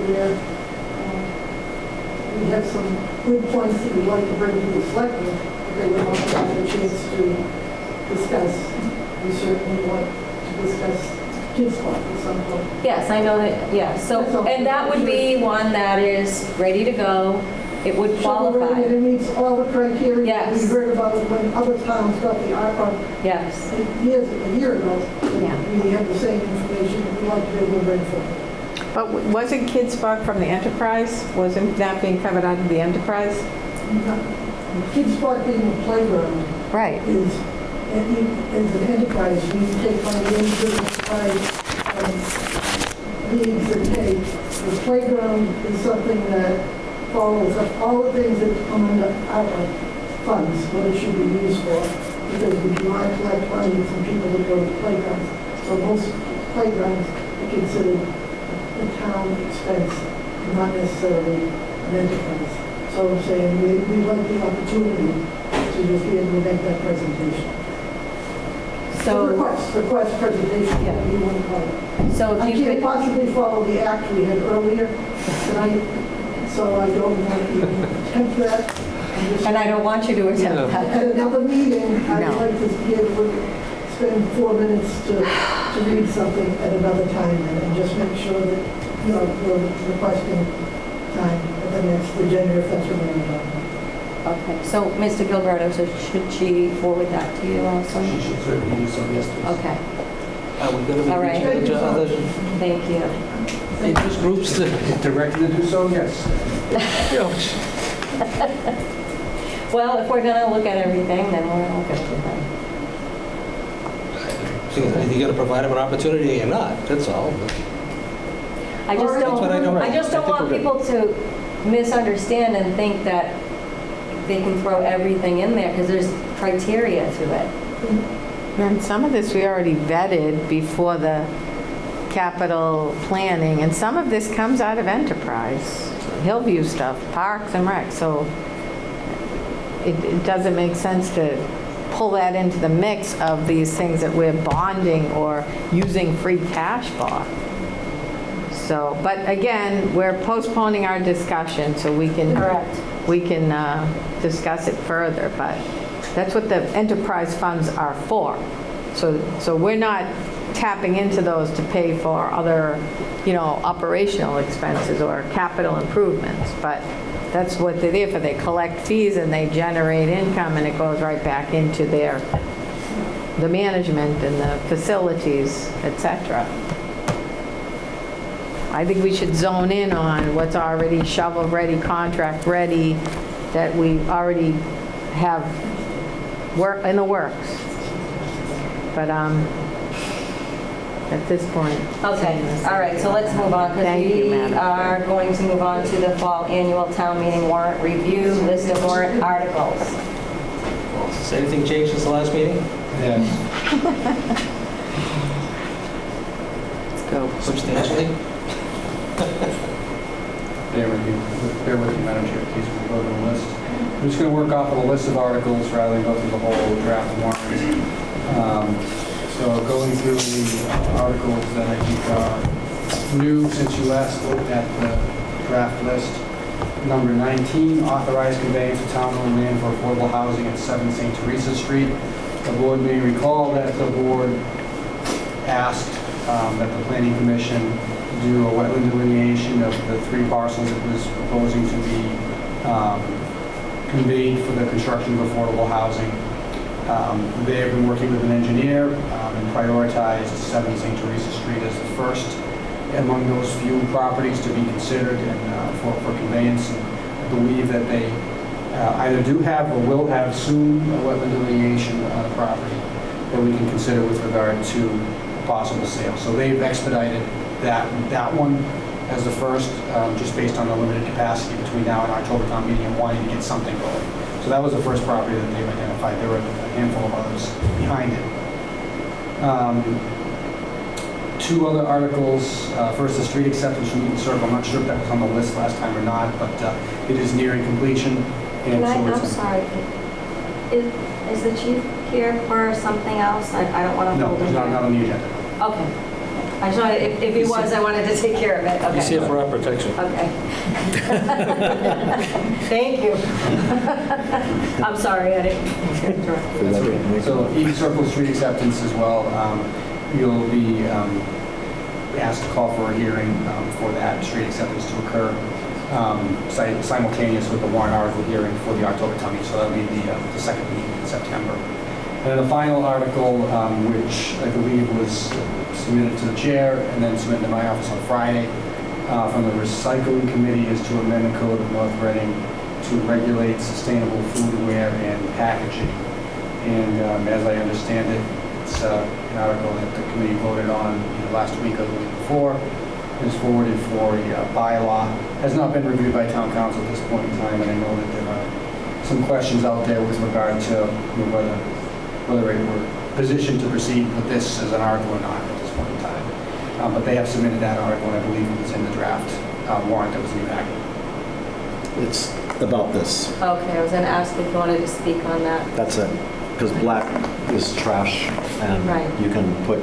we have some good points that we'd like to bring to the selectmen, if they would want to have a chance to discuss, we certainly want to discuss kids' park at some point. Yes, I know that, yes. So, and that would be one that is ready to go. It would qualify. And it meets all the criteria that we Yes. heard about when other towns got the ARPA Yes. a year ago. Yeah. We have the same information that we'd like to be able to bring forward. But wasn't Kids Park from the enterprise? Wasn't that being covered out of the enterprise? Kids Park being a playground Right. is an enterprise. We take money into needs and pay. The playground is something that follows up all the things that come under our funds, what it should be used for, because we do not collect money from people that go to playgrounds. So most playgrounds are considered a town expense, not necessarily an enterprise. So I'm saying we like the opportunity to just be able to make that presentation. So, Request presentation, Yeah. you want to call it. so I if you can't could, possibly follow the act we had earlier tonight, so I don't want to even attempt that. and I don't want you to attempt that. At another meeting, I'd No. like to be able to spend 4 minutes to read something at another time and just make sure that, we're requesting time at the next agenda if that's what we're talking about. Okay, so Mr. Gilberto, so should she forward that to you also? She should certainly do so, yes, please. Okay, Are we going to All be right. reaching out to other thank you. interest groups to, Directed to do so, yes. you know, Well, if we're going to look at everything, then we're going to look at everything. you got to provide them an opportunity or not, that's all. I just That's what I don't, don't- I just don't I think want we're people to misunderstand and think that they can throw everything in there, because there's criteria to it. And some of this we already vetted before the capital planning, and some of this comes out of enterprise, Hillview stuff, Parks and Rec, so it doesn't make sense to pull that into the mix of these things that we're bonding or using free cash for. So, but again, we're postponing our discussion so we can discuss it further, but that's what the enterprise funds are for. So we're not tapping into those to pay for other, operational expenses or capital improvements, but that's what they're there for. They collect fees and they generate income, and it goes right back into the management and the facilities, et cetera. I think we should zone in on what's already shovel-ready, contract-ready, that we already have work in the works. But at this point. Okay, all right, so let's move on, because Thank you, we Madam. are going to move on to the fall annual town meeting warrant review, list of warrant articles. Has anything changed since the last meeting? Yeah. Let's go. Substantially? Bear with me, Madam Chair, please, we go to the list. I'm just going to work off of a list of articles rather than go through the whole draft warrant. So going through the articles that I think are new since you last looked at the draft list. Number 19, authorized conveyance of town-owned land for affordable housing at 7 St. Teresa Street. The board may recall that the board asked that the Planning Commission do a wetland delineation of the 3 parcels it was proposing to be conveyed for the construction of affordable housing. They have been working with an engineer and prioritized 7 St. Teresa Street as the first among those few properties to be considered for conveyance. And I believe that they either do have or will have soon a wetland delineation on the property that we can consider with regard to possible sale. So they've expedited that one as the first, just based on the limited capacity between now and October town meeting and wanting to get something going. So that was the first property that they've identified. There were a handful of others behind it. 2 other articles. First, the street acceptance from Eaton Circle. I'm not sure if that was on the list last time or not, but it is nearing completion. And I'm sorry. Is the chief here for something else? I don't want to No, hold it's him not here. on the agenda. Okay. I just wanted, if he was, I wanted to take care of it. Okay. He's here for our protection. Okay. Thank you. I'm sorry, I didn't interrupt you. That's okay. So Eaton Circle street acceptance as well. You'll be asked to call for a hearing for that street acceptance to occur simultaneous with the warrant article hearing for the October town meeting. So that'll be the second meeting in September. And then the final article, which I believe was submitted to the chair and then submitted to my office on Friday from the Recycling Committee, is to amend the code of North Reading to regulate sustainable foodware and packaging. And as I understand it, it's an article that the committee voted on last week or the week before. It is forwarded for a bylaw. Has not been reviewed by town council at this point in time, and I know that there are some questions out there with regard to whether it were positioned to proceed with this as an article or not at this point in time. But they have submitted that article, and I believe it was in the draft warrant that was in the packet. It's about this. Okay, I was going to ask if you wanted to speak on that. That's it. Because black is trash, and Right. you can put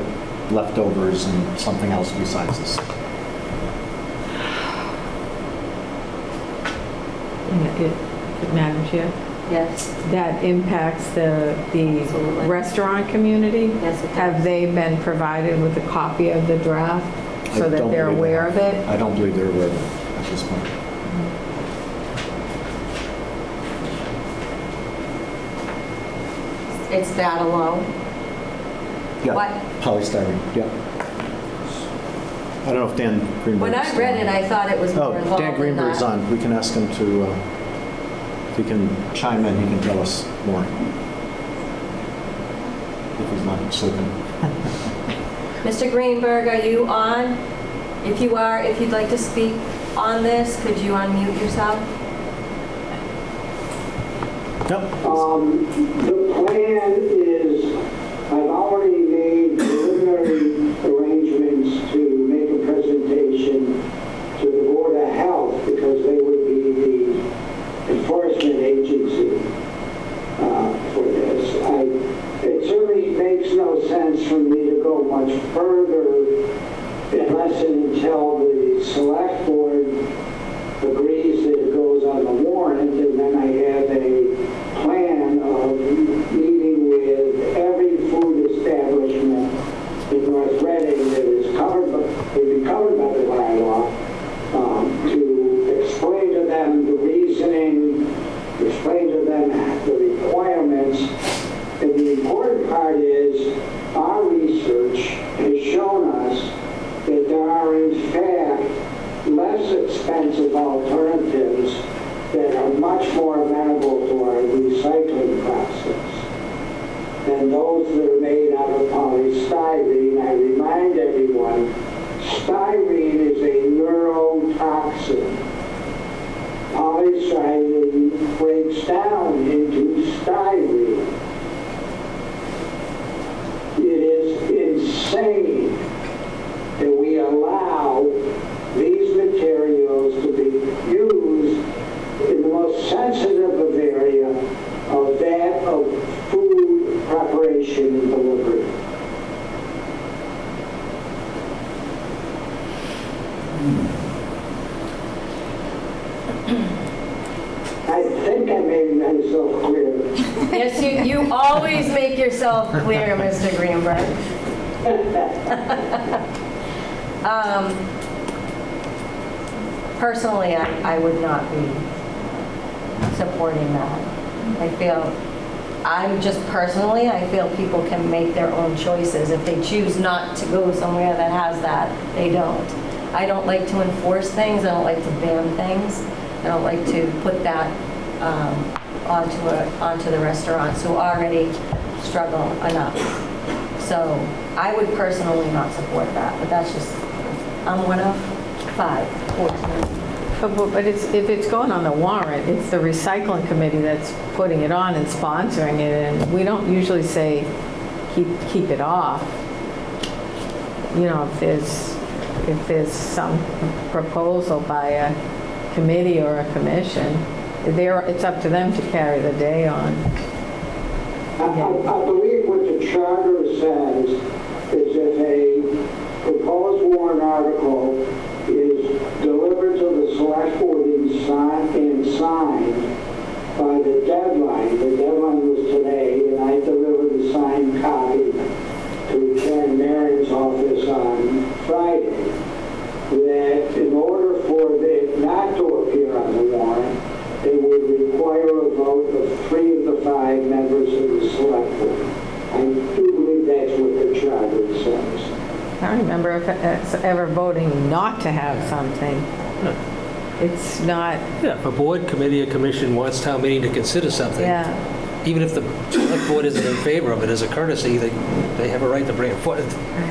leftovers and something else besides this. Madam Chair? Yes. That impacts the Absolutely. restaurant community? Yes, it does. Have they been provided with a copy of the draft so I that don't they're believe they aware have. of it? I don't believe they're aware of it at this point. It's that alone? Yeah. What? Polystyrene, yeah. I don't know if Dan Greenberg. When I read it, I thought it was more Oh, involved Dan in Greenberg's that. on. We can ask him to, if he can chime in, he can tell us more. If he's not sleeping. Mr. Greenberg, are you on? If you are, if you'd like to speak on this, could you unmute yourself? Yep. The plan is, I've already made preliminary arrangements to make a presentation to the Board of Health because they would be the enforcement agency for this. It certainly makes no sense for me to go much further unless and until the select board agrees that it goes on the warrant, and then I have a plan of meeting with every food establishment in North Reading that is covered, would be covered by the bylaw, to explain to them the reasoning, explain to them the requirements. And the important part is our research has shown us that there are in fact less expensive alternatives that are much more amenable to our recycling process than those that are made out of polystyrene. I remind everyone, styrene is a neurotoxin. Polystyrene breaks down into styrene. It is insane that we allow these materials to be used in the most sensitive of areas myself clear. Yes, you always make yourself clear, Mr. Greenberg. Personally, I would not be supporting that. I feel I feel people can make their own choices. If they choose not to go somewhere that has that, they don't. I don't like to enforce things. I don't like to ban things. I don't like to put that onto the restaurants who already struggle enough. So I would personally not support that, but that's just, I'm one of 5, fortunately. But if it's going on the warrant, it's the recycling committee that's putting it on and sponsoring it, and we don't usually say keep it off. You know, if there's some proposal by a committee or a commission, it's up to them to carry the day on. I believe what the charter says is if a proposed warrant article is delivered to the select board and signed by the deadline was today, and I delivered the signed copy to Karen Marion's office on Friday, that in order for it not to appear on the warrant, it would require a vote of 3 of the 5 members of the select board. I do believe that's what the charter says. I don't remember ever voting not to have something. It's not. Yeah, if a board, committee, or commission wants town meeting to consider something, Yeah. even if the select board isn't in favor of it as a courtesy, they have a right to bring it forward.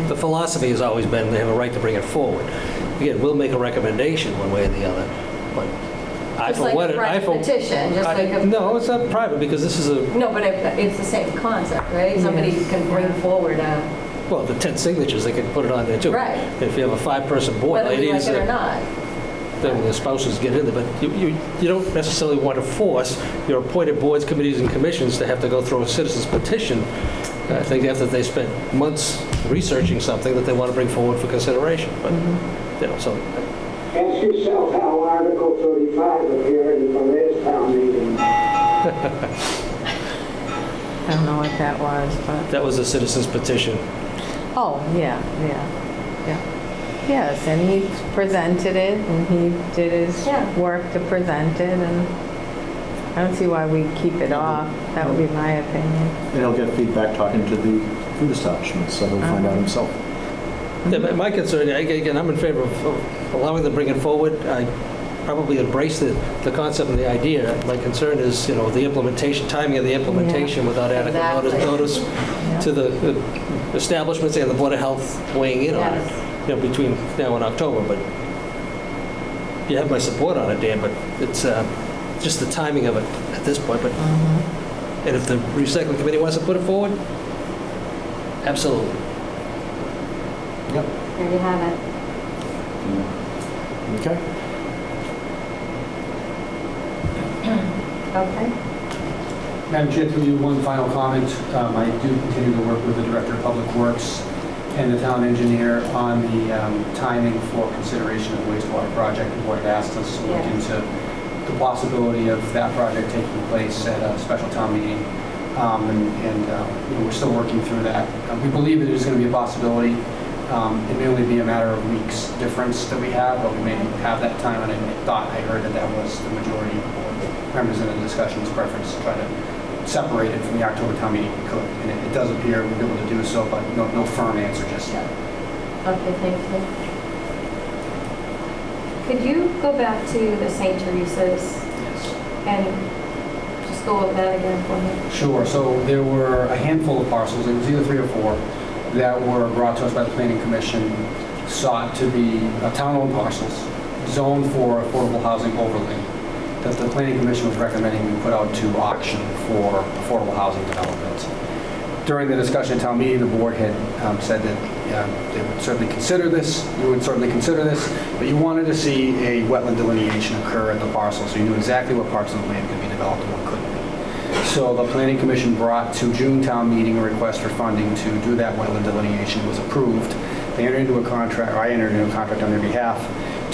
The philosophy has always been they have a right to bring it forward. Again, we'll make a recommendation one way or the other, but Just like a private petition, just like a... No, it's not private, because this is a... No, but it's the same concept, right? Somebody can bring forward a... Well, the 10 signatures, they can put it on there too. Right. If you have a 5-person board, Whether we like ladies, it or not. then the spouses get in there, but you don't necessarily want to force your appointed boards, committees, and commissions to have to go through a citizen's petition. I think after they spent months researching something that they want to bring forward for consideration, but, you know, so... Ask yourself how Article 35 appeared at the last town meeting. I don't know what that was, but... That was a citizen's petition. Oh, yeah. Yes, and he presented it, and he did his work to present it, and I don't see why we keep it off. That would be my opinion. And he'll get feedback talking to the food establishment, so he'll find out himself. Yeah, my concern, again, I'm in favor of allowing them to bring it forward. I probably embrace the concept and the idea. My concern is, you know, the implementation, timing of the implementation without adequate notice to the establishments and the Board of Health weighing in on it, you know, between now and October. But you have my support on it, Dan, but it's just the timing of it at this point. But and if the recycling committee wants to put it forward, absolutely. Yep. There you have it. Okay. Okay. Madam Chair, through you, one final comment. I do continue to work with the Director of Public Works and the town engineer on the timing for consideration of the wastewater project. The board had asked us to look into the possibility of that project taking place at a special town meeting. You know, we're still working through that. We believe it is going to be a possibility. It may only be a matter of weeks difference that we have, but we may have that time, and I thought I heard that was the majority of members in the discussion's preference to try to separate it from the October town meeting if we could. And it does appear we'll be able to do so, but no firm answer just yet. Okay, thank you. Could you go back to the St. Teresa's and just go over that again for me? Sure. So there were a handful of parcels, it was either 3 or 4, that were brought to us by the Planning Commission, sought to be town-owned parcels, zoned for affordable housing overlay, that the Planning Commission was recommending we put out to auction for affordable housing development. During the discussion at town meeting, the board had said that they would certainly consider this, you would certainly consider this, but you wanted to see a wetland delineation occur at the parcel, so you knew exactly what parts of the land could be developed and what couldn't be. So the Planning Commission brought to June town meeting a request for funding to do that wetland delineation. It was approved. They entered into a contract, or I entered into a contract on their behalf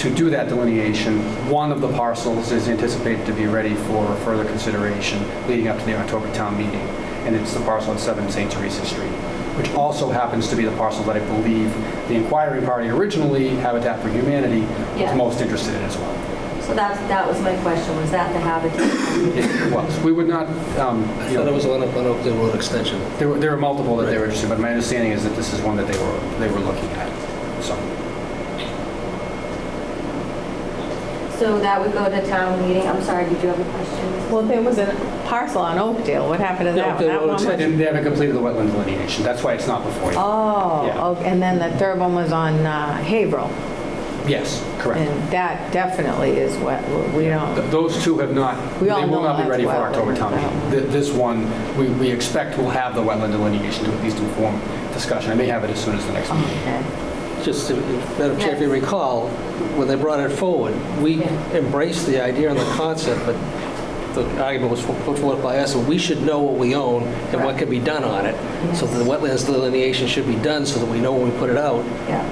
to do that delineation. One of the parcels is anticipated to be ready for further consideration leading up to the October town meeting, and it's the parcel at 7 St. Teresa Street, which also happens to be the parcel that I believe the inquiring party originally, Habitat for Humanity, Yeah. was most interested in as well. So that was my question, was that the Habitat? It was. We would not, I thought it was on Oakdale Road extension. there were multiple that they were interested in, but my understanding is that this is one that they were looking at. So that would go to town meeting. I'm sorry, did you have a question? Well, there was a parcel on Oakdale. What happened to that one? That one was- They haven't completed the wetland delineation. That's why it's not before you. Oh, Yeah. okay. And then the third one was on Haverhill. Yes, correct. And that definitely is wet. We don't, Those two have not, We they all will know not be that's ready for wetland. October town meeting. This one, we expect will have the wetland delineation to at least inform discussion. I may have it as soon as the next meeting. okay. Just, Madam Chair, if you recall, when they brought it forward, we embraced the idea and the concept, but the argument was put forward by us, that we should know what we own and what can be done on it. So the wetlands delineation should be done so that we know when we put it out, Yeah.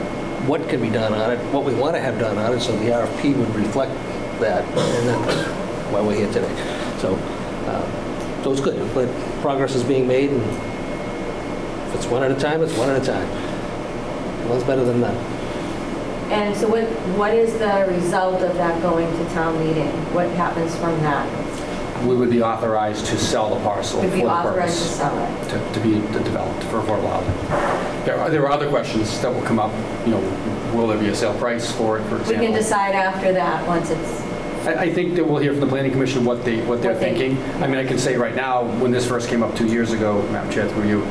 what can be done on it, what we want to have done on it, so the RFP would reflect that, and that's why we're here today. So it's good. But progress is being made, and if it's one at a time, it's one at a time. One's better than none. And so what is the result of that going to town meeting? What happens from that? We would be authorized to sell the parcel for Would the be authorized to purpose sell it? to be developed for affordable housing. There are other questions that will come up. Will there be a sale price for it, for We example? can decide after that, once it's, I think that we'll hear from the planning commission what they're thinking. I mean, I can say right now, when this first came up 2 years ago, Madam Chair, through you,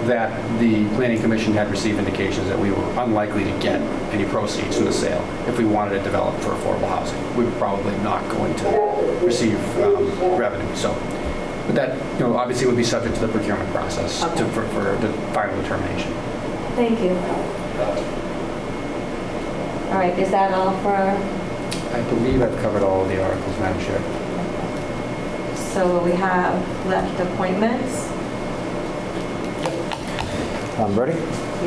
that the planning commission had received indications that we were unlikely to get any proceeds from the sale if we wanted it developed for affordable housing. We were probably not going to receive revenue. So, but that obviously would be subject to the procurement process for the final determination. thank you. All right, is that all for, I believe I've covered all of the articles, Madam Chair. so we have left appointments? I'm ready.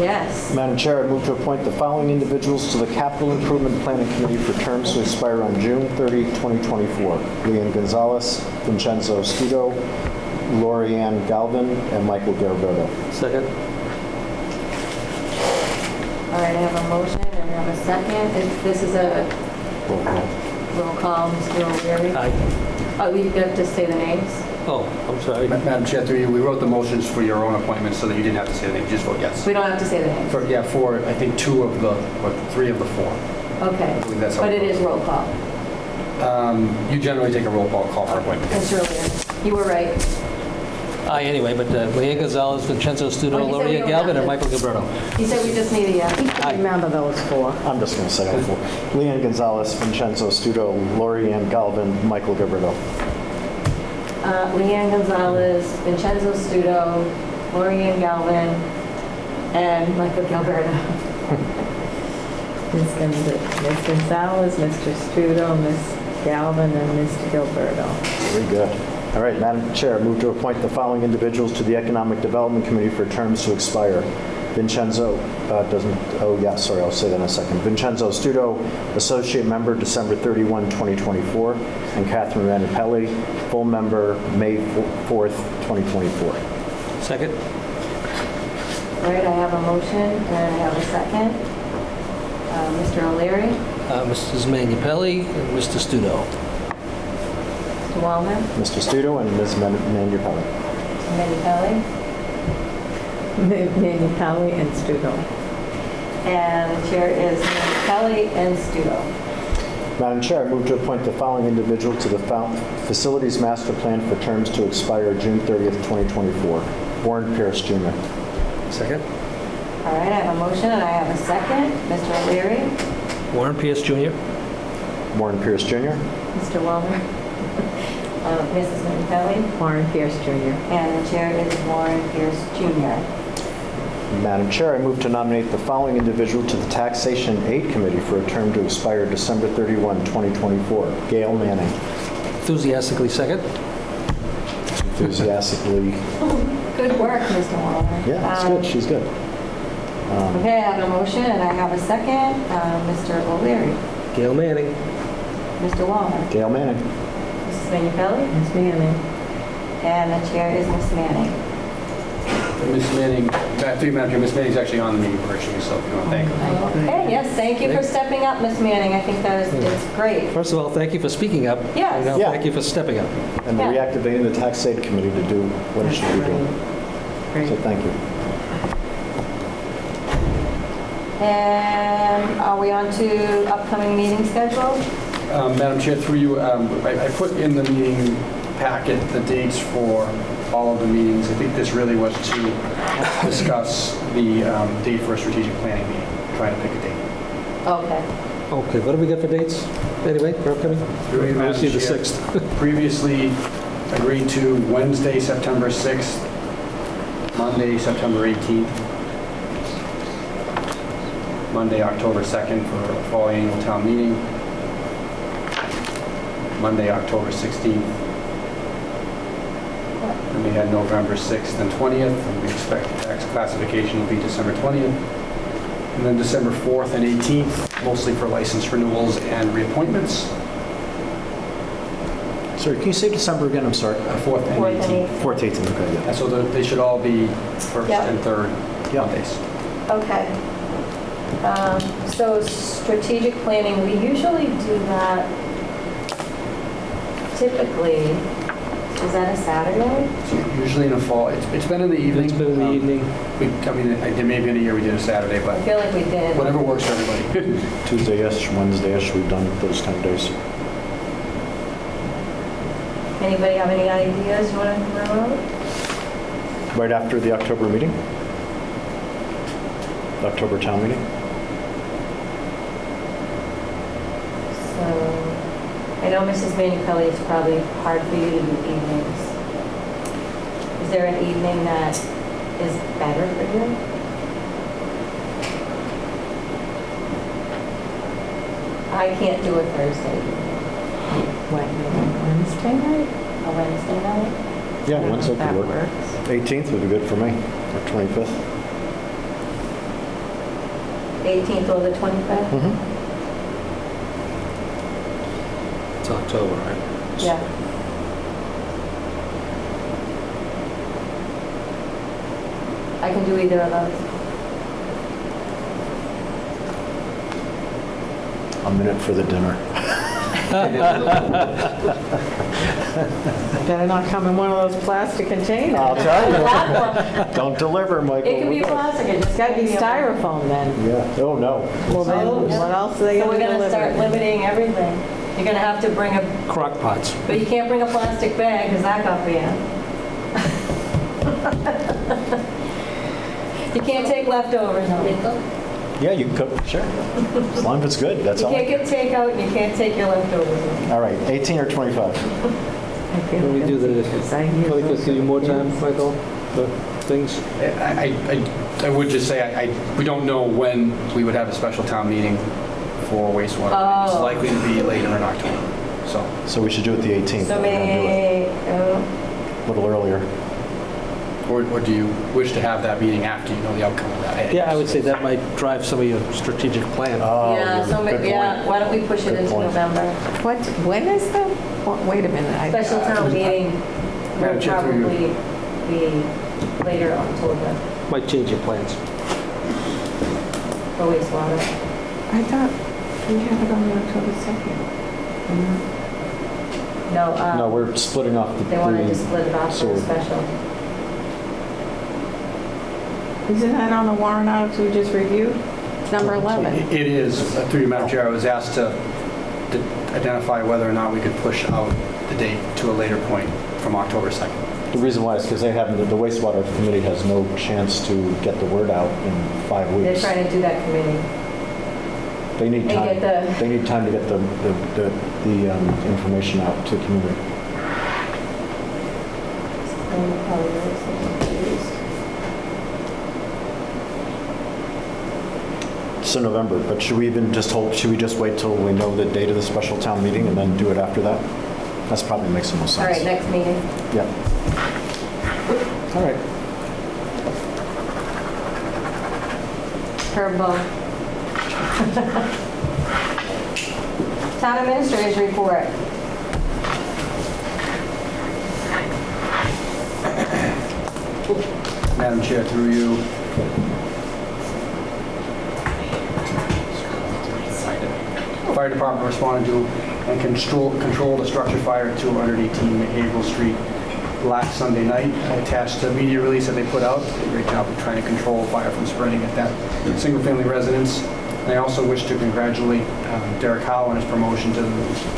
Yes. Madam Chair, I move to appoint the following individuals to the Capital Improvement Planning Committee for terms to expire on June 30, 2024. Leanne Gonzalez, Vincenzo Studo, Lorianne Galvin, and Michael Garaberto. Second? All right, I have a motion and I have a second. This is a Roll call. roll call, Mr. O'Leary. Aye. Oh, we have to say the names? Oh, I'm sorry. Madam Chair, through you, we wrote the motions for your own appointments so that you didn't have to say the name. You just vote yes. We don't have to say the names? For I think 2 of the, or 3 of the 4. Okay. I believe that's how But it it is roll call. You generally take a roll call for appointments. Mr. O'Leary, you were right. Aye, anyway, but Leanne Gonzalez, Vincenzo Studo, Oh, you said we Lorianne don't Galvin, have and to. Michael Gilberto. You said we just need a yes. I remember those 4. I'm just going to say all 4. Leanne Gonzalez, Vincenzo Studo, Lorianne Galvin, Michael Gilberto. Leanne Gonzalez, Vincenzo Studo, Lorianne Galvin, and Michael Gilberto. Ms. Gonzalez, Mr. Studo, Ms. Galvin, and Mr. Gilberto. Very good. All right, Madam Chair, I move to appoint the following individuals to the Economic Development Committee for terms to expire. Vincenzo, I'll say that in a second. Vincenzo Studo, Associate Member, December 31, 2024, and Catherine Ranapelli, Full Member, May 4th, 2024. Second? All right, I have a motion and I have a second. Mr. O'Leary, Mrs. Manupelli and Mr. Studo. Mr. Wallner, Mr. Studo and Ms. Manupelli. Minnie Manupelli and Studo. and the chair is Kelly and Studo. Madam Chair, I move to appoint the following individual to the Facilities Master Plan for terms to expire June 30th, 2024. Warren Pierce, Jr. Second? All right, I have a motion and I have a second. Mr. O'Leary, Warren Pierce, Jr. Warren Pierce, Jr. Mr. Wallner, Mrs. Minnie Warren Pierce, Jr. and the chair is Warren Pierce, Jr. Madam Chair, I move to nominate the following individual to the Taxation Aid Committee for a term to expire December 31, 2024. Gail Manning. Enthusiastically second? Enthusiastically. Good work, Mr. Wallner. Yeah, it's good. She's good. Okay, I have a motion and I have a second. Mr. O'Leary. Gail Manning. Mr. Wallner? Gail Manning. Mrs. Minipelli? Ms. Manning. And the chair is Ms. Manning. Ms. Manning, through you, Madam Chair, Ms. Manning's actually on the meeting virtually, so if you want to thank her. Okay, yes, thank you for stepping up, Ms. Manning. I think that is, it's great. First of all, thank you for speaking up. Yes. And now Yeah. thank you for stepping up. And Yeah. reactivating the tax aid committee to do what it should be doing. Great. So thank you. And are we on to upcoming meeting schedule? Madam Chair, through you, I put in the meeting packet the dates for all of the meetings. I think this really was to discuss the date for a strategic planning meeting, trying to pick a date. Okay. Okay, what do we got for dates? Anyway, for upcoming? Through you, Madam Obviously the Chair, 6th. Previously agreed to Wednesday, September 6th, Monday, September 18th, Monday, October 2nd for a fall annual town meeting, Monday, October 16th, and we had November 6th and 20th, and we expect the tax classification will be December 20th, and then December 4th and 18th, mostly for license renewals and reappointments. Sorry, can you say December again? I'm sorry. 4th and 18th. 4th, 18th, okay, yeah. And so they should all be first Yeah. and third Mondays. Okay. So strategic planning, we usually do that typically, is that a Saturday? Usually in the fall. It's been in the evening. It's been in the evening. There may be in a year we did a Saturday, I but feel like we did. whatever works for everybody. Tuesday-ish, Wednesday-ish, we've done those 10 days. Anybody have any ideas you want to throw out? Right after the October meeting? The October town meeting? So, I know Mrs. Minipelli, it's probably hard for you to do evenings. Is there an evening that is better for you? I can't do a Thursday evening. Wednesday night? A Wednesday night? Yeah, Wednesday That could work. works. 18th would be good for me, or 25th. 18th or the 25th? Mm-hmm. It's October, right? Yeah. I can do either of those. A minute for the dinner. Better not come in one of those plastic containers. I'll tell you. Don't deliver, Michael. It can be plastic, it just Got to be a- styrofoam then. Yeah, oh, no. Well, then, what else are they So going we're to gonna start deliver? limiting everything. You're gonna have to bring a, Crock pots. but you can't bring a plastic bag, because that got banned. You can't take leftovers on it. Yeah, you can cook, sure. As long as it's good, that's You all. can't get takeout, and you can't take your leftovers. All right, 18 or 25? Can we do the 25th, give you more time, Michael, for things? I would just say, we don't know when we would have a special town meeting for wastewater. It's Oh. likely to be later in October, so. So we should do it the 18th. So if we're gonna do it. maybe, A little earlier. Or do you wish to have that meeting after you know the outcome of that? Yeah, I would say that might drive some of your strategic plan. Oh, yeah, so, good yeah, point. why don't we push it Good into point. November? When is the, wait a minute. Special town meeting will Madam Chair, through you. probably be later October Might change your plans. for wastewater. I thought we had it on October 2nd. No, No, we're splitting off the... they wanted to split it off for a so- special. Isn't that on the warrant articles we just reviewed? It's number 11. It is, through you, Madam Chair, I was asked to identify whether or not we could push out the date to a later point from October 2nd. The reason why is because they haven't, the wastewater committee has no chance to get the word out in 5 They're weeks. trying to do that committee. They need and time. get the- They need time to get the information out to the community. So November, but should we even just hold, should we just wait till we know the date of the special town meeting and then do it after that? That's probably makes the most sense. All right, next meeting. Yeah. All right. Herb Ball. Town Administrator's report. Madam Chair, through you. Fire department responded to and controlled a structure fire at 218 Haverhill Street last Sunday night. I attached the media release that they put out. They did a great job of trying to control fire from spreading at that single-family residence. And I also wish to congratulate Derek Howe on his promotion to the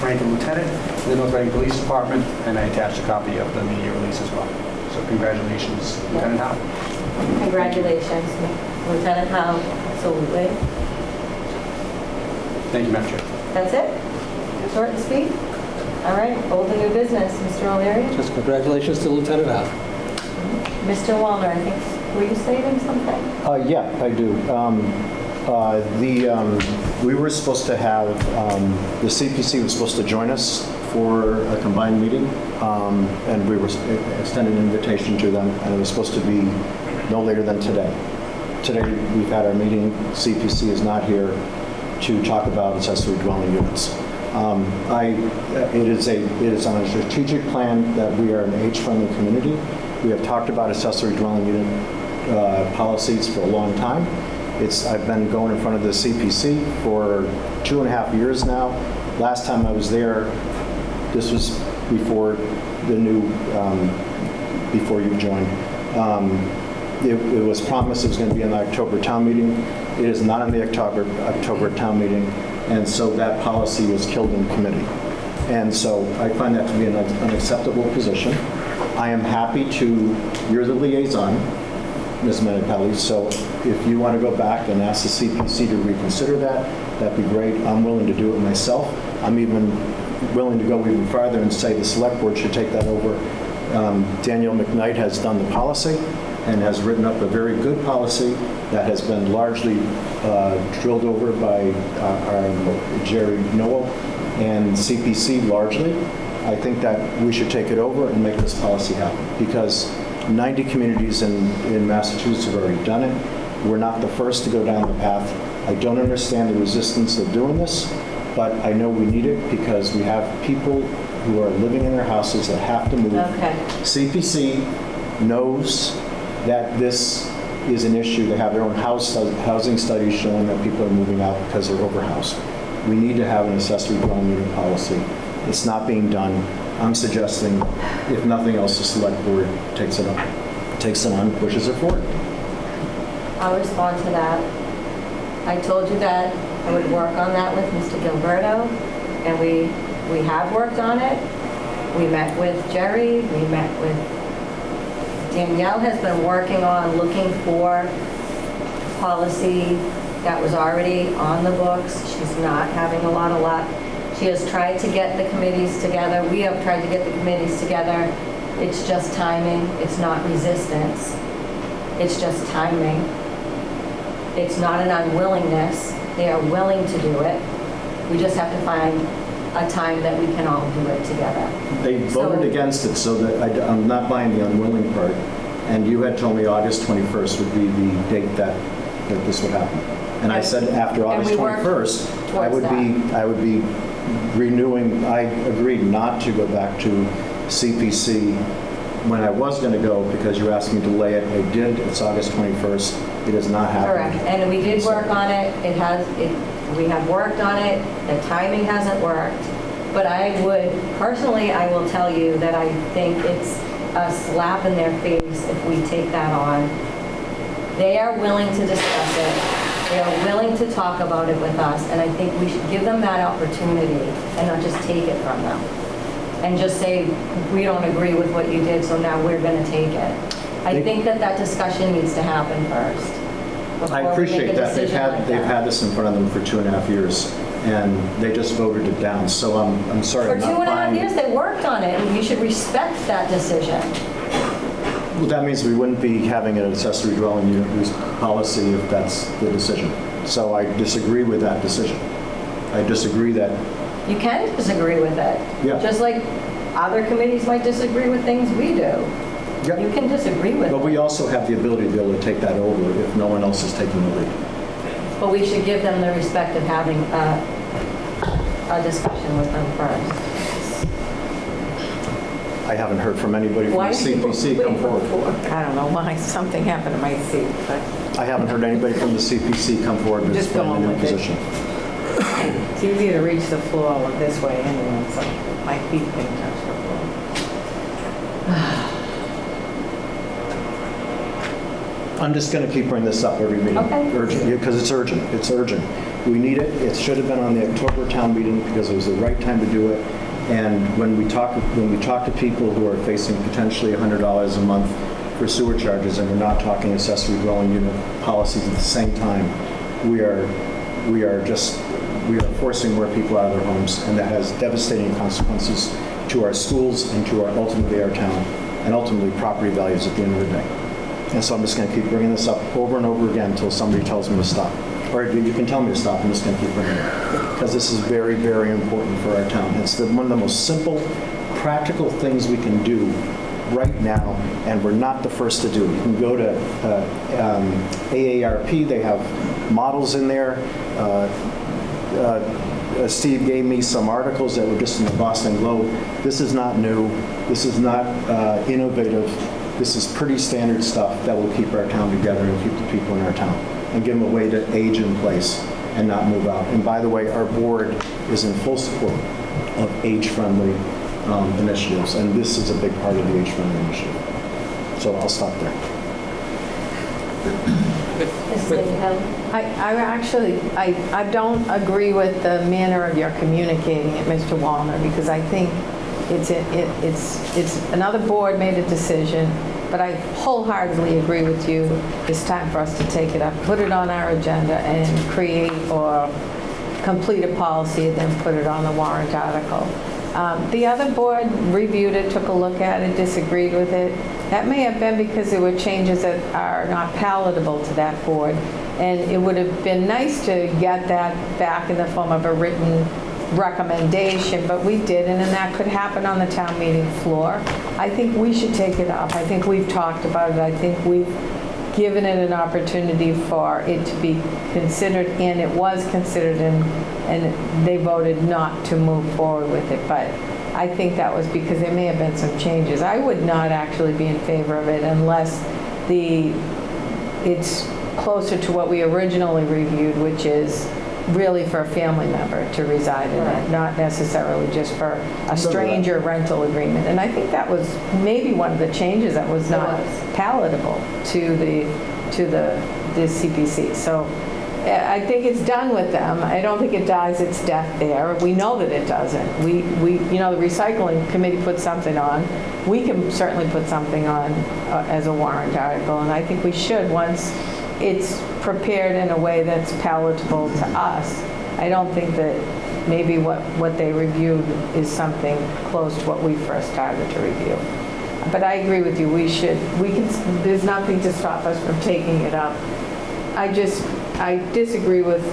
rank of lieutenant in the North Reading Police Department, and I attached a copy of the media release as well. So congratulations, Lieutenant Howe. Congratulations, Lieutenant Howe. Absolutely. Thank you, Madam Chair. That's it? Short and sweet? All right, old and new business. Mr. O'Leary? Just congratulations to Lieutenant Howe. Mr. Wallner, I think, were you stating something? Yeah, I do. We were supposed to have, the CPC was supposed to join us for a combined meeting, and we were extended an invitation to them, and it was supposed to be no later than today. Today, we've had our meeting. CPC is not here to talk about accessory dwelling units. It is on a strategic plan that we are an age-friendly community. We have talked about accessory dwelling unit policies for a long time. I've been going in front of the CPC for 2.5 years now. Last time I was there, this was before before you joined. It was promised it was going to be in the October town meeting. It is not in the October town meeting, and so that policy was killed in committee. And so I find that to be an unacceptable position. I am happy you're the liaison, Ms. Menapelli, so if you want to go back and ask the CPC to reconsider that'd be great. I'm willing to do it myself. I'm even willing to go even farther and say the select board should take that over. Daniel McKnight has done the policy and has written up a very good policy that has been largely drilled over by our Jerry Noel and CPC largely. I think that we should take it over and make this policy happen, because 90 communities in Massachusetts have already done it. We're not the first to go down the path. I don't understand the resistance of doing this, but I know we need it because we have people who are living in their houses that have to move. Okay. CPC knows that this is an issue. They have their own housing studies showing that people are moving out because they're overhoused. We need to have an accessory dwelling unit policy. It's not being done. I'm suggesting, if nothing else, the select board takes it on, pushes it forward. I'll respond to that. I told you that I would work on that with Mr. Gilberto, and we have worked on it. We met with Jerry, we met with Danielle has been working on looking for policy that was already on the books. She's not having a lot of luck. She has tried to get the committees together. We have tried to get the committees together. It's just timing. It's not resistance. It's just timing. It's not an unwillingness. They are willing to do it. We just have to find a time that we can all do it together. They voted against it, so that I'm not buying the unwilling part. And you had told me August 21st would be the date that this would happen. And I said after August 21st, I would be renewing. I agreed not to go back to CPC when I was going to go because you asked me to delay it. I did. It's August 21st. It has not happened. Correct. And we did work on it. We have worked on it. The timing hasn't worked. But I will tell you that I think it's a slap in their face if we take that on. They are willing to discuss it. They are willing to talk about it with us, and I think we should give them that opportunity and not just take it from them. And just say, we don't agree with what you did, so now we're going to take it. I think that discussion needs to happen first. I appreciate that. They've had this in front of them for 2.5 years, and they just voted it down. So I'm sorry. For 2.5 years, they worked on it, and you should respect that decision. Well, that means we wouldn't be having an accessory dwelling unit policy if that's the decision. So I disagree with that decision. I disagree that... You can disagree with it. Yeah. Just like other committees might disagree with things we do. Yeah. You can disagree with it. But we also have the ability to be able to take that over if no one else is taking the lead. But we should give them the respect of having a a discussion with them first. I haven't heard from anybody from the Why do people CPC come forward. I don't know why, something happened to my seat, but I haven't heard anybody from the CPC come forward and Just explain go the on new with it. position. it's easier to reach the floor this way anyway, so my feet can touch the floor. I'm just going to keep bringing this up every meeting. Okay. Urgent, because it's urgent. It's urgent. We need it. It should have been on the October town meeting because it was the right time to do it. And when we talk to people who are facing potentially $100 a month for sewer charges, and we're not talking accessory dwelling unit policies at the same time, we are forcing more people out of their homes, and that has devastating consequences to our schools and to ultimately our town, and ultimately property values at the end of the day. And so I'm just going to keep bringing this up over and over again until somebody tells me to stop. Or you can tell me to stop, I'm just going to keep bringing it up. Because this is very, very important for our town. It's one of the most simple, practical things we can do right now, and we're not the first to do it. You can go to AARP, they have models in there. Steve gave me some articles that were just in the Boston Globe. This is not new. This is not innovative. This is pretty standard stuff that will keep our town together and keep the people in our town and give them a way to age in place and not move out. And by the way, our board is in full support of age-friendly initiatives, and this is a big part of the age-friendly initiative. So I'll stop there. I don't agree with the manner of your communicating it, Mr. Wallner, because I think it's another board made a decision, but I wholeheartedly agree with you. It's time for us to take it up, put it on our agenda, and create or complete a policy, and then put it on the warrant article. The other board reviewed it, took a look at it, disagreed with it. That may have been because there were changes that are not palatable to that board, and it would have been nice to get that back in the form of a written recommendation, but we didn't, and that could happen on the town meeting floor. I think we should take it up. I think we've talked about it. I think we've given it an opportunity for it to be considered, and it was considered, and they voted not to move forward with it. But I think that was because there may have been some changes. I would not actually be in favor of it unless it's closer to what we originally reviewed, which is really for a family member to reside in it, not necessarily just for a stranger rental agreement. And I think that was maybe one of the changes that was not palatable to the CPC. So I think it's done with them. I don't think it dies its death there. We know that it doesn't. The recycling committee put something on. We can certainly put something on as a warrant article, and I think we should once it's prepared in a way that's palatable to us. I don't think that maybe what they reviewed is something close to what we first started to review. But I agree with you, there's nothing to stop us from taking it up. I disagree with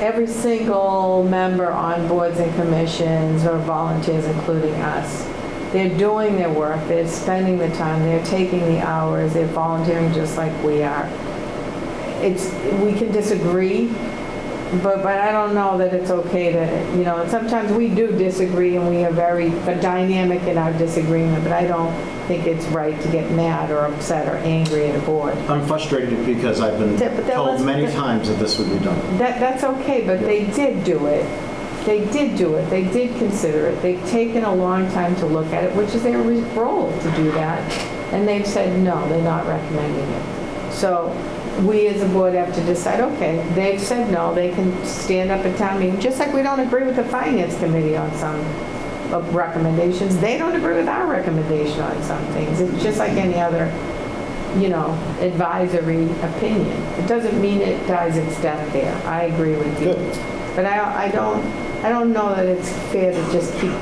every single member on boards and commissions or volunteers, including us. They're doing their work, they're spending the time, they're taking the hours, they're volunteering just like we are. We can disagree, but I don't know that it's okay to, and sometimes we do disagree and we are very dynamic in our disagreement, but I don't think it's right to get mad or upset or angry at a board. I'm frustrated because I've been told many times that this would be done. That's okay, but they did do it. They did do it. They did consider it. They've taken a long time to look at it, which is their role to do that, and they've said no, they're not recommending it. So we as a board have to decide, okay, they've said no, they can stand up at town meeting, just like we don't agree with the finance committee on some recommendations. They don't agree with our recommendation on some things. It's just like any other, advisory opinion. It doesn't mean it dies its death there. I agree with you. Good. But I don't know that it's fair to just keep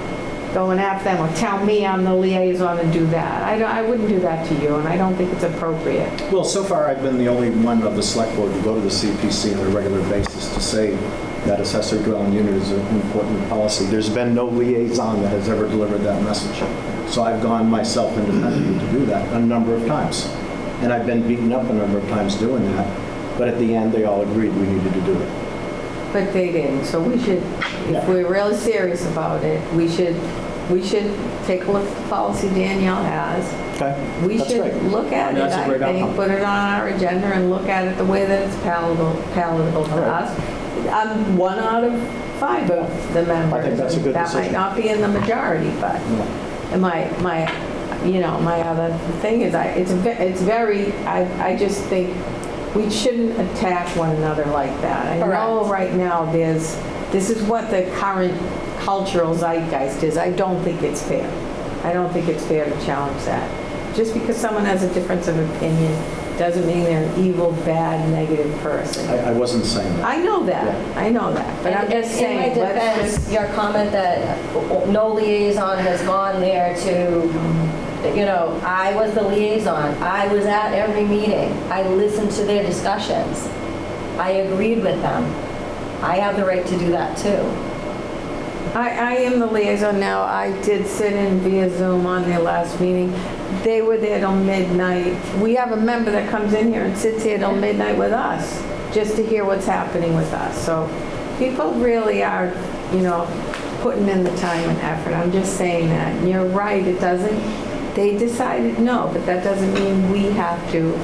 going after them or tell me I'm the liaison and do that. I wouldn't do that to you, and I don't think it's appropriate. Well, so far I've been the only one of the select board to go to the CPC on a regular basis to say that accessory dwelling unit is an important policy. There's been no liaison that has ever delivered that message. So I've gone myself independently to do that a number of times. And I've been beaten up a number of times doing that. But at the end, they all agreed we needed to do it. But they didn't, so we should, if we're really serious about it, we should take a look at the policy Danielle has. Okay, We that's should great. look at it, That's a great I think, outcome. put it on our agenda and look at it the way that it's palatable to us. I'm 1 out of 5 of the members. I think that's a good That decision. might not be in the majority, but my other thing is, I just think we shouldn't attack one another like that. I know Correct. right now this is what the current cultural zeitgeist is. I don't think it's fair. I don't think it's fair to challenge that. Just because someone has a difference of opinion doesn't mean they're an evil, bad, negative person. I wasn't saying that. I know that. Yeah. I know that. But I'm just saying, In my let's defense, just... your comment that no liaison has gone there to, I was the liaison. I was at every meeting. I listened to their discussions. I agreed with them. I have the right to do that too. I am the liaison now. I did sit in via Zoom on their last meeting. They were there till midnight. We have a member that comes in here and sits here till midnight with us, just to hear what's happening with us. So people really are, putting in the time and effort. I'm just saying that. And you're right, they decided no, but that doesn't mean we have to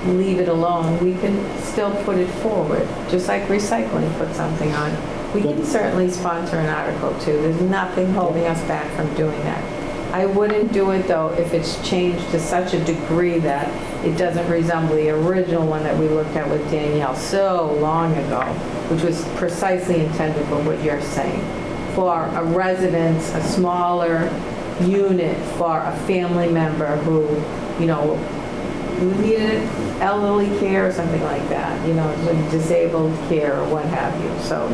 leave it alone. We can still put it forward, just like recycling put something on. We can certainly sponsor an article too. There's nothing holding us back from doing that. I wouldn't do it though if it's changed to such a degree that it doesn't resemble the original one that we looked at with Danielle so long ago, which was precisely intended for what you're saying. For a residence, a smaller unit for a family member who needed elderly care or something like that, disabled care or what have you. So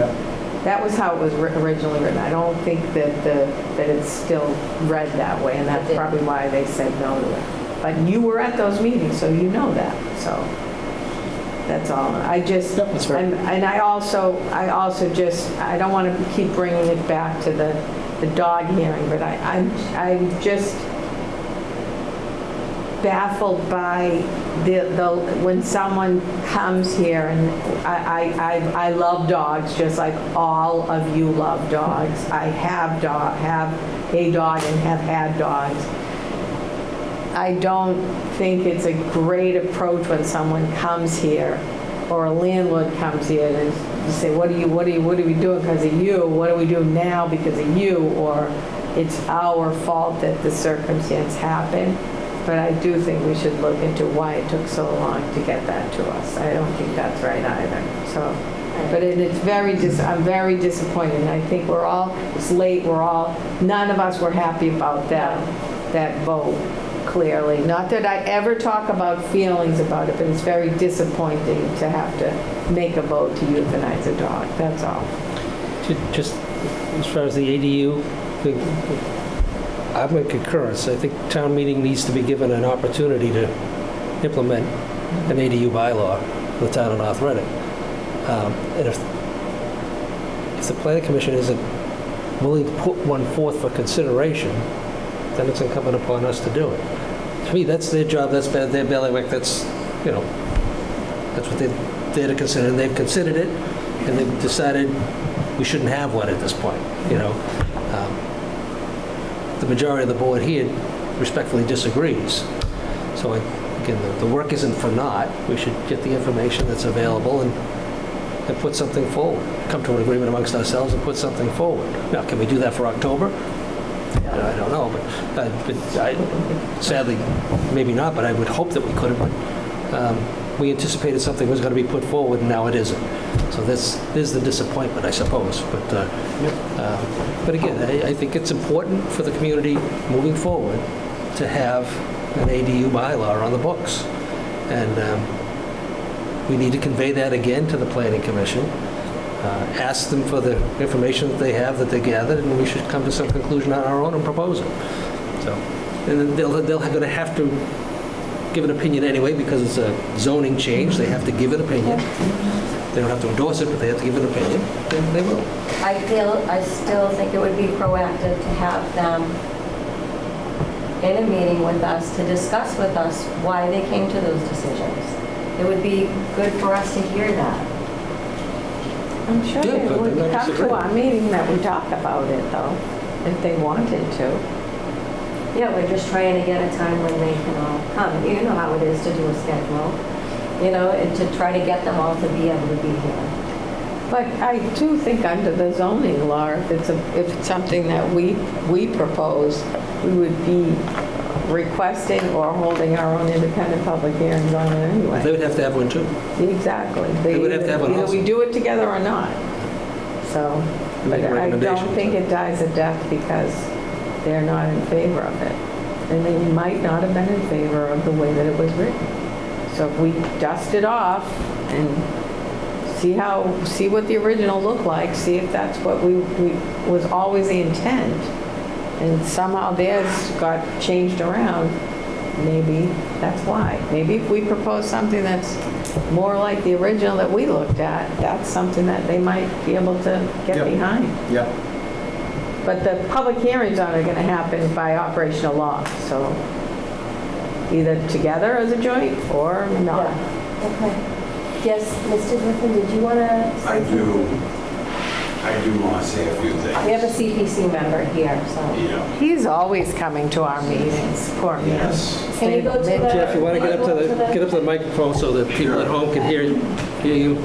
that was how it was originally written. I don't think that it's still read that way, and that's probably why they said no to it. But you were at those meetings, so you know that. So that's all. I don't want to keep bringing it back to the dog hearing, but I'm just baffled by when someone comes here, and I love dogs just like all of you love dogs. I have a dog and have had dogs. I don't think it's a great approach when someone comes here or a landlord comes here and you say, what are we doing because of you? What do we do now because of you? Or it's our fault that the circumstance happened. But I do think we should look into why it took so long to get that to us. I don't think that's right either. So, but I'm very disappointed. And I think it's late, none of us were happy about that vote, clearly. Not that I ever talk about feelings about it, but it's very disappointing to have to make a vote to euthanize a dog. That's all. Just as far as the ADU thing, I'm in concurrence. I think town meeting needs to be given an opportunity to implement an ADU bylaw for the town of North Reading. And if the planning commission isn't willing to put one forth for consideration, then it's incumbent upon us to do it. To me, that's their job, that's their bailiwick, that's what they're there to consider, and they've considered it, and they've decided we shouldn't have one at this point, The majority of the board here respectfully disagrees. So again, the work isn't for naught. We should get the information that's available and put something forward. Come to an agreement amongst ourselves and put something forward. Now, can we do that for October? I don't know, but sadly, maybe not, but I would hope that we could have. But we anticipated something was going to be put forward, and now it isn't. So this is the disappointment, I suppose. But again, I think it's important for the community moving forward to have an ADU bylaw on the books. And we need to convey that again to the Planning Commission, ask them for the information that they have, that they gathered, and we should come to some conclusion on our own and propose it. So, and then they're going to have to give an opinion anyway because it's a zoning change. They have to give an opinion. They don't have to endorse it, but they have to give an opinion, and they will. I still think it would be proactive to have them in a meeting with us to discuss with us why they came to those decisions. It would be good for us to hear that. I'm sure Yeah, they but would they're not come to disagreeing. our meeting that we talk about it, though, if they wanted to. Yeah, we're just trying to get a time when they can all come. You know how it is to do a schedule, you know, and to try to get them all to be able to be here. But I do think under the zoning law, if it's something that we propose, we would be requesting or holding our own independent public hearings on it anyway. They would have to have one too. Exactly. They would have to have one Either also. we do it together or not. So, but Make a I recommendation, don't think so. it dies a death because they're not in favor of it. And they might not have been in favor of the way that it was written. So if we dust it off and see what the original looked like, see if that's what was always the intent, and somehow theirs got changed around, maybe that's why. Maybe if we propose something that's more like the original that we looked at, that's something that they might be able to get Yep. behind. Yeah. But the public hearings on it are going to happen by operational law, so either together as a joint or not. Okay. Yes, Mr. Griffin, did you want to say I something? do want to say a few things. We have a CPC member here, so. Yeah. He's always coming to our meetings, poor man. Yes. Can you go to the? Jeff, you want to can get up to the microphone so that people at home can hear you?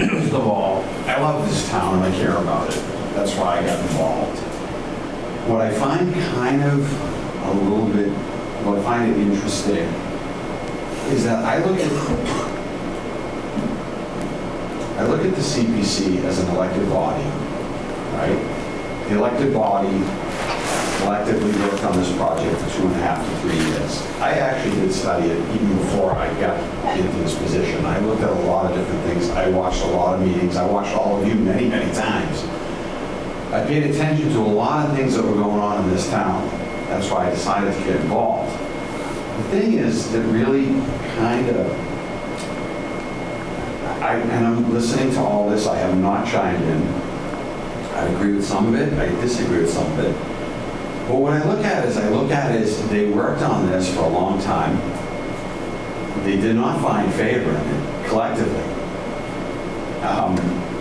First of all, I love this town and I care about it. That's why I got involved. What I find kind of what I find interesting is that I look at the CPC as an elected body, right? The elected body collectively worked on this project for 2.5 to 3 years. I actually did study it even before I got into this position. I looked at a lot of different things. I watched a lot of meetings. I watched all of you many, many times. I paid attention to a lot of things that were going on in this town. That's why I decided to get involved. The thing is that really kind of, and I'm listening to all this, I have not chimed in. I agree with some of it, I disagree with some of it. But what I look at is they worked on this for a long time. They did not find favor in it collectively.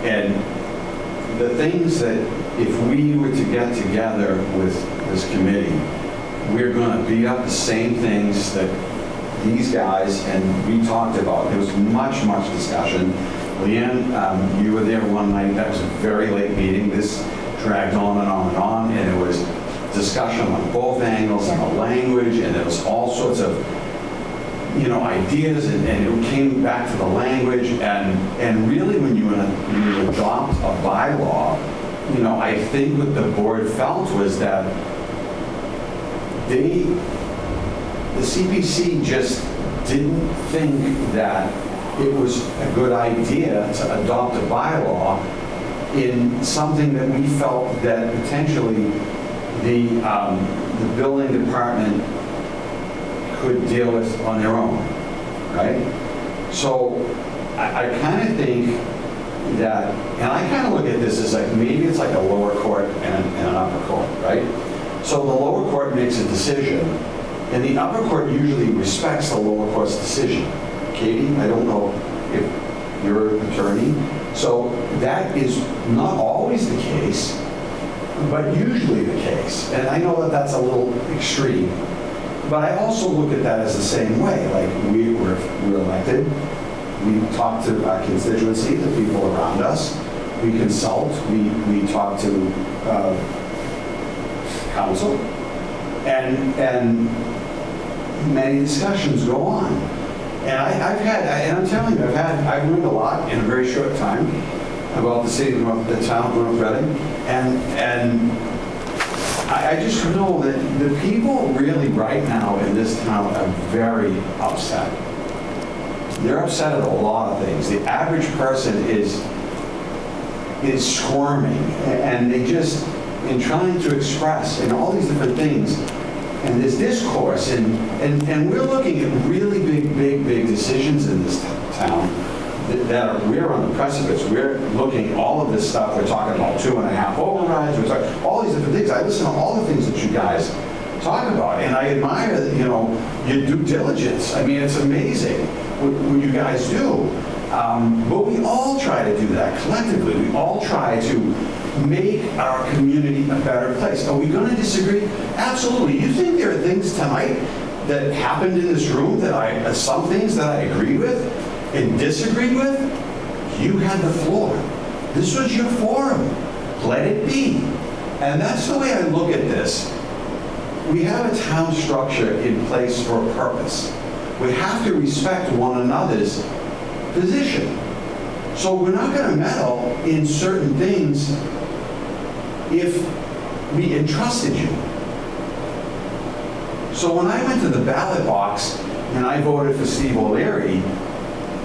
And the things that if we were to get together with this committee, we're going to beat up the same things that these guys and we talked about. There was much, much discussion. Leanne, you were there one night. That was a very late meeting. This dragged on and on and on, and it was discussion on both angles and the language, and there was all sorts of ideas, and it came back to the language, and really when you adopt a bylaw, I think what the board felt was that the CPC just didn't think that it was a good idea to adopt a bylaw in something that we felt that potentially the building department could deal with on their own, right? So I kind of think that, and I kind of look at this as like, maybe it's like a lower court and an upper court, right? So the lower court makes a decision, and the upper court usually respects the lower court's decision. Katie, I don't know if you're an attorney, so that is not always the case, but usually the case. And I know that that's a little extreme, but I also look at that as the same way. Like we're elected, we talk to our constituency, the people around us, we consult, we talk to council, and many discussions go on. And I'm telling you, I've learned a lot in a very short time about the city of the town of North Reading, and I just know that the people really right now in this town are very upset. They're upset at a lot of things. The average person is squirming, and they just, in trying to express and all these different things, and there's discourse, and we're looking at really big decisions in this town we're on the precipice. We're looking at all of this stuff. We're talking about 2.5 overrides. We're talking all these different things. I listen to all the things that you guys talk about, and I admire, your due diligence. I mean, it's amazing what you guys do. But we all try to do that collectively. We all try to make our community a better place. Are we going to disagree? Absolutely. You think there are things tonight that happened in this room that some things that I agreed with and disagreed with? You had the floor. This was your forum. Let it be. And that's the way I look at this. We have a town structure in place for a purpose. We have to respect one another's position. So we're not going to meddle in certain things if we entrusted you. So when I went to the ballot box and I voted for Steve O'Leary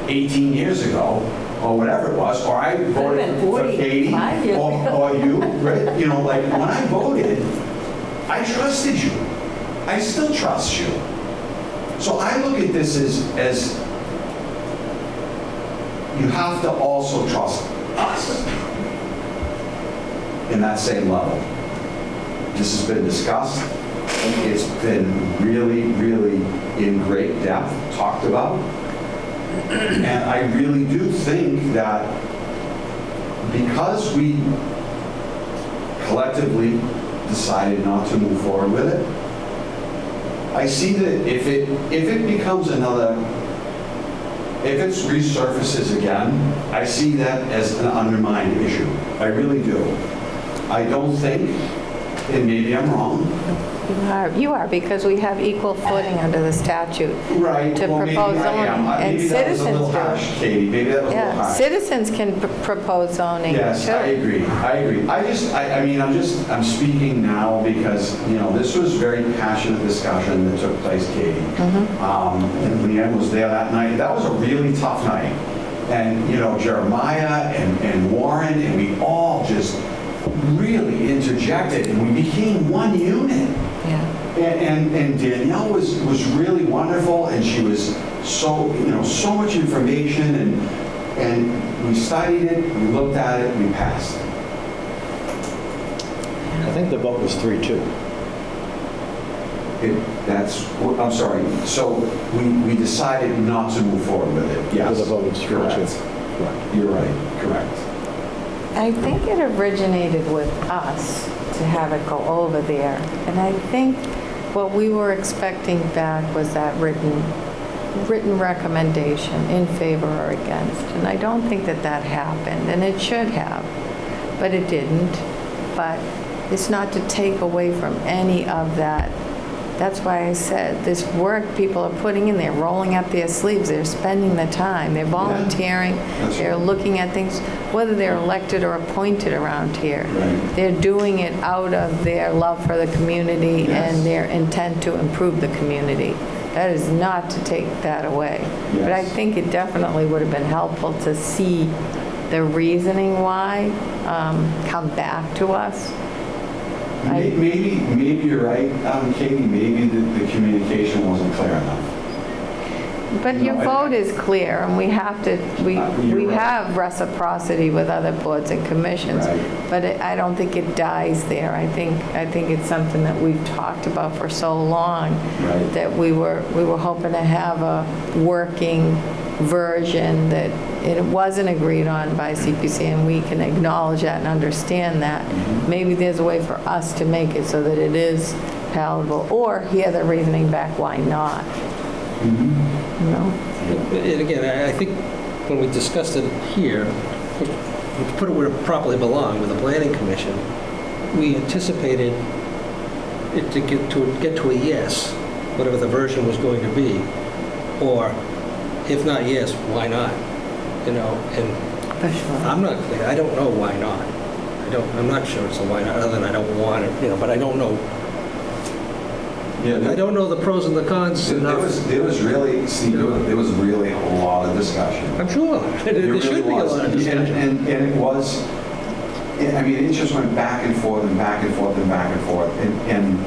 18 years ago, or whatever it was, or I voted for Katie, or you, right? You know, like when I voted, I trusted you. I still trust you. So I look at this as you have to also trust us in that same level. This has been discussed. It's been really, really in great depth talked about. And I really do think that because we collectively decided not to move forward with it, I see that if it becomes another, if it resurfaces again, I see that as an undermined issue. I really do. I don't think, and maybe I'm wrong. You are, because we have equal footing under the statute. Right. To well, propose maybe I am. zoning. And Maybe that was a little citizens do. harsh, Katie. Maybe that was a little harsh. Citizens can propose zoning too. Yes, I agree. I'm speaking now because, you know, this was very passionate discussion that took place, Katie. And Leanne was there that night. That was a really tough night. And, you know, Jeremiah and Warren, and we all just really interjected, and we became one unit. Yeah. And Danielle was really wonderful, and she was so, you know, so much information, and we studied it, we looked at it, we passed. I think the vote was 3-2. I'm sorry, so we decided not to move forward with it. Yes. The vote was 3-2. Correct. You're right, correct. I think it originated with us to have it go over there. And I think what we were expecting back was that written recommendation in favor or against. And I don't think that happened, and it should have, but it didn't. But it's not to take away from any of that. That's why I said this work people are putting in, they're rolling up their sleeves, they're spending the time, they're volunteering, they're looking at things, whether they're elected or appointed around here. Right. They're doing it out of their love for the community and their intent to improve the community. That is not to take that away. Yes. But I think it definitely would have been helpful to see the reasoning why come back to us. Maybe you're right, Katie. Maybe the communication wasn't clear enough. But your vote is clear, and we have to, we right. have reciprocity with other boards and commissions. Right. But I don't think it dies there. I think it's something that we've talked about for so long. Right. That we were hoping to have a working version that it wasn't agreed on by CPC, and we can acknowledge that and understand that. Maybe there's a way for us to make it so that it is palatable, or hear the reasoning back why not. You know? And again, I think when we discussed it here, we put it where it properly belonged, with the planning commission, we anticipated it to get to a yes, whatever the version was going to be, or if not yes, why not? You know, and I don't know why not. I'm not sure it's a why not, other than I don't want it, you know, but I don't know. Yeah, I don't know the pros and the cons enough. There was really, Steve, there was really a lot of discussion. I'm sure. There should be a lot of discussion. And it was, I mean, it just went back and forth and back and forth and back and forth. And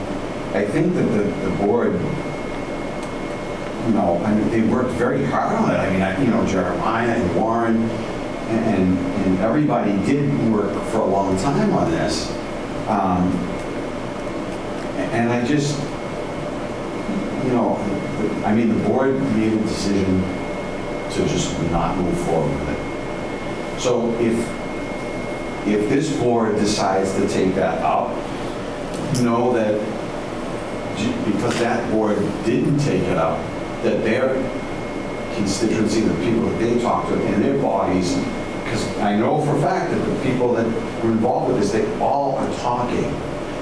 I think that the board, you know, I mean, they worked very hard on it. I mean, you know, Jeremiah and Warren and everybody did work for a long time on this. And I just, you know, I mean, the board made a decision to just not move forward with it. So if this board decides to take that up, know that because that board didn't take it up, that their constituency, the people that they talk to in their bodies, because I know for a fact that the people that were involved with this, they all are talking.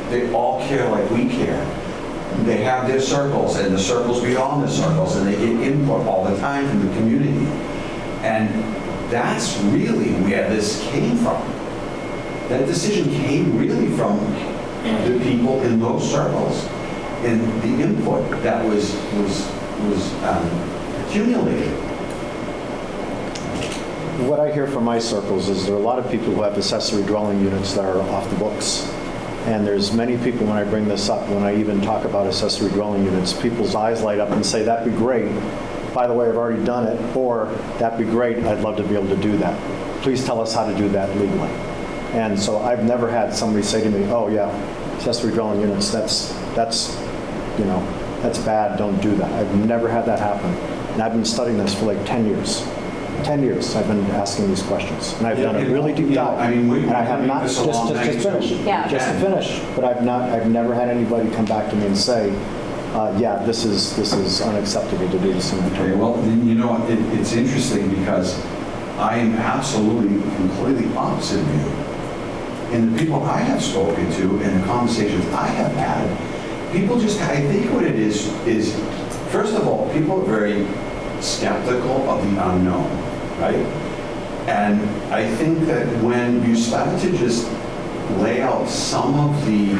They all care like we care. They have their circles and the circles beyond the circles, and they get input all the time from the community. And that's really where this came from. That decision came really from the people in those circles and the input that was accumulated. What I hear from my circles is there are a lot of people who have accessory dwelling units that are off the books. And there's many people, when I bring this up, when I even talk about accessory dwelling units, people's eyes light up and say, that'd be great. By the way, I've already done it, or that'd be great, I'd love to be able to do that. Please tell us how to do that legally. And so I've never had somebody say to me, oh yeah, accessory dwelling units, that's bad, don't do that. I've never had that happen. And I've been studying this for like 10 years. 10 years I've been asking these questions. And I've done a really deep dive. I mean, and I have not, just finish, Yeah. just to finish, but I've never had anybody come back to me and say, yeah, this is unacceptable to do this in the Okay, well, you know, it's interesting because I am absolutely, completely opposite of you. And the people I have spoken to and the conversations I have had, people just, I think what it is, first of all, people are very skeptical of the unknown, right? And I think that when you start to just lay out some of the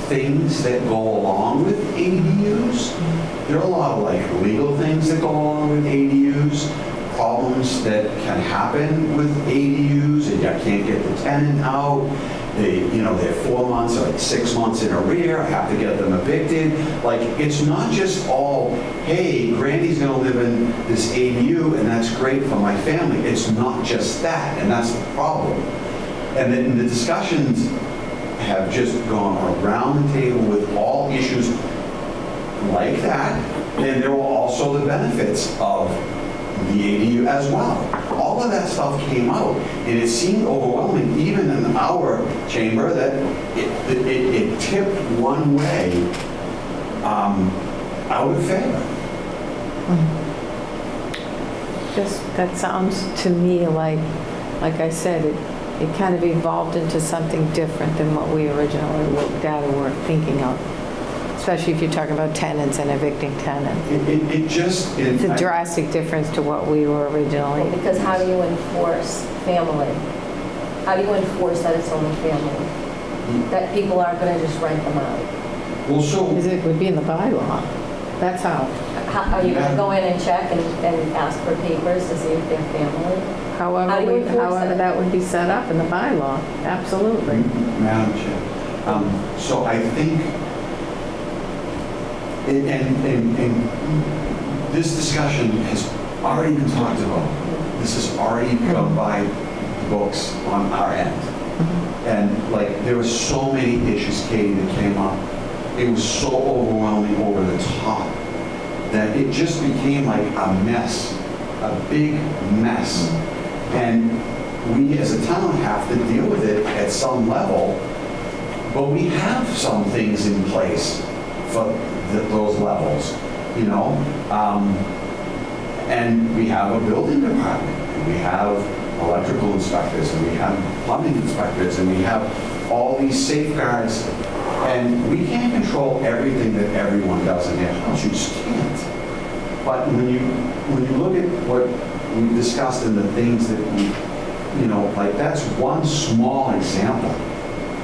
things that go along with ADUs, there are a lot of like legal things that go along with ADUs, problems that can happen with ADUs, and you can't get the tenant out. They're 4 months or like 6 months in arrear. I have to get them evicted. Like, it's not just all, hey, Granny's gonna live in this ADU and that's great for my family. It's not just that, and that's the problem. And then the discussions have just gone around the table with all issues like that, and there were also the benefits of the ADU as well. All of that stuff came out, and it seemed overwhelming, even in our chamber, that it tipped one way out of favor. That sounds to me like I said, it kind of evolved into something different than what we originally looked at or were thinking of. Especially if you're talking about tenants and evicting tenants. It's a drastic difference to what we were originally. Because how do you enforce family? How do you enforce that it's only family? That people aren't going to just rent them out? Well, so... Because it would be in the bylaw. That's how. Are you going to go in and check and ask for papers to see if they're family? However that would be set up in the bylaw. Absolutely. Madam Chair, so I think and this discussion has already been talked about. This has already gone by the books on our end. And like, there were so many issues, Katie, that came up. It was so overwhelming over the top that it just became like a mess, a big mess. And we as a town have to deal with it at some level, but we have some things in place for those levels, and we have a building department, and we have electrical inspectors, and we have plumbing inspectors, and we have all these safeguards, and we can't control everything that everyone does in their house. You just can't. But when you look at what we discussed and the things that like, that's one small example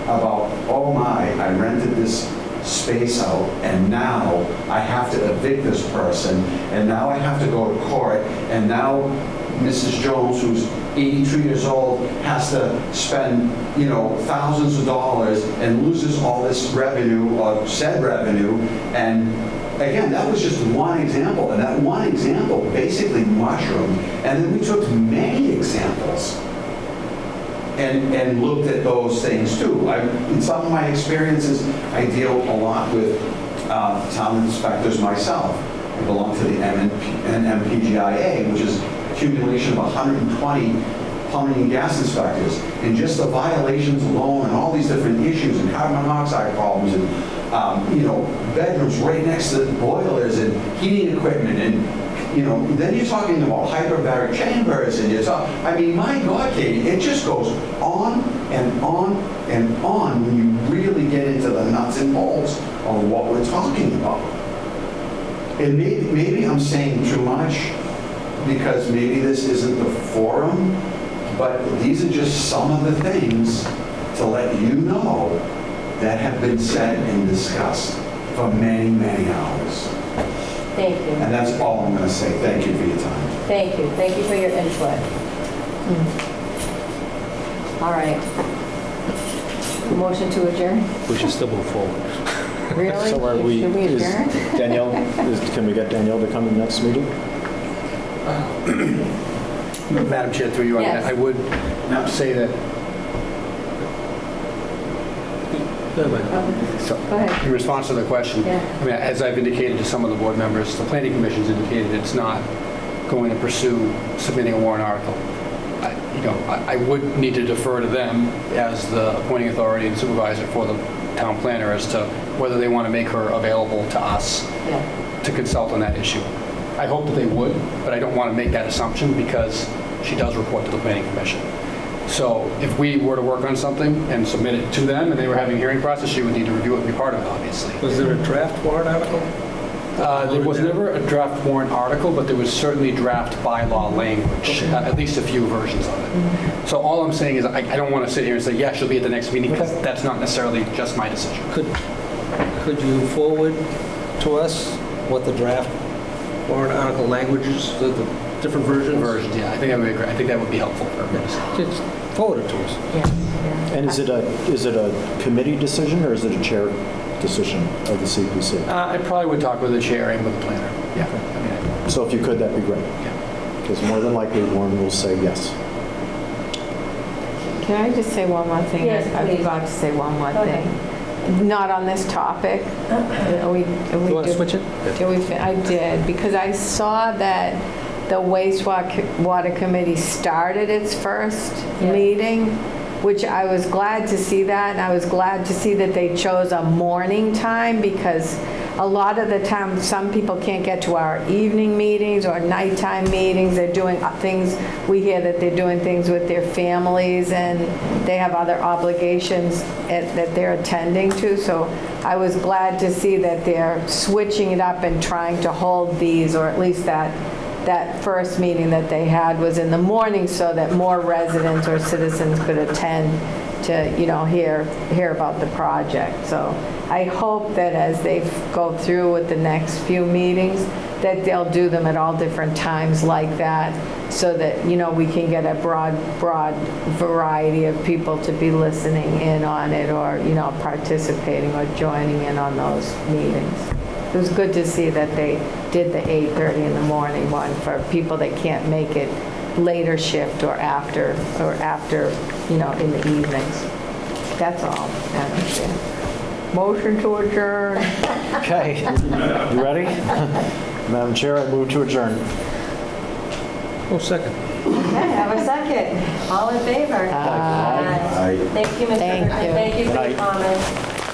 about, oh my, I rented this space out, and now I have to evict this person, and now I have to go to court, and now Mrs. Jones, who's 82 years old, has to spend, thousands of dollars and loses all this revenue, or said revenue. And again, that was just one example, and that one example basically mushroomed, and then we took many examples and looked at those things too. In some of my experiences, I deal a lot with town inspectors myself. I belong to the MPGIA, which is accumulation of 120 plumbing and gas inspectors, and just the violations alone and all these different issues and carbon monoxide problems and, bedrooms right next to boilers and heating equipment and, then you're talking about hyperbaric chambers and my God, Katie, it just goes on and on and on when you really get into the nuts and bolts of what we're talking about. And maybe I'm saying too much because maybe this isn't the forum, but these are just some of the things to let you know that have been said and discussed for many, many hours. Thank you. And that's all I'm going to say. Thank you for your time. Thank you. Thank you for your input. All right. Motion to adjourn? We should still move forward. Really? So are we, Should we is adjourn? Danielle, can we get Danielle to come to the next meeting? Madam Chair, through you, Yes. I would say that, Go ahead. in response to the question, Yeah. as I've indicated to some of the board members, the Planning Commission's indicated it's not going to pursue submitting a warrant article. I would need to defer to them as the appointing authority and supervisor for the town planner as to whether they want to make her available to us to consult on that issue. I hope that they would, but I don't want to make that assumption because she does report to the Planning Commission. So if we were to work on something and submit it to them and they were having a hearing process, she would need to review it and be part of it, obviously. Was there a draft warrant article? There was never a draft warrant article, but there was certainly draft bylaw language, at least a few versions of it. So all I'm saying is I don't want to sit here and say, yeah, she'll be at the next meeting, because that's not necessarily just my decision. Could you forward to us what the draft warrant article language is, the different versions? Versions, yeah. I think that would be great. I think that would be helpful for everybody to see. Just forward it to us. And is it a committee decision or is it a chair decision of the CPC? I probably would talk with the chair and with the planner. Yeah. So if you could, that'd be great. Because more than likely, Warren will say yes. Can I just say one more thing? Yes, I please. forgot to say one more Go thing. Not on this topic. You want to switch it? I did, because I saw that the wastewater committee started its first meeting, which I was glad to see that, and I was glad to see that they chose a morning time, because a lot of the time, some people can't get to our evening meetings or nighttime meetings. They're doing things, we hear that they're doing things with their families, and they have other obligations that they're attending to. So I was glad to see that they're switching it up and trying to hold these, or at least that first meeting that they had was in the morning, so that more residents or citizens could attend to, hear about the project. So I hope that as they go through with the next few meetings, that they'll do them at all different times like that, so that, we can get a broad variety of people to be listening in on it, or, participating or joining in on those meetings. It was good to see that they did the 8:30 in the morning one for people that can't make it later shift or after, in the evenings. That's all. Motion to adjourn. Okay. You ready? Madam Chair, I move to adjourn. Oh, second. Okay, have a second. All in favor? Aye. Thank you, Mr. Thank you. Thank you for Good your night. comments.